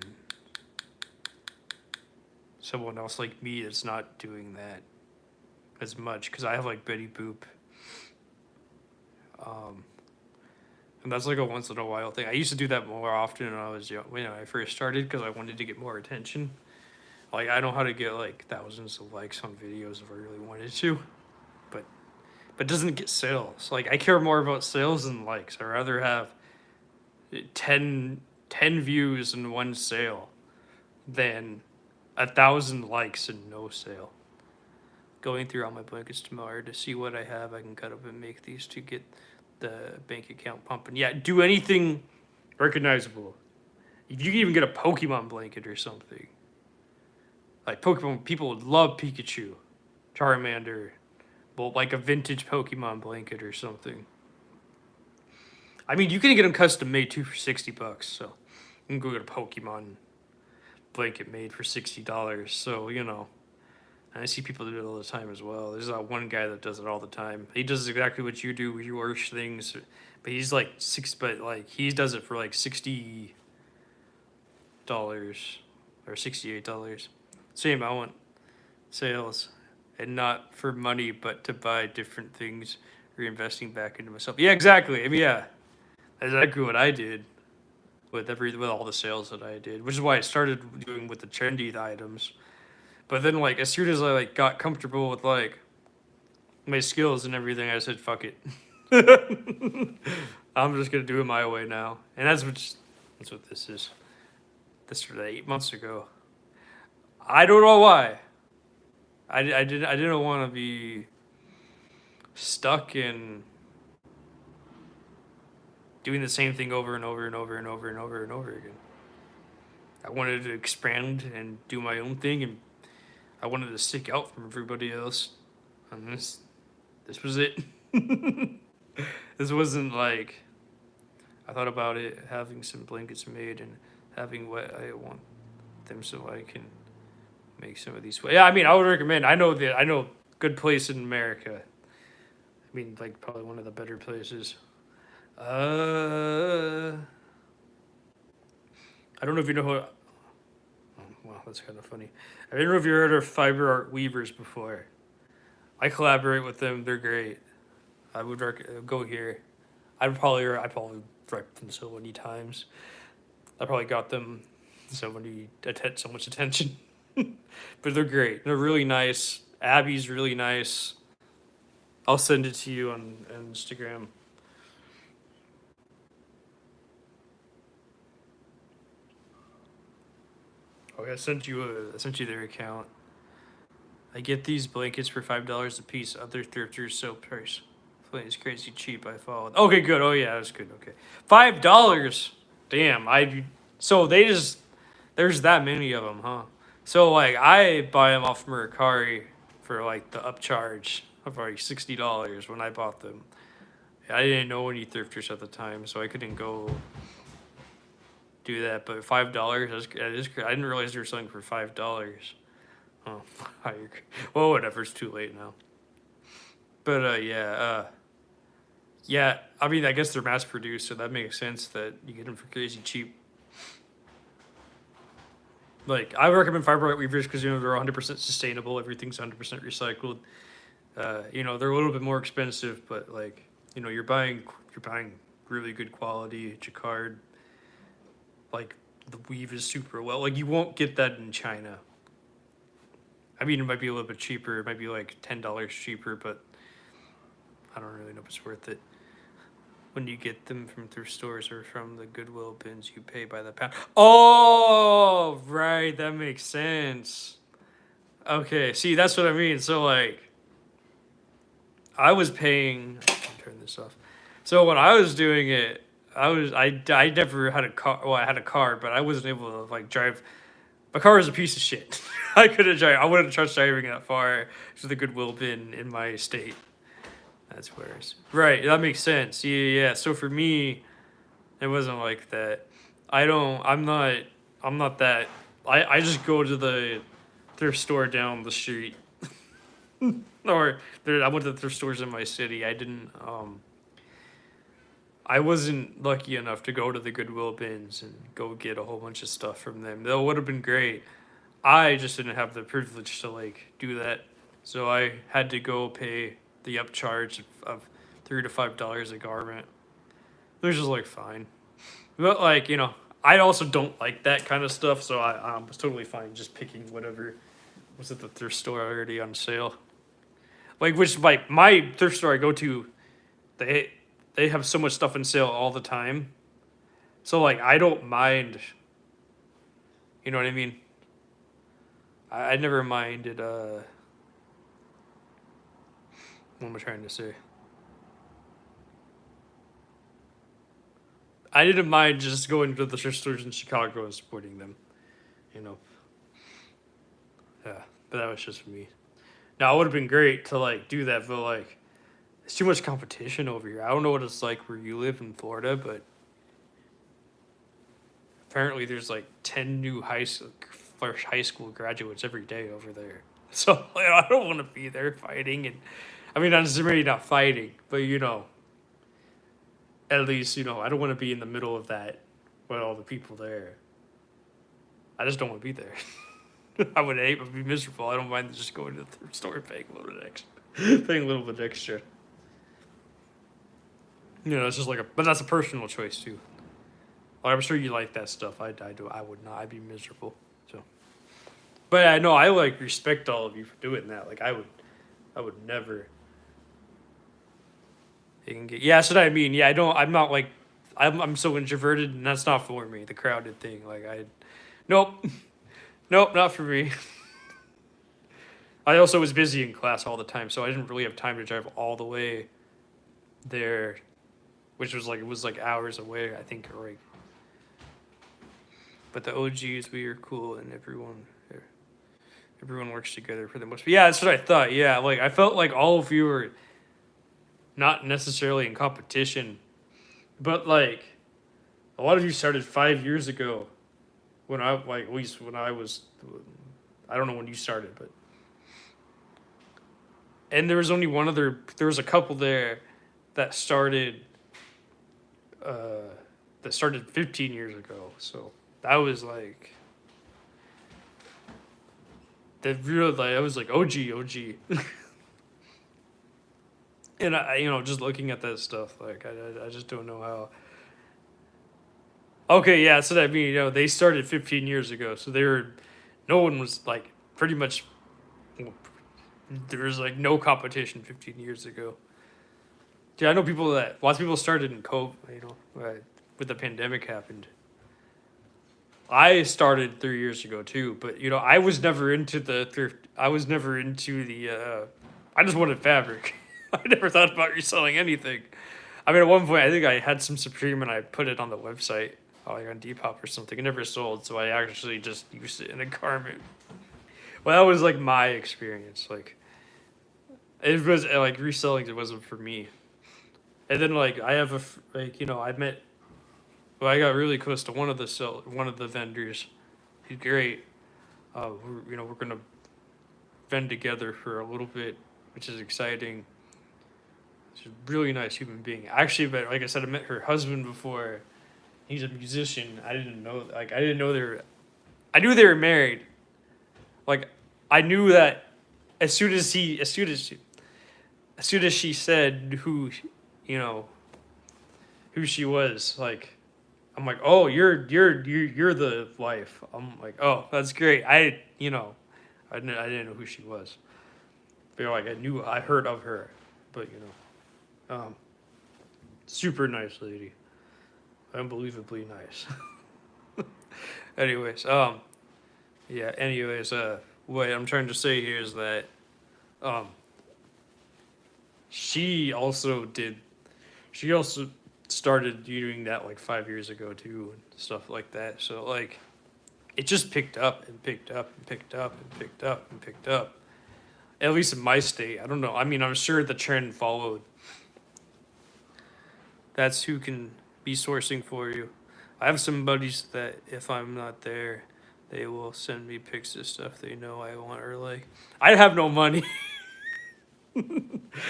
someone else like me that's not doing that as much, because I have like Betty Boop, and that's like a once in a while thing. I used to do that more often when I was young, when I first started, because I wanted to get more attention. Like, I know how to get like thousands of likes on videos if I really wanted to, but it doesn't get sales. Like, I care more about sales than likes. I'd rather have 10 views and 1 sale than 1,000 likes and no sale. Going through all my blankets tomorrow to see what I have. I can cut up and make these to get the bank account pumping. Yeah, do anything recognizable. If you can even get a Pokemon blanket or something. Like, Pokemon, people would love Pikachu, Charmander, well, like a vintage Pokemon blanket or something. I mean, you can get them custom made too for $60, so you can go get a Pokemon blanket made for $60. So, you know, and I see people do it all the time as well. There's that one guy that does it all the time. He does exactly what you do. You order things, but he's like he does it for like $60 or $68. Same amount sales, and not for money, but to buy different things, reinvesting back into myself. Yeah, exactly. I mean, yeah, that's exactly what I did with all the sales that I did, which is why I started doing with the trendy items. But then, like, as soon as I like got comfortable with like my skills and everything, I said, "Fuck it, I'm just gonna do it my way now." And that's what this is. This started 8 months ago. I don't know why. I didn't want to be stuck in doing the same thing over and over and over and over and over and over again. I wanted to expand and do my own thing, and I wanted to stick out from everybody else. And this was it. This wasn't like, I thought about it, having some blankets made and having what I want them so I can make some of these. Yeah, I mean, I would recommend. I know good place in America. I mean, like probably one of the better places. I don't know if you know who. Oh, wow, that's kind of funny. I don't know if you heard of Fiber Art Weavers before. I collaborate with them. They're great. I would go here. I probably rep them so many times. I probably got them so much attention. But they're great. They're really nice. Abby's really nice. I'll send it to you on Instagram. Okay, I sent you their account. I get these blankets for $5 a piece. Other thrifters sell price. It's crazy cheap. I followed. Okay, good. Oh yeah, that's good. Okay, $5. Damn. So there's that many of them, huh? So like I buy them off Mercari for like the upcharge of like $60 when I bought them. I didn't know any thrifters at the time, so I couldn't go do that. But $5, that is I didn't realize they were selling for $5. Oh, well, whatever. It's too late now. But yeah. I mean, I guess they're mass produced, so that makes sense that you get them for crazy cheap. Like I recommend Fiber Art Weavers because they're 100% sustainable. Everything's 100% recycled. They're a little bit more expensive, but like you're buying really good quality jacquard. Like the weave is super well. Like you won't get that in China. I mean, it might be a little bit cheaper. It might be like $10 cheaper, but I don't really know if it's worth it. When you get them from thrift stores or from the Goodwill bins, you pay by the pound. Oh, right. That makes sense. Okay. See, that's what I mean. So, like, I was paying. Turn this off. So when I was doing it, I never had a car. Well, I had a car, but I wasn't able to like drive. My car was a piece of shit. I couldn't drive. I wouldn't trust driving that far to the Goodwill bin in my state. That's worse. Right, that makes sense. Yeah. So for me, it wasn't like that. I'm not that. I just go to the thrift store down the street. I went to the thrift stores in my city. I wasn't lucky enough to go to the Goodwill bins and go get a whole bunch of stuff from them. That would have been great. I just didn't have the privilege to like do that. So I had to go pay the upcharge of $3 to $5 a garment. They're just like fine. But like, I also don't like that kind of stuff, so I was totally fine just picking whatever was at the thrift store already on sale. Like my thrift store I go to, they have so much stuff on sale all the time. So like I don't mind. You know what I mean? I never minded what am I trying to say? I didn't mind just going to the thrift stores in Chicago and supporting them. Yeah, but that was just me. Now it would have been great to like do that, but like there's too much competition over here. I don't know what it's like where you live in Florida, but apparently there's like 10 new high school graduates every day over there. So like, I don't want to be there fighting, and I mean, I'm really not fighting, but at least I don't want to be in the middle of that with all the people there. I just don't want to be there. I would be miserable. I don't mind just going to the thrift store and paying a little bit extra. It's just but that's a personal choice too. Like, I'm sure you like that stuff. I would not. I'd be miserable. So, but I know I like respect all of you for doing that. Like I would never. Yeah, that's what I mean. Yeah, I'm not like, I'm so introverted, and that's not for me. The crowded thing, nope, not for me. I also was busy in class all the time, so I didn't really have time to drive all the way there, which was it was hours away, I think, right? But the OGs, we are cool, and everyone there. Everyone works together for the most. But yeah, that's what I thought. Yeah, like I felt like all of you were not necessarily in competition, but like a lot of you started 5 years ago. When I like at least when I was, I don't know when you started, but and there was only one other. There was a couple there that started. That started 15 years ago. So that was like. That really like I was like OG. And I just looking at that stuff like I just don't know how. Okay, yeah, so that means they started 15 years ago, so no one was like pretty much. There was like no competition 15 years ago. Yeah, I know lots of people started in COVID, with the pandemic happened. I started 3 years ago too, but I was never into the thrift. I was never into the. I just wanted fabric. I never thought about reselling anything. I mean, at one point, I think I had some Supreme and I put it on the website, like on Depop or something. It never sold, so I actually just used it in a garment. Well, that was like my experience. Like, it was like reselling. It wasn't for me. And then like I have I met. Well, I got really close to one of the vendors. He's great. We're gonna vend together for a little bit, which is exciting. She's a really nice human being. Actually, but like I said, I met her husband before. He's a musician. I didn't know they were. I knew they were married. Like, I knew that as soon as she said who she was, like. I'm like, oh, you're the wife. I'm like, oh, that's great. I didn't know who she was. But I heard of her, but super nice lady, unbelievably nice. Anyways, what I'm trying to say here is that, she also started doing that like 5 years ago too and stuff like that. So like it just picked up and picked up and picked up and picked up and picked up. At least in my state. I don't know. I mean, I'm sure the trend followed. That's who can be sourcing for you. I have some buddies that if I'm not there, they will send me pics of stuff they know I want, or like I have no money.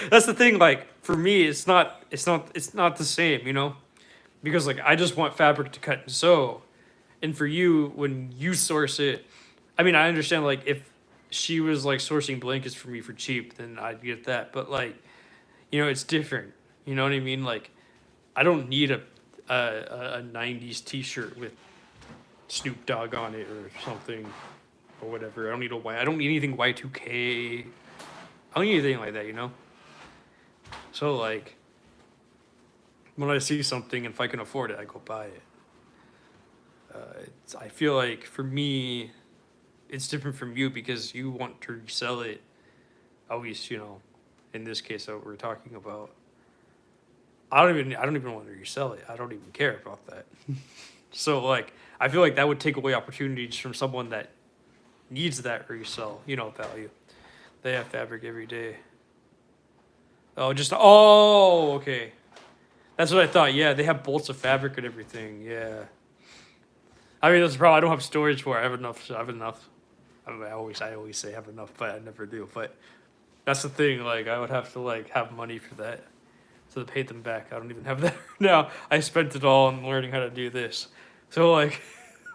That's the thing. Like for me, it's not the same, because like I just want fabric to cut and sew, and for you, when you source it, I mean, I understand like if she was like sourcing blankets for me for cheap, then I'd get that. But like, it's different. You know what I mean? Like, I don't need a 90s T-shirt with Snoop Dogg on it or something, or whatever. I don't need anything Y2K. I don't need anything like that, So, like, when I see something, and if I can afford it, I go buy it. I feel like, for me, it's different from you because you want to resell it. At least, in this case that we're talking about. I don't even want to resell it. I don't even care about that. So, like, I feel like that would take away opportunities from someone that needs that resell, value. They have fabric every day. Okay. That's what I thought. Yeah, they have bolts of fabric and everything. Yeah. I mean, that's the problem. I don't have storage for it. I have enough. I mean, I always say I have enough, but I never do. But that's the thing. Like, I would have to like have money for that, so to pay them back. I don't even have that now. I spent it all on learning how to do this. So like,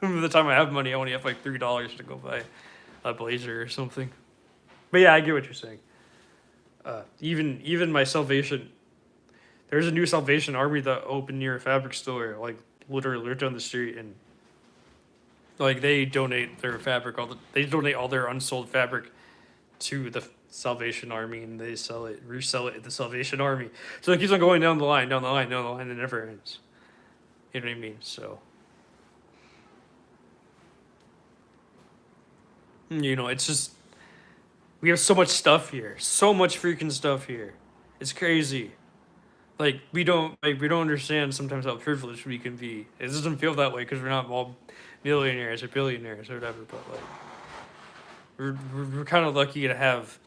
by the time I have money, I only have like $3 to go buy a blazer or something. But yeah, I get what you're saying. Even my Salvation, there's a new Salvation Army that opened near a fabric store, like literally right down the street, and like they donate their fabric, they donate all their unsold fabric to the Salvation Army, and they resell it at the Salvation Army. So it keeps on going down the line, and it never ends. You know what I mean? So. It's just. We have so much stuff here. So much freaking stuff here. It's crazy. Like we don't understand sometimes how privileged we can be. It doesn't feel that way because we're not all millionaires or billionaires or whatever. But like, we're kind of lucky to have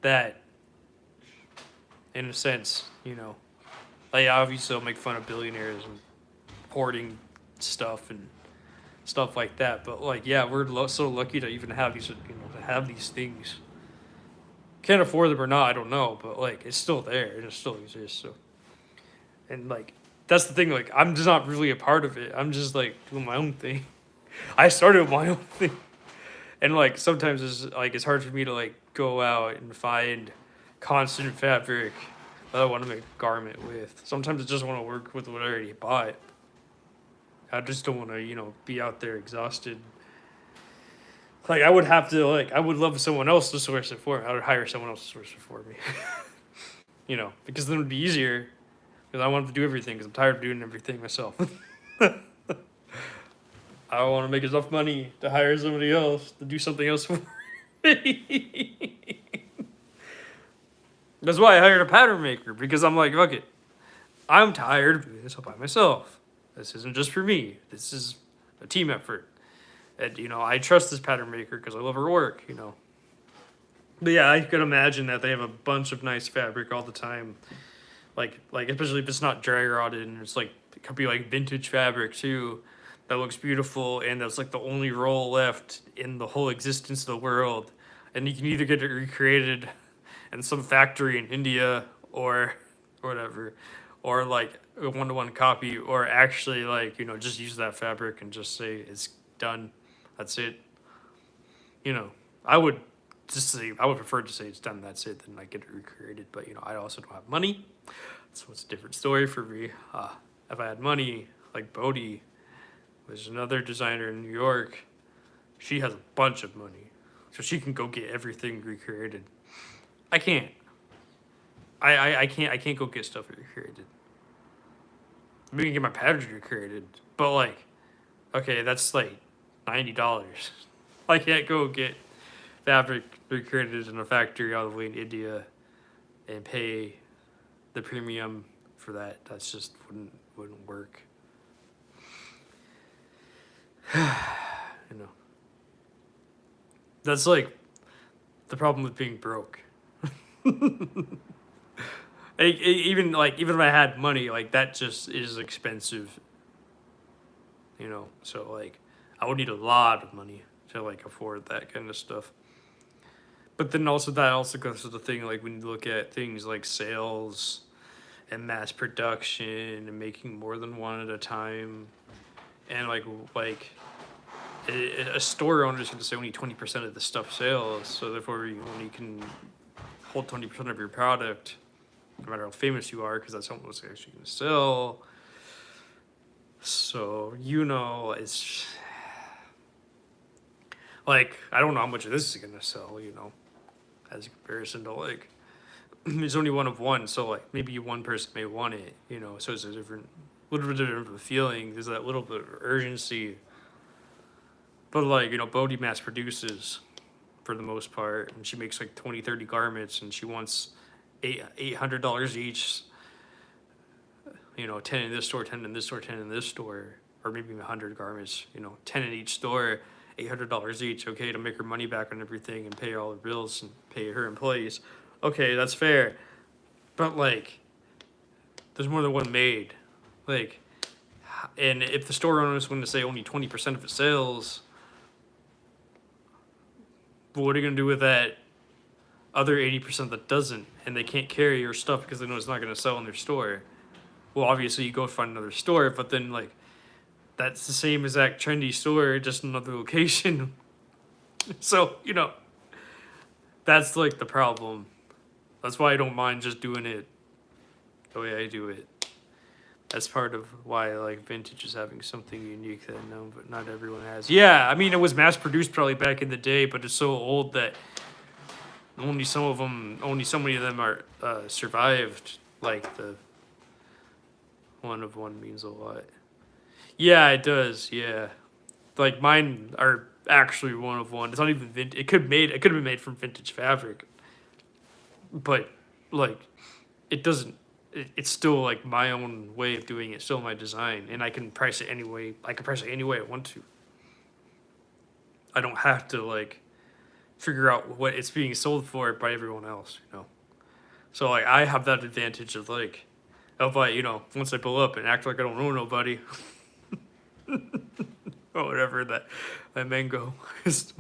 that, in a sense, you know. Like, obviously, I'll make fun of billionaires and hoarding stuff and stuff like that. But, like, yeah, we're so lucky to even have these, you know, to have these things. Can't afford them or not, I don't know. But, like, it's still there and it still exists. So, and, like, that's the thing. Like, I'm just not really a part of it. I'm just, like, doing my own thing. I started my own thing. And, like, sometimes it's hard for me to, like, go out and find constant fabric that I want to make a garment with. Sometimes I just want to work with what I already bought. I just don't want to, you know, be out there exhausted. Like, I would have to, like, I would love someone else to source it for me. I would hire someone else to source it for me. You know, because then it would be easier. Because I want to do everything, because I'm tired of doing everything myself. I want to make enough money to hire somebody else to do something else for me. That's why I hired a pattern maker, because I'm like, fuck it. I'm tired of doing this all by myself. This isn't just for me. This is a team effort. And, you know, I trust this pattern maker because I love her work, you know. But yeah, I could imagine that they have a bunch of nice fabric all the time. Like especially if it's not dry rotted and it's like, it could be like vintage fabric too. That looks beautiful and that's like the only roll left in the whole existence of the world. And you can either get it recreated in some factory in India or whatever, or like a 1-to-1 copy, or actually like, you know, just use that fabric and just say it's done. That's it. You know, I would prefer to say it's done. That's it. Than like get it recreated. But you know, I also don't have money, so it's a different story for me. If I had money, like Bodhi, there's another designer in New York. She has a bunch of money, so she can go get everything recreated. I can't. I can't go get stuff recreated. Maybe I can get my patterns recreated, but like, okay, that's like $90. I can't go get fabric recreated in a factory all the way in India and pay the premium for that. That's just wouldn't work. You know, that's like the problem with being broke. Even if I had money, like that just is expensive. You know, so like I would need a lot of money to like afford that kind of stuff. But then also that also goes to the thing, like when you look at things like sales and mass production and making more than one at a time, and like a store owner is going to say only 20% of the stuff sells, so therefore you only can hold 20% of your product, no matter how famous you are, because that's how much it's actually going to sell. So, you know, it's like, I don't know how much of this is going to sell, you know, as a comparison to like, it's only one of one, so like maybe one person may want it, you know, so it's a little bit different of a feeling. There's that little bit of urgency. But like, you know, Bodhi mass produces for the most part, and she makes like 20-30 garments, and she wants $800 each, you know, 10 in this store, 10 in this store, 10 in this store, or maybe 100 garments, you know, 10 in each store, $800 each, okay, to make her money back on everything and pay all her bills and pay her employees. Okay, that's fair. But like, there's more than one maid. Like, and if the store owner is going to say only 20% of it sells, but what are you going to do with that other 80% that doesn't, and they can't carry your stuff because they know it's not going to sell in their store? Well, obviously you go find another store, but then like, that's the same exact trendy store, just another location. So, you know, that's like the problem. That's why I don't mind just doing it the way I do it. That's part of why I like vintage is having something unique that no, but not everyone has. Yeah, I mean, it was mass produced probably back in the day, but it's so old that only so many of them are survived. Like the one of one means a lot. Yeah, it does. Yeah, like mine are actually one of one. It's not even vintage. It could have been made from vintage fabric, but like it doesn't. It's still like my own way of doing it. Still my design, and I can price it anyway. I can price it any way I want to. I don't have to like figure out what it's being sold for by everyone else, you know. So like I have that advantage of like, if I, you know, once I pull up and act like I don't know nobody, or whatever, that my main goal is to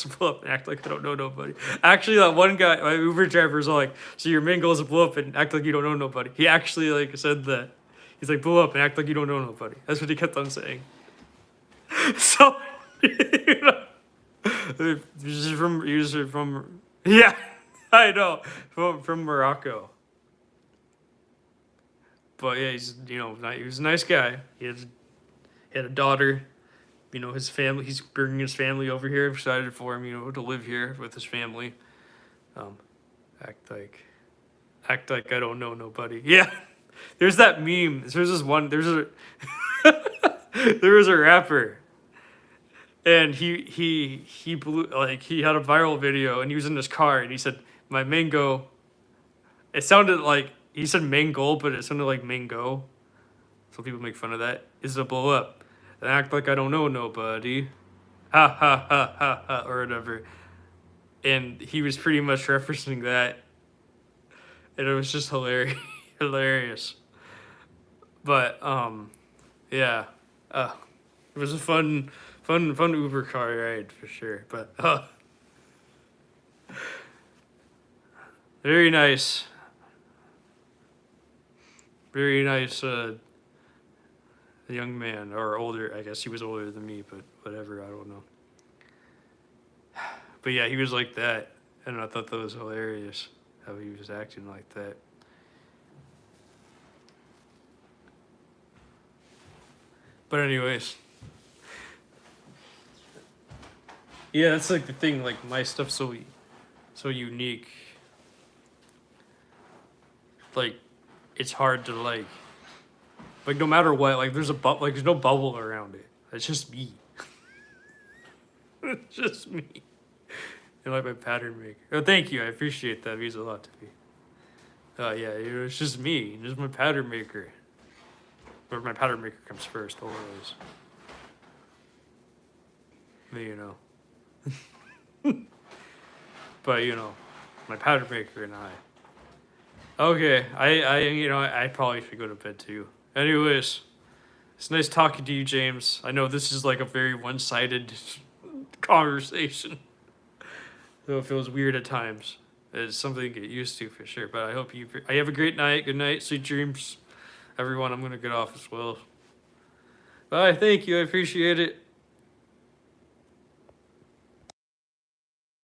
pull up and act like I don't know nobody. Actually, that one guy, my Uber driver, is all like, "So your main goal is to pull up and act like you don't know nobody." He actually like said that. He's like, "Pull up and act like you don't know nobody." That's what he kept on saying. So, you know, you're from, yeah, I know, from Morocco. But yeah, he's, you know, he was a nice guy. He had a daughter. You know, his family. He's bringing his family over here. I'm excited for him, you know, to live here with his family. Act like I don't know nobody. Yeah, there's that meme. There was a rapper, and he blew, like, he had a viral video, and he was in his car, and he said, "My mango." It sounded like he said mango, but it sounded like mango. So people make fun of that. Is to blow up and act like I don't know nobody, ha ha ha ha ha, or whatever. And he was pretty much referencing that, and it was just hilarious, hilarious. But yeah, it was a fun Uber car ride for sure. But very nice. Very nice young man, or older. I guess he was older than me, but whatever, I don't know. But yeah, he was like that, and I thought that was hilarious, how he was acting like that. But anyways. Yeah, that's like the thing, like my stuff's so unique. Like, it's hard to like no matter what, like there's no bubble around it. It's just me. It's just me. And like my pattern maker. Oh, thank you. I appreciate that. It means a lot to me. Yeah, you know, it's just me. Just my pattern maker. But my pattern maker comes first, always. But, you know. But, you know, my pattern maker and I. Okay, I probably should go to bed too. Anyways, it's nice talking to you, James. I know this is like a very one-sided conversation, though it feels weird at times. It's something to get used to for sure. But I hope I have a great night. Good night, sweet dreams, everyone. I'm gonna get off as well. Bye. Thank you. I appreciate it.